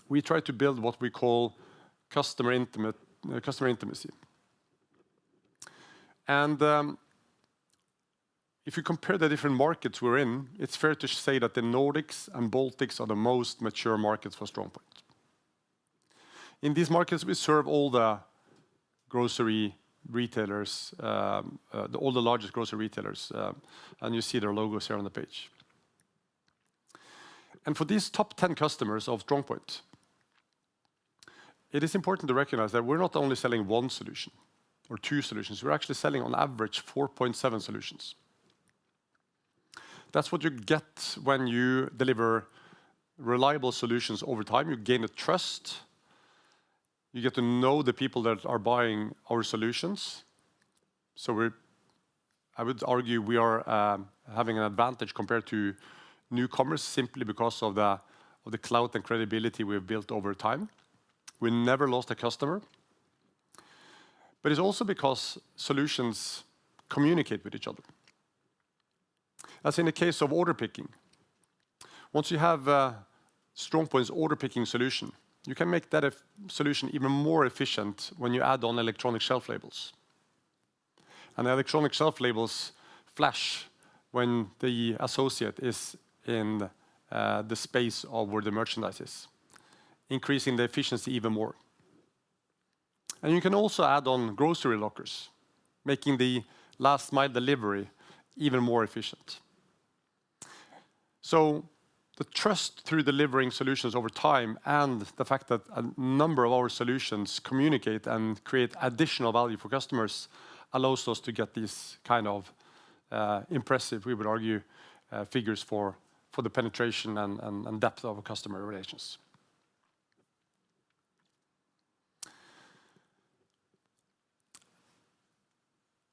we try to build what we call customer intimacy. And if you compare the different markets we're in, it's fair to say that the Nordics and Baltics are the most mature markets for StrongPoint. In these markets, we serve all the grocery retailers, all the largest grocery retailers, and you see their logos here on the page. And for these top 10 customers of StrongPoint, it is important to recognize that we're not only selling one solution or two solutions, we're actually selling on average 4.7 solutions. That's what you get when you deliver reliable solutions over time. You gain a trust. You get to know the people that are buying our solutions. So I would argue we are having an advantage compared to newcomers simply because of the clout and credibility we've built over time. We never lost a customer. But it's also because solutions communicate with each other. As in the case of order picking. Once you have StrongPoint's order picking solution, you can make that solution even more efficient when you add on electronic shelf labels. And the electronic shelf labels flash when the associate is in the space of where the merchandise is, increasing the efficiency even more. And you can also add on grocery lockers, making the last mile delivery even more efficient. So the trust through delivering solutions over time and the fact that a number of our solutions communicate and create additional value for customers allows us to get these kind of impressive, we would argue, figures for the penetration and depth of our customer relations.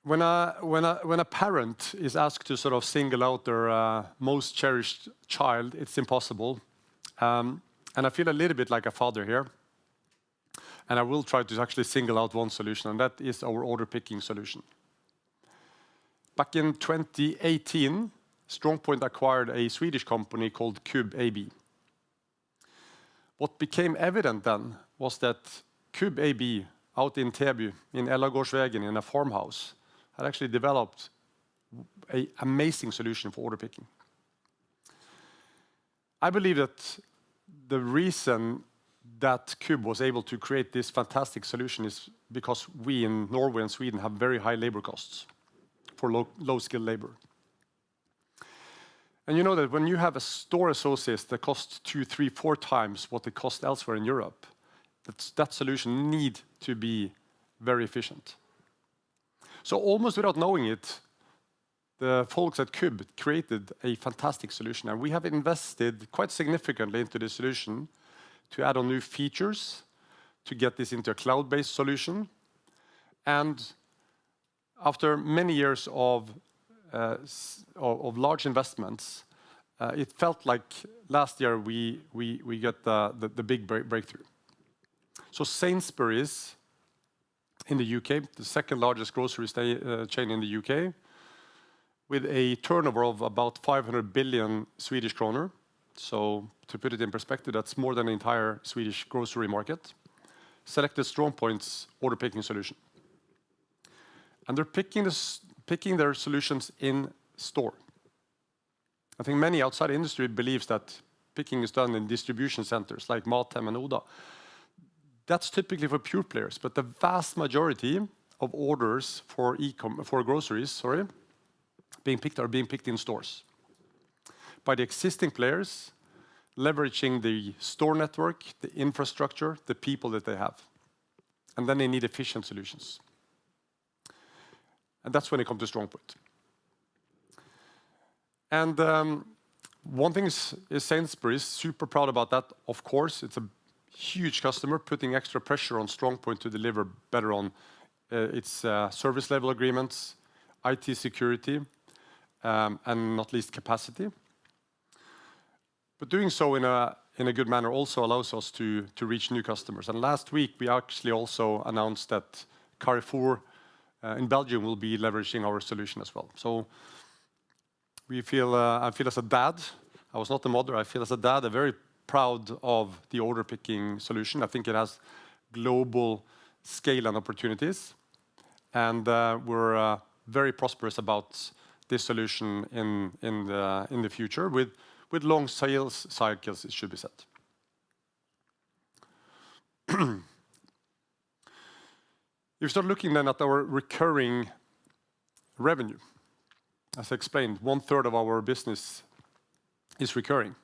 When a parent is asked to sort of single out their most cherished child, it's impossible. And I feel a little bit like a father here. And I will try to actually single out one solution, and that is our order picking solution. Back in 2018, StrongPoint acquired a Swedish company called Cube AB. What became evident then was that Cube AB out in Täby, in Ellagårdsvägen, in a farmhouse, had actually developed an amazing solution for order picking. I believe that the reason that Cube was able to create this fantastic solution is because we in Norway and Sweden have very high labor costs for low-skilled labor. And you know that when you have a store associates that cost 2, 3, 4 times what they cost elsewhere in Europe, that solution need to be very efficient. So almost without knowing it, the folks at Cube created a fantastic solution. And we have invested quite significantly into this solution to add on new features, to get this into a cloud-based solution. And after many years of large investments, it felt like last year we got the big breakthrough. So Sainsbury's in the UK, the second largest grocery chain in the UK, with a turnover of about 500 billion Swedish kroner. So to put it in perspective, that's more than the entire Swedish grocery market, selected StrongPoint's order picking solution. And they're picking their solutions in store. I think many outside the industry believes that picking is done in distribution centers like Mathem and Oda. That's typically for pure players, but the vast majority of orders for groceries, being picked in stores by the existing players, leveraging the store network, the infrastructure, the people that they have. And then they need efficient solutions. And that's when it comes to StrongPoint. And one thing is Sainsbury's, super proud about that. Of course, it's a huge customer, putting extra pressure on StrongPoint to deliver better on its service level agreements, IT security, and not least capacity. But doing so in a good manner also allows us to reach new customers. And last week, we actually also announced that Carrefour in Belgium will be leveraging our solution as well. So I feel as a dad, I was not the mother, I feel as a dad, very proud of the order picking solution. I think it has global scale and opportunities. And we're very prosperous about this solution in the future with long sales cycles, it should be said. If you start looking then at our recurring revenue, as I explained, 1/3 of our business is recurring.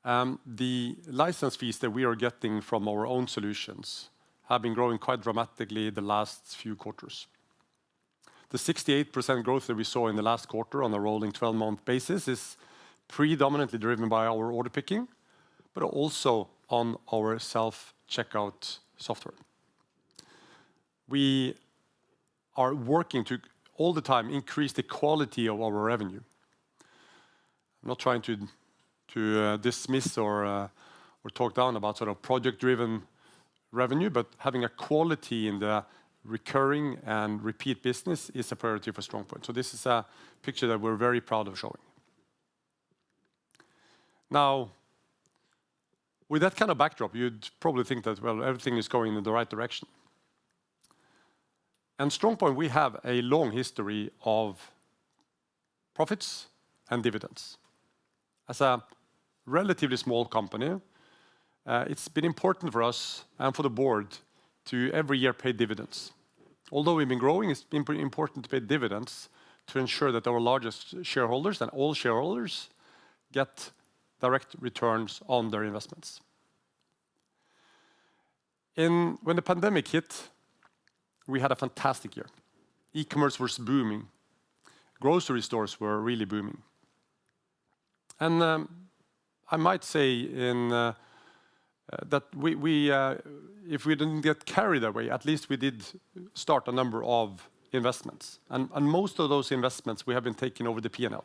The license fees that we are getting from our own solutions have been growing quite dramatically the last few quarters. The 68% growth that we saw in the last quarter on a rolling 12-month basis is predominantly driven by our order picking, but also on our self-checkout software. We are working to all the time increase the quality of our revenue. I'm not trying to dismiss or talk down about sort of project-driven revenue, but having a quality in the recurring and repeat business is a priority for StrongPoint. So this is a picture that we're very proud of showing. Now, with that kind of backdrop, you'd probably think that, well, everything is going in the right direction. And StrongPoint, we have a long history of profits and dividends. As a relatively small company, it's been important for us and for the board to every year pay dividends. Although we've been growing, it's been pretty important to pay dividends to ensure that our largest shareholders and all shareholders get direct returns on their investments. When the pandemic hit, we had a fantastic year. E-commerce was booming. Grocery stores were really booming. And I might say that if we didn't get carried away, at least we did start a number of investments. And most of those investments we have been taking over the P&L.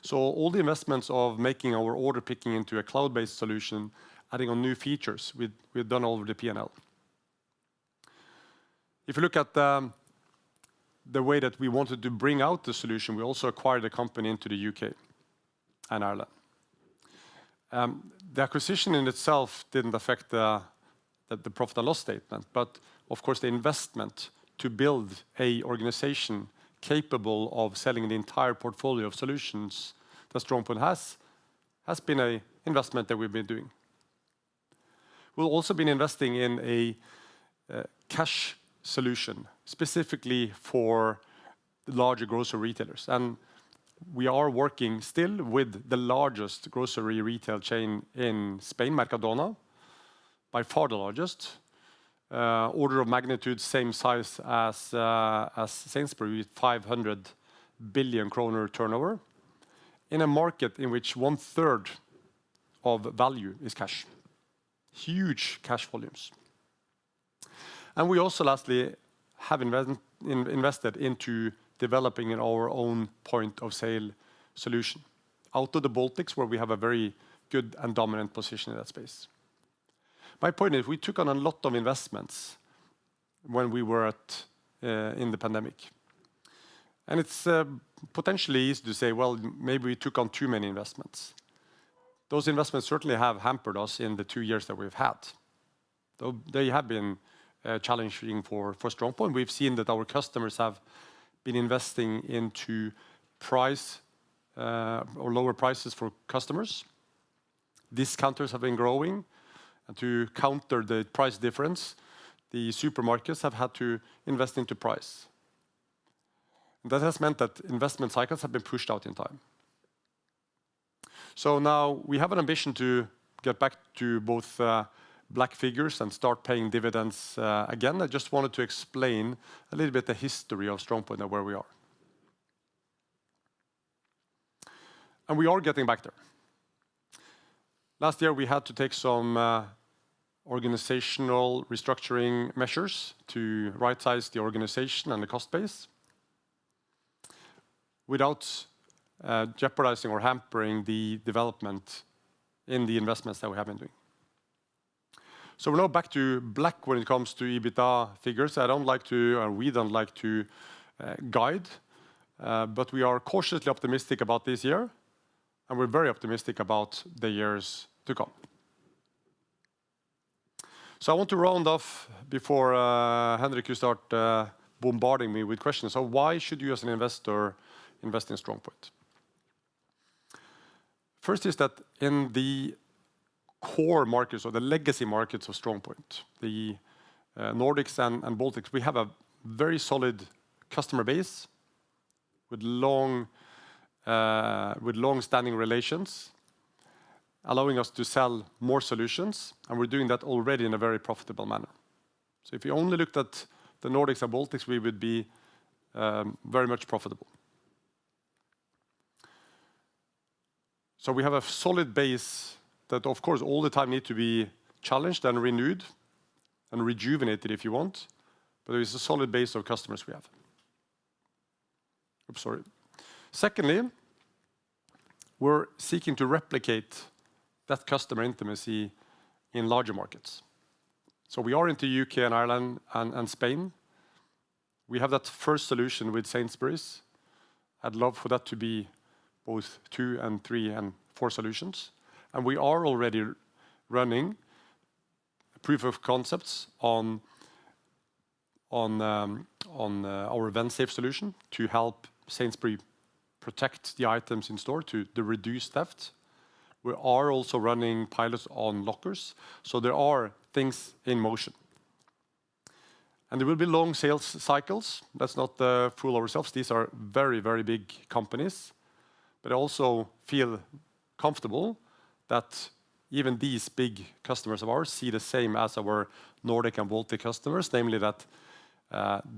So all the investments of making our order picking into a cloud-based solution, adding on new features, we've done all over the P&L. If you look at the way that we wanted to bring out the solution, we also acquired a company into the UK and Ireland. The acquisition in itself didn't affect the profit and loss statement, but of course the investment to build an organization capable of selling the entire portfolio of solutions that StrongPoint has been an investment that we've been doing. We've also been investing in a cash solution, specifically for the larger grocery retailers. And we are working still with the largest grocery retail chain in Spain, Mercadona, by far the largest. Order of magnitude, same size as Sainsbury's, 500 billion kroner turnover, in a market in which 1/3 of value is cash. Huge cash volumes. And we also, lastly, have invested into developing our own point of sale solution out of the Baltics, where we have a very good and dominant position in that space. My point is, we took on a lot of investments when we were in the pandemic. And it's potentially easy to say, well, maybe we took on too many investments. Those investments certainly have hampered us in the 2 years that we've had. Though they have been challenging for StrongPoint. We've seen that our customers have been investing into price or lower prices for customers. Discounters have been growing, and to counter the price difference, the supermarkets have had to invest into price. That has meant that investment cycles have been pushed out in time. So now we have an ambition to get back to both black figures and start paying dividends again. I just wanted to explain a little bit the history of StrongPoint and where we are. And we are getting back there. Last year we had to take some organizational restructuring measures to right-size the organization and the cost base without jeopardizing or hampering the development in the investments that we have been doing. So we're now back to black when it comes to EBITDA figures. We don't like to guide, but we are cautiously optimistic about this year, and we're very optimistic about the years to come. So I want to round off before Henrik, you start bombarding me with questions. So why should you as an investor invest in StrongPoint? First is that in the core markets or the legacy markets of StrongPoint, the Nordics and Baltics, we have a very solid customer base with long-standing relations, allowing us to sell more solutions, and we're doing that already in a very profitable manner. So if you only looked at the Nordics and Baltics, we would be very much profitable. So we have a solid base that, of course, all the time need to be challenged and renewed and rejuvenated if you want, but there is a solid base of customers we have. Oops, sorry. Secondly, we're seeking to replicate that customer intimacy in larger markets. So we are into UK and Ireland and Spain. We have that first solution with Sainsbury's. I'd love for that to be both 2 and 3 and 4 solutions. And we are already running proof of concepts on our VenSafe solution to help Sainsbury's protect the items in store to reduce theft. We are also running pilots on lockers. So there are things in motion. And there will be long sales cycles. Let's not fool ourselves. These are very, very big companies. But I also feel comfortable that even these big customers of ours see the same as our Nordic and Baltic customers, namely that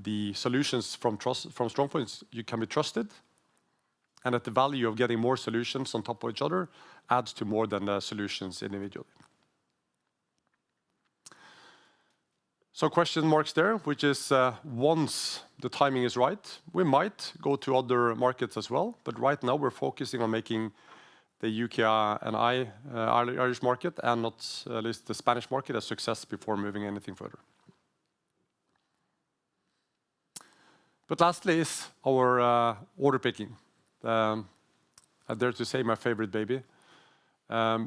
the solutions from StrongPoint you can be trusted, and that the value of getting more solutions on top of each other adds to more than the solutions individually. So question marks there, which is once the timing is right, we might go to other markets as well. But right now we're focusing on making the UK and Irish market, and not least the Spanish market, a success before moving anything further. But lastly is our order picking. I dare to say my favorite baby.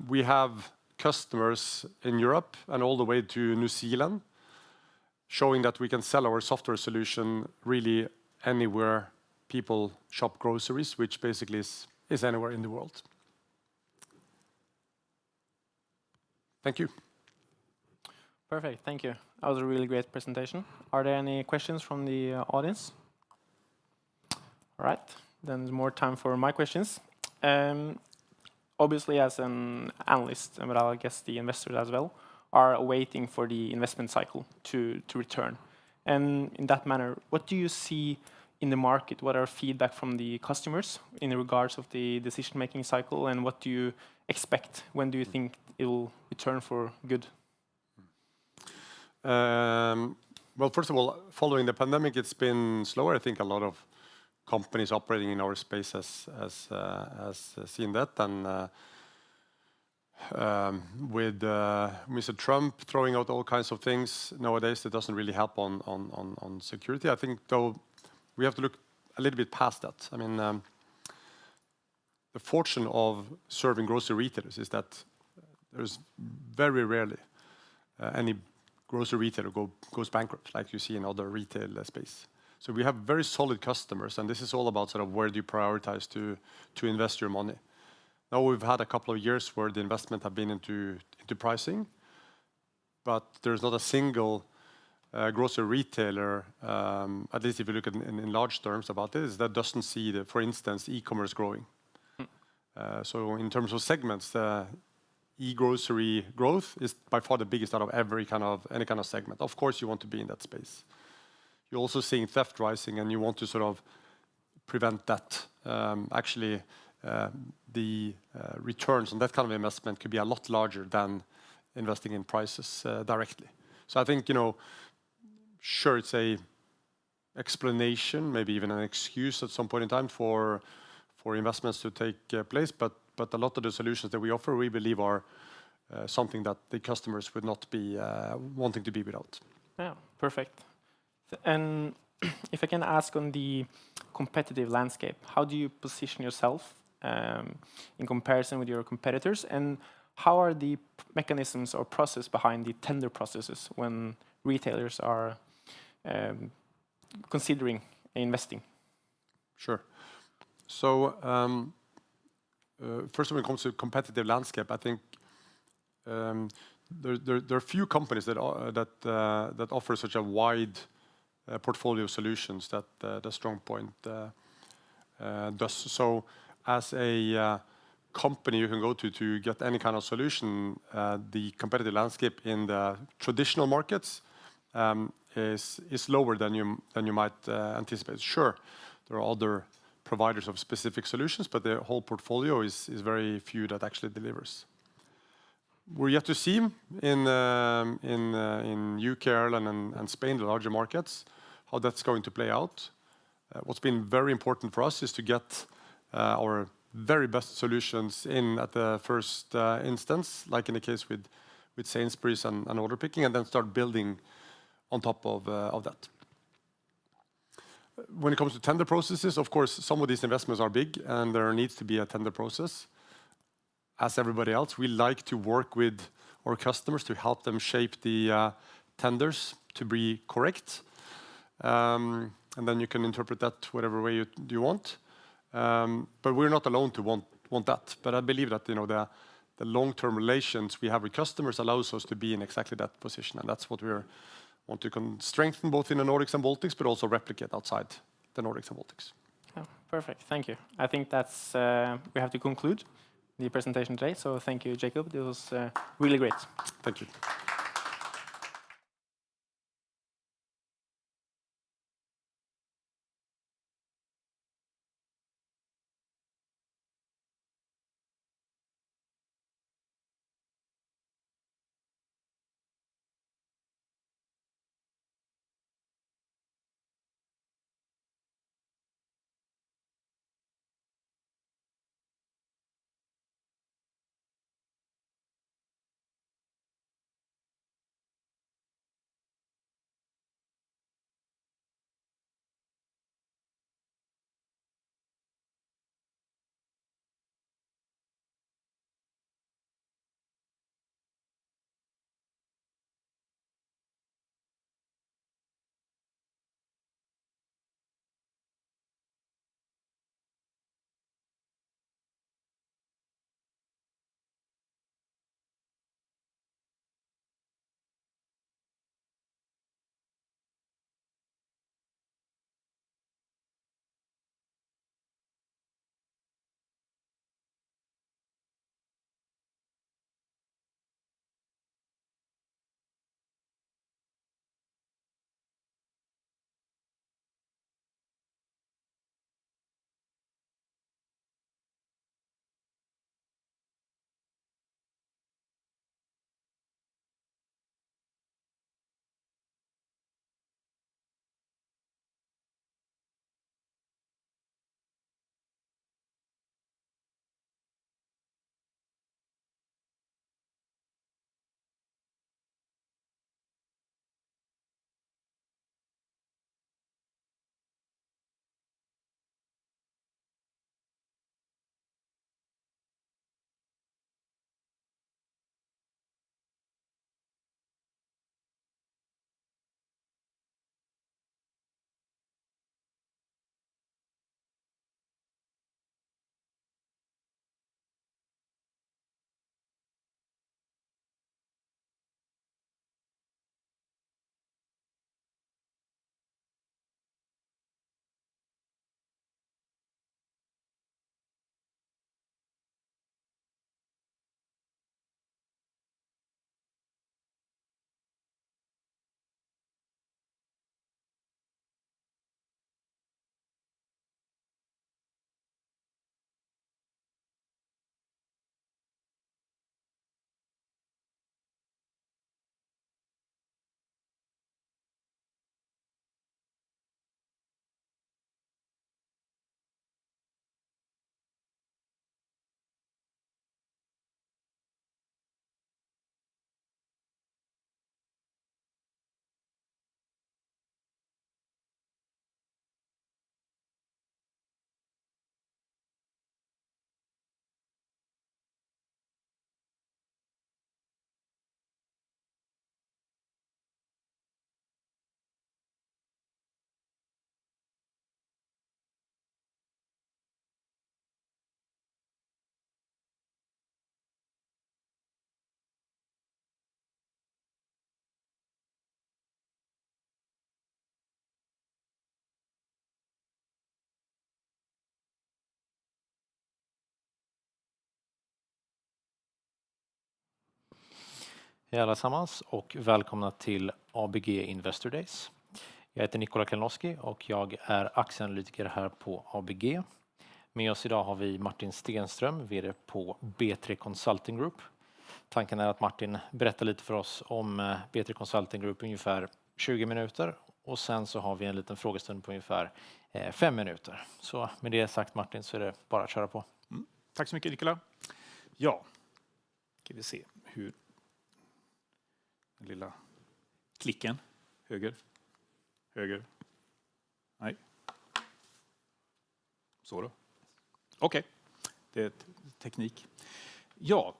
We have customers in Europe and all the way to New Zealand, showing that we can sell our software solution really anywhere people shop groceries, which basically is anywhere in the world. Thank you. Perfect, thank you. That was a really great presentation. Are there any questions from the audience? All right, then there's more time for my questions. Obviously, as an analyst, but I guess the investors as well, are waiting for the investment cycle to return. And in that manner, what do you see in the market? What are feedback from the customers in regards of the decision-making cycle, and what do you expect? When do you think it will return for good? Well, first of all, following the pandemic, it's been slower. I think a lot of companies operating in our space has seen that, and with Mr. Trump throwing out all kinds of things nowadays, it doesn't really help on security. I think, though, we have to look a little bit past that. I mean, the fortune of serving grocery retailers is that there's very rarely any grocery retailer goes bankrupt, like you see in other retail space. So we have very solid customers, and this is all about sort of where do you prioritize to invest your money. Now we've had a couple of years where the investment have been into pricing, but there's not a single grocery retailer, at least if you look at in large terms about this, that doesn't see for instance, e-commerce growing. So in terms of segments, the e-grocery growth is by far the biggest out of any kind of segment. Of course, you want to be in that space. You're also seeing theft rising, and you want to sort of prevent that. Actually, the returns on that kind of investment could be a lot larger than investing in prices directly. So I think, sure, it's a explanation, maybe even an excuse at some point in time for investments to take place, but a lot of the solutions that we offer, we believe are something that the customers would not be wanting to be without. Yeah, perfect. And if I can ask on the competitive landscape, how do you position yourself in comparison with your competitors, and how are the mechanisms or process behind the tender processes when retailers are considering investing? Sure. So first, when it comes to competitive landscape, I think there are few companies that offer such a wide portfolio of solutions that the StrongPoint does. So as a company you can go to get any kind of solution, the competitive landscape in the traditional markets is lower than you might anticipate. Sure, there are other providers of specific solutions, but the whole portfolio is very few that actually delivers. We're yet to see in UK, Ireland, and Spain, the larger markets, how that's going to play out. What's been very important for us is to get our very best solutions in at the first instance, like in the case with Sainsbury's and order picking, and then start building on top of that. When it comes to tender processes, of course, some of these investments are big, and there needs to be a tender process. As everybody else, we like to work with our customers to help them shape the tenders to be correct. And then you can interpret that whatever way you want. But we're not alone to want that. But I believe that the long-term relations we have with customers allows us to be in exactly that position, and that's what we want to strengthen both in the Nordics and Baltics, but also replicate outside the Nordics and Baltics. Oh, perfect, thank you. I think that's we have to conclude. the presentation today. So thank you, Jacob. It was really great. Thank you. Hej allesammans och välkomna till ABG Investor Days. Jag heter Nikola Kalnoski och jag är aktieanalytiker här på ABG. Med oss idag har vi Martin Stenström, vd på B3 Consulting Group. Tanken är att Martin berättar lite för oss om B3 Consulting Group ungefär 20 minuter och sen så har vi en liten frågestund på ungefär 5 minuter. Så med det sagt Martin så är det bara att köra på. Tack så mycket Nikola. Ja, ska vi se hur den lilla klicken, höger, nej, så då. Okej, det är teknik. Ja,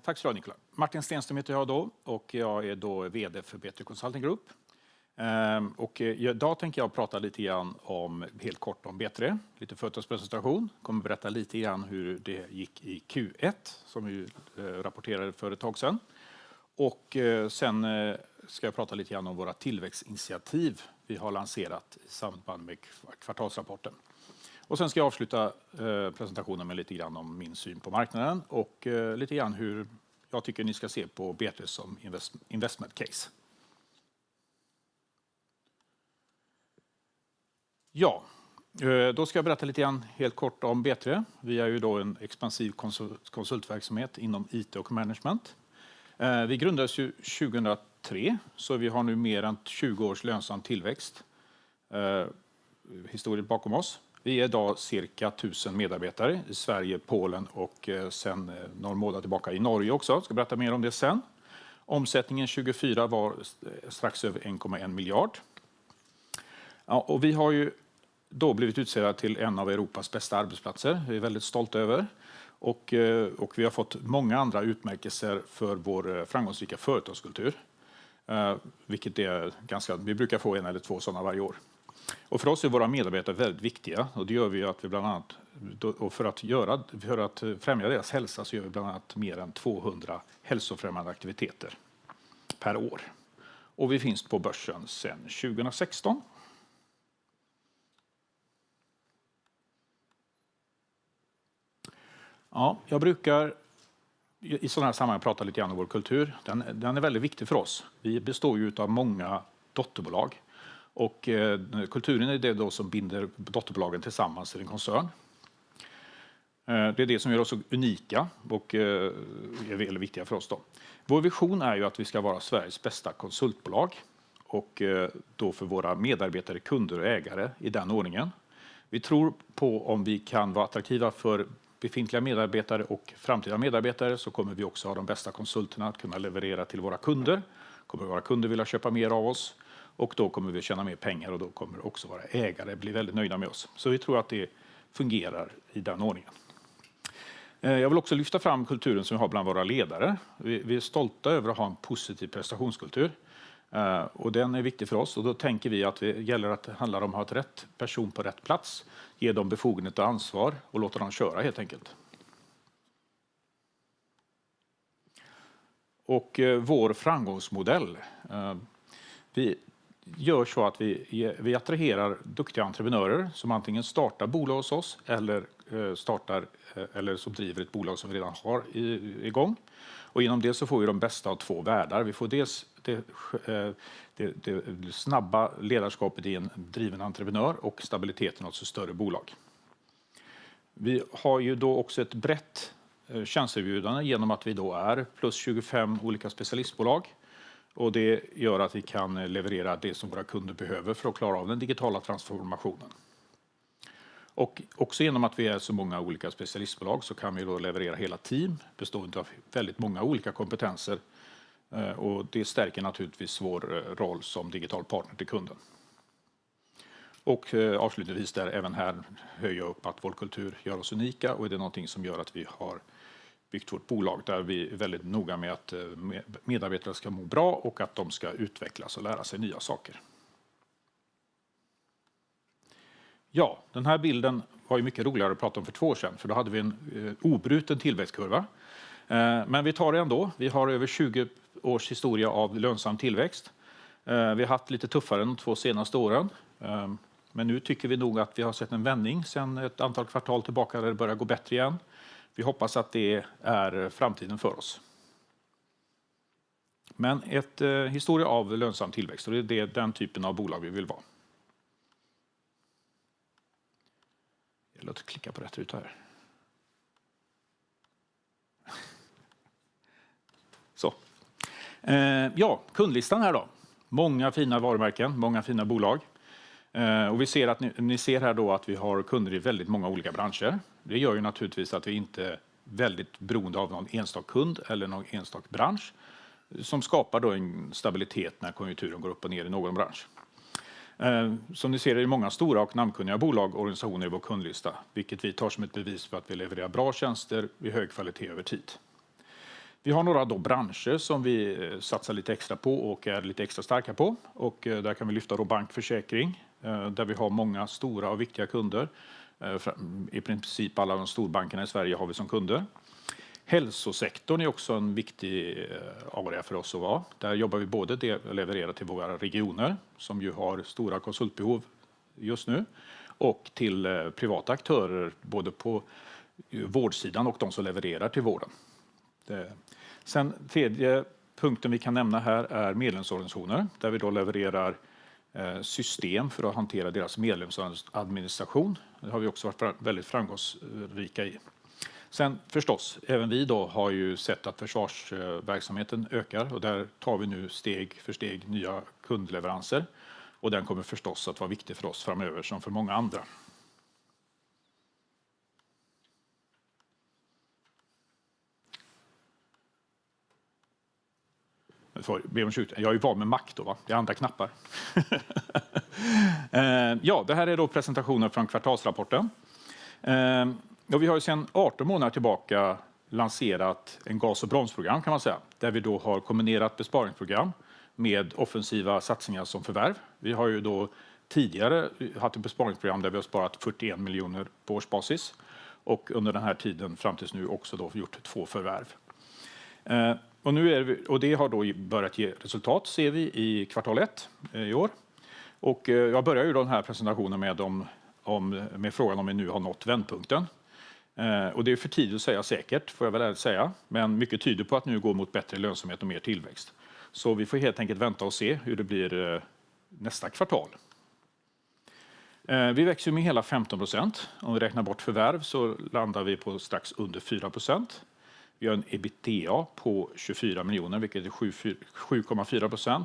tack så mycket Nikola. Martin Stenström heter jag då och jag är då vd för B3 Consulting Group. Och idag tänker jag prata lite grann om, helt kort om B3, lite företagspresentation. Kommer berätta lite grann hur det gick i Q1 som vi rapporterade för ett tag sedan. Och sen ska jag prata lite grann om våra tillväxtinitiativ vi har lanserat i samband med kvartalsrapporten. Och sen ska jag avsluta presentationen med lite grann om min syn på marknaden och lite grann hur jag tycker ni ska se på BT som investment case. Ja, då ska jag berätta lite grann helt kort om BT. Vi är ju då en expansiv konsultverksamhet inom IT och management. Vi grundades ju 2003, så vi har nu mer än 20 års lönsam tillväxt historiskt bakom oss. Vi är idag cirka 1000 medarbetare i Sverige, Polen och sen några månader tillbaka i Norge också. Jag ska berätta mer om det sen. Omsättningen 2024 var strax över 1,1 miljard. Ja, och vi har ju då blivit utsedda till en av Europas bästa arbetsplatser. Vi är väldigt stolta över. Och vi har fått många andra utmärkelser för vår framgångsrika företagskultur. Vilket är ganska, vi brukar få 1 eller 2 sådana varje år. Och för oss är våra medarbetare väldigt viktiga. Och det gör vi att vi bland annat, och för att främja deras hälsa så gör vi bland annat mer än 200 hälsofrämjande aktiviteter per år. Och vi finns på börsen sedan 2016. Ja, jag brukar i sådana här sammanhang prata lite grann om vår kultur. Den är väldigt viktig för oss. Vi består ju av många dotterbolag. Och kulturen är det då som binder dotterbolagen tillsammans till en koncern. Det är det som gör oss så unika och är väldigt viktiga för oss då. Vår vision är ju att vi ska vara Sveriges bästa konsultbolag. Och då för våra medarbetare, kunder och ägare i den ordningen. Vi tror på om vi kan vara attraktiva för befintliga medarbetare och framtida medarbetare så kommer vi också ha de bästa konsulterna att kunna leverera till våra kunder. Kommer våra kunder vilja köpa mer av oss och då kommer vi tjäna mer pengar och då kommer också våra ägare bli väldigt nöjda med oss. Så vi tror att det fungerar i den ordningen. Jag vill också lyfta fram kulturen som vi har bland våra ledare. Vi är stolta över att ha en positiv prestationskultur. Och den är viktig för oss och då tänker vi att det gäller att det handlar om att ha ett rätt person på rätt plats, ge dem befogenhet och ansvar och låta dem köra helt enkelt. Och vår framgångsmodell, vi gör så att vi attraherar duktiga entreprenörer som antingen startar bolag hos oss eller som driver ett bolag som vi redan har igång. Och genom det så får vi de bästa av 2 världar. Vi får dels det snabba ledarskapet i en driven entreprenör och stabiliteten av ett större bolag. Vi har ju då också ett brett tjänsteerbjudande genom att vi då är plus 25 olika specialistbolag. Och det gör att vi kan leverera det som våra kunder behöver för att klara av den digitala transformationen. Och också genom att vi är så många olika specialistbolag så kan vi då leverera hela team bestående av väldigt många olika kompetenser. Och det stärker naturligtvis vår roll som digital partner till kunden. Och avslutningsvis där även här höjer jag upp att vår kultur gör oss unika och är det någonting som gör att vi har byggt vårt bolag där vi är väldigt noga med att medarbetare ska må bra och att de ska utvecklas och lära sig nya saker. Ja, den här bilden var ju mycket roligare att prata om för 2 år sedan för då hade vi en obruten tillväxtkurva. Men vi tar det ändå. Vi har över 20 års historia av lönsam tillväxt. Vi har haft lite tuffare de 2 senaste åren. Men nu tycker vi nog att vi har sett en vändning sedan ett antal kvartal tillbaka där det börjar gå bättre igen. Vi hoppas att det är framtiden för oss. Men ett historia av lönsam tillväxt och det är den typen av bolag vi vill vara. Låt oss klicka på rätt ruta här. Så. Ja, kundlistan här då. Många fina varumärken, många fina bolag. Och vi ser att ni ser här då att vi har kunder i väldigt många olika branscher. Det gör ju naturligtvis att vi inte är väldigt beroende av någon enstaka kund eller någon enstaka bransch som skapar då en stabilitet när konjunkturen går upp och ner i någon bransch. Som ni ser är det många stora och namnkunniga bolag och organisationer i vår kundlista, vilket vi tar som ett bevis för att vi levererar bra tjänster i hög kvalitet över tid. Vi har några då branscher som vi satsar lite extra på och är lite extra starka på. Och där kan vi lyfta då bankförsäkring, där vi har många stora och viktiga kunder. I princip alla de storbankerna i Sverige har vi som kunder. Hälsosektorn är också en viktig area för oss att vara. Där jobbar vi både det att leverera till våra regioner som ju har stora konsultbehov just nu. och till privata aktörer både på vårdsidan och de som levererar till vården. Sen tredje punkten vi kan nämna här är medlemsorganisationer där vi då levererar system för att hantera deras medlemsadministration. Det har vi också varit väldigt framgångsrika i. Sen förstås, även vi då har ju sett att försvarsverksamheten ökar och där tar vi nu steg för steg nya kundleveranser och den kommer förstås att vara viktig för oss framöver som för många andra. Jag är ju van med Mac då, va? Det är andra knappar. Ja, det här är då presentationen från kvartalsrapporten. Och vi har ju sedan 18 månader tillbaka lanserat en gas- och bromsprogram kan man säga. Där vi då har kombinerat besparingsprogram med offensiva satsningar som förvärv. Vi har ju då tidigare haft ett besparingsprogram där vi har sparat 41 miljoner på årsbasis. Och under den här tiden fram tills nu också då gjort 2 förvärv. Och det har då börjat ge resultat ser vi i kvartal 1 i år. Och jag börjar ju den här presentationen med frågan om vi nu har nått vändpunkten. Och det är för tidigt att säga säkert, får jag väl ärligt säga. Men mycket tyder på att nu går mot bättre lönsamhet och mer tillväxt. Så vi får helt enkelt vänta och se hur det blir nästa kvartal. Vi växer med hela 15%. Om vi räknar bort förvärv så landar vi på strax under 4%. Vi har en EBITDA på 24 miljoner, vilket är 7,4%.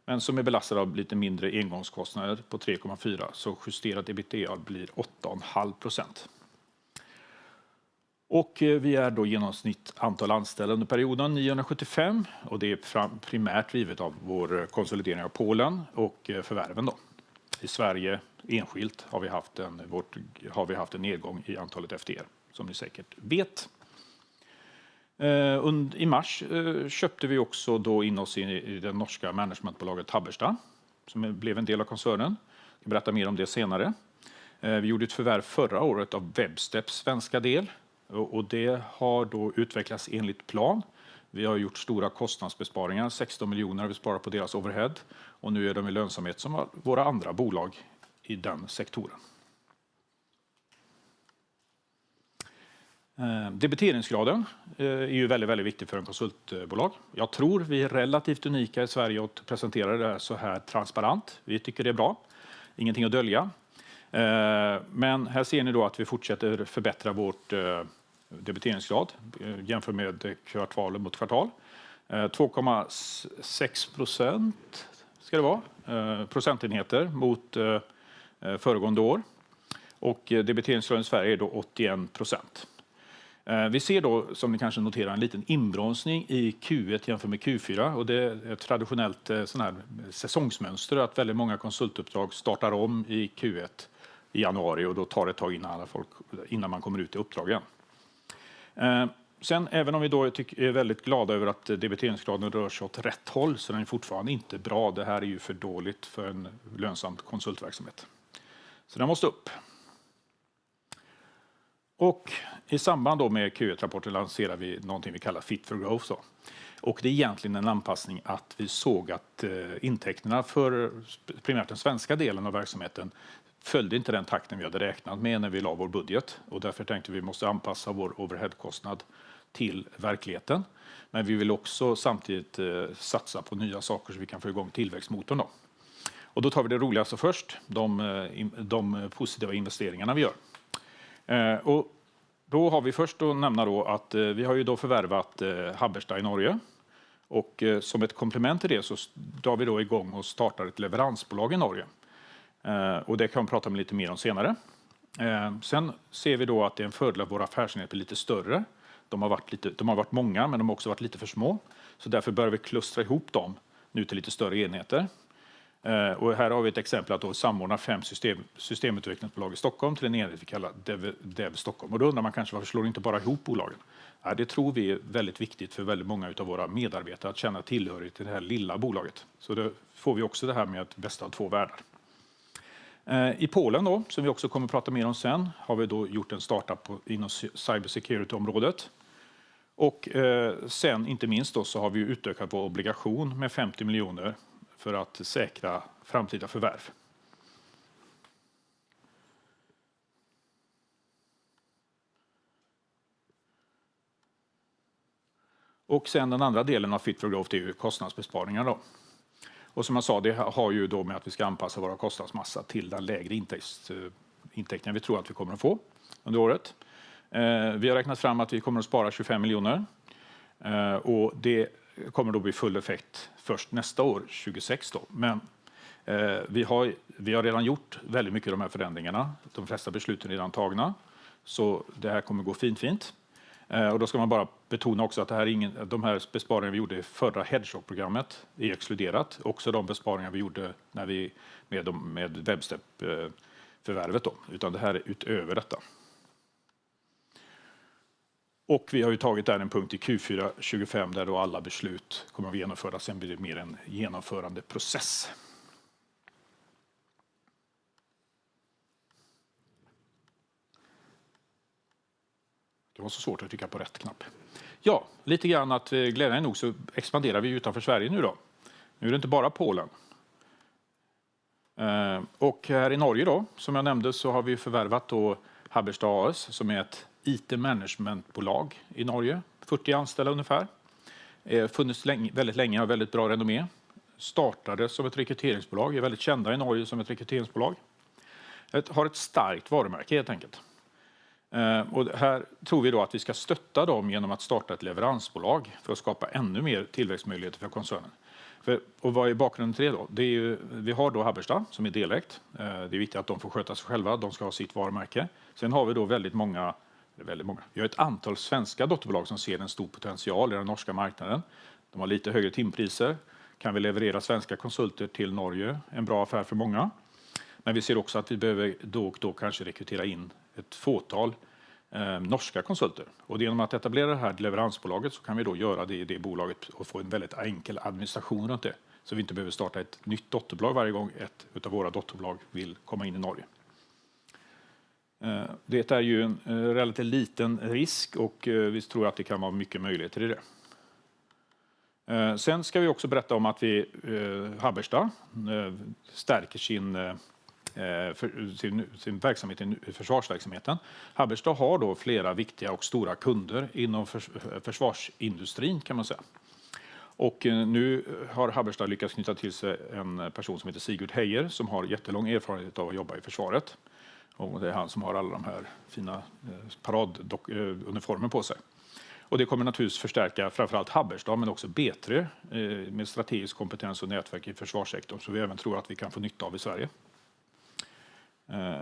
Men som är belastad av lite mindre engångskostnader på 3,4%. Så justerat ebitda blir 8,5%. Och vi är då genomsnitt antal anställda under perioden 975. Och det är primärt drivet av vår konsolidering av Polen och förvärven då. I Sverige enskilt har vi haft en nedgång i antalet FTR, som ni säkert vet. I mars köpte vi också då in oss i det norska managementbolaget Habberstad, som blev en del av koncernen. Jag ska berätta mer om det senare. Vi gjorde ett förvärv förra året av Websteps svenska del. Och det har då utvecklats enligt plan. Vi har gjort stora kostnadsbesparingar, 16 miljoner har vi sparat på deras overhead. Och nu är de i lönsamhet som våra andra bolag i den sektoren. Debiteringsgraden är ju väldigt, väldigt viktig för en konsultbolag. Jag tror vi är relativt unika i Sverige att presentera det här så här transparent. Vi tycker det är bra. Ingenting att dölja. Men här ser ni då att vi fortsätter förbättra vårt debiteringsgrad jämfört med kvartal mot kvartal. 2,6% ska det vara, procentenheter mot föregående år. Och debiteringsgraden i Sverige är då 81%. Vi ser då, som ni kanske noterar, en liten inbromsning i Q1 jämfört med Q4. Och det är ett traditionellt sån här säsongsmönster att väldigt många konsultuppdrag startar om i Q1 i januari och då tar det ett tag innan man kommer ut i uppdragen. Sen även om vi då är väldigt glada över att debiteringsgraden rör sig åt rätt håll så den är fortfarande inte bra. Det här är ju för dåligt för en lönsam konsultverksamhet. Så den måste upp. Och i samband då med Q1-rapporten lanserar vi någonting vi kallar Fit for Growth. Så. Och det är egentligen en anpassning att vi såg att intäkterna för primärt den svenska delen av verksamheten följde inte den takten vi hade räknat med när vi la vår budget. Och därför tänkte vi måste anpassa vår overheadkostnad till verkligheten. Men vi vill också samtidigt satsa på nya saker så vi kan få igång tillväxtmotorn. Då. Och då tar vi det roligaste först, de positiva investeringarna vi gör. Och då har vi först att nämna då att vi har ju då förvärvat Habberstad i Norge. Och som ett komplement till det så drar vi då igång och startar ett leveransbolag i Norge. Och det kan vi prata om lite mer om senare. Sen ser vi då att det är en fördel att våra affärsenheter är lite större. De har varit många men de har också varit lite för små. Så därför börjar vi klustra ihop dem nu till lite större enheter. Och här har vi ett exempel att då samordna 5 systemutvecklingsbolag i Stockholm till en enhet vi kallar Dev Stockholm. Och då undrar man kanske varför slår inte bara ihop bolagen? Ja, det tror vi är väldigt viktigt för väldigt många av våra medarbetare att känna tillhörighet till det här lilla bolaget. Så då får vi också det här med att bästa av 2 världar. I Polen då, som vi också kommer att prata mer om sen, har vi då gjort en startup inom cybersecurity-området. Och sen inte minst då så har vi utökat vår obligation med 50 miljoner för att säkra framtida förvärv. Och sen den andra delen av Fit for Growth är ju kostnadsbesparingar då. Och som jag sa, det har ju då med att vi ska anpassa våra kostnadsmassa till den lägre intäkten vi tror att vi kommer att få under året. Vi har räknat fram att vi kommer att spara 25 miljoner. Och det kommer då bli full effekt först nästa år, 2026 då. Men vi har redan gjort väldigt mycket av de här förändringarna. De flesta besluten är redan tagna. Så det här kommer gå fint. Och då ska man bara betona också att de här besparingarna vi gjorde i förra hedgehog-programmet är exkluderat. Också de besparingar vi gjorde när vi med webbstep-förvärvet då. Utan det här är utöver detta. Och vi har ju tagit där en punkt i Q4 25 där då alla beslut kommer att genomföras. Sen blir det mer en genomförande process. Det var så svårt att trycka på rätt knapp. Ja, lite grann att glädjande nog så expanderar vi utanför Sverige nu då. Nu är det inte bara Polen. Och här i Norge då, som jag nämnde, så har vi förvärvat då Haberstad AS som är ett IT-managementbolag i Norge. 40 anställda ungefär. Funnits väldigt länge, har väldigt bra renommé. Startade som ett rekryteringsbolag, är väldigt kända i Norge som ett rekryteringsbolag. Har ett starkt varumärke helt enkelt. Och här tror vi då att vi ska stötta dem genom att starta ett leveransbolag för att skapa ännu mer tillväxtmöjligheter för koncernen. Och vad är bakgrunden till det då? Det är ju, vi har då Haberstad som är delägt. Det är viktigt att de får sköta sig själva, de ska ha sitt varumärke. Sen har vi då väldigt många. Vi har ett antal svenska dotterbolag som ser en stor potential i den norska marknaden. De har lite högre timpriser. Kan vi leverera svenska konsulter till Norge? En bra affär för många. Men vi ser också att vi behöver då kanske rekrytera in ett fåtal norska konsulter. Och genom att etablera det här leveransbolaget så kan vi då göra det i det bolaget och få en väldigt enkel administration runt det. Så vi inte behöver starta ett nytt dotterbolag varje gång ett av våra dotterbolag vill komma in i Norge. Det är ju en relativt liten risk och vi tror att det kan vara mycket möjligheter i det. Sen ska vi också berätta om att vi Haberstad stärker sin verksamhet i försvarsverksamheten. Haberstad har då flera viktiga och stora kunder inom försvarsindustrin kan man säga. Och nu har Haberstad lyckats knyta till sig en person som heter Sigurd Heijer som har jättelång erfarenhet av att jobba i försvaret. Och det är han som har alla de här fina paraduniformer på sig. Och det kommer naturligtvis förstärka framförallt Haberstad men också B3 med strategisk kompetens och nätverk i försvarssektorn. Så vi även tror att vi kan få nytta av i Sverige.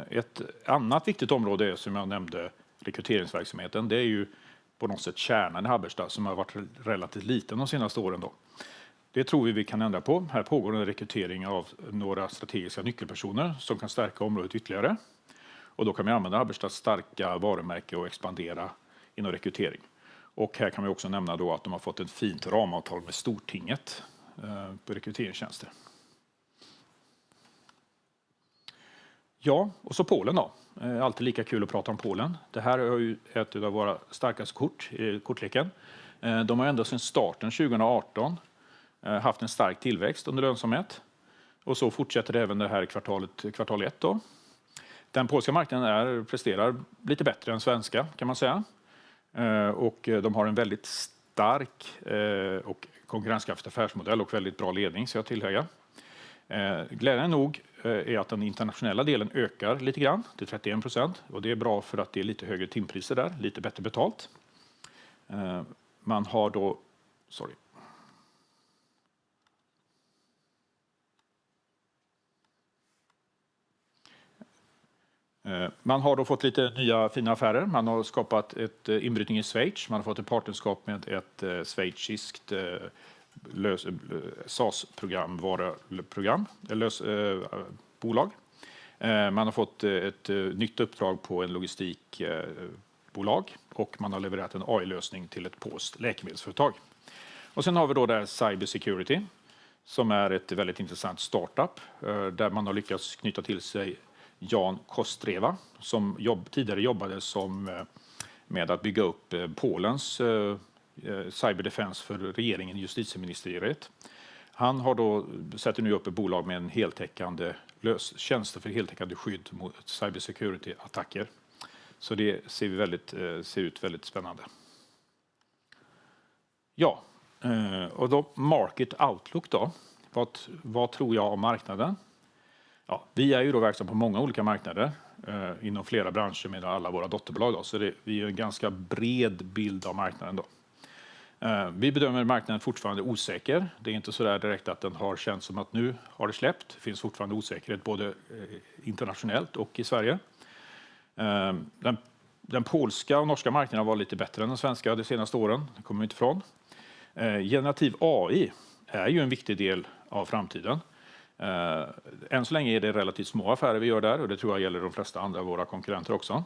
Ett annat viktigt område är, som jag nämnde, rekryteringsverksamheten. Det är ju på något sätt kärnan i Haberstad som har varit relativt liten de senaste åren då. Det tror vi kan ändra på. Här pågår en rekrytering av några strategiska nyckelpersoner som kan stärka området ytterligare. Och då kan vi använda Haberstads starka varumärke och expandera inom rekrytering. Och här kan vi också nämna då att de har fått ett fint ramavtal med Stortinget på rekryteringstjänster. Ja, och så Polen då. Alltid lika kul att prata om Polen. Det här är ju ett av våra starkaste kort i kortleken. De har ända sedan starten 2018 haft en stark tillväxt under lönsamhet. Och så fortsätter det även det här kvartal 1 då. Den polska marknaden presterar lite bättre än svenska kan man säga. Och de har en väldigt stark och konkurrenskraftig affärsmodell och väldigt bra ledning så jag tillägger. Glädjande nog är att den internationella delen ökar lite grann till 31% och det är bra för att det är lite högre timpriser där, lite bättre betalt. Man har då, Man har då fått lite nya fina affärer. Man har skapat ett inbrytning i Schweiz. Man har fått ett partnerskap med ett schweiziskt SAS-bolag. Man har fått ett nytt uppdrag på en logistikbolag och man har levererat en AI-lösning till ett polskt läkemedelsföretag. Och sen har vi då där cybersecurity som är ett väldigt intressant startup där man har lyckats knyta till sig Jan Kostreva som tidigare jobbade med att bygga upp Polens cyberdefense för regeringen i justitieministeriet. Han har då sätter nu upp ett bolag med en heltäckande tjänster för heltäckande skydd mot cybersecurity-attacker. Så det ser ut väldigt spännande. Ja, och då market outlook då. Vad tror jag om marknaden? Ja, vi är ju då verksamma på många olika marknader inom flera branscher med alla våra dotterbolag. Då, så vi är en ganska bred bild av marknaden. Då. Vi bedömer marknaden fortfarande osäker. Det är inte så där direkt att den har känts som att nu har det släppt. Det finns fortfarande osäkerhet både internationellt och i Sverige. Den polska och norska marknaden var lite bättre än den svenska de senaste åren. Det kommer vi inte ifrån. Generativ AI är ju en viktig del av framtiden. Än så länge är det relativt små affärer vi gör där och det tror jag gäller de flesta andra av våra konkurrenter också.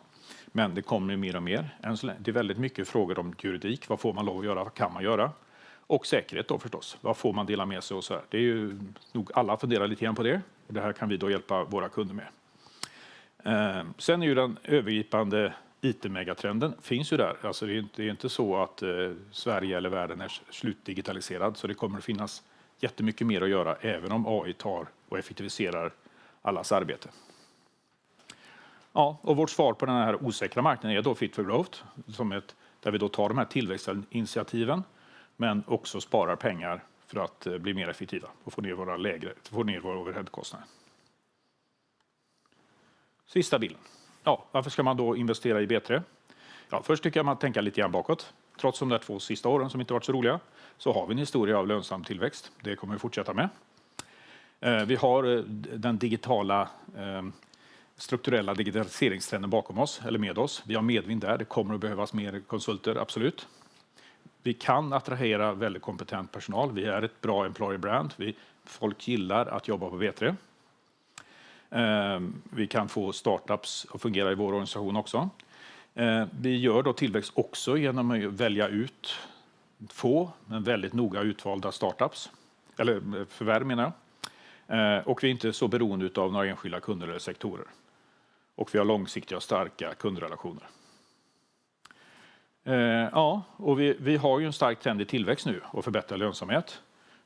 Men det kommer mer och mer. Det är väldigt mycket frågor om juridik. Vad får man lov att göra? Vad kan man göra? Och säkerhet då förstås. Vad får man dela med sig och så här. Det är ju nog alla funderar lite grann på det. Och det här kan vi då hjälpa våra kunder med. Sen är ju den övergripande IT-megatrenden finns ju där. Alltså det är inte så att Sverige eller världen är slutdigitaliserad. Så det kommer att finnas jättemycket mer att göra även om AI tar och effektiviserar allas arbete. Ja, och vårt svar på den här osäkra marknaden är då Fit for Growth, där vi då tar de här tillväxtinitiativen men också sparar pengar för att bli mer effektiva och få ner våra overheadkostnader. Sista bilden. Ja, varför ska man då investera i B3? Ja, först tycker jag man tänker lite grann bakåt. Trots de där 2 sista åren som inte varit så roliga så har vi en historia av lönsam tillväxt. Det kommer vi fortsätta med. Vi har den digitala strukturella digitaliseringstrenden bakom oss, eller med oss. Vi har medvind där, det kommer att behövas mer konsulter, absolut. Vi kan attrahera väldigt kompetent personal. Vi är ett bra employer brand. Folk gillar att jobba på B3. Vi kan få startups att fungera i vår organisation också. Vi gör då tillväxt också genom att välja ut få, men väldigt noga utvalda startups. Eller förvärv menar jag. Och vi är inte så beroende av några enskilda kunder eller sektorer. Och vi har långsiktiga och starka kundrelationer. Ja, och vi har ju en stark trend i tillväxt nu och förbättra lönsamhet.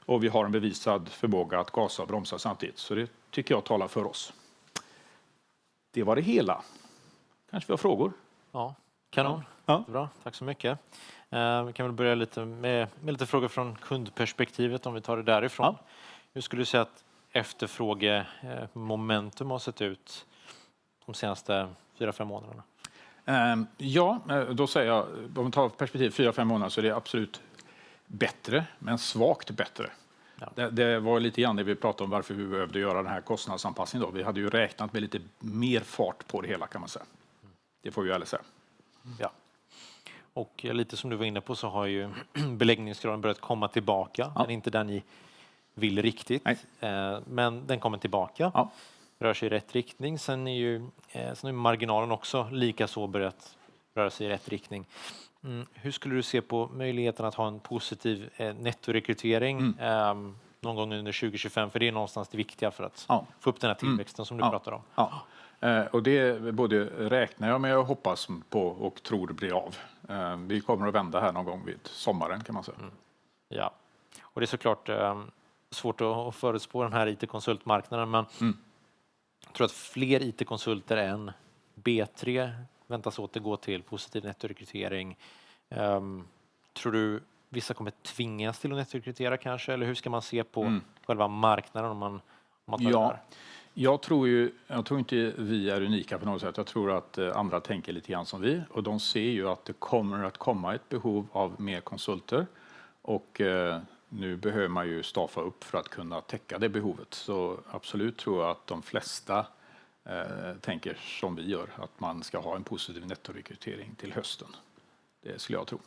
Och vi har en bevisad förmåga att gasa och bromsa samtidigt. Så det tycker jag talar för oss. Det var det hela. Kanske vi har frågor? Ja, kanon. Ja. Bra, tack så mycket. Vi kan väl börja lite med lite frågor från kundperspektivet om vi tar det därifrån. Ja. Hur skulle du säga att efterfrågemomentum har sett ut de senaste 4-5 månaderna? Ja, då säger jag, om vi tar perspektiv 4-5 månader så är det absolut bättre, men svagt bättre. Ja. Det var lite grann det vi pratade om varför vi behövde göra den här kostnadsanpassningen. Då. Vi hade ju räknat med lite mer fart på det hela kan man säga. Det får vi ju ärligt säga. Ja. Och lite som du var inne på så har ju beläggningsgraden börjat komma tillbaka. Ja. Men inte där ni vill riktigt. Men den kommer tillbaka. Ja. Rör sig i rätt riktning. Sen är marginalen också lika så börjat röra sig i rätt riktning. Hur skulle du se på möjligheten att ha en positiv nettorekrytering någon gång under 2025? För det är någonstans det viktiga för att få upp den här tillväxten som du pratar om. Ja. Och det både räknar jag med och hoppas på och tror det blir av. Vi kommer att vända här någon gång vid sommaren kan man säga. Ja, och det är såklart svårt att förutspå den här IT-konsultmarknaden. Men jag tror att fler IT-konsulter än B3 väntas återgå till positiv nettorekrytering. Tror du vissa kommer tvingas till att nettorekrytera kanske? Eller hur ska man se på själva marknaden om man tar det här? Jag tror inte vi är unika på något sätt. Jag tror att andra tänker lite grann som vi. Och de ser ju att det kommer att komma ett behov av mer konsulter. Och nu behöver man ju staffa upp för att kunna täcka det behovet. Så absolut tror jag att de flesta tänker som vi gör. Att man ska ha en positiv nettorekrytering till hösten. Det skulle jag tro.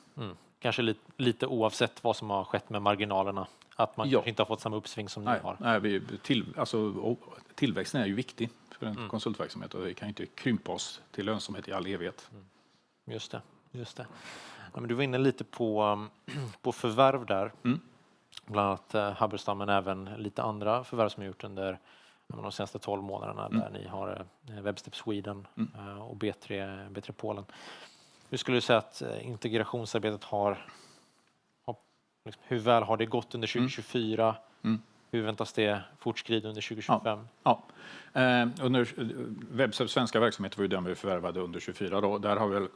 Kanske lite oavsett vad som har skett med marginalerna. Att man kanske inte har fått samma uppsving som ni har. Nej, tillväxten är ju viktig för en konsultverksamhet. Och vi kan inte krympa oss till lönsamhet i all evighet. Just det. Ja, men du var inne lite på förvärv där. Bland annat Habberstam men även lite andra förvärv som har gjort under de senaste 12 månaderna. Där ni har Webstep Sweden och B3 Polen. Hur skulle du säga att integrationsarbetet hur väl har det gått under 2024? Hur väntas det fortskrida under 2025? Under Websteps svenska verksamhet var ju den vi förvärvade under 2024. Då. Där har vi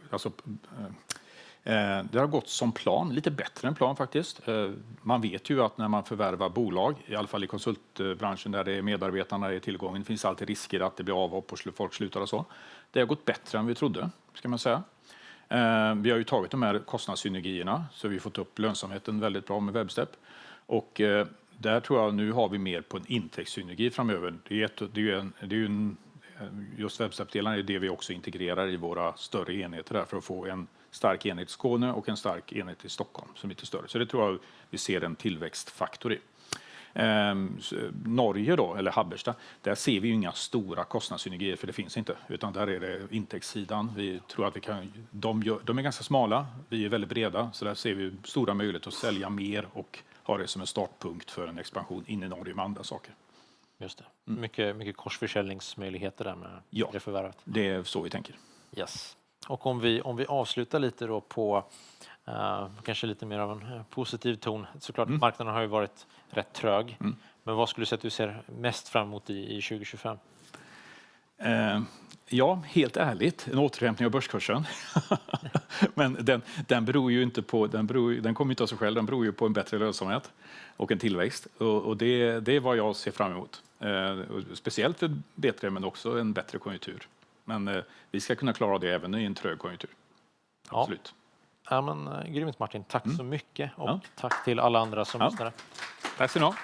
Det har gått som plan, lite bättre än plan faktiskt. Man vet ju att när man förvärvar bolag, i alla fall i konsultbranschen där det är medarbetarna är tillgången, det finns alltid risker att det blir avhopp och folk slutar och så. Det har gått bättre än vi trodde, ska man säga. Vi har ju tagit de här kostnadssynergierna, så vi har fått upp lönsamheten väldigt bra med Webstep. Och där tror jag nu har vi mer på en intäktssynergi framöver. Just Webstep-delen är det vi också integrerar i våra större enheter där för att få en stark enhet i Skåne och en stark enhet i Stockholm som är lite större. Så det tror jag vi ser en tillväxtfaktor i. Norge då, eller Habbersta, där ser vi ju inga stora kostnadssynergier för det finns inte, utan där är det intäktssidan. Vi tror att vi kan, de är ganska smala, vi är väldigt breda, så där ser vi stora möjligheter att sälja mer och ha det som en startpunkt för en expansion in i Norge med andra saker. Just det. Mycket korsförsäljningsmöjligheter där med det förvärvet. Det är så vi tänker. Yes. Och om vi avslutar lite då på kanske lite mer av en positiv ton. Såklart marknaden har ju varit rätt trög. Men vad skulle du säga att du ser mest fram emot i 2025? Ja, helt ärligt, en återhämtning av börskursen. Men den beror ju inte på, den kommer inte av sig själv, den beror ju på en bättre lönsamhet och en tillväxt. Och det är vad jag ser fram emot. Speciellt för bättre, men också en bättre konjunktur. Men vi ska kunna klara det även i en trög konjunktur. Absolut. Ja, men grymt Martin, tack så mycket och tack till alla andra som lyssnade. Tack så mycket.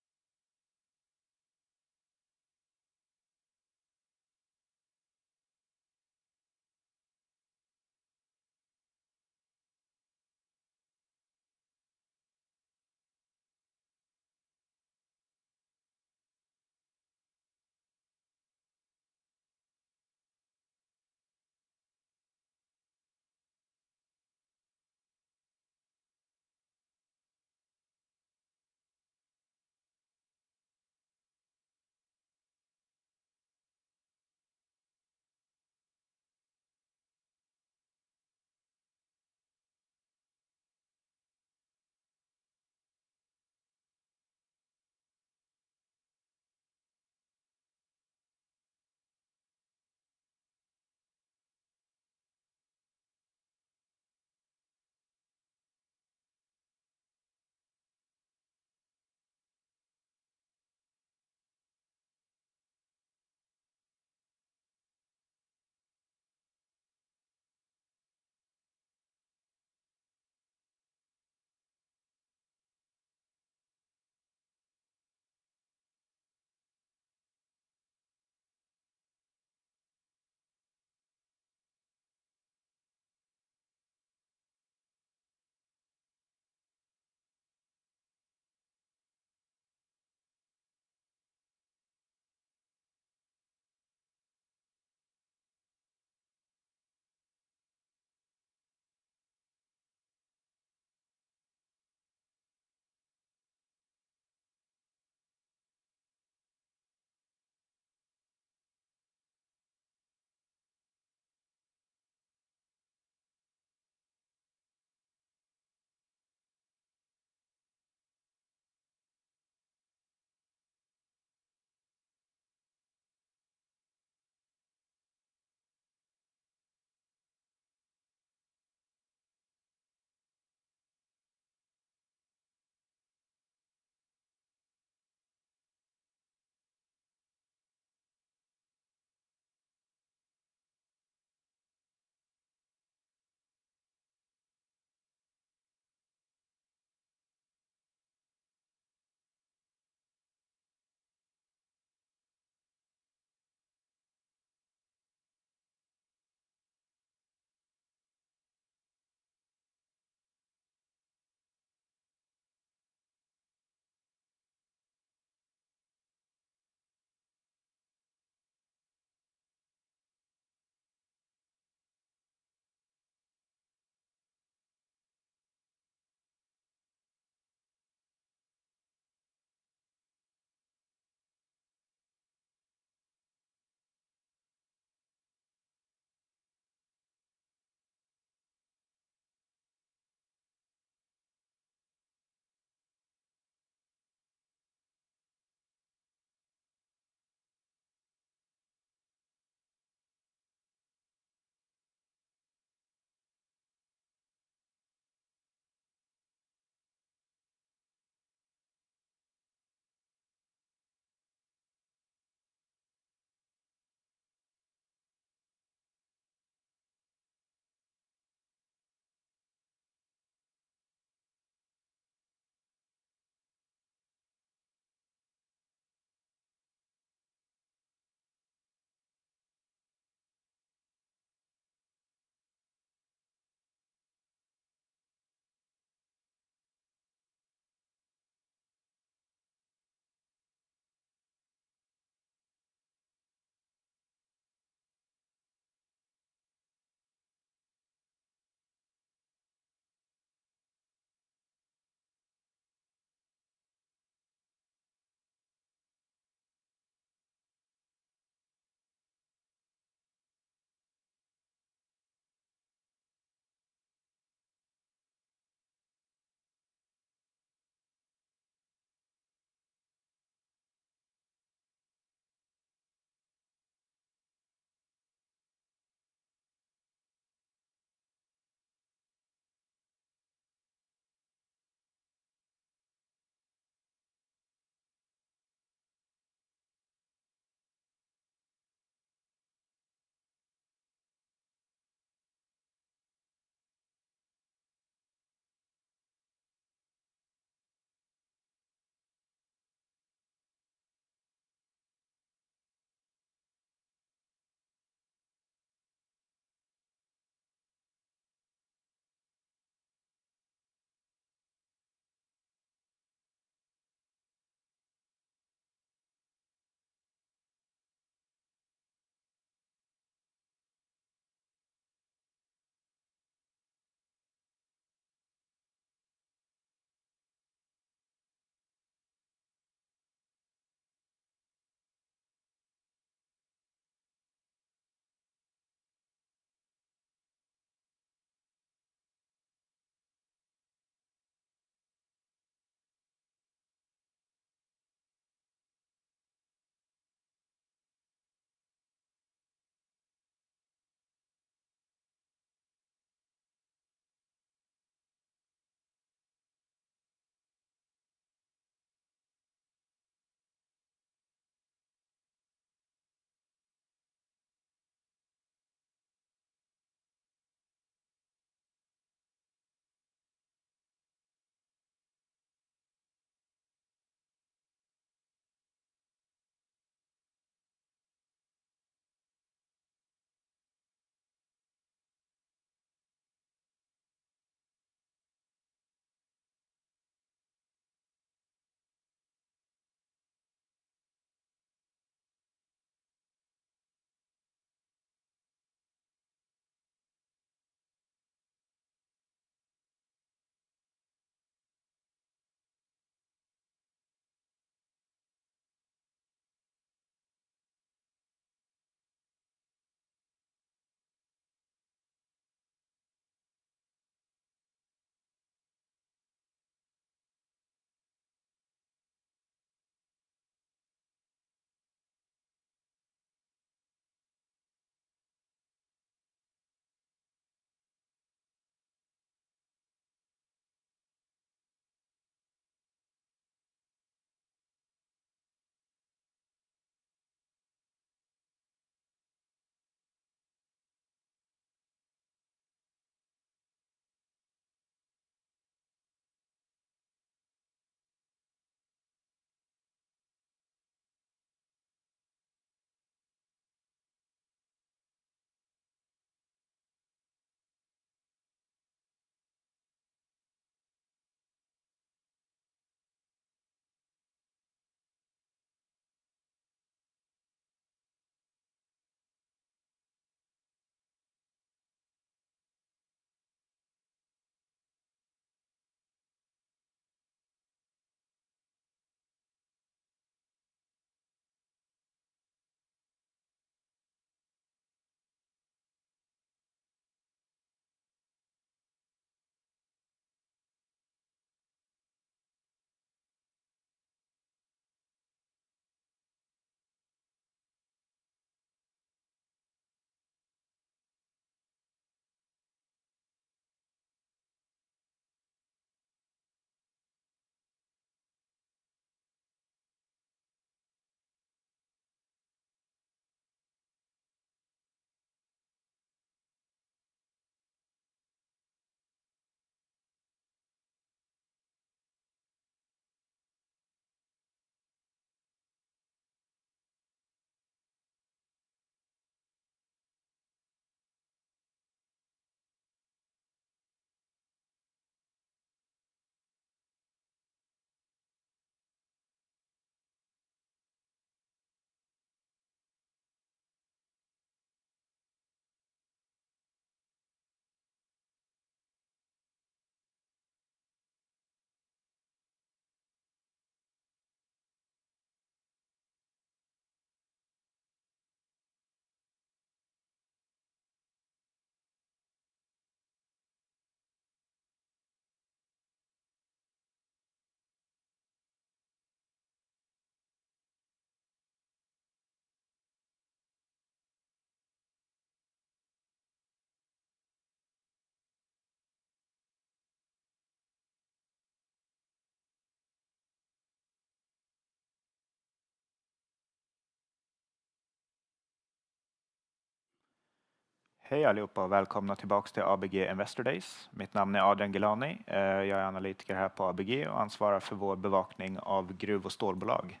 Hej allihopa och välkomna tillbaka till ABG Investor Days. Mitt namn är Adrian Gelani. Jag är analytiker här på ABG och ansvarar för vår bevakning av gruv- och stålbolag.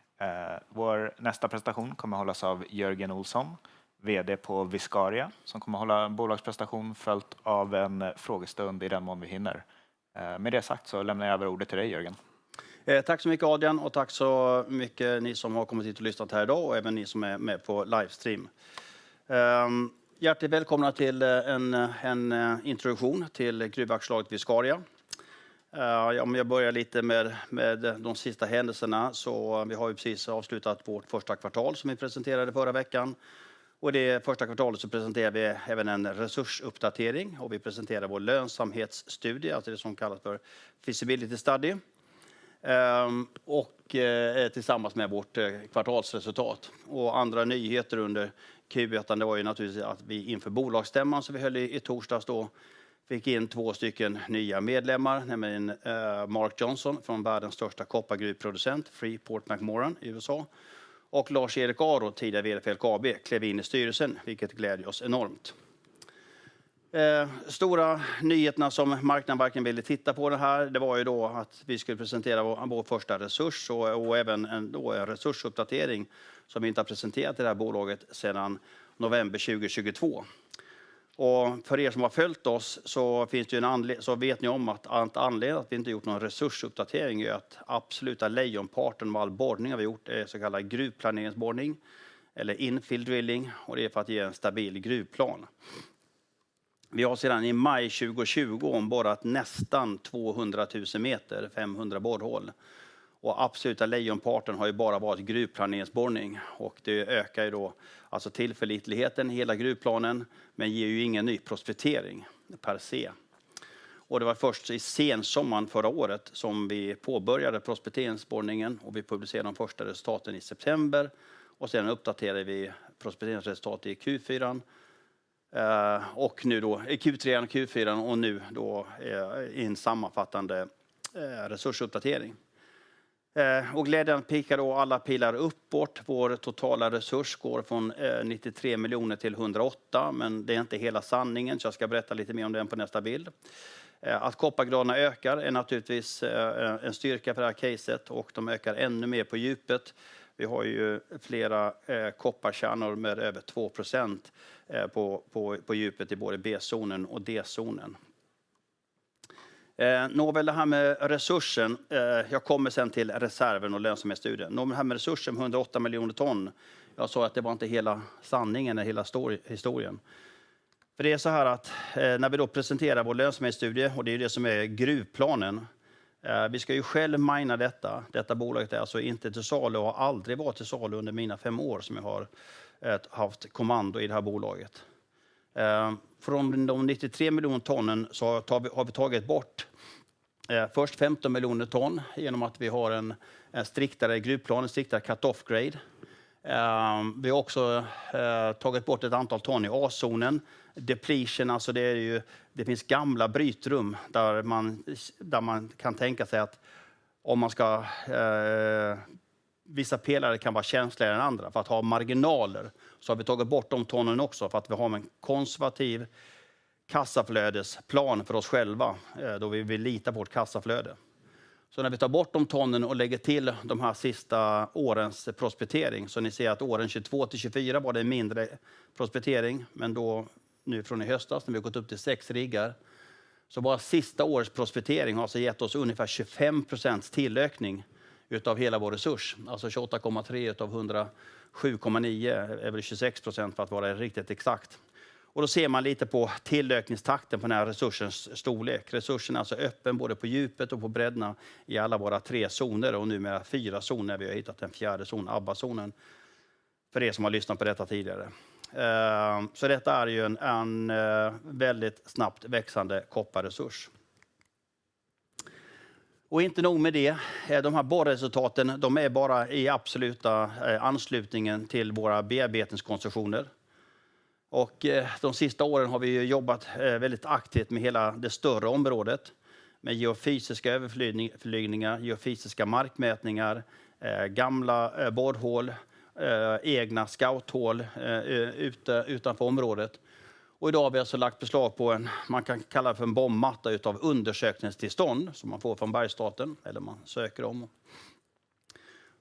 Vår nästa presentation kommer hållas av Jörgen Olsson, vd på Viscaria, som kommer hålla en bolagspresentation följt av en frågestund i den mån vi hinner. Med det sagt så lämnar jag över ordet till dig, Jörgen. Tack så mycket Adrian och tack så mycket ni som har kommit hit och lyssnat här idag och även ni som är med på livestream. Hjärtligt välkomna till en introduktion till gruvaktiebolaget Viscaria. Om jag börjar lite med de sista händelserna så vi har ju precis avslutat vårt första kvartal som vi presenterade förra veckan. Och i det första kvartalet så presenterar vi även en resursuppdatering och vi presenterar vår lönsamhetsstudie, alltså det som kallas för feasibility study. Och tillsammans med vårt kvartalsresultat. Och andra nyheter under Q1 det var ju naturligtvis att vi inför bolagsstämman som vi höll i torsdags då fick in 2 stycken nya medlemmar, nämligen Mark Johnson från världens största koppargruvproducent, Freeport-McMoRan i USA. Och Lars-Erik Aro, tidigare vd för LKAB, klev in i styrelsen, vilket glädjer oss enormt. Stora nyheterna som marknaden verkligen ville titta på det här, det var ju då att vi skulle presentera vår första resurs och även en resursuppdatering som vi inte har presenterat i det här bolaget sedan november 2022. Och för er som har följt oss så finns det ju så vet ni om att anledningen att vi inte gjort någon resursuppdatering är att absoluta lejonparten av all borrning har vi gjort är så kallad gruvplaneringsborrning eller infill drilling och det är för att ge en stabil gruvplan. Vi har sedan i maj 2020 omborrat nästan 200 000 meter, 500 borrhål. Och absoluta lejonparten har ju bara varit gruvplaneringsborrning. Och det ökar ju då alltså tillförlitligheten i hela gruvplanen men ger ju ingen ny prospektering per se. Och det var först i sensommaren förra året som vi påbörjade prospekteringsborrningen och vi publicerade de första resultaten i september. Och sedan uppdaterade vi prospekteringsresultat i Q4. Och nu då i Q3 och Q4 och nu då i en sammanfattande resursuppdatering. Och glädjande pikar då alla pilar uppåt. Vår totala resurs går från 93 miljoner till 108, men det är inte hela sanningen så jag ska berätta lite mer om den på nästa bild. Att koppargraderna ökar är naturligtvis en styrka för det här caset och de ökar ännu mer på djupet. Vi har ju flera kopparkärnor med över 2% på djupet i både B-zonen och D-zonen. Nåväl, det här med resursen, jag kommer sen till reserven och lönsamhetsstudien. Nåväl, det här med resursen 108 miljoner ton, jag sa att det var inte hela sanningen, hela historien. För det är så här att när vi då presenterar vår lönsamhetsstudie, och det är det som är gruvplanen, vi ska ju själv mina detta. Detta bolaget är alltså inte till salu och har aldrig varit till salu under mina 5 år som jag har haft kommando i det här bolaget. Från de 93 miljoner tonnen så har vi tagit bort först 15 miljoner ton genom att vi har en striktare gruvplan, en striktare cut-off grade. Vi har också tagit bort ett antal ton i A-zonen. Depletion, alltså det finns gamla brytrum där man kan tänka sig att om man ska vissa pelare kan vara känsligare än andra. För att ha marginaler så har vi tagit bort de tonen också för att vi har en konservativ kassaflödesplan för oss själva då vi vill lita på vårt kassaflöde. Så när vi tar bort de tonen och lägger till de här sista årens prospektering så ni ser att åren 22 till 24 var det mindre prospektering men då nu från i höstas när vi har gått upp till 6 riggar så bara sista årets prospektering har alltså gett oss ungefär 25% tillökning utav hela vår resurs. Alltså 28,3 utav 107,9 är väl 26% för att vara riktigt exakt. Och då ser man lite på tillökningstakten på den här resursens storlek. Resursen är alltså öppen både på djupet och på bredderna i alla våra 3 zoner och numera 4 zoner. Vi har hittat en 4:e zon, ABBA-zonen, för er som har lyssnat på detta tidigare. Så detta är ju en väldigt snabbt växande kopparresurs. Och inte nog med det, de här borrresultaten de är bara i absoluta anslutningen till våra bearbetningskoncessioner. Och de sista åren har vi jobbat väldigt aktivt med hela det större området. Med geofysiska överflygningar, geofysiska markmätningar, gamla borrhål, egna scouthål utanför området. Och idag har vi alltså lagt beslag på man kan kalla det för en bombmatta utav undersökningstillstånd som man får från Bergsstaten, eller man söker om.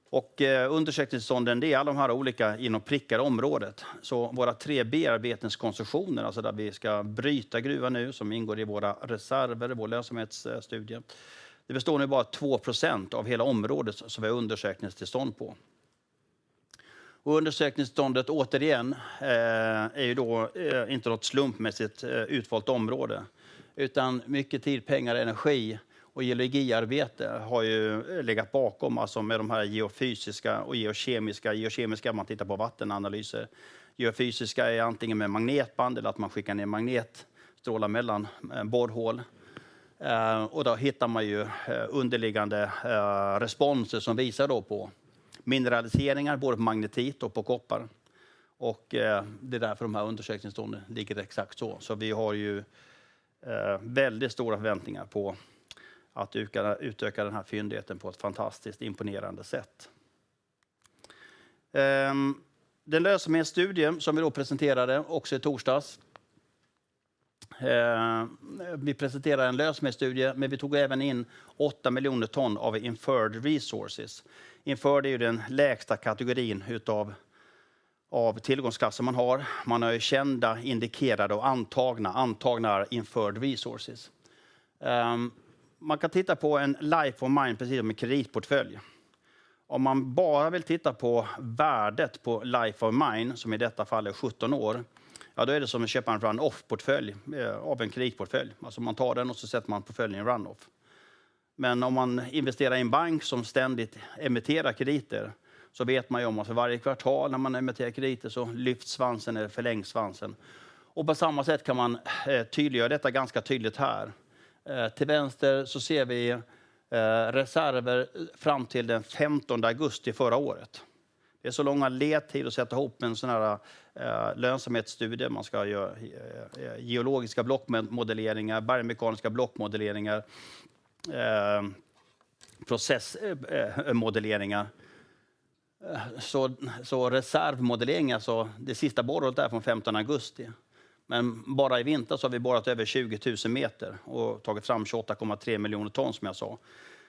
Och undersökningstillstånden, det är alla de här olika inom prickade området. Så våra 3 bearbetningskoncessioner, alltså där vi ska bryta gruvan nu, som ingår i våra reserver, vår lönsamhetsstudie. Det består nu bara 2% av hela området som vi har undersökningstillstånd på. Och undersökningstillståndet återigen är ju då inte något slumpmässigt utvalt område, utan mycket tid, pengar, energi och geologiarbete har ju legat bakom, alltså med de här geofysiska och geokemiska. Geokemiska, man tittar på vattenanalyser. Geofysiska är antingen med magnetband eller att man skickar ner magnetstrålar mellan borrhål. Och då hittar man ju underliggande responser som visar då på mineraliseringar, både på magnetit och på koppar. Och det är därför de här undersökningsstånden ligger exakt så. Så vi har ju väldigt stora förväntningar på att utöka den här fyndigheten på ett fantastiskt imponerande sätt. Den lönsamhetsstudie som vi då presenterade också i torsdags. Vi presenterade en lönsamhetsstudie, men vi tog även in 8 miljoner ton av inferred resources. Inferred är ju den lägsta kategorin av tillgångsklasser man har. Man har ju kända, indikerade och antagna inferred resources. Man kan titta på en life of mine precis som en kreditportfölj. Om man bara vill titta på värdet på life of mine, som i detta fall är 17 år, ja, då är det som att köpa en run-off-portfölj av en kreditportfölj. Alltså man tar den och så sätter man portföljen i run-off. Men om man investerar i en bank som ständigt emitterar krediter, så vet man ju om att för varje kvartal när man emitterar krediter så lyfts svansen eller förlängs svansen. Och på samma sätt kan man tydliggöra detta ganska tydligt här. Till vänster så ser vi reserver fram till den 15 augusti förra året. Det är så långa ledtid att sätta ihop en sån här lönsamhetsstudie. Man ska göra geologiska blockmodelleringar, bergmekaniska blockmodelleringar, processmodelleringar. Så reservmodellering, alltså det sista borrat är från 15 augusti. Men bara i vinter så har vi borrat över 20 000 meter och tagit fram 28,3 miljoner ton som jag sa.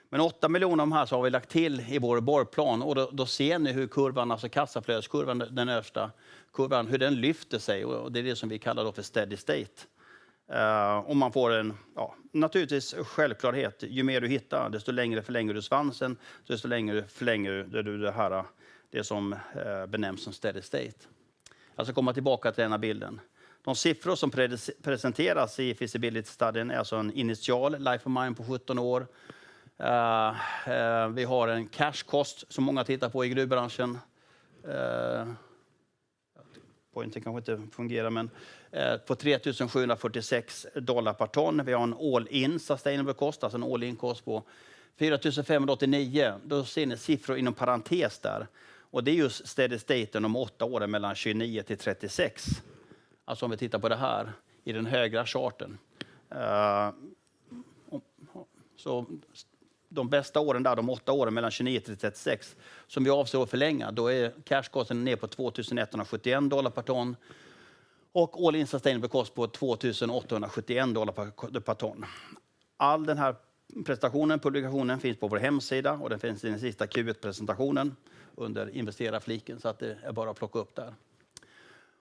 Men 8 miljoner av de här så har vi lagt till i vår borrplan, och då ser ni hur kurvan, alltså kassaflödeskurvan, den översta kurvan, hur den lyfter sig, och det är det som vi kallar då för steady state. Och man får en, naturligtvis självklarhet, ju mer du hittar, desto längre förlänger du svansen, desto längre förlänger du det som benämns som steady state. Alltså komma tillbaka till denna bilden. De siffror som presenteras i feasibility-studien är alltså en initial life of mine på 17 år. Vi har en cash cost som många tittar på i gruvbranschen. Pointen kanske inte fungerar, men på $3,746 per ton. Vi har en all-in sustainable cost, alltså en all-in cost på 4,589. Då ser ni siffror inom parentes där. Och det är just steady staten om 8 år mellan 29 till 36. Alltså om vi tittar på det här i den högra charten. Så de bästa åren där, de 8 åren mellan 29 till 36, som vi avser att förlänga, då är cashkosten ner på $2,171 per ton. Och all-in sustainable cost på $2,871 per ton. All den här publikationen finns på vår hemsida, och den finns i den sista Q1-presentationen under investerarfliken, så att det är bara att plocka upp där.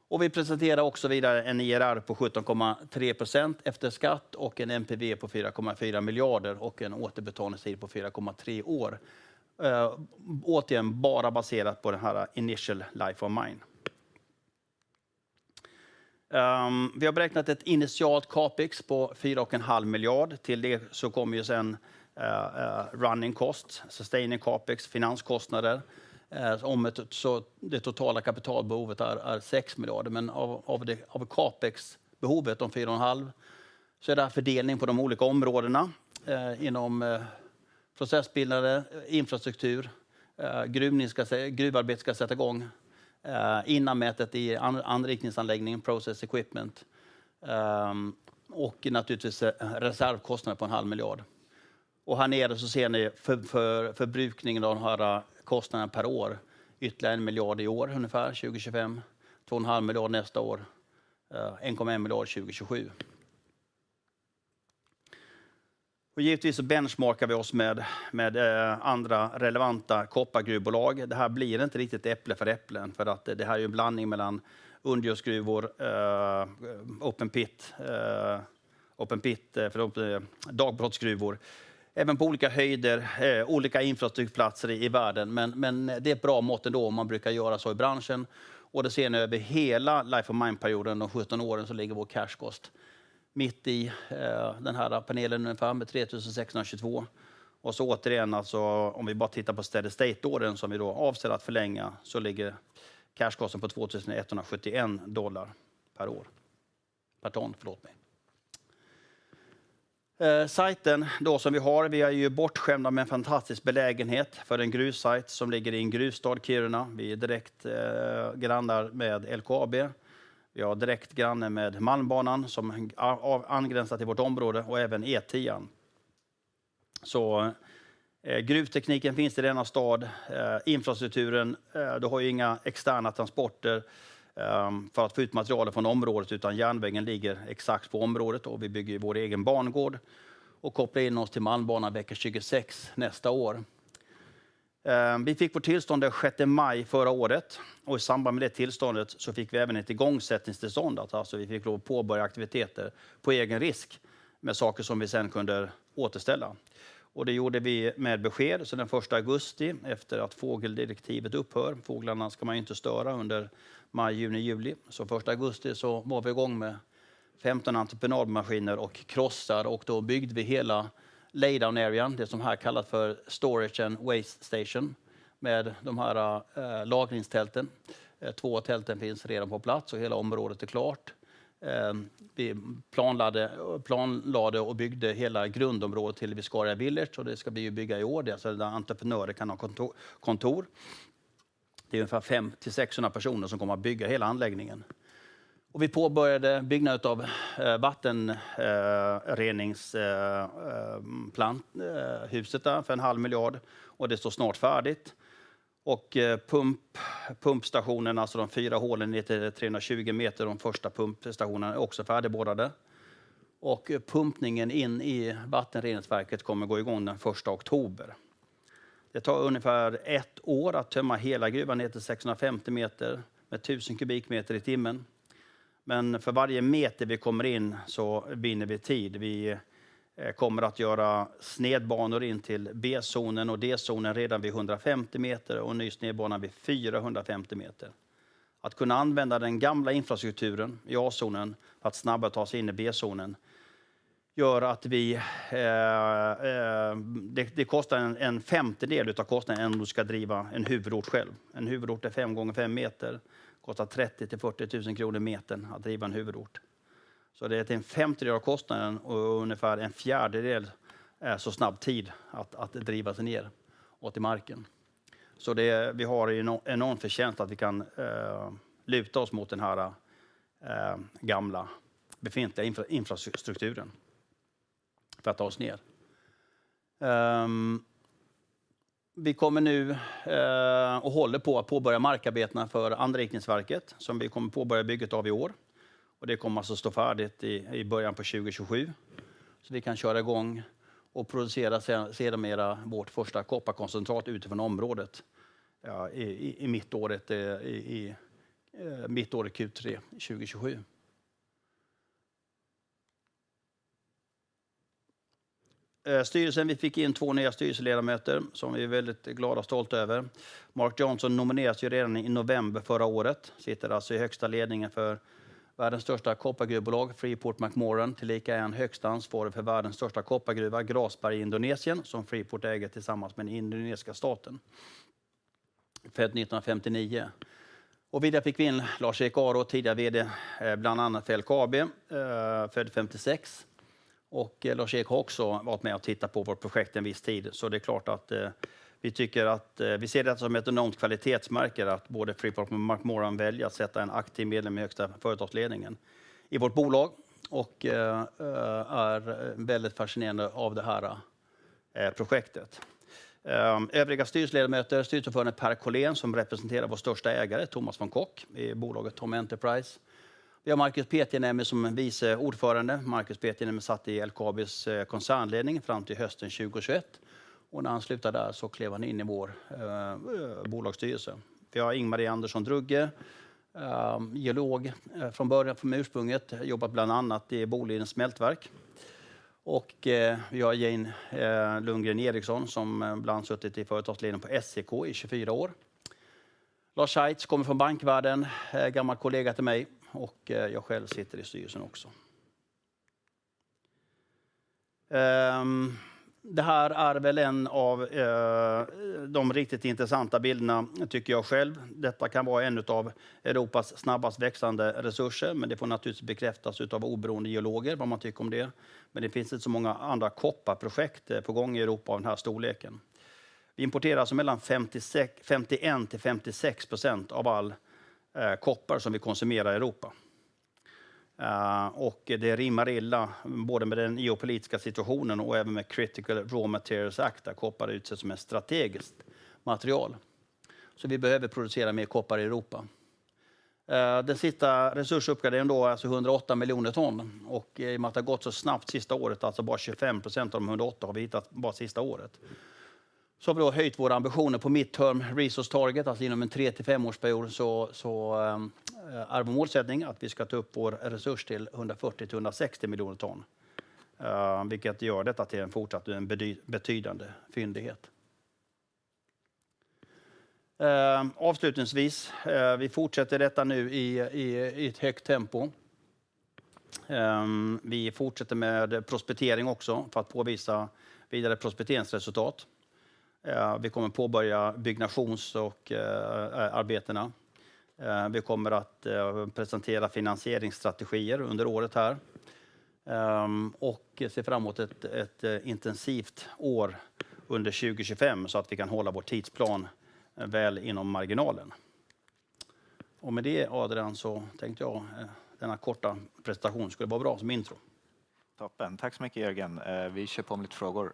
Och vi presenterar också vidare en IRR på 17,3% efter skatt och en NPV på 4,4 miljarder och en återbetalningstid på 4,3 år. Återigen bara baserat på den här initial life of mine. Vi har beräknat ett initialt capex på 4,5 miljard. Till det så kommer ju sen running cost, sustaining capex, finanskostnader. Så det totala kapitalbehovet är 6 miljarder, men av capex-behovet om 4,5 så är det här fördelning på de olika områdena inom processbildare, infrastruktur, gruvarbete ska sätta igång, innanmätet i anrikningsanläggningen, process equipment, och naturligtvis reservkostnader på 0,5 miljard. Och här nere så ser ni förbrukningen av de här kostnaderna per år. Ytterligare 1 miljard i år ungefär, 2025. 2,5 miljard nästa år. 1,1 miljard 2027. Och givetvis så benchmarkar vi oss med andra relevanta koppargruvbolag. Det här blir inte riktigt äpple för äpplen, för att det här är ju en blandning mellan underjordsgruvor, dagbrottsgruvor, även på olika höjder, olika infrastrukturplatser i världen. Men det är ett bra mått ändå om man brukar göra så i branschen. Och det ser ni över hela life of mine-perioden, de 17 åren, så ligger vår cash cost mitt i den här panelen ungefär med 3622. Och så återigen, alltså, om vi bara tittar på steady state-åren som vi då avser att förlänga, så ligger cashkosten på $2171 per år. Per ton, förlåt mig. Sajten då som vi är ju bortskämda med en fantastisk belägenhet för en gruvsajt som ligger i en gruvstad, Kiruna. Vi är direkt grannar med LKAB. Vi har direkt granne med Malmbanan som angränsar till vårt område, och även E10. Så gruvtekniken finns i denna stad. Infrastrukturen, du har ju inga externa transporter för att få ut material från området, utan järnvägen ligger exakt på området, och vi bygger vår egen bangård och kopplar in oss till Malmbanan vecka 26 nästa år. Vi fick vårt tillstånd den 6 maj förra året, och i samband med det tillståndet så fick vi även ett igångsättningstillstånd. Alltså vi fick lov att påbörja aktiviteter på egen risk med saker som vi sen kunde återställa. Och det gjorde vi med besked. Så den 1 augusti, efter att fågeldirektivet upphör, fåglarna ska man ju inte störa under maj, juni, juli. Så 1 augusti så var vi igång med 15 entreprenadmaskiner och krossar, och då byggde vi hela laydown arean, det som här kallas för storage and waste station, med de här lagringstälten. 2 tälten finns redan på plats och hela området är klart. Vi planlade och byggde hela grundområdet till Viscaria Village, och det ska vi ju bygga i år. Det är alltså där entreprenörer kan ha kontor. Det är ungefär 500-600 personer som kommer att bygga hela anläggningen. Och vi påbörjade byggnad av vattenreningshuset där för 500 miljoner, och det står snart färdigt. Och pumpstationen, alltså de 4 hålen ner till 320 meter, de första pumpstationerna är också färdigborrade. Och pumpningen in i vattenreningsverket kommer gå igång den 1 oktober. Det tar ungefär 1 år att tömma hela gruvan ner till 650 meter med 1000 kubikmeter i timmen. Men för varje meter vi kommer in så vinner vi tid. Vi kommer att göra snedbanor in till B-zonen och D-zonen redan vid 150 meter och en ny snedbana vid 450 meter. Att kunna använda den gamla infrastrukturen i A-zonen för att snabbare ta sig in i B-zonen gör att vi det kostar en 50-del av kostnaden än om du ska driva en huvudort själv. En huvudort är 5 gånger 5 meter. Kostar 30 till 40 000 kronor metern att driva en huvudort. Så det är till en 50-del av kostnaden och ungefär en 1/4 är så snabb tid att driva sig ner och till marken. Så vi har en enorm förtjänst att vi kan luta oss mot den här gamla befintliga infrastrukturen för att ta oss ner. Vi kommer nu och håller på att påbörja markarbetena för anrikningsverket som vi kommer påbörja bygget av i år. Och det kommer alltså stå färdigt i början på 2027. Så vi kan köra igång och producera sedermera vårt första kopparkoncentrat utifrån området i mittåret Q3 2027. Styrelsen, vi fick in 2 nya styrelseledamöter som vi är väldigt glada och stolta över. Mark Johnson nominerades ju redan i november förra året. Sitter alltså i högsta ledningen för världens största koppargruvbolag, Freeport-McMoran, tillika är han högsta ansvarig för världens största koppargruva, Grasberg i Indonesien, som Freeport äger tillsammans med den indonesiska staten. Född 1959. Och vidare fick vi in Lars-Erik Aro, tidigare vd bland annat för LKAB, född 56. Och Lars-Erik har också varit med och tittat på vårt projekt en viss tid. Så det är klart att vi tycker att vi ser det som ett enormt kvalitetsmärke att både Freeport och McMoran väljer att sätta en aktiv medlem i högsta företagsledningen i vårt bolag. Och är väldigt fascinerande av det här projektet. Övriga styrelseledamöter, styrelseordförande Per Collén som representerar vår största ägare, Thomas von Kock, i bolaget Tom Enterprise. Vi har Marcus Petianemi som vice ordförande. Marcus Petianemi satt i LKABs koncernledning fram till hösten 2021. Och när han slutade där så klev han in i vår bolagsstyrelse. Vi har Ingmarie Andersson Drugge, geolog från början, från ursprunget, jobbat bland annat i Bolidens smältverk. Och vi har Jane Lundgren Eriksson som bland annat suttit i företagsledningen på SEK i 24 år. Lars Scheitz kommer från bankvärlden, gammal kollega till mig, och jag själv sitter i styrelsen också. Det här är väl en av de riktigt intressanta bilderna tycker jag själv. Detta kan vara en av Europas snabbast växande resurser, men det får naturligtvis bekräftas av oberoende geologer vad man tycker om det. Men det finns inte så många andra kopparprojekt på gång i Europa av den här storleken. Vi importerar alltså mellan 51-56% av all koppar som vi konsumerar i Europa. Och det rimmar illa både med den geopolitiska situationen och även med Critical Raw Materials Act där koppar utsätts som ett strategiskt material. Så vi behöver producera mer koppar i Europa. Den sista resursuppgraderingen då är alltså 108 miljoner ton. Och i och med att det har gått så snabbt sista året, alltså bara 25% av de 108 har vi hittat bara sista året. Så har vi då höjt våra ambitioner på midterm resource target, alltså inom en 3-5 årsperiod så är vår målsättning att vi ska ta upp vår resurs till 140-160 miljoner ton. Vilket gör detta till en fortsatt betydande fyndighet. Avslutningsvis, vi fortsätter detta nu i ett högt tempo. Vi fortsätter med prospektering också för att påvisa vidare prospekteringsresultat. Vi kommer påbörja byggnations- och arbetena. Vi kommer att presentera finansieringsstrategier under året här. Och se fram emot ett intensivt år under 2025 så att vi kan hålla vår tidsplan väl inom marginalen. Och med det, Adrian, så tänkte jag denna korta presentation skulle vara bra som intro. Toppen. Tack så mycket, Jörgen. Vi kör på med lite frågor.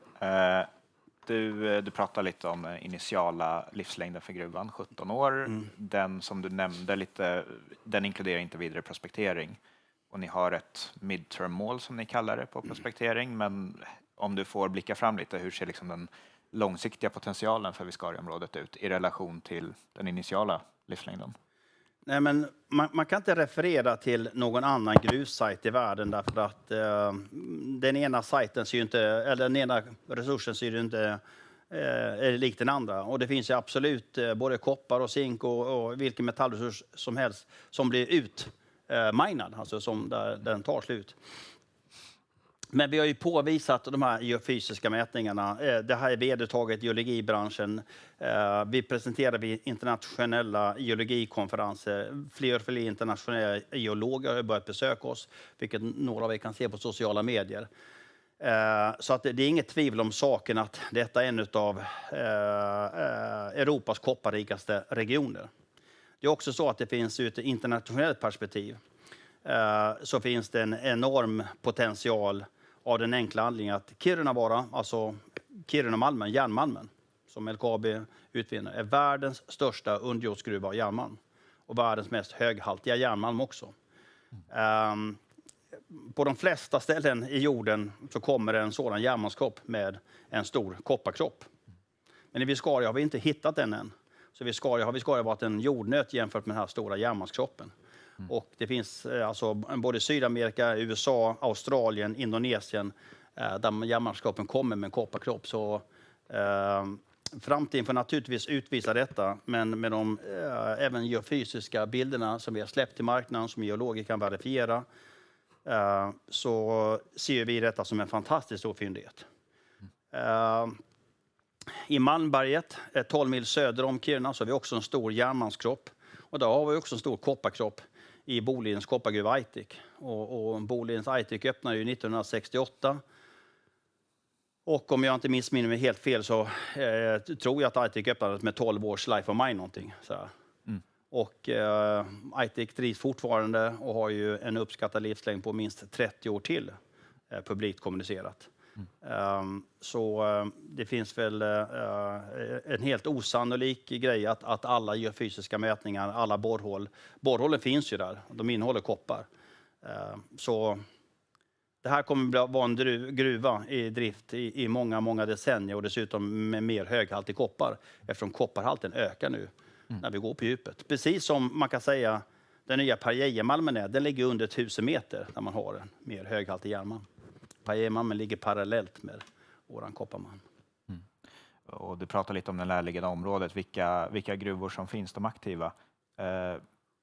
Du pratar lite om initiala livslängden för gruvan, 17 år. Den som du nämnde lite, den inkluderar inte vidare prospektering. Och ni har ett midterm-mål som ni kallar det på prospektering. Men om du får blicka fram lite, hur ser liksom den långsiktiga potentialen för Viscaria-området ut i relation till den initiala livslängden? Nej, men man kan inte referera till någon annan gruvsajt i världen därför att den ena sajten ser ju inte, eller den ena resursen ser ju inte är lik den andra. Och det finns ju absolut både koppar och zink och vilken metallresurs som helst som blir utminad, alltså som där den tar slut. Men vi har ju påvisat de här geofysiska mätningarna. Det här är vedertaget i geologibranschen. Vi presenterar vid internationella geologikonferenser. Fler och fler internationella geologer har börjat besöka oss, vilket några av er kan se på sociala medier. Så att det är inget tvivel om saken att detta är en av Europas kopparrikaste regioner. Det är också så att det finns ur ett internationellt perspektiv så finns det en enorm potential av den enkla anledningen att Kirunavaara, alltså Kirunamalmen, järnmalmen, som LKAB utvinner, är världens största underjordsgruva av järnmalm. Och världens mest höghaltiga järnmalm också. På de flesta ställen i jorden så kommer en sådan järnmalmskropp med en stor kopparkropp. Men i Viscaria har vi inte hittat den än. Så Viscaria varit en jordnöt jämfört med den här stora järnmalmskroppen. Och det finns alltså både Sydamerika, USA, Australien, Indonesien där järnmalmskroppen kommer med en kopparkropp. Så framtiden får naturligtvis utvisa detta, men med de även geofysiska bilderna som vi har släppt till marknaden, som geologer kan verifiera, så ser vi detta som en fantastisk stor fyndighet. I Malmberget, 12 mil söder om Kiruna, så har vi också en stor järnmalmskropp. Och där har vi också en stor kopparkropp i Bolidens koppargruva Aitik. Och Bolidens Aitik öppnade ju 1968. Och om jag inte missminner mig helt fel så tror jag att Aitik öppnade med 12 års life of mine någonting. Så här. Och Aitik drivs fortfarande och har ju en uppskattad livslängd på minst 30 år till publikt kommunicerat. Så det finns väl en helt osannolik grej att alla gör fysiska mätningar, alla borrhål. Borrhålen finns ju där, de innehåller koppar. Så det här kommer att vara en gruva i drift i många, många decennier och dessutom med mer höghaltig koppar eftersom kopparhalten ökar nu när vi går på djupet. Precis som man kan säga den nya Pajejemalmen är, den ligger under 1000 meter när man har en mer höghaltig järnmalm. Pajejemalmen ligger parallellt med våran kopparmalm. Och du pratar lite om det närliggande området, vilka gruvor som finns, de aktiva.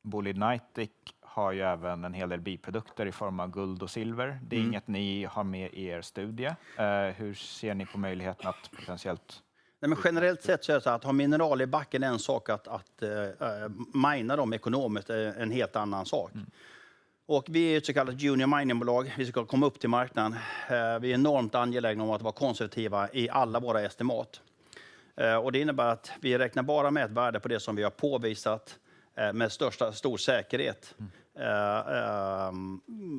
Bolidnitic har ju även en hel del biprodukter i form av guld och silver. Det är inget ni har med i er studie. Hur ser ni på möjligheten att potentiellt... Nej, men generellt sett så är det så att ha mineral i backen är en sak, att mina dem ekonomiskt är en helt annan sak. Och vi är ett så kallat junior miningbolag. Vi ska komma upp till marknaden. Vi är enormt angelägna om att vara konservativa i alla våra estimat. Och det innebär att vi räknar bara med ett värde på det som vi har påvisat med stor säkerhet.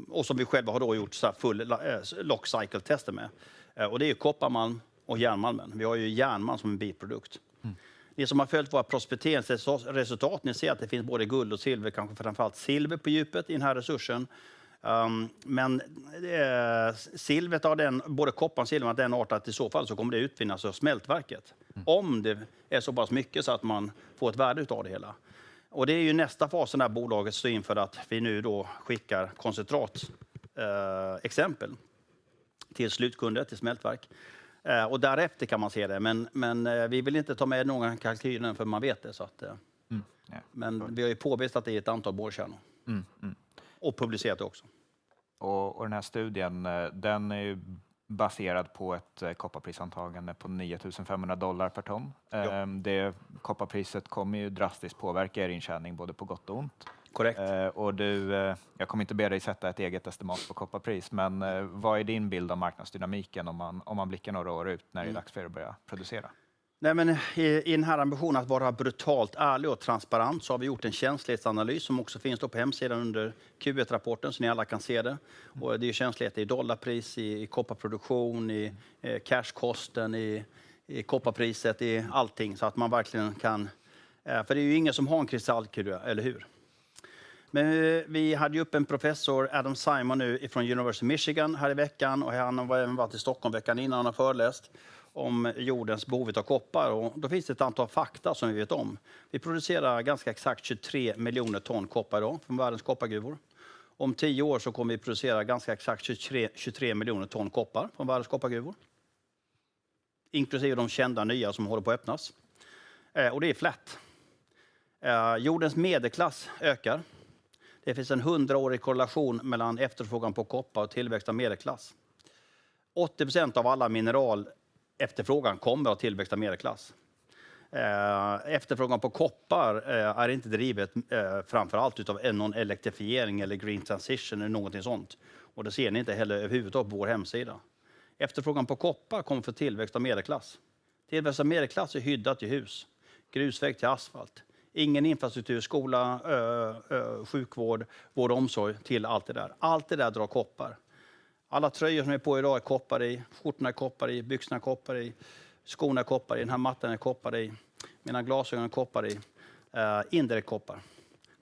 Och som vi själva har då gjort så full lock cycle tester med. Och det är ju kopparmalm och järnmalmen. Vi har ju järnmalm som en biprodukt. Ni som har följt våra prospekteringsresultat, ni ser att det finns både guld och silver, kanske framförallt silver på djupet i den här resursen. Men silvret av den, både kopparn och silvern av den art att i så fall så kommer det utvinnas av smältverket. Om det är så pass mycket så att man får ett värde av det hela. Och det är ju nästa fas när bolaget står inför att vi nu då skickar koncentratexempel till slutkunder, till smältverk. Och därefter kan man se det, men vi vill inte ta med någon kalkyl för man vet det. Så att, men vi har ju påvisat det i ett antal borrkärnor. Och publicerat det också. Och den här studien, den är ju baserad på ett kopparprisantagande på $9,500 per ton. Ja. Det kopparpriset kommer ju drastiskt påverka er intjäning både på gott och ont. Korrekt. Och jag kommer inte be dig sätta ett eget estimat på kopparpris, men vad är din bild av marknadsdynamiken om man blickar några år ut när det är dags för er att börja producera? Nej, men i den här ambitionen att vara brutalt ärlig och transparent så har vi gjort en känslighetsanalys som också finns då på hemsidan under Q1-rapporten så ni alla kan se det. Och det är känslighet i dollarpris, i kopparproduktion, i cashkosten, i kopparpriset, i allting så att man verkligen kan... För det är ju ingen som har en kristallkula, eller hur? Men vi hade ju upp en professor, Adam Simon, nu från University of Michigan här i veckan och han har även varit i Stockholm veckan innan han har föreläst om jordens behov av koppar. Och då finns det ett antal fakta som vi vet om. Vi producerar ganska exakt 23 miljoner ton koppar idag från världens koppargruvor. Om 10 år så kommer vi producera ganska exakt 23 miljoner ton koppar från världens koppargruvor. Inklusive de kända nya som håller på att öppnas. Och det är flat. Jordens medelklass ökar. Det finns en 100-årig korrelation mellan efterfrågan på koppar och tillväxt av medelklass. 80% av alla mineral efterfrågan kommer av tillväxt av medelklass. Efterfrågan på koppar är inte drivet framförallt utav någon elektrifiering eller green transition eller någonting sånt. Och det ser ni inte heller överhuvudtaget på vår hemsida. Efterfrågan på koppar kommer för tillväxt av medelklass. Tillväxt av medelklass är hyddat till hus. Grusväg till asfalt. Ingen infrastruktur, skola, sjukvård, vård och omsorg till allt det där. Allt det där drar koppar. Alla tröjor som är på idag är koppar i, skjortorna är koppar i, byxorna är koppar i, skorna är koppar i, den här mattan är koppar i, mina glasögon är koppar i, indirekt koppar.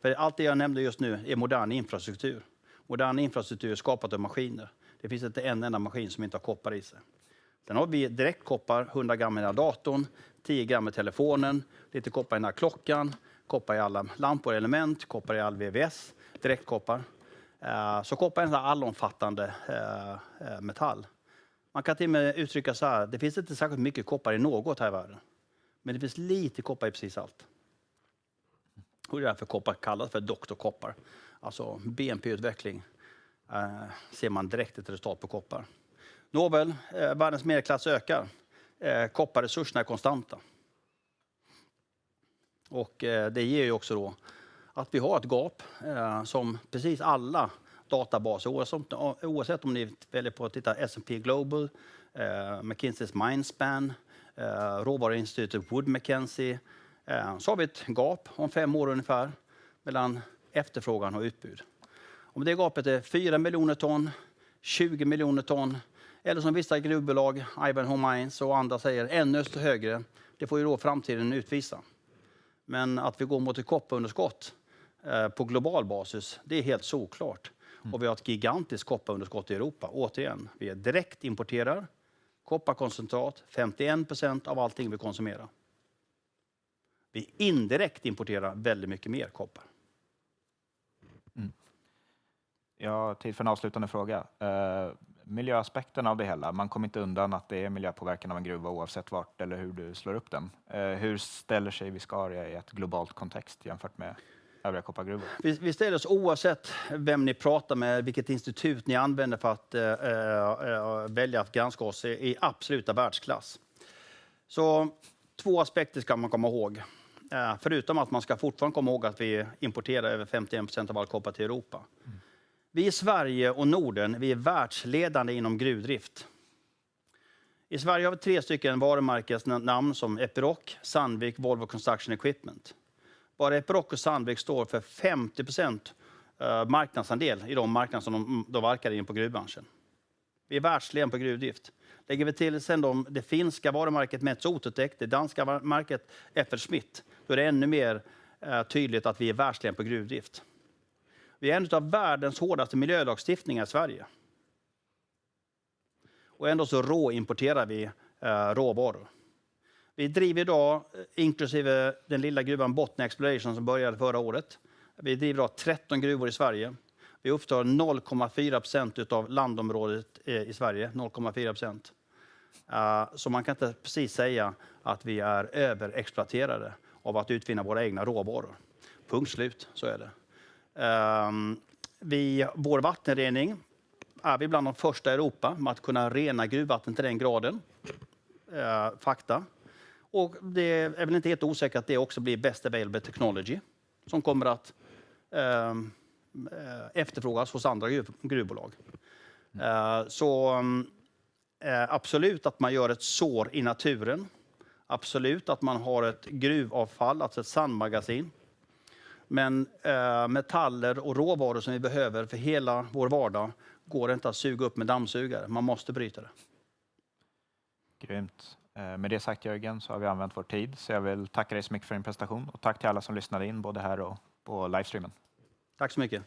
För allt det jag nämnde just nu är modern infrastruktur. Modern infrastruktur är skapat av maskiner. Det finns inte en enda maskin som inte har koppar i sig. Sen har vi direktkoppar, 100 gram i den här datorn, 10 gram i telefonen, lite koppar i den här klockan, koppar i alla lampor och element, koppar i all VVS, direktkoppar. Så koppar är en allomfattande metall. Man kan till och med uttrycka så här, det finns inte särskilt mycket koppar i något här i världen. Men det finns lite koppar i precis allt. Och det är därför koppar kallas för doktorkoppar. Alltså BNP-utveckling ser man direkt ett resultat på koppar. Nåväl, världens medelklass ökar. Kopparresurserna är konstanta. Och det ger ju också då att vi har ett gap som precis alla databaser, oavsett om ni väljer på att titta S&P Global, McKinseys Mindspan, råvaruinstitutet Wood Mackenzie, så har vi ett gap om 5 år ungefär mellan efterfrågan och utbud. Om det gapet är 4 miljoner ton, 20 miljoner ton Eller som vissa gruvbolag, Ivanhoe Mines och andra säger, ännu högre. Det får ju då framtiden utvisa. Men att vi går mot ett kopparunderskott på global basis, det är helt såklart. Och vi har ett gigantiskt kopparunderskott i Europa. Återigen, vi är direkt importerar kopparkoncentrat, 51% av allting vi konsumerar. Vi indirekt importerar väldigt mycket mer koppar. Ja, tid för en avslutande fråga. Miljöaspekten av det hela. Man kommer inte undan att det är miljöpåverkan av en gruva oavsett vart eller hur du slår upp den. Hur ställer sig Viscaria i ett globalt kontext jämfört med övriga koppargruvor? Vi ställer oss oavsett vem ni pratar med, vilket institut ni använder för att välja att granska oss i absoluta världsklass. Så 2 aspekter ska man komma ihåg. Förutom att man ska fortfarande komma ihåg att vi importerar över 51% av all koppar till Europa. Vi i Sverige och Norden, vi är världsledande inom gruvdrift. I Sverige har vi 3 stycken varumärkesnamn som Epiroc, Sandvik, Volvo Construction Equipment. Bara Epiroc och Sandvik står för 50% marknadsandel i de marknader som de verkar in på gruvbranschen. Vi är världsledande på gruvdrift. Lägger vi till sen det finska varumärket Metso Outotec, det danska märket FLSmidth, då är det ännu mer tydligt att vi är världsledande på gruvdrift. Vi är en av världens hårdaste miljölagstiftningar i Sverige. Och ändå så råimporterar vi råvaror. Vi driver idag, inklusive den lilla gruvan Bottna Exploration som började förra året. Vi driver idag 13 gruvor i Sverige. Vi upptar 0,4% av landområdet i Sverige. 0,4%. Så man kan inte precis säga att vi är överexploaterade av att utvinna våra egna råvaror. Punkt slut, så är det. Vår vattenrening är vi bland de första i Europa med att kunna rena gruvvatten till den graden. Fakta. Och det är väl inte helt osäkert att det också blir best available technology som kommer att efterfrågas hos andra gruvbolag. Absolut att man gör ett sår i naturen. Absolut att man har ett gruvavfall, alltså ett sandmagasin. Men metaller och råvaror som vi behöver för hela vår vardag går inte att suga upp med dammsugare. Man måste bryta det. Grymt. Med det sagt Jörgen så har vi använt vår tid. Så jag vill tacka dig så mycket för din presentation. Och tack till alla som lyssnade in både här och på livestreamen. Tack så mycket.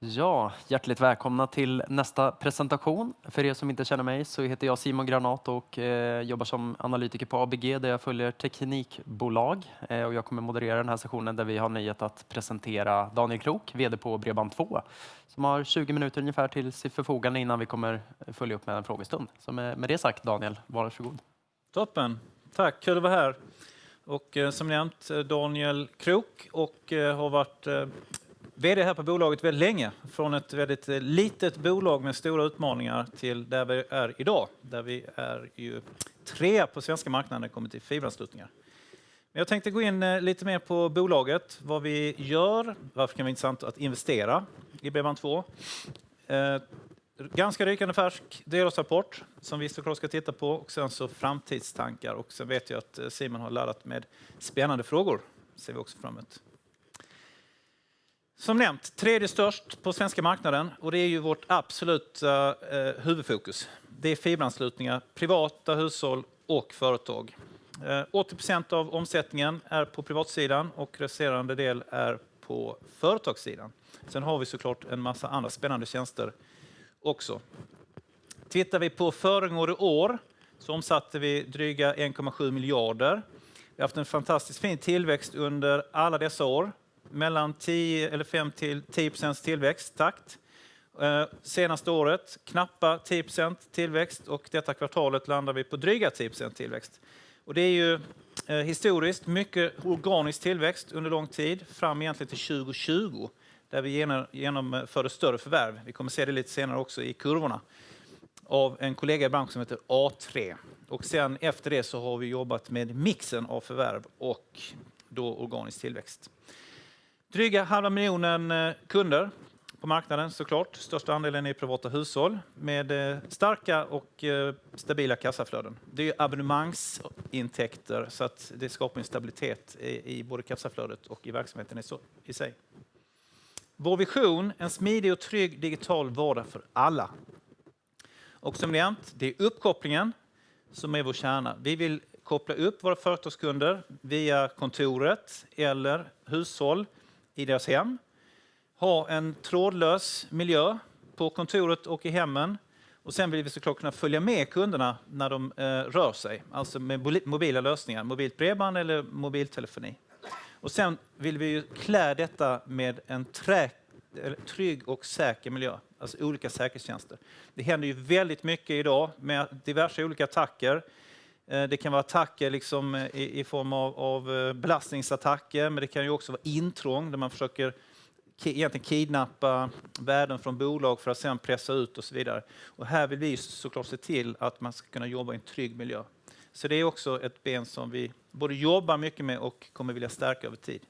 Ja, hjärtligt välkomna till nästa presentation. För er som inte känner mig så heter jag Simon Granat och jobbar som analytiker på ABG där jag följer teknikbolag. Och jag kommer moderera den här sessionen där vi har nöjet att presentera Daniel Krok, vd på Bredband2, som har 20 minuter ungefär till sitt förfogande innan vi kommer följa upp med en frågestund. Så med det sagt, Daniel, varsågod. Toppen, tack, kul att vara här. Och som nämnt, Daniel Krok och har varit vd här på bolaget väldigt länge. Från ett väldigt litet bolag med stora utmaningar till där vi är idag. Där vi är ju 3 på svenska marknaden när det kommer till fiberanslutningar. Men jag tänkte gå in lite mer på bolaget, vad vi gör, varför kan det vara intressant att investera i Bredband2. Ganska rykande färsk delårsrapport som vi såklart ska titta på och sen så framtidstankar. Och sen vet jag att Simon har laddat med spännande frågor. Ser vi också fram emot. Som nämnt, 3:e störst på svenska marknaden och det är ju vårt absoluta huvudfokus. Det är fiberanslutningar, privata hushåll och företag. 80% av omsättningen är på privatsidan och resterande del är på företagssidan. Sen har vi såklart en massa andra spännande tjänster också. Tittar vi på föregående år så omsatte vi dryga 1,7 miljarder. Vi har haft en fantastiskt fin tillväxt under alla dessa år. Mellan 5-10% tillväxttakt. Senaste året knappa 10% tillväxt och detta kvartalet landar vi på dryga 10% tillväxt. Och det är ju historiskt mycket organisk tillväxt under lång tid fram egentligen till 2020 där vi genomförde större förvärv. Vi kommer se det lite senare också i kurvorna av en kollega i branschen som heter A3. Och sen efter det så har vi jobbat med mixen av förvärv och då organisk tillväxt. Dryga 500 000 kunder på marknaden såklart. Största andelen är privata hushåll med starka och stabila kassaflöden. Det är abonnemangsintäkter så att det skapar en stabilitet i både kassaflödet och i verksamheten i sig. Vår vision, en smidig och trygg digital vardag för alla. Och som nämnt, det är uppkopplingen som är vår kärna. Vi vill koppla upp våra företagskunder via kontoret eller hushåll i deras hem. Ha en trådlös miljö på kontoret och i hemmen. Och sen vill vi såklart kunna följa med kunderna när de rör sig. Alltså med mobila lösningar, mobilt bredband eller mobiltelefoni. Och sen vill vi ju klä detta med en trygg och säker miljö. Alltså olika säkerhetstjänster. Det händer ju väldigt mycket idag med diverse olika attacker. Det kan vara attacker liksom i form av belastningsattacker, men det kan ju också vara intrång där man försöker egentligen kidnappa värden från bolag för att sedan pressa ut och så vidare. Och här vill vi såklart se till att man ska kunna jobba i en trygg miljö. Så det är också ett ben som vi både jobbar mycket med och kommer vilja stärka över tid.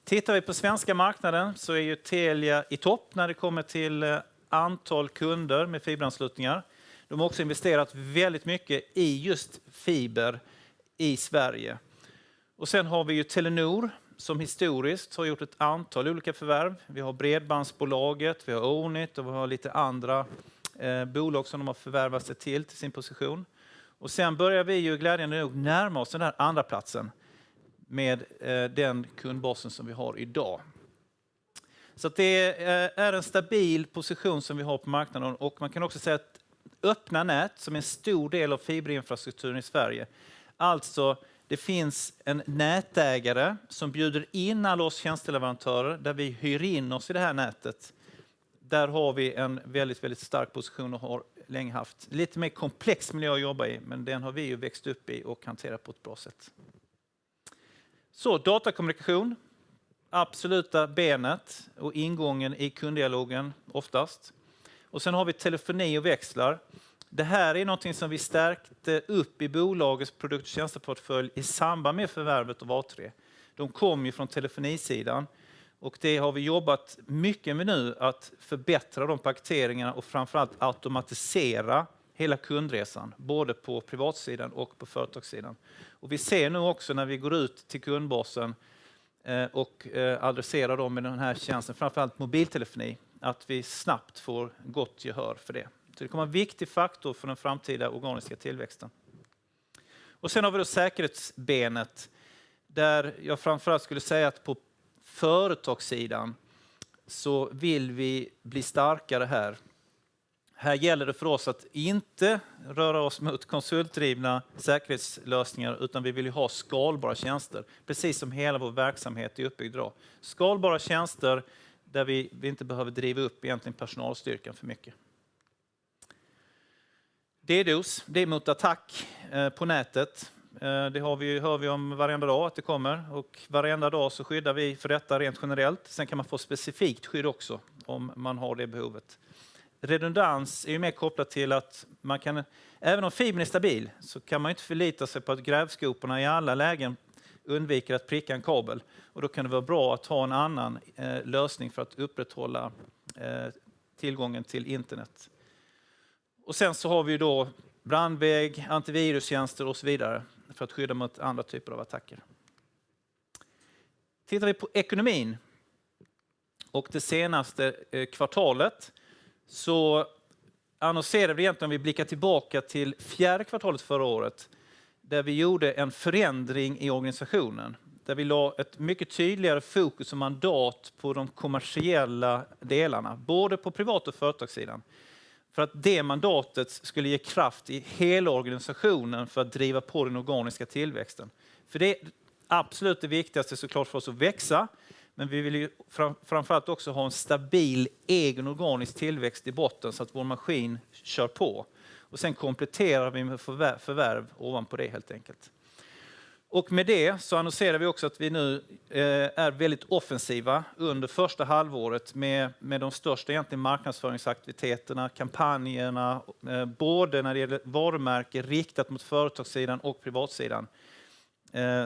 Tittar vi på svenska marknaden så är ju Telia i topp när det kommer till antal kunder med fiberanslutningar. De har också investerat väldigt mycket i just fiber i Sverige. Och sen har vi ju Telenor som historiskt har gjort ett antal olika förvärv. Vi har Bredbandsbolaget, vi har Ownit och vi har lite andra bolag som de har förvärvat sig till sin position. Och sen börjar vi ju glädjande nog närma oss den här andra platsen med den kundbasen som vi har idag. Så att det är en stabil position som vi har på marknaden och man kan också säga att öppna nät som är en stor del av fiberinfrastrukturen i Sverige. Alltså det finns en nätägare som bjuder in alla oss tjänsteleverantörer där vi hyr in oss i det här nätet. Där har vi en väldigt, väldigt stark position och har länge haft. Lite mer komplex miljö att jobba i, men den har vi ju växt upp i och hanterat på ett bra sätt. Så datakommunikation, absoluta benet och ingången i kunddialogen oftast. Och sen har vi telefoni och växlar. Det här är något som vi stärkte upp i bolagets produkt- och tjänsteportfölj i samband med förvärvet av A3. De kom ju från telefonisidan och det har vi jobbat mycket med nu att förbättra de paketeringarna och framförallt automatisera hela kundresan, både på privatsidan och på företagssidan. Och vi ser nu också när vi går ut till kundbasen och adresserar dem med den här tjänsten, framförallt mobiltelefoni, att vi snabbt får gott gehör för det. Så det kommer vara en viktig faktor för den framtida organiska tillväxten. Och sen har vi då säkerhetsbenet där jag framförallt skulle säga att på företagssidan så vill vi bli starkare här. Här gäller det för oss att inte röra oss mot konsultdrivna säkerhetslösningar, utan vi vill ju ha skalbara tjänster, precis som hela vår verksamhet är uppbyggd idag. Skalbara tjänster där vi inte behöver driva upp egentligen personalstyrkan för mycket. DDoS, det är mot attack på nätet. Det hör vi om varenda dag att det kommer, och varenda dag så skyddar vi för detta rent generellt. Sen kan man få specifikt skydd också om man har det behovet. Redundans är ju mer kopplat till att man kan, även om fibern är stabil, så kan man inte förlita sig på att grävskoporna i alla lägen undviker att pricka en kabel. Och då kan det vara bra att ha en annan lösning för att upprätthålla tillgången till internet. Och sen så har vi då brandvägg, antivirustjänster och så vidare för att skydda mot andra typer av attacker. Tittar vi på ekonomin och det senaste kvartalet, så annonserade vi egentligen, om vi blickar tillbaka till fjärde kvartalet förra året, där vi gjorde en förändring i organisationen. Där vi la ett mycket tydligare fokus och mandat på de kommersiella delarna, både på privat- och företagssidan. För att det mandatet skulle ge kraft i hela organisationen för att driva på den organiska tillväxten. För det är absolut det viktigaste såklart för oss att växa. Men vi vill ju framförallt också ha en stabil egen organisk tillväxt i botten så att vår maskin kör på. Och sen kompletterar vi med förvärv ovanpå det helt enkelt. Och med det så annonserar vi också att vi nu är väldigt offensiva under första halvåret med de största egentligen marknadsföringsaktiviteterna, kampanjerna, både när det gäller varumärke riktat mot företagssidan och privatsidan,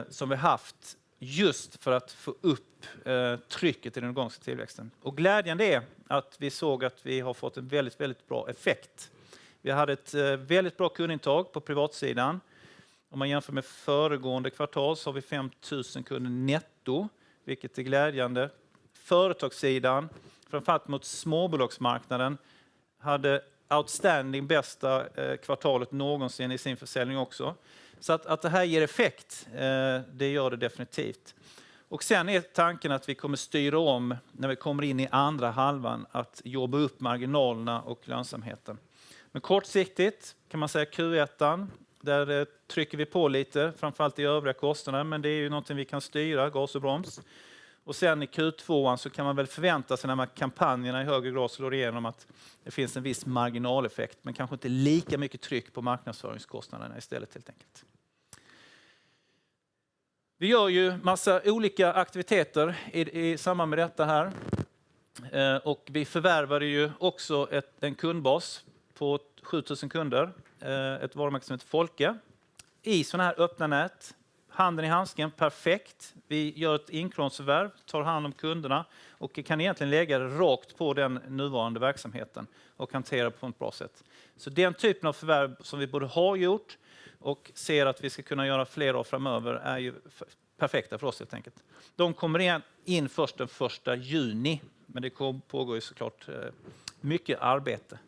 som vi haft just för att få upp trycket i den organiska tillväxten. Och glädjande är att vi såg att vi har fått en väldigt, väldigt bra effekt. Vi hade ett väldigt bra kundintag på privatsidan. Om man jämför med föregående kvartal så har vi 5 000 kunder netto, vilket är glädjande. Företagssidan, framförallt mot småbolagsmarknaden, hade outstanding bästa kvartalet någonsin i sin försäljning också. Så att det här ger effekt, det gör det definitivt. Och sen är tanken att vi kommer styra om när vi kommer in i andra halvan att jobba upp marginalerna och lönsamheten. Men kortsiktigt kan man säga Q1, där trycker vi på lite, framförallt i övriga kostnader, men det är ju någonting vi kan styra, gas och broms. Och sen i Q2 så kan man väl förvänta sig när de här kampanjerna i högre grad slår igenom att det finns en viss marginaleffekt, men kanske inte lika mycket tryck på marknadsföringskostnaderna istället helt enkelt. Vi gör ju massa olika aktiviteter i samband med detta här. Och vi förvärvade ju också en kundbas på 7000 kunder. Ett varumärke som heter Följ. I sådana här öppna nät. Handen i handsken, perfekt. Vi gör ett inkråmsförvärv, tar hand om kunderna och kan egentligen lägga det rakt på den nuvarande verksamheten och hantera på ett bra sätt. Så den typen av förvärv som vi både har gjort och ser att vi ska kunna göra fler av framöver är ju perfekta för oss helt enkelt. De kommer in först den 1 juni, men det pågår ju såklart mycket arbete.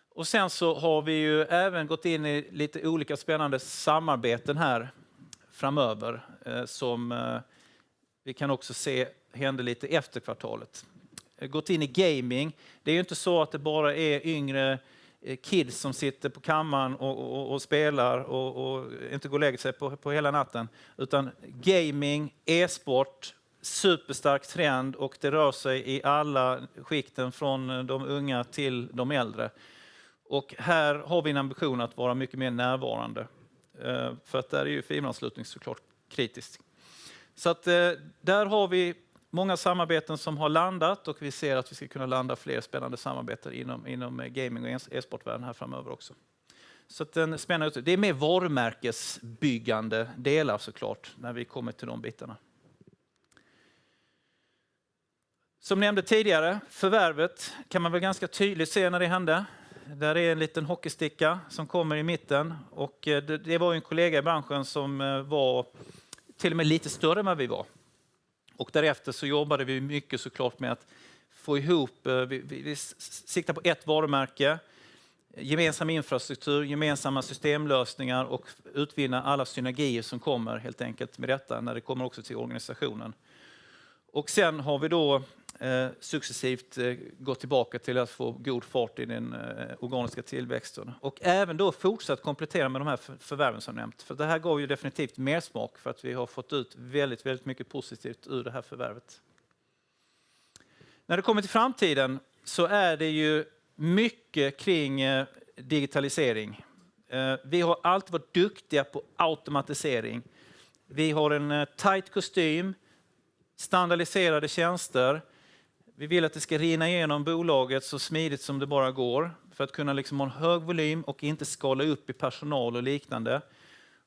Och sen så har vi ju även gått in i lite olika spännande samarbeten här framöver som vi kan också se händer lite efter kvartalet. Gått in i gaming. Det är ju inte så att det bara är yngre kids som sitter på kammaren och spelar och inte går och lägger sig på hela natten. Utan gaming, e-sport, superstark trend och det rör sig i alla skikten från de unga till de äldre. Och här har vi en ambition att vara mycket mer närvarande. För att där är ju fiberanslutning såklart kritiskt. Så att där har vi många samarbeten som har landat och vi ser att vi ska kunna landa fler spännande samarbeten inom gaming och e-sportvärlden här framöver också. Så att den spännande, det är mer varumärkesbyggande delar såklart när vi kommer till de bitarna. Som nämnde tidigare, förvärvet kan man väl ganska tydligt se när det hände. Där är en liten hockeysticka som kommer i mitten och det var en kollega i branschen som var till och med lite större än vad vi var. Och därefter så jobbade vi mycket såklart med att få ihop, vi siktar på ett varumärke, gemensam infrastruktur, gemensamma systemlösningar och utvinna alla synergier som kommer helt enkelt med detta när det kommer också till organisationen. Och sen har vi då successivt gå tillbaka till att få god fart i den organiska tillväxten. Och även då fortsatt komplettera med de här förvärven som nämnt. För det här gav ju definitivt mer smak för att vi har fått ut väldigt, väldigt mycket positivt ur det här förvärvet. När det kommer till framtiden så är det ju mycket kring digitalisering. Vi har alltid varit duktiga på automatisering. Vi har en tight kostym, standardiserade tjänster. Vi vill att det ska rinna igenom bolaget så smidigt som det bara går för att kunna liksom ha en hög volym och inte skala upp i personal och liknande.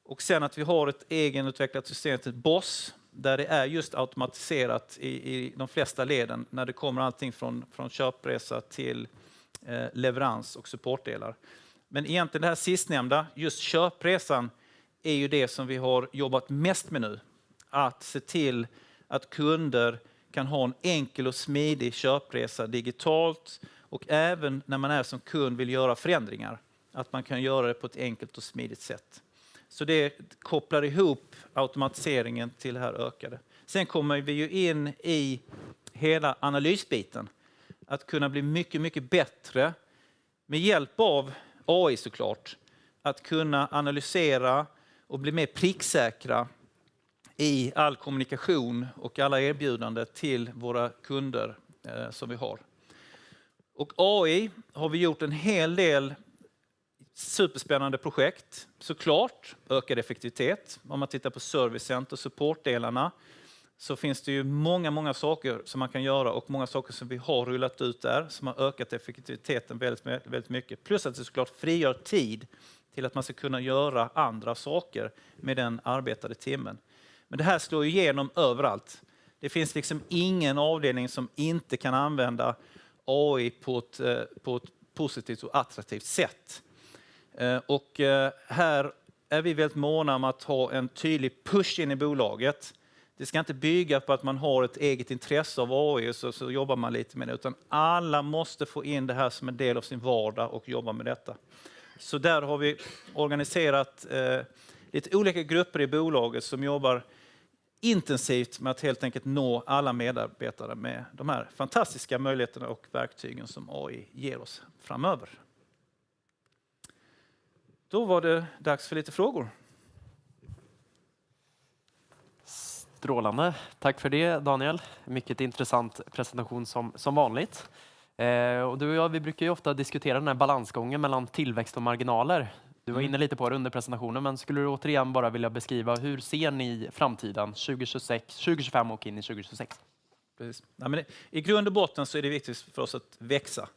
Och sen att vi har ett egenutvecklat system till BOSS där det är just automatiserat i de flesta leden när det kommer allting från köpresa till leverans och supportdelar. Men egentligen det här sistnämnda, just köpresan, är ju det som vi har jobbat mest med nu. Att se till att kunder kan ha en enkel och smidig köpresa digitalt och även när man är som kund vill göra förändringar, att man kan göra det på ett enkelt och smidigt sätt. Så det kopplar ihop automatiseringen till det här ökade. Sen kommer vi ju in i hela analysbiten. Att kunna bli mycket, mycket bättre med hjälp av AI såklart. Att kunna analysera och bli mer pricksäkra i all kommunikation och alla erbjudanden till våra kunder som vi har. Och AI har vi gjort en hel del superspännande projekt. Såklart ökad effektivitet. Om man tittar på servicecenter och supportdelarna så finns det ju många saker som man kan göra och många saker som vi har rullat ut där som har ökat effektiviteten väldigt mycket. Plus att det såklart frigör tid till att man ska kunna göra andra saker med den arbetade timmen. Men det här slår igenom överallt. Det finns liksom ingen avdelning som inte kan använda AI på ett positivt och attraktivt sätt. Och här är vi väldigt måna om att ha en tydlig push in i bolaget. Det ska inte bygga på att man har ett eget intresse av AI och så jobbar man lite med det. Utan alla måste få in det här som en del av sin vardag och jobba med detta. Så där har vi organiserat lite olika grupper i bolaget som jobbar intensivt med att helt enkelt nå alla medarbetare med de här fantastiska möjligheterna och verktygen som AI ger oss framöver. Då var det dags för lite frågor. Strålande. Tack för det, Daniel. Mycket intressant presentation som vanligt. Och du och jag, vi brukar ju ofta diskutera den här balansgången mellan tillväxt och marginaler. Du var inne lite på det under presentationen, men skulle du återigen bara vilja beskriva hur ser ni framtiden 2026, 2025 och in i 2026? Precis. Ja, men i grund och botten så är det viktigt för oss att växa.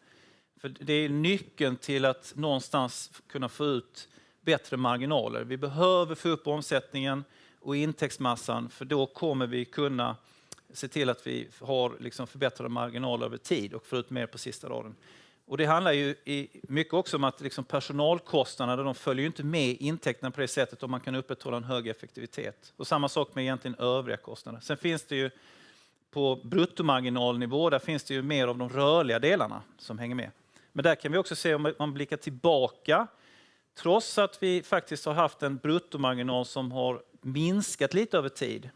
För det är nyckeln till att någonstans kunna få ut bättre marginaler. Vi behöver få upp omsättningen och intäktsmassan, för då kommer vi kunna se till att vi har liksom förbättrade marginaler över tid och får ut mer på sista raden. Och det handlar ju mycket också om att liksom personalkostnaderna, de följer ju inte med intäkterna på det sättet om man kan upprätthålla en hög effektivitet. Och samma sak med egentligen övriga kostnader. Sen finns det ju på bruttomarginalnivå, där finns det ju mer av de rörliga delarna som hänger med. Men där kan vi också se om man blickar tillbaka, trots att vi faktiskt har haft en bruttomarginal som har minskat lite över tid.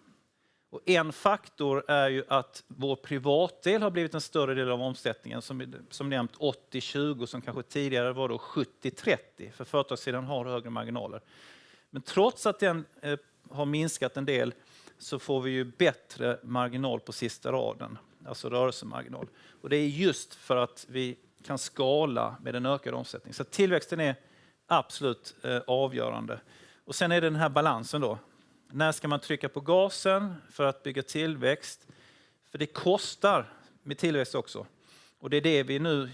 Och en faktor är ju att vår privatdel har blivit en större del av omsättningen, som nämnt 80-20, som kanske tidigare var då 70-30, för företagssidan har högre marginaler. Men trots att den har minskat en del så får vi ju bättre marginal på sista raden, alltså rörelsemarginal. Och det är just för att vi kan skala med en ökad omsättning. Så tillväxten är absolut avgörande. Och sen är det den här balansen då. När ska man trycka på gasen för att bygga tillväxt? För det kostar med tillväxt också. Och det är det vi nu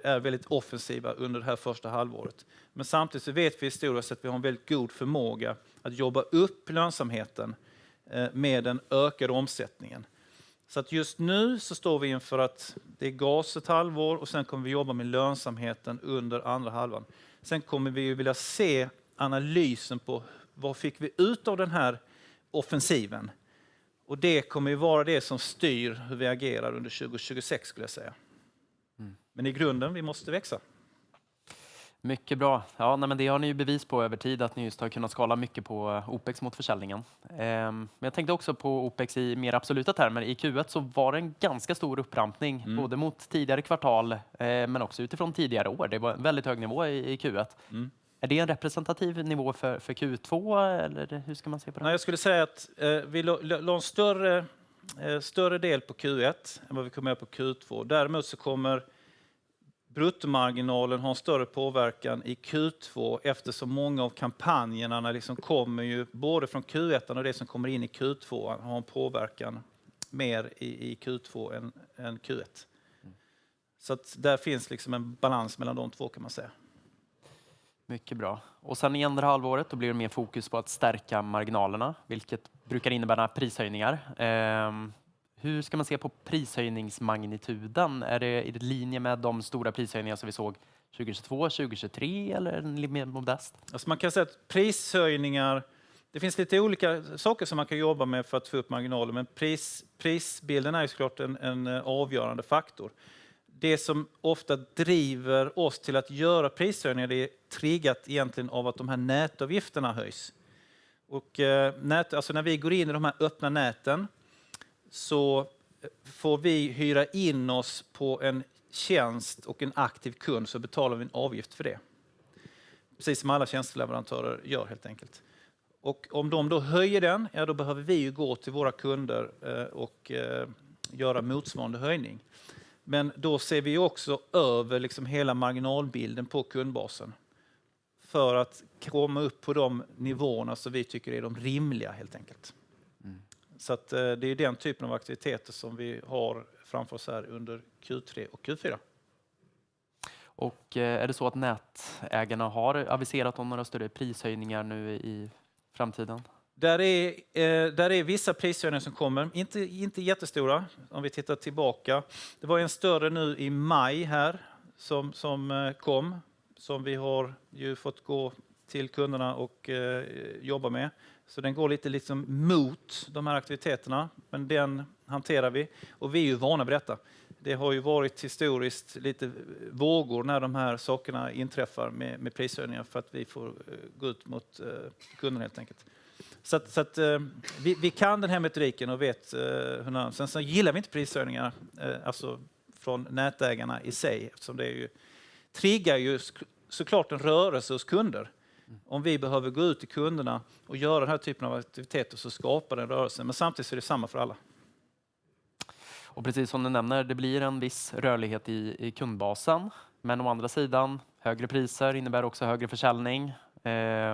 är väldigt offensiva under det här första halvåret. Men samtidigt så vet vi historiskt att vi har en väldigt god förmåga att jobba upp lönsamheten med den ökade omsättningen. Så att just nu så står vi inför att det är gas ett halvår och sen kommer vi jobba med lönsamheten under andra halvan. Sen kommer vi vilja se analysen på vad fick vi ut av den här offensiven. Och det kommer ju vara det som styr hur vi agerar under 2026 skulle jag säga. Men i grunden, vi måste växa. Mycket bra. Ja, nej, men det har ni ju bevis på över tid att ni just har kunnat skala mycket på OPEX mot försäljningen. Men jag tänkte också på OPEX i mer absoluta termer. I Q1 så var det en ganska stor upprampning, både mot tidigare kvartal men också utifrån tidigare år. Det var en väldigt hög nivå i Q1. Är det en representativ nivå för Q2 eller hur ska man se på det? Nej, jag skulle säga att vi la en större del på Q1 än vad vi kommer göra på Q2. Däremot så kommer bruttomarginalen ha en större påverkan i Q2 eftersom många av kampanjerna liksom kommer ju både från Q1 och det som kommer in i Q2 har en påverkan mer i Q2 än Q1. Så att där finns liksom en balans mellan de två kan man säga. Mycket bra. Och sen i andra halvåret då blir det mer fokus på att stärka marginalerna, vilket brukar innebära prishöjningar. Hur ska man se på prishöjningsmagnituden? Är det i linje med de stora prishöjningar som vi såg 2022, 2023 eller är den mer modest? Alltså man kan säga att prishöjningar, det finns lite olika saker som man kan jobba med för att få upp marginaler, men prisbilden är ju såklart en avgörande faktor. Det som ofta driver oss till att göra prishöjningar är triggat egentligen av att de här nätavgifterna höjs. Och alltså när vi går in i de här öppna näten så får vi hyra in oss på en tjänst och en aktiv kund så betalar vi en avgift för det. Precis som alla tjänsteleverantörer gör helt enkelt. Och om de då höjer den, ja då behöver vi ju gå till våra kunder och göra motsvarande höjning. Men då ser vi också över liksom hela marginalbilden på kundbasen för att komma upp på de nivåerna som vi tycker är de rimliga helt enkelt. Så att det är den typen av aktiviteter som vi har framför oss här under Q3 och Q4. Och är det så att nätägarna har aviserat om några större prishöjningar nu i framtiden? Där är vissa prishöjningar som kommer, inte jättestora om vi tittar tillbaka. Det var en större nu i maj här som kom, som vi har ju fått gå till kunderna och jobba med. Så den går lite liksom mot de här aktiviteterna, men den hanterar vi. Och vi är ju vana vid detta. Det har ju varit historiskt lite vågor när de här sakerna inträffar med prishöjningar för att vi får gå ut mot kunden helt enkelt. Så att vi kan den här metodiken och vet hur. Sen så gillar vi inte prishöjningar alltså från nätägarna i sig eftersom det är ju, triggar ju såklart en rörelse hos kunder. Om vi behöver gå ut till kunderna och göra den här typen av aktiviteter så skapar den rörelsen. Men samtidigt är det samma för alla. Och precis som du nämner, det blir en viss rörlighet i kundbasen. Men å andra sidan, högre priser innebär också högre försäljning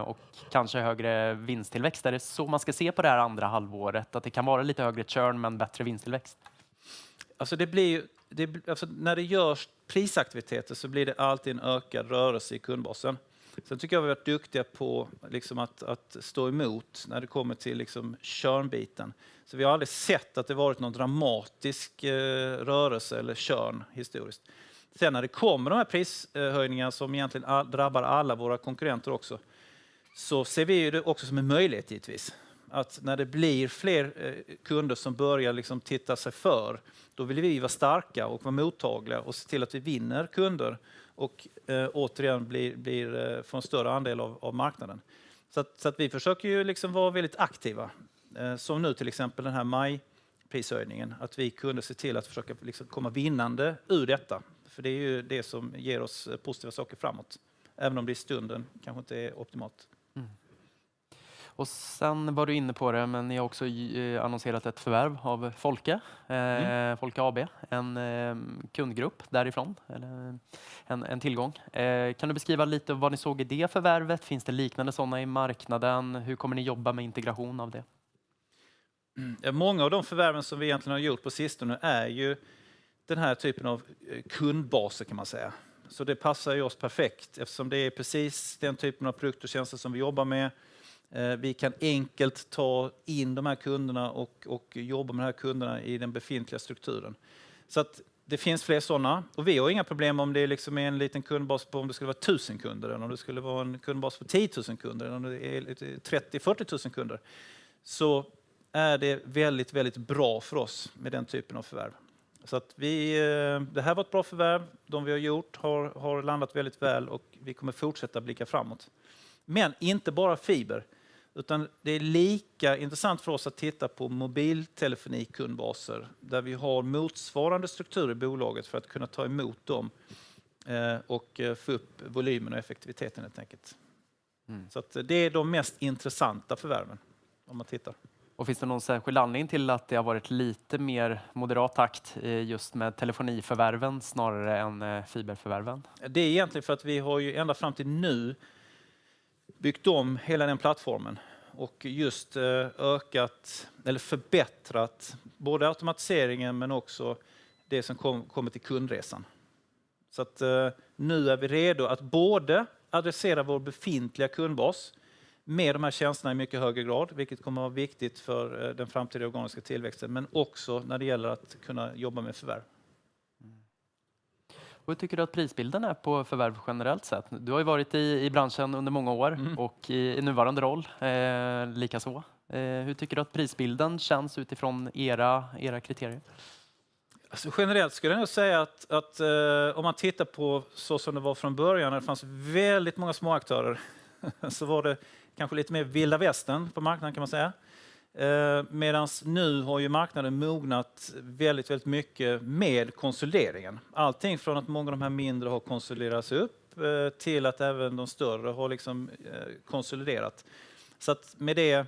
och kanske högre vinsttillväxt. Är det så man ska se på det här andra halvåret? Att det kan vara lite högre churn men bättre vinsttillväxt? Alltså alltså när det görs prisaktiviteter så blir det alltid en ökad rörelse i kundbasen. Sen tycker jag vi har varit duktiga på liksom att stå emot när det kommer till liksom churn-biten. Så vi har aldrig sett att det varit någon dramatisk rörelse eller churn historiskt. Sen när det kommer de här prishöjningarna som egentligen drabbar alla våra konkurrenter också, så ser vi det också som en möjlighet givetvis. Att när det blir fler kunder som börjar liksom titta sig för, då vill vi vara starka och vara mottagliga och se till att vi vinner kunder och återigen får en större andel av marknaden. Så att vi försöker ju liksom vara väldigt aktiva. Som nu till exempel den här majprishöjningen. Att vi kunde se till att försöka liksom komma vinnande ur detta. För det är ju det som ger oss positiva saker framåt. Även om det i stunden kanske inte är optimalt. Och sen var du inne på det, men ni har också annonserat ett förvärv av Folke AB, en kundgrupp därifrån, eller en tillgång. Kan du beskriva lite vad ni såg i det förvärvet? Finns det liknande sådana i marknaden? Hur kommer ni jobba med integration av det? Många av de förvärven som vi egentligen har gjort på sistone är ju den här typen av kundbaser kan man säga. Så det passar ju oss perfekt eftersom det är precis den typen av produkter och tjänster som vi jobbar med. Vi kan enkelt ta in de här kunderna och jobba med de här kunderna i den befintliga strukturen. Så att det finst fler sådana. Och vi har inga problem om det liksom är en liten kundbas på om det skulle vara 1000 kunder eller om det skulle vara en kundbas på 10 000 kunder eller om det är 30-40 000 kunder. Så är det väldigt, väldigt bra för oss med den typen av förvärv. Så att det här var ett bra förvärv. De vi har gjort har landat väldigt väl och vi kommer fortsätta blicka framåt. Men inte bara fiber, utan det är lika intressant för oss att titta på mobiltelefonikundbaser där vi har motsvarande struktur i bolaget för att kunna ta emot dem och få upp volymen och effektiviteten helt enkelt. Så att det är de mest intressanta förvärven om man tittar. Och finns det någon särskild anledning till att det har varit lite mer moderat takt just med telefoniförvärven snarare än fiberförvärven? Det är egentligen för att vi har ju ända fram till nu byggt om hela den plattformen och just ökat eller förbättrat både automatiseringen men också det som kommer till kundresan. Så att nu är vi redo att både adressera vår befintliga kundbas med de här tjänsterna i mycket högre grad, vilket kommer att vara viktigt för den framtida organiska tillväxten, men också när det gäller att kunna jobba med förvärv. Och hur tycker du att prisbilden är på förvärv generellt sett? Du har ju varit i branschen under många år och i nuvarande roll likaså. Hur tycker du att prisbilden känns utifrån era kriterier? Alltså generellt skulle jag nog säga att om man tittar på så som det var från början, när det fanns väldigt många små aktörer, så var det kanske lite mer vilda västern på marknaden kan man säga. Medan nu har ju marknaden mognat väldigt, väldigt mycket med konsolideringen. Allting från att många av de här mindre har konsoliderats upp till att även de större har liksom konsoliderat. Så att med det,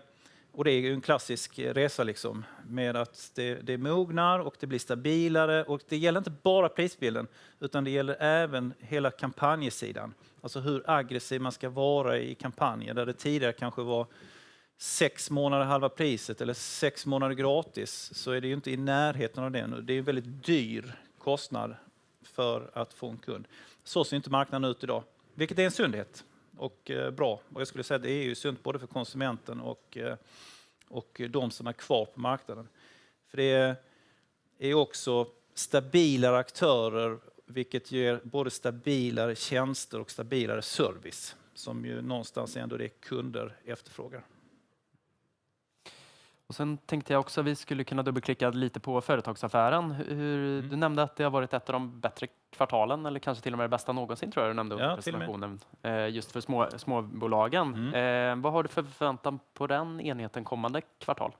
och det är ju en klassisk resa liksom, med att det mognar och det blir stabilare. Och det gäller inte bara prisbilden, utan det gäller även hela kampanjsidan. Alltså hur aggressiv man ska vara i kampanjer, där det tidigare kanske var 6 månader halva priset eller 6 månader gratis, så är det ju inte i närheten av det nu. Det är en väldigt dyr kostnad för att få en kund. Så ser inte marknaden ut idag, vilket är en sundhet och bra. Och jag skulle säga att det är ju sunt både för konsumenten och de som är kvar på marknaden. För det är också stabilare aktörer, vilket ger både stabilare tjänster och stabilare service, som ju någonstans ändå det kunder efterfrågar. Och sen tänkte jag också att vi skulle kunna dubbelklicka lite på företagsaffären. Du nämnde att det har varit ett av de bättre kvartalen, eller kanske till och med det bästa någonsin tror jag du nämnde under presentationen. Just för småbolagen. Vad har du för förväntan på den enheten kommande kvartal?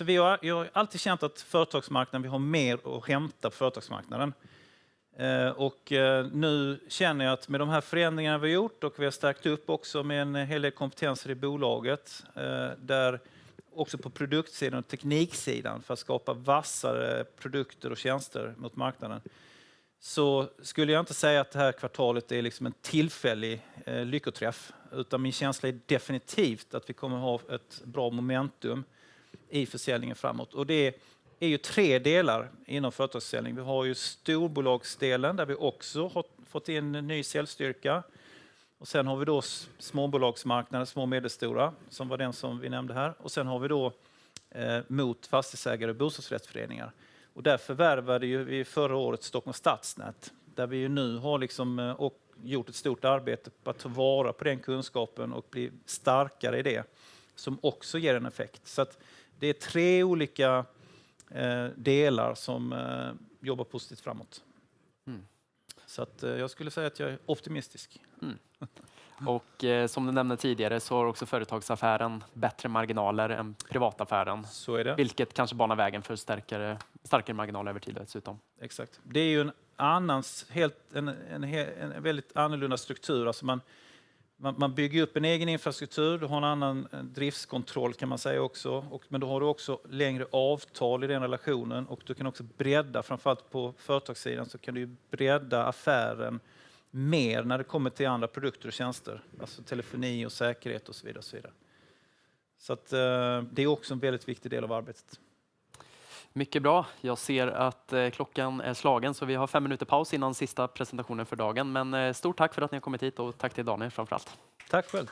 Jag har alltid känt att företagsmarknaden, vi har mer att hämta på företagsmarknaden. Och nu känner jag att med de här förändringarna vi har gjort och vi har stärkt upp också med en hel del kompetenser i bolaget, där också på produktsidan och tekniksidan för att skapa vassare produkter och tjänster mot marknaden, så skulle jag inte säga att det här kvartalet är liksom en tillfällig lyckoträff, utan min känsla är definitivt att vi kommer ha ett bra momentum i försäljningen framåt. Och det är ju 3 delar inom företagsförsäljning. Vi har ju storbolagsdelen där vi också har fått in en ny säljstyrka. Och sen har vi då småbolagsmarknaden, små och medelstora, som var den som vi nämnde här. Och sen har vi då mot fastighetsägare och bostadsrättsföreningar. Och där förvärvade ju vi förra året Stockholms stadsnät, där vi ju nu har liksom, gjort ett stort arbete på att ta vara på den kunskapen och bli starkare i det, som också ger en effekt. Så att det är 3 olika delar som jobbar positivt framåt. Så att jag skulle säga att jag är optimistisk. Och som du nämnde tidigare så har också företagsaffären bättre marginaler än privataffären. Så är det. Vilket kanske banar vägen för starkare marginaler över tid dessutom. Exakt. Det är ju en väldigt annorlunda struktur. Alltså man bygger upp en egen infrastruktur, du har en annan driftskontroll kan man säga också. Men då har du också längre avtal i den relationen och du kan också bredda, framförallt på företagssidan så kan du bredda affären mer när det kommer till andra produkter och tjänster. Alltså telefoni och säkerhet och så vidare. Och så vidare. Så att, det är också en väldigt viktig del av arbetet. Mycket bra. Jag ser att klockan är slagen så vi har 5 minuter paus innan sista presentationen för dagen. Men stort tack för att ni har kommit hit och tack till Daniel framförallt. Tack själv.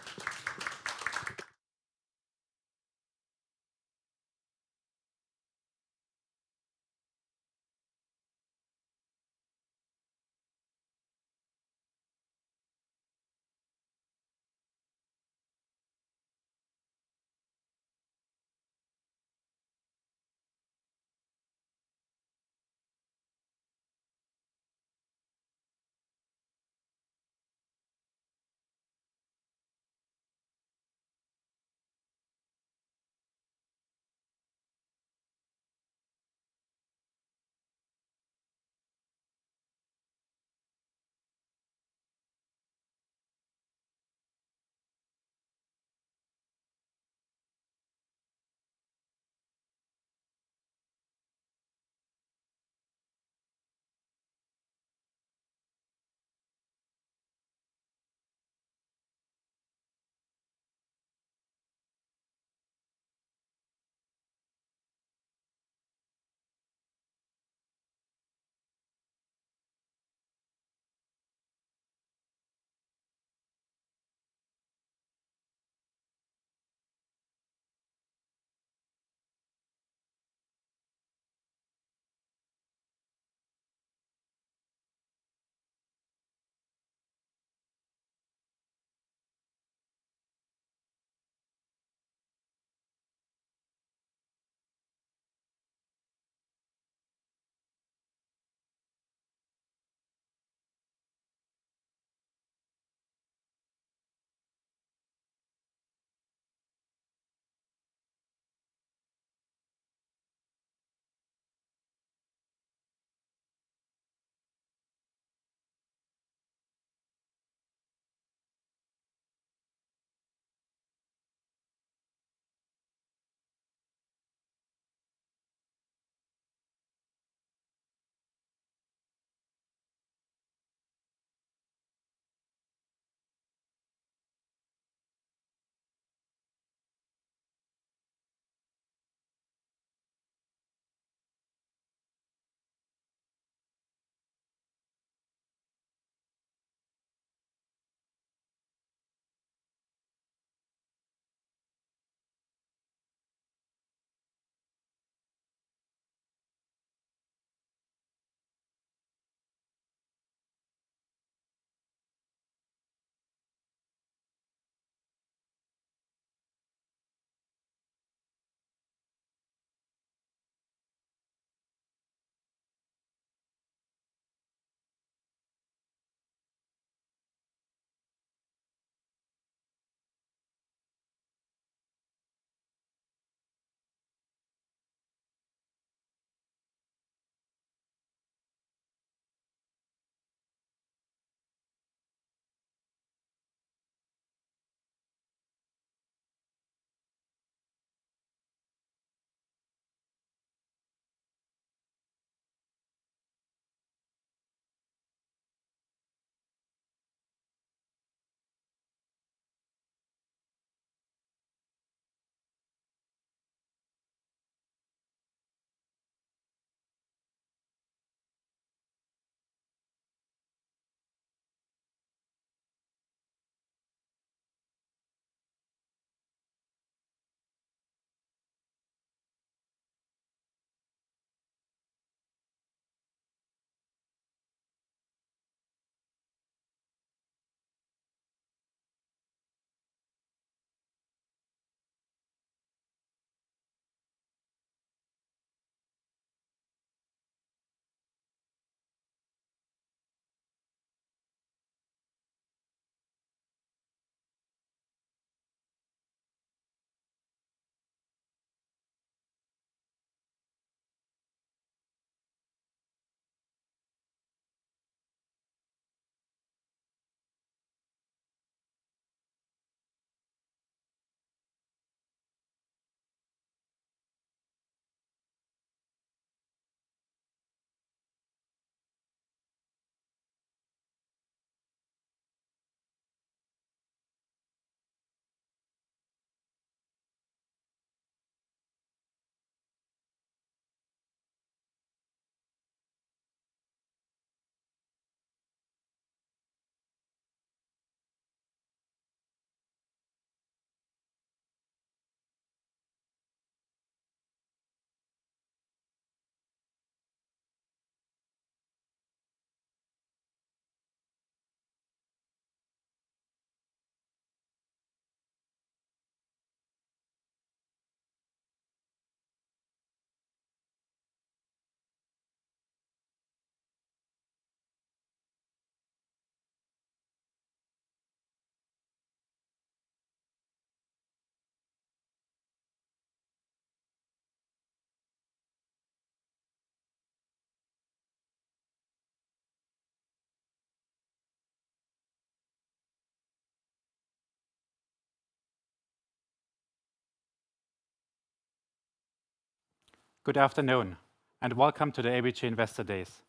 Good afternoon, and welcome to the ABG Investor Days.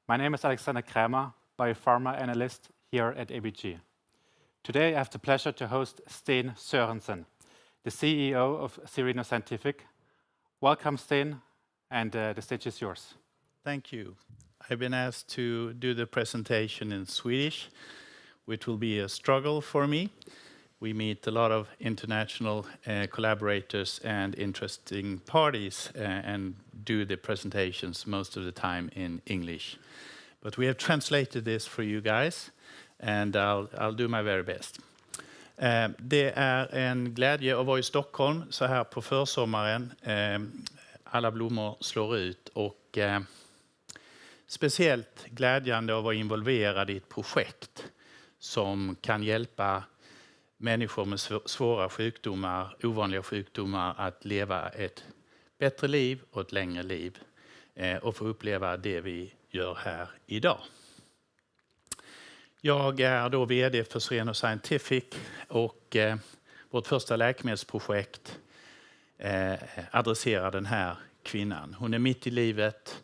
My name is Alexander Krämer, biopharma analyst here at ABG. Today, I have the pleasure to host Sten Sørensen, the CEO of Cereno Scientific. Welcome, Sten, and the stage is yours. Thank you. I've been asked to do the presentation in Swedish, which will be a struggle for me. We meet a lot of international collaborators and interesting parties and do the presentations most of the time in English. But we have translated this for you guys, and I'll do my very best. Det är en glädje att vara i Stockholm så här på försommaren. Alla blommor slår ut och speciellt glädjande att vara involverad i ett projekt som kan hjälpa människor med svåra sjukdomar, ovanliga sjukdomar, att leva ett bättre liv och ett längre liv och få uppleva det vi gör här idag. Jag är då vd för Cereno Scientific och vårt första läkemedelsprojekt adresserar den här kvinnan. Hon är mitt i livet,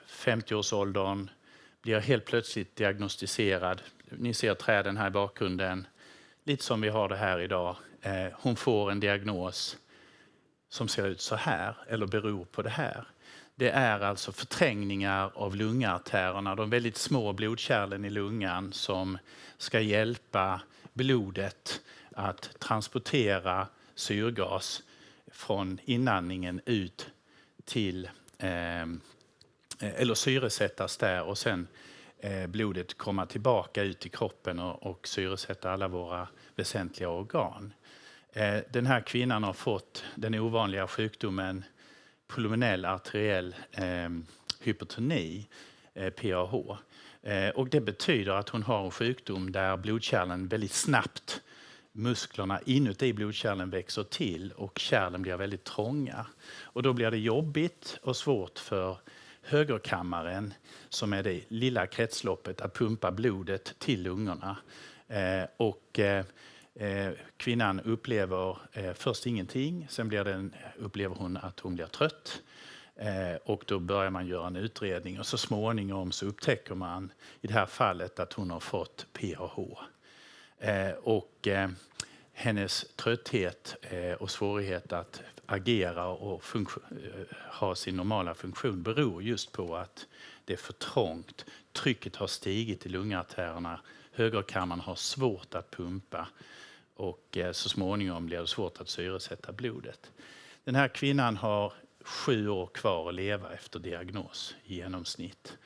50-årsåldern, blir helt plötsligt diagnostiserad. Ni ser träden här i bakgrunden, lite som vi har det här idag. Hon får en diagnos som ser ut så här, eller beror på det här. Det är alltså förträngningar av lungartärerna, de väldigt små blodkärlen i lungan som ska hjälpa blodet att transportera syrgas från inandningen ut till, eller syresättas där och sen blodet komma tillbaka ut i kroppen och syresätta alla våra väsentliga organ. Den här kvinnan har fått den ovanliga sjukdomen pulmonell arteriell hypertoni, PAH. Och det betyder att hon har en sjukdom där blodkärlen väldigt snabbt, musklerna inuti blodkärlen växer till och kärlen blir väldigt trånga. Och då blir det jobbigt och svårt för högerkammaren, som är det lilla kretsloppet, att pumpa blodet till lungorna. Kvinnan upplever först ingenting, sen upplever hon att hon blir trött. Och då börjar man göra en utredning och så småningom så upptäcker man i det här fallet att hon har fått PAH. Hennes trötthet och svårighet att agera och ha sin normala funktion beror just på att det är för trångt. Trycket har stigit i lungartärerna. Högerkammaren har svårt att pumpa och så småningom blir det svårt att syresätta blodet. Den här kvinnan har 7 år kvar att leva efter diagnos i genomsnitt.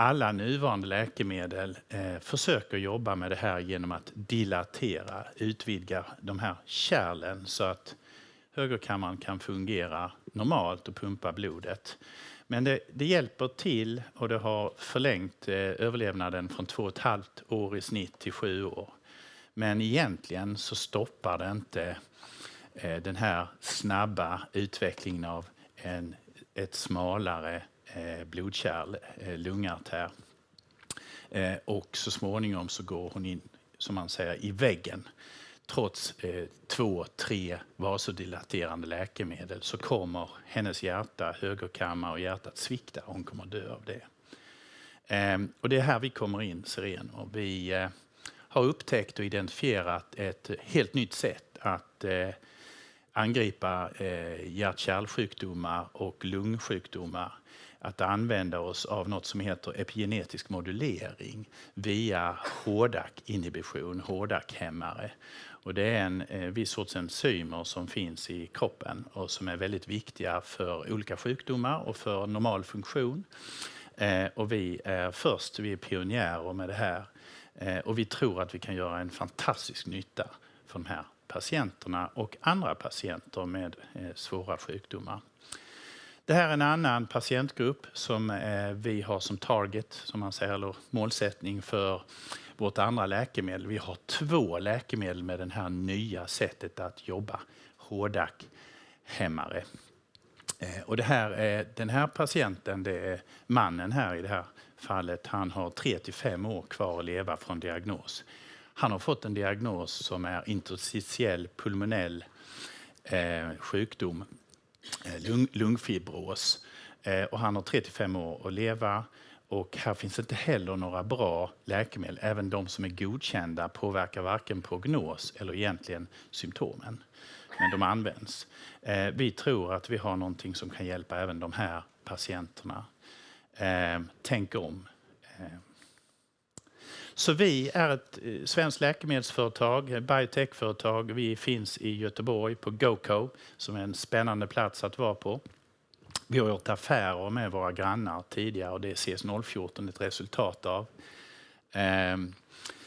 Alla nuvarande läkemedel försöker jobba med det här genom att dilatera, utvidga de här kärlen så att högerkammaren kan fungera normalt och pumpa blodet. Men det hjälper till och det har förlängt överlevnaden från 2,5 år i snitt till 7 år. Men egentligen så stoppar det inte den här snabba utvecklingen av ett smalare blodkärl, lungartär. Och så småningom så går hon in, som man säger, i väggen. Trots 2-3 vasodilaterande läkemedel så kommer hennes hjärta, högerkammare och hjärtat svikta och hon kommer dö av det. Och det är här vi kommer in, Cereno. Vi har upptäckt och identifierat ett helt nytt sätt att angripa hjärt-kärlsjukdomar och lungsjukdomar. Att använda oss av något som heter epigenetisk modulering via HDAC-inhibition, HDAC-hämmare. Och det är en viss sorts enzymer som finns i kroppen och som är väldigt viktiga för olika sjukdomar och för normal funktion. Och vi är pionjärer med det här. Och vi tror att vi kan göra en fantastisk nytta för de här patienterna och andra patienter med svåra sjukdomar. Det här är en annan patientgrupp som vi har som target, som man säger, eller målsättning för vårt andra läkemedel. Vi har 2 läkemedel med det här nya sättet att jobba, HDAC-hämmare. Och den här patienten, det är mannen här i det här fallet, han har 3-5 år kvar att leva från diagnos. Han har fått en diagnos som är interstitiell pulmonell sjukdom lungfibros. Och han har 35 år att leva. Och här finns inte heller några bra läkemedel. Även de som är godkända påverkar varken prognos eller egentligen symptomen. Men de används. Vi tror att vi har någonting som kan hjälpa även de här patienterna. Tänk om. Så vi är ett svenskt läkemedelsföretag, biotechföretag. Vi finns i Göteborg på GoCo som är en spännande plats att vara på. Vi har gjort affärer med våra grannar tidigare och det är CS014 ett resultat av.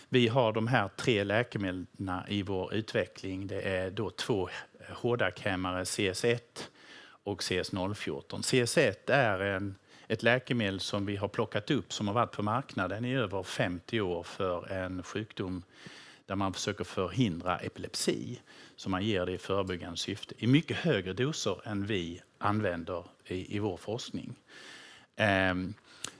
Vi har de här 3 läkemedlen i vår utveckling. Det är då 2 hårdakthämmare, CS1 och CS014. CS1 är ett läkemedel som vi har plockat upp som har varit på marknaden i över 50 år för en sjukdom där man försöker förhindra epilepsi. Så man ger det i förebyggande syfte i mycket högre doser än vi använder i vår forskning.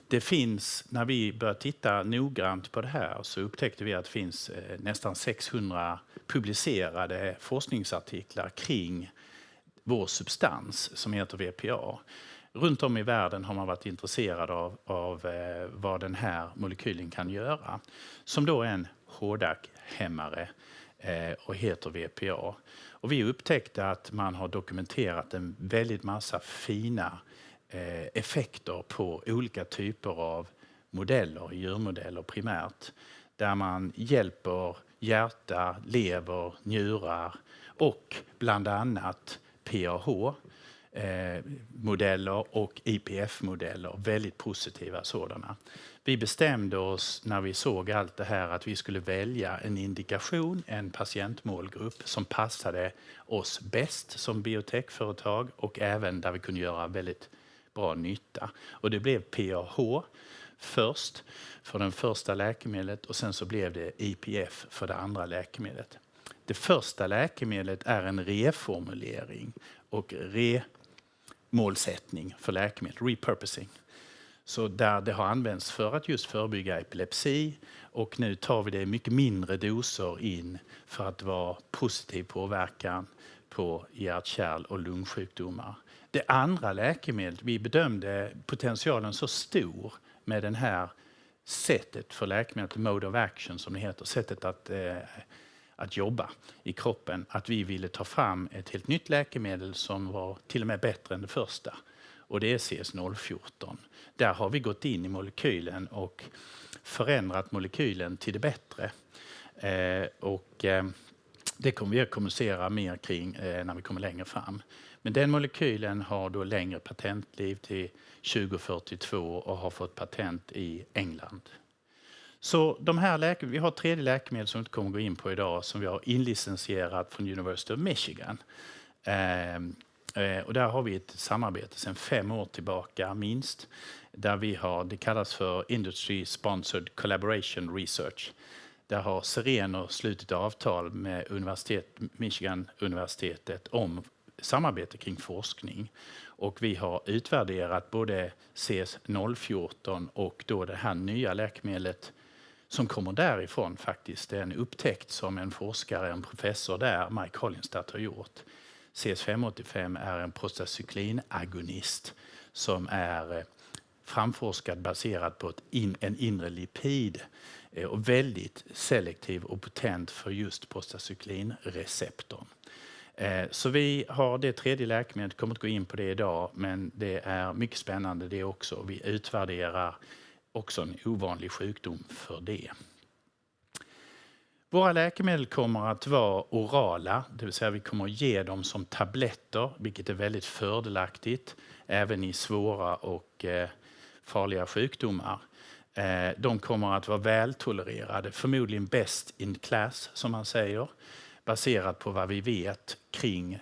Det finns, när vi började titta noggrant på det här så upptäckte vi att det finns nästan 600 publicerade forskningsartiklar kring vår substans som heter VPA. Runt om i världen har man varit intresserad av vad den här molekylen kan göra. Som då är en hårdakthämmare och heter VPA. Och vi upptäckte att man har dokumenterat en väldigt massa fina effekter på olika typer av modeller, djurmodeller primärt. Där man hjälper hjärta, lever, njurar och bland annat PAH. Modeller och IPF-modeller, väldigt positiva sådana. Vi bestämde oss när vi såg allt det här att vi skulle välja en indikation, en patientmålgrupp som passade oss bäst som biotechföretag och även där vi kunde göra väldigt bra nytta. Och det blev PAH först för den första läkemedlet och sen så blev det IPF för det andra läkemedlet. Det första läkemedlet är en reformulering och målsättning för läkemedel, repurposing. Så där det har använts för att just förebygga epilepsi och nu tar vi det mycket mindre doser in för att vara positiv påverkan på hjärt-kärl- och lungsjukdomar. Det andra läkemedlet, vi bedömde potentialen så stor med den här sättet för läkemedlet, mode of action som det heter, sättet att jobba i kroppen, att vi ville ta fram ett helt nytt läkemedel som var till och med bättre än det första. Och det är CS014. Där har vi gått in i molekylen och förändrat molekylen till det bättre. Det kommer vi att kommunicera mer kring när vi kommer längre fram. Men den molekylen har då längre patentliv till 2042 och har fått patent i England. Så de här vi har 3 läkemedel som vi inte kommer att gå in på idag som vi har inlicensierat från University of Michigan. Och där har vi ett samarbete sedan 5 år tillbaka minst. Där vi har, det kallas för Industry Sponsored Collaboration Research. Där har Cereno slutit avtal med Michigan-universitetet om samarbete kring forskning. Och vi har utvärderat både CS014 och då det här nya läkemedlet som kommer därifrån faktiskt. Det är en upptäckt som en forskare, en professor där, Mike Hollinstadt, har gjort. CS585 är en prostacyklinagonist som är framforskad baserad på en inre lipid och väldigt selektiv och potent för just prostacyklinreceptorn. Så vi har det 3:e läkemedlet, kommer inte gå in på det idag, men det är mycket spännande det också. Vi utvärderar också en ovanlig sjukdom för det. Våra läkemedel kommer att vara orala, det vill säga vi kommer att ge dem som tabletter, vilket är väldigt fördelaktigt, även i svåra och farliga sjukdomar. De kommer att vara vältolererade, förmodligen best in class som man säger, baserat på vad vi vet kring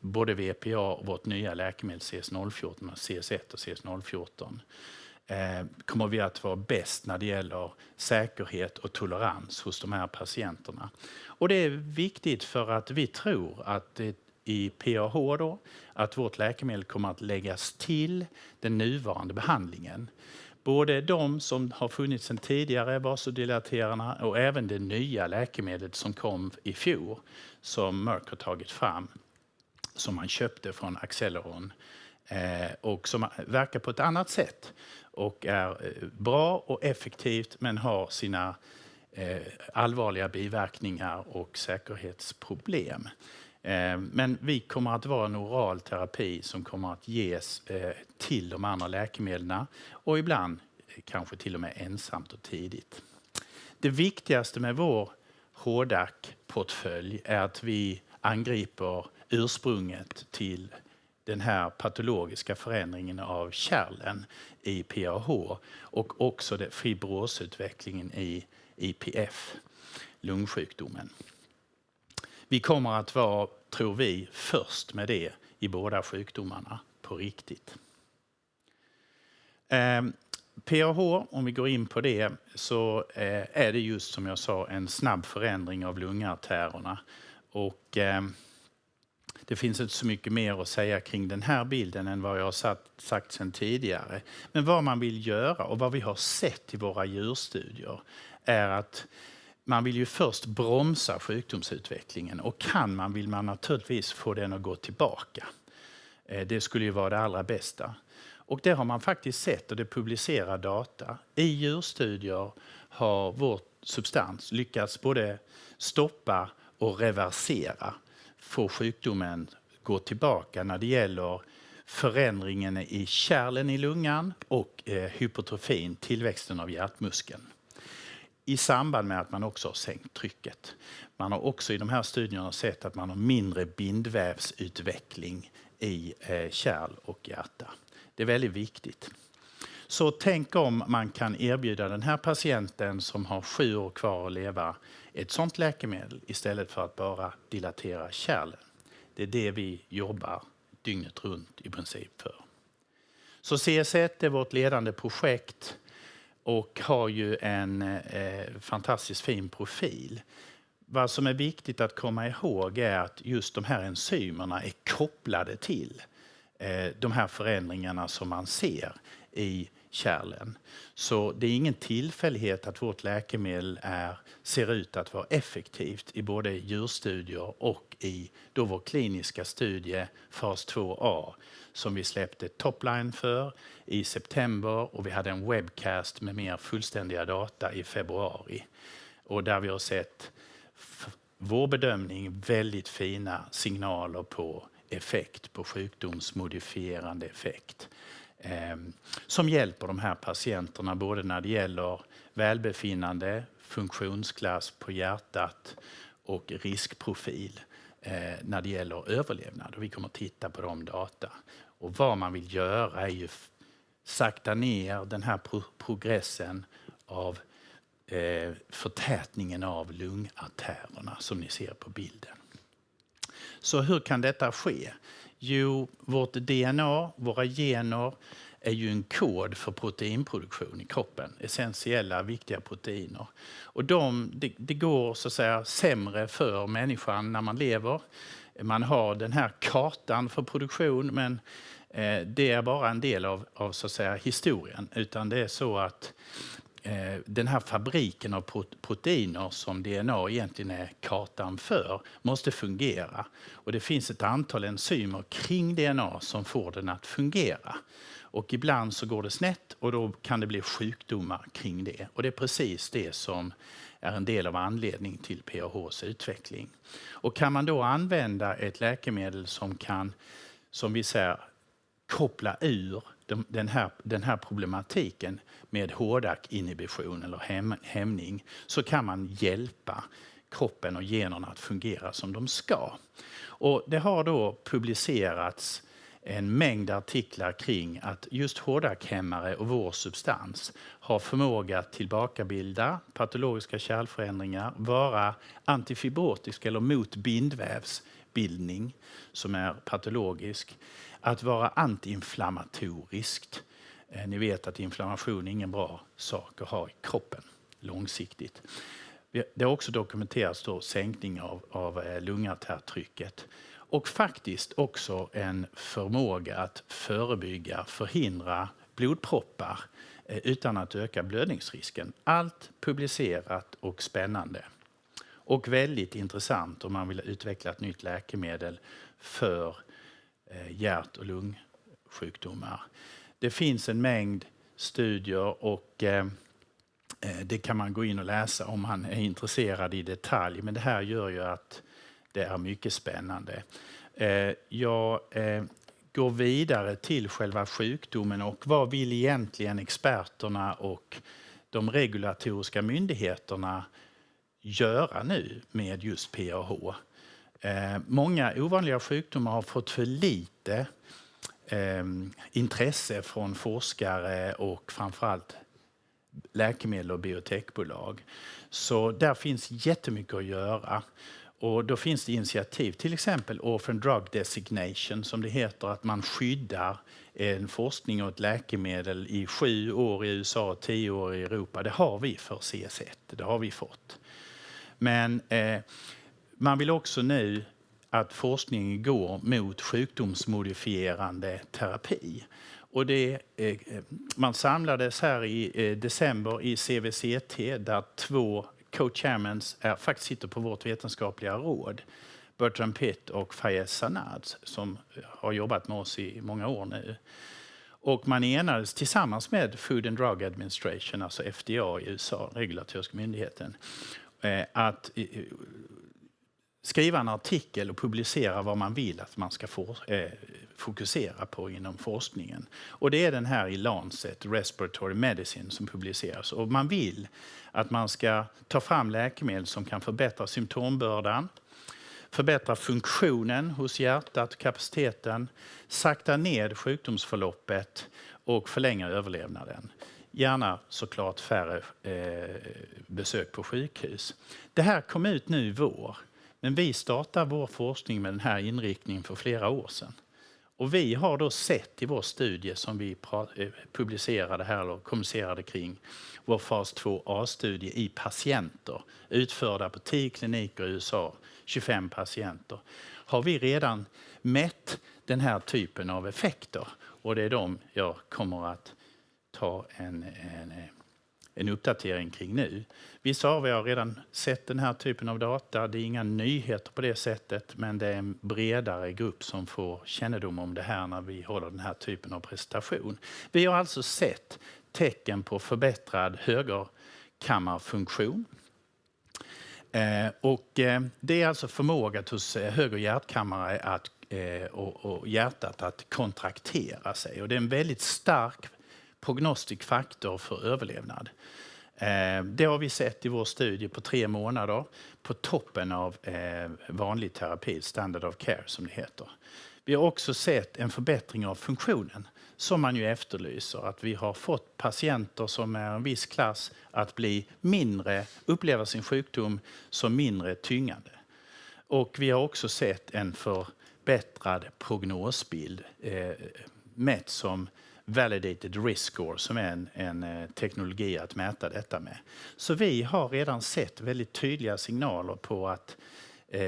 både VPA och vårt nya läkemedel CS014, CS1 och CS014. Kommer vi att vara bäst när det gäller säkerhet och tolerans hos de här patienterna. Och det är viktigt för att vi tror att i PAH då, att vårt läkemedel kommer att läggas till den nuvarande behandlingen. Både de som har funnits sedan tidigare, vasodilaterarna, och även det nya läkemedlet som kom i fjol som Merck har tagit fram. som man köpte från Acceleron och som verkar på ett annat sätt och är bra och effektivt men har sina allvarliga biverkningar och säkerhetsproblem. Men vi kommer att vara en oral terapi som kommer att ges till de andra läkemedlen och ibland kanske till och med ensamt och tidigt. Det viktigaste med vår HDAC-portfölj är att vi angriper ursprunget till den här patologiska förändringen av kärlen i PAH och också fibrosutvecklingen i IPF, lungsjukdomen. Vi kommer att vara, tror vi, först med det i båda sjukdomarna på riktigt. PAH, om vi går in på det, så är det just som jag sa en snabb förändring av lungartärerna. Och det finns inte så mycket mer att säga kring den här bilden än vad jag har sagt sedan tidigare. Men vad man vill göra och vad vi har sett i våra djurstudier är att man vill ju först bromsa sjukdomsutvecklingen och vill man naturligtvis få den att gå tillbaka. Det skulle ju vara det allra bästa. Och det har man faktiskt sett och det publicerar data. I djurstudier har vår substans lyckats både stoppa och reversera, få sjukdomen gå tillbaka när det gäller förändringen i kärlen i lungan och hypotrofin, tillväxten av hjärtmuskeln. I samband med att man också har sänkt trycket. Man har också i de här studierna sett att man har mindre bindvävsutveckling i kärl och hjärta. Det är väldigt viktigt. Så tänk om man kan erbjuda den här patienten som har 7 år kvar att leva ett sånt läkemedel istället för att bara dilatera kärlen. Det är det vi jobbar dygnet runt i princip för. Så CS1 är vårt ledande projekt och har ju en fantastiskt fin profil. Vad som är viktigt att komma ihåg är att just de här enzymerna är kopplade till de här förändringarna som man ser i kärlen. Så det är ingen tillfällighet att vårt läkemedel ser ut att vara effektivt i både djurstudier och i då vår kliniska studie fas 2A som vi släppte topline för i september och vi hade en webcast med mer fullständiga data i februari. Och där vi har sett vår bedömning väldigt fina signaler på effekt, på sjukdomsmodifierande effekt. Som hjälper de här patienterna både när det gäller välbefinnande, funktionsklass på hjärtat och riskprofil när det gäller överlevnad. Och vi kommer att titta på de data. Och vad man vill göra är ju sakta ner den här progressen av förtätningen av lungartärerna som ni ser på bilden. Så hur kan detta ske? Jo, vårt DNA, våra gener är ju en kod för proteinproduktion i kroppen. Essentiella, viktiga proteiner. Och det går så att säga sämre för människan när man lever. Man har den här kartan för produktion men det är bara en del av så att säga, historien. Utan det är så att den här fabriken av proteiner som DNA egentligen är kartan för måste fungera. Och det finns ett antal enzymer kring DNA som får den att fungera. Och ibland så går det snett och då kan det bli sjukdomar kring det. Och det är precis det som är en del av anledningen till PAHs utveckling. Och kan man då använda ett läkemedel som kan, som vi säger, koppla ur den här problematiken med HDAC-inhibition eller hämning så kan man hjälpa kroppen och generna att fungera som de ska. Och det har då publicerats en mängd artiklar kring att just HDAC-hämmare och vår substans har förmåga att tillbakabilda patologiska kärlförändringar, vara antifibrotisk eller mot bindvävsbildning som är patologisk, att vara antiinflammatoriskt. Ni vet att inflammation är ingen bra sak att ha i kroppen långsiktigt. Det har också dokumenterats då sänkning av lungartärtrycket. Och faktiskt också en förmåga att förebygga, förhindra blodproppar utan att öka blödningsrisken. Allt publicerat och spännande. och väldigt intressant om man vill utveckla ett nytt läkemedel för hjärt- och lungsjukdomar. Det finns en mängd studier och det kan man gå in och läsa om man är intresserad i detalj. Men det här gör ju att det är mycket spännande. Jag går vidare till själva sjukdomen och vad vill egentligen experterna och de regulatoriska myndigheterna göra nu med just PAH? Många ovanliga sjukdomar har fått för lite intresse från forskare och framförallt läkemedel- och biotechbolag. Så där finns jättemycket att göra. Och då finns det initiativ, till exempel Orphan Drug Designation som det heter, att man skyddar en forskning och ett läkemedel i 7 år i USA och 10 år i Europa. Det har vi för CS1, det har vi fått. Men man vill också nu att forskningen går mot sjukdomsmodifierande terapi. Och man samlades här i december i CVCT där 2 co-chairmans faktiskt sitter på vårt vetenskapliga råd. Bertrand Pitt och Fayez Sanad som har jobbat med oss i många år nu. Och man enades tillsammans med Food and Drug Administration, alltså FDA i USA, regulatoriska myndigheten, att skriva en artikel och publicera vad man vill att man ska fokusera på inom forskningen. Och det är den här i Lancet, Respiratory Medicine, som publiceras. Och man vill att man ska ta fram läkemedel som kan förbättra symptombördan, förbättra funktionen hos hjärtat och kapaciteten, sakta ned sjukdomsförloppet och förlänga överlevnaden. Gärna såklart färre besök på sjukhus. Det här kom ut nu i vår. Men vi startar vår forskning med den här inriktningen för flera år sedan. Och vi har då sett i vår studie som vi publicerade här och kommunicerade kring vår fas 2A-studie i patienter utförda på 10 kliniker i USA, 25 patienter. Har vi redan mätt den här typen av effekter och det är de jag kommer att ta en uppdatering kring nu. Vissa av er har redan sett den här typen av data. Det är inga nyheter på det sättet, men det är en bredare grupp som får kännedom om det här när vi håller den här typen av presentation. Vi har alltså sett tecken på förbättrad högerkammarfunktion. Och det är alltså förmåga hos höger hjärtkammare och hjärtat att kontraktera sig. Och det är en väldigt stark prognostisk faktor för överlevnad. Det har vi sett i vår studie på 3 månader på toppen av vanlig terapi, standard of care som det heter. Vi har också sett en förbättring av funktionen som man ju efterlyser. Att vi har fått patienter som är en viss klass att bli uppleva sin sjukdom som mindre tyngande. Och vi har också sett en förbättrad prognosbild mätt som Validated Risk Score som är en teknologi att mäta detta med. Så vi har redan sett väldigt tydliga signaler på att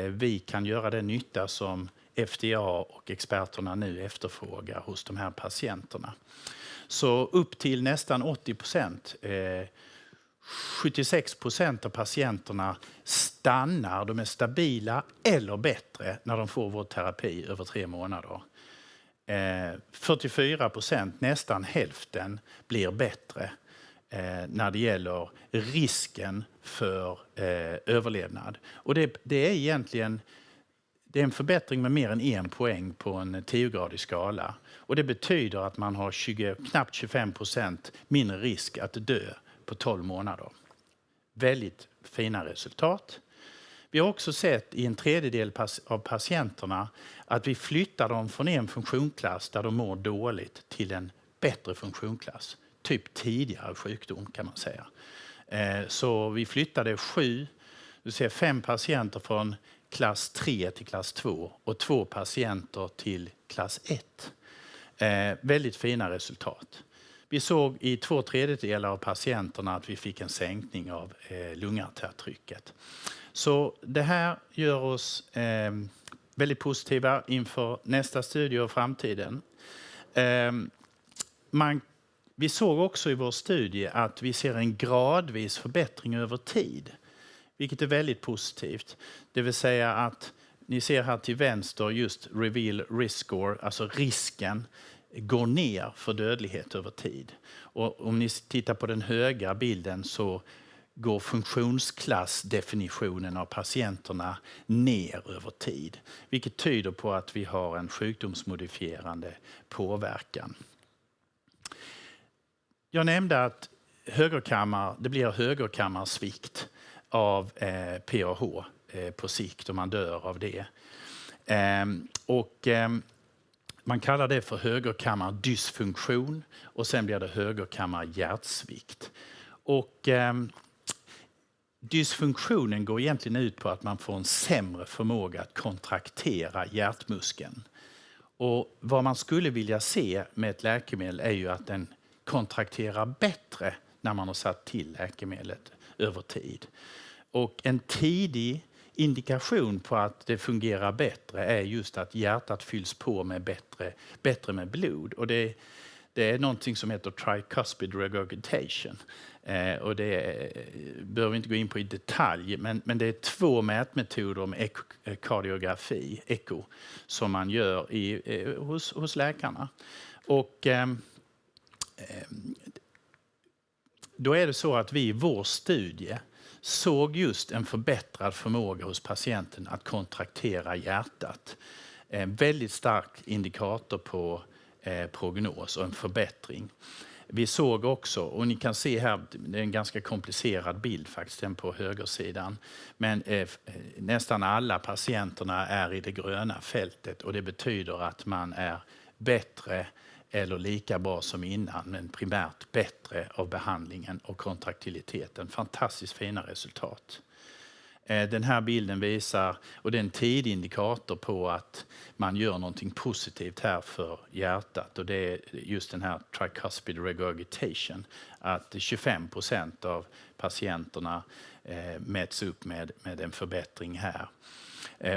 vi kan göra den nytta som FDA och experterna nu efterfrågar hos de här patienterna. Så upp till nästan 80%, 76% av patienterna stannar, de är stabila eller bättre när de får vår terapi över 3 månader. 44%, nästan hälften, blir bättre när det gäller risken för överlevnad. Och det är egentligen en förbättring med mer än 1 poäng på en 10-gradig skala. Och det betyder att man har knappt 25% mindre risk att dö på 12 månader. Väldigt fina resultat. Vi har också sett i en tredjedel av patienterna att vi flyttar dem från en funktionsklass där de mår dåligt till en bättre funktionsklass. Typ tidigare sjukdom kan man säga. Så vi flyttade 5 patienter från klass 3 till klass 2 och 2 patienter till klass 1. Väldigt fina resultat. Vi såg i 2/3 av patienterna att vi fick en sänkning av lungartärtrycket. Så det här gör oss väldigt positiva inför nästa studie och framtiden. Vi såg också i vår studie att vi ser en gradvis förbättring över tid. vilket är väldigt positivt. Det vill säga att ni ser här till vänster just reveal risk score, alltså risken går ner för dödlighet över tid. Och om ni tittar på den högra bilden så går funktionsklassdefinitionen av patienterna ner över tid. Vilket tyder på att vi har en sjukdomsmodifierande påverkan. Jag nämnde att det blir högerkammarsvikt av PAH på sikt om man dör av det. Man kallar det för högerkammardysfunktion och sen blir det högerkammarhjärtsvikt. Och dysfunktionen går egentligen ut på att man får en sämre förmåga att kontraktera hjärtmuskeln. Och vad man skulle vilja se med ett läkemedel är ju att den kontrakterar bättre när man har satt till läkemedlet över tid. Och en tidig indikation på att det fungerar bättre är just att hjärtat fylls på med bättre med blod. Och det är någonting som heter tricuspid regurgitation. Och det behöver vi inte gå in på i detalj, men det är 2 mätmetoder med ekokardiografi, eko, som man gör hos läkarna. Och då är det så att vi i vår studie såg just en förbättrad förmåga hos patienten att kontraktera hjärtat. En väldigt stark indikator på prognos och en förbättring. Vi såg också, och ni kan se här, det är en ganska komplicerad bild faktiskt, den på högersidan. Men nästan alla patienterna är i det gröna fältet och det betyder att man är bättre eller lika bra som innan, men primärt bättre av behandlingen och kontraktiliteten. Fantastiskt fina resultat. Den här bilden visar, och det är en tidig indikator på att man gör någonting positivt här för hjärtat. Och det är just den här tricuspid regurgitation. Att 25% av patienterna mäts upp med en förbättring här.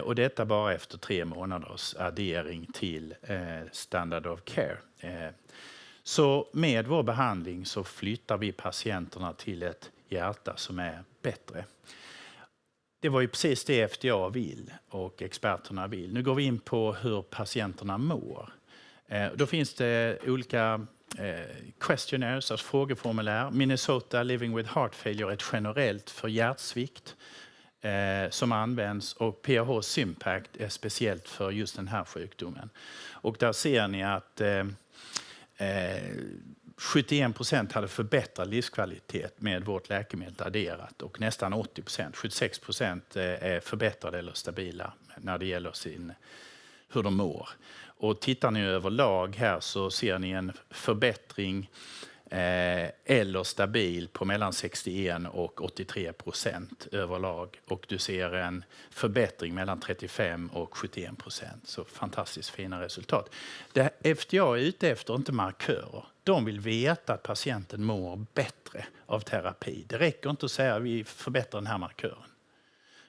Och detta bara efter 3 månaders addering till standard of care. Så med vår behandling så flyttar vi patienterna till ett hjärta som är bättre. Det var ju precis det FDA vill och experterna vill. Nu går vi in på hur patienterna mår. Då finns det olika questionnaires, alltså frågeformulär. Minnesota Living with Heart Failure är ett generellt för hjärtsvikt som används, och PAH Sympact är speciellt för just den här sjukdomen. Och där ser ni att 71% hade förbättrad livskvalitet med vårt läkemedel adderat, och nästan 80%, 76% är förbättrade eller stabila när det gäller hur de mår. Och tittar ni överlag här så ser ni en förbättring eller stabil på mellan 61 och 83% överlag. Och du ser en förbättring mellan 35 och 71%. Så fantastiskt fina resultat. Det FDA är ute efter inte markörer. De vill veta att patienten mår bättre av terapi. Det räcker inte att säga att vi förbättrar den här markören.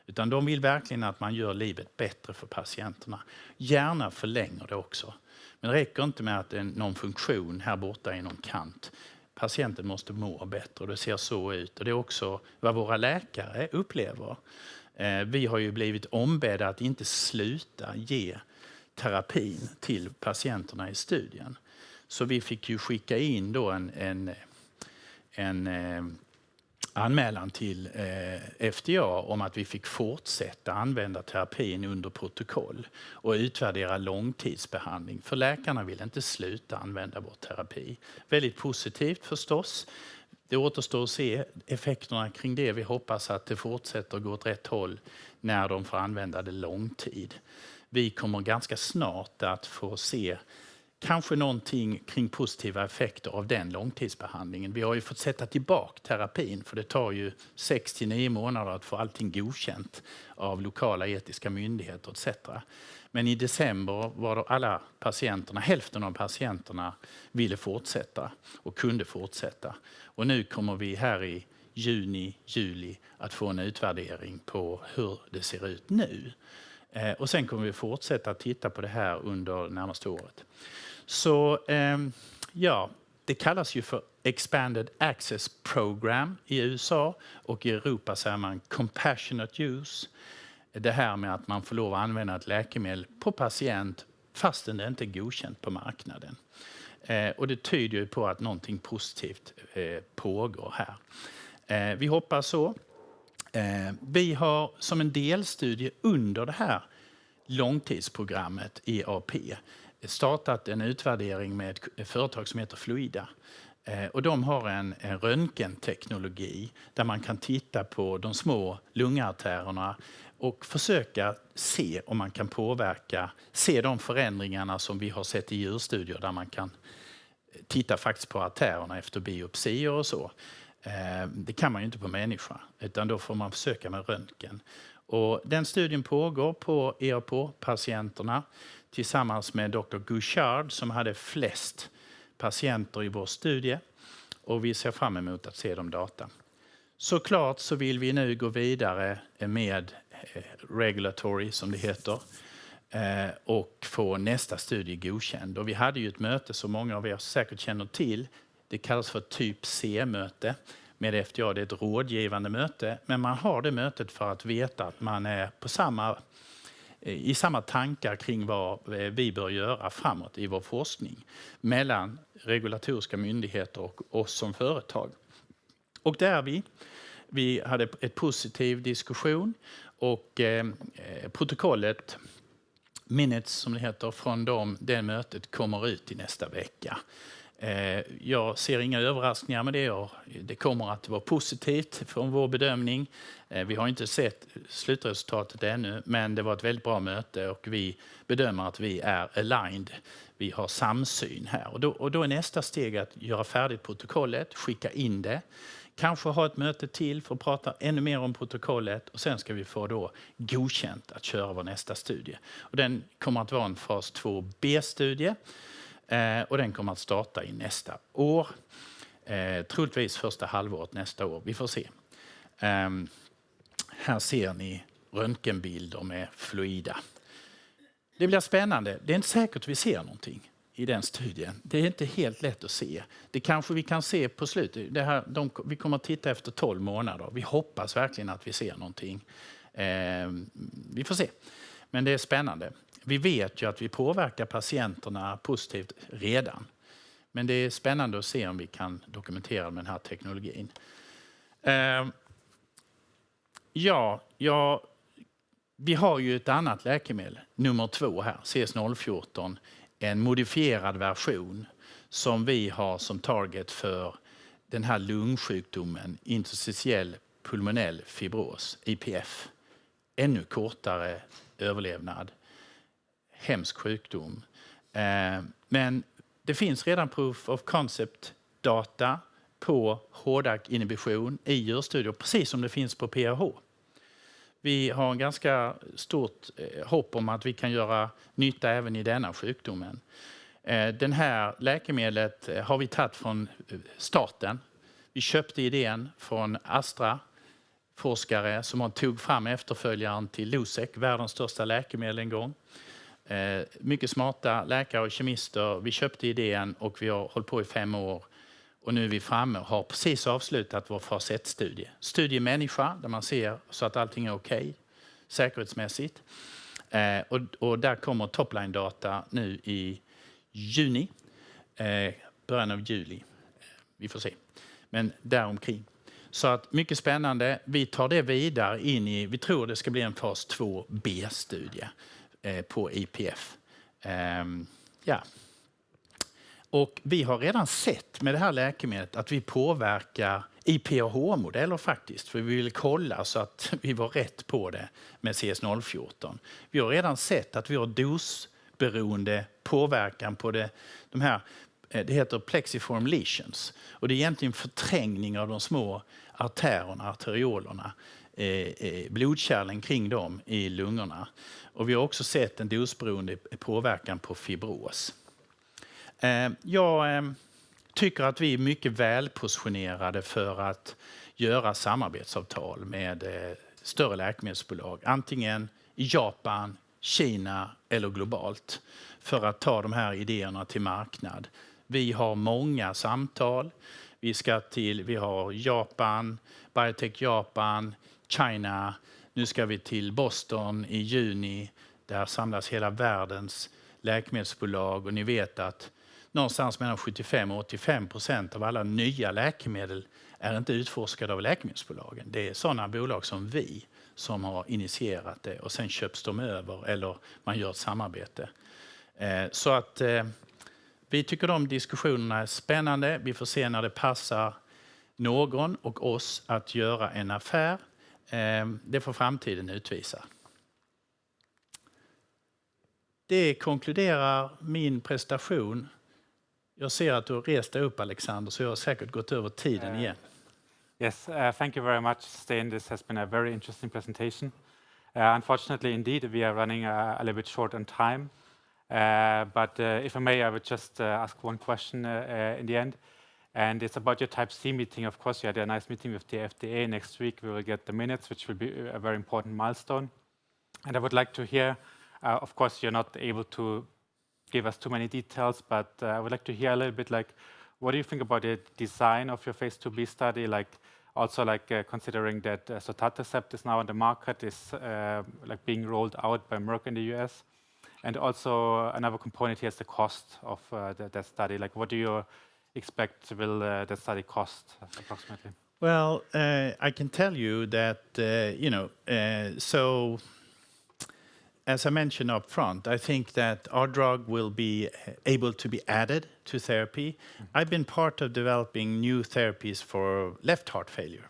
Utan de vill verkligen att man gör livet bättre för patienterna. Gärna förlänger det också. Men det räcker inte med att det är någon funktion här borta i någon kant. Patienten måste må bättre och det ser så ut. Och det är också vad våra läkare upplever. Vi har ju blivit ombedda att inte sluta ge terapin till patienterna i studien. Så vi fick ju skicka in då en anmälan till FDA om att vi fick fortsätta använda terapin under protokoll och utvärdera långtidsbehandling. För läkarna vill inte sluta använda vår terapi. Väldigt positivt förstås. Det återstår att se effekterna kring det. Vi hoppas att det fortsätter gå åt rätt håll när de får använda det långtid. Vi kommer ganska snart att få se kanske någonting kring positiva effekter av den långtidsbehandlingen. Vi har ju fått sätta tillbaka terapin, för det tar ju 6-9 månader att få allting godkänt av lokala etiska myndigheter etc. Men i december var alla patienterna, hälften av patienterna ville fortsätta och kunde fortsätta. Och nu kommer vi här i juni, juli att få en utvärdering på hur det ser ut nu. Och sen kommer vi fortsätta titta på det här under närmaste året. Så ja, Det kallas ju för Expanded Access Program i USA, och i Europa säger man Compassionate Use. Det här med att man får lov att använda ett läkemedel på patient fastän det inte är godkänt på marknaden. Och det tyder ju på att någonting positivt pågår här. Vi hoppas så. Vi har som en delstudie under det här långtidsprogrammet EAP startat en utvärdering med ett företag som heter Fluida. Och de har en röntgenteknologi där man kan titta på de små lungartärerna och försöka se om man kan se de förändringarna som vi har sett i djurstudier, där man kan titta faktiskt på artärerna efter biopsier och så. Det kan man ju inte på människa, utan då får man försöka med röntgen. Och den studien pågår på EAP-patienterna tillsammans med Dr. Gouchard som hade flest patienter i vår studie. Och vi ser fram emot att se de data. Såklart så vill vi nu gå vidare med regulatory, som det heter, och få nästa studie godkänd. Och vi hade ju ett möte som många av er säkert känner till. Det kallas för typ C-möte med FDA. Det är ett rådgivande möte, men man har det mötet för att veta att man är i samma tankar kring vad vi bör göra framåt i vår forskning mellan regulatoriska myndigheter och oss som företag. Och där vi hade ett positiv diskussion, och protokollet, minutes som det heter, från det mötet kommer ut i nästa vecka. Jag ser inga överraskningar med det, och det kommer att vara positivt från vår bedömning. Vi har inte sett slutresultatet ännu, men det var ett väldigt bra möte och vi bedömer att vi är aligned. Vi har samsyn här, och då är nästa steg att göra färdigt protokollet, skicka in det. Kanske ha ett möte till för att prata ännu mer om protokollet, och sen ska vi få då godkänt att köra vår nästa studie. Och den kommer att vara en fas 2B-studie. Och den kommer att starta i nästa år. Troligtvis första halvåret nästa år. Vi får se. Här ser ni röntgenbilder med Fluida. Det blir spännande. Det är inte säkert vi ser någonting i den studien. Det är inte helt lätt att se. Det kanske vi kan se på slutet. Vi kommer att titta efter 12 månader. Vi hoppas verkligen att vi ser någonting. Vi får se. Men det är spännande. Vi vet ju att vi påverkar patienterna positivt redan. Men det är spännande att se om vi kan dokumentera med den här teknologin. Vi har ju ett annat läkemedel, nummer 2 här, CS014. En modifierad version som vi har som target för den här lungsjukdomen, interstitiell pulmonell fibros, IPF. Ännu kortare överlevnad. Hemsk sjukdom. Men det finns redan proof of concept data på HDAC-inhibition i djurstudier, precis som det finns på PAH. Vi har en ganska stort hopp om att vi kan göra nytta även i denna sjukdomen. Den här läkemedlet har vi tagit från starten. Vi köpte idén från Astra-forskare som tog fram efterföljaren till Losec, världens största läkemedel en gång. Mycket smarta läkare och kemister. Vi köpte idén och vi har hållit på i 5 år. Och nu är vi framme och har precis avslutat vår fas 1-studie. Studie människa, där man ser så att allting är okej, säkerhetsmässigt. Och där kommer topline-data nu i juni, början av juli. Vi får se. Men däromkring. Så att mycket spännande. Vi tar det vidare in i, vi tror det ska bli en fas 2B-studie på IPF. Och vi har redan sett med det här läkemedlet att vi påverkar i PAH-modeller faktiskt. För vi vill kolla så att vi var rätt på det med CS014. Vi har redan sett att vi har dosberoende påverkan på det heter plexiform lesions. Och det är egentligen förträngning av de små artärerna, arteriolerna, blodkärlen kring dem i lungorna. Och vi har också sett en dosberoende påverkan på fibros. Jag tycker att vi är mycket välpositionerade för att göra samarbetsavtal med större läkemedelsbolag. Antingen i Japan, Kina eller globalt. För att ta de här idéerna till marknad. Vi har många samtal. Vi har Japan, Biotech Japan, China. Nu ska vi till Boston i juni. Där samlas hela världens läkemedelsbolag. Och ni vet att någonstans mellan 75 och 85% av alla nya läkemedel är inte utforskade av läkemedelsbolagen. Det är sådana bolag som vi som har initierat det och sen köps de över eller man gör ett samarbete. Så att vi tycker de diskussionerna är spännande. Vi får se när det passar någon och oss att göra en affär. Det får framtiden utvisa. Det konkluderar min prestation. Jag ser att du har rest dig upp, Alexander, så jag har säkert gått över tiden igen. Yes, thank you very much, Sten. This has been a very interesting presentation. Unfortunately, indeed, we are running a little bit short on time. But if I may, I would just ask one question in the end. And it's about your Type C meeting. Of course, you had a nice meeting with the FDA. Next week, we will get the minutes, which will be a very important milestone. And I would like to hear, of course, you're not able to give us too many details, but I would like to hear a little bit like, what do you think about the design of your phase 2b study? Like, also like considering that sotatercept is now on the market, is like being rolled out by Merck in the US. And also another component here is the cost of that study. Like, what do you expect will that study cost approximately? Well, I can tell you that, so as I mentioned up front, I think that our drug will be able to be added to therapy. I've been part of developing new therapies for left heart failure.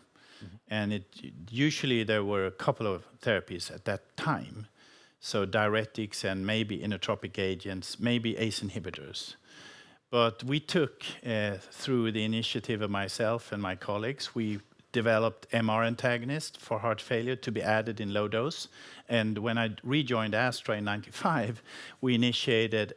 And usually there were a couple of therapies at that time. So diuretics and maybe inotropic agents, maybe ACE inhibitors. But we took, through the initiative of myself and my colleagues, we developed MR antagonist for heart failure to be added in low dose. And when I rejoined Astra in 95, we initiated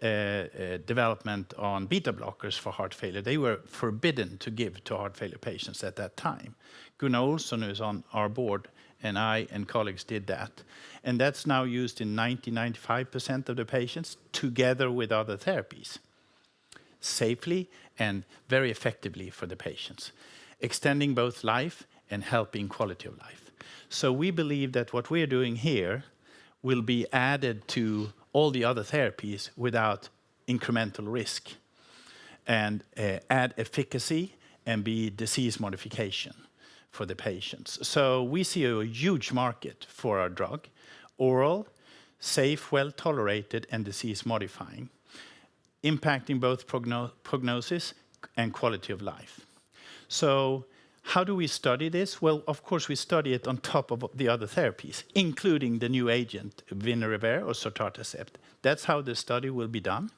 development on beta blockers for heart failure. They were forbidden to give to heart failure patients at that time. Gunnar Olsson, who's on our board, and I and colleagues did that. And that's now used in 95% of the patients together with other therapies, safely and very effectively for the patients, extending both life and helping quality of life. So we believe that what we're doing here will be added to all the other therapies without incremental risk and add efficacy and be disease modification for the patients. So we see a huge market for our drug, oral, safe, well-tolerated, and disease-modifying, impacting both prognosis and quality of life. So how do we study this? Well, of course, we study it on top of the other therapies, including the new agent, Winrevair or sotatercept. That's how the study will be done.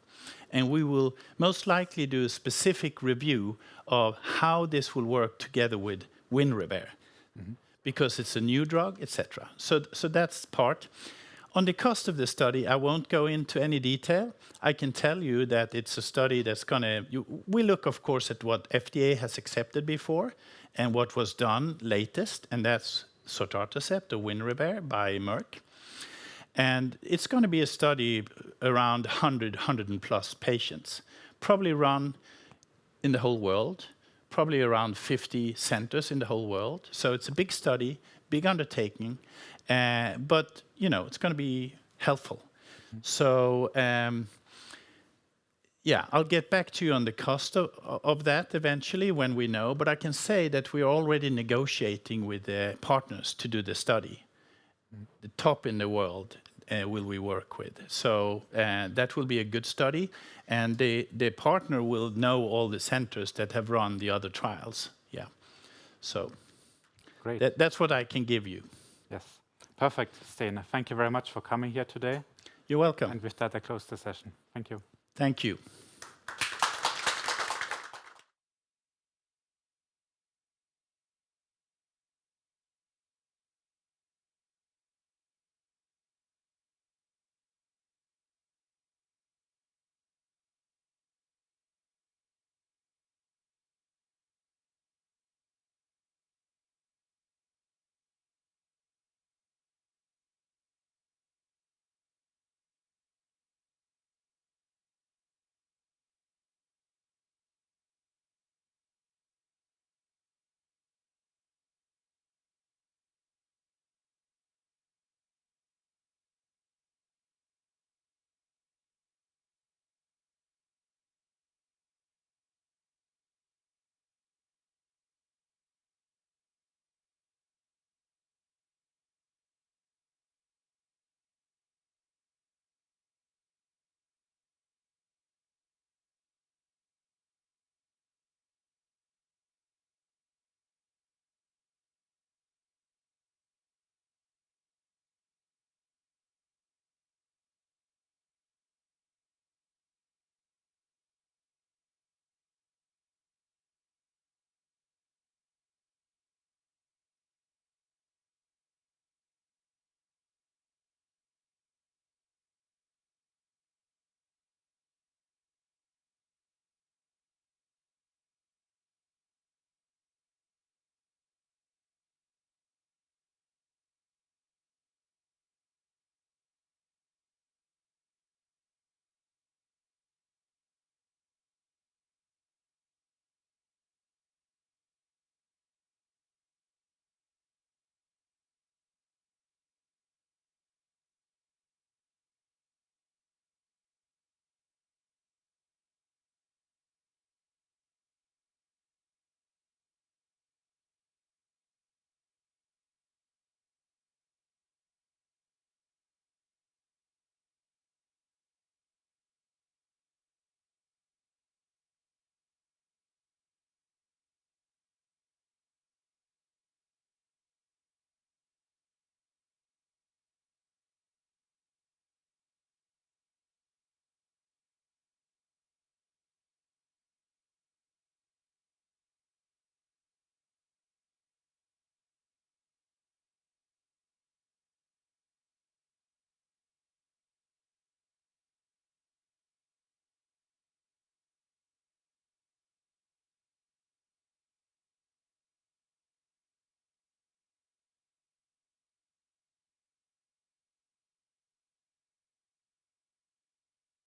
And we will most likely do a specific review of how this will work together with Winrevair, because it's a new drug, etc. So that's part. On the cost of the study, I won't go into any detail. I can tell you that it's a study that's we look, of course, at what FDA has accepted before and what was done latest, and that's sotatercept or Winrevair by Merck. And it's going to be a study around 100 plus patients, probably run in the whole world, probably around 50 centers in the whole world. So it's a big study, big undertaking, but it's going to be helpful. So I'll get back to you on the cost of that eventually when we know, but I can say that we are already negotiating with the partners to do the study. The top in the world will we work with. So that will be a good study, and the partner will know all the centers that have run the other trials. Yeah. So great. That's what I can give you. Yes. Perfect, Sten. Thank you very much for coming here today. You're welcome. And with that, I close the session. Thank you. Thank you.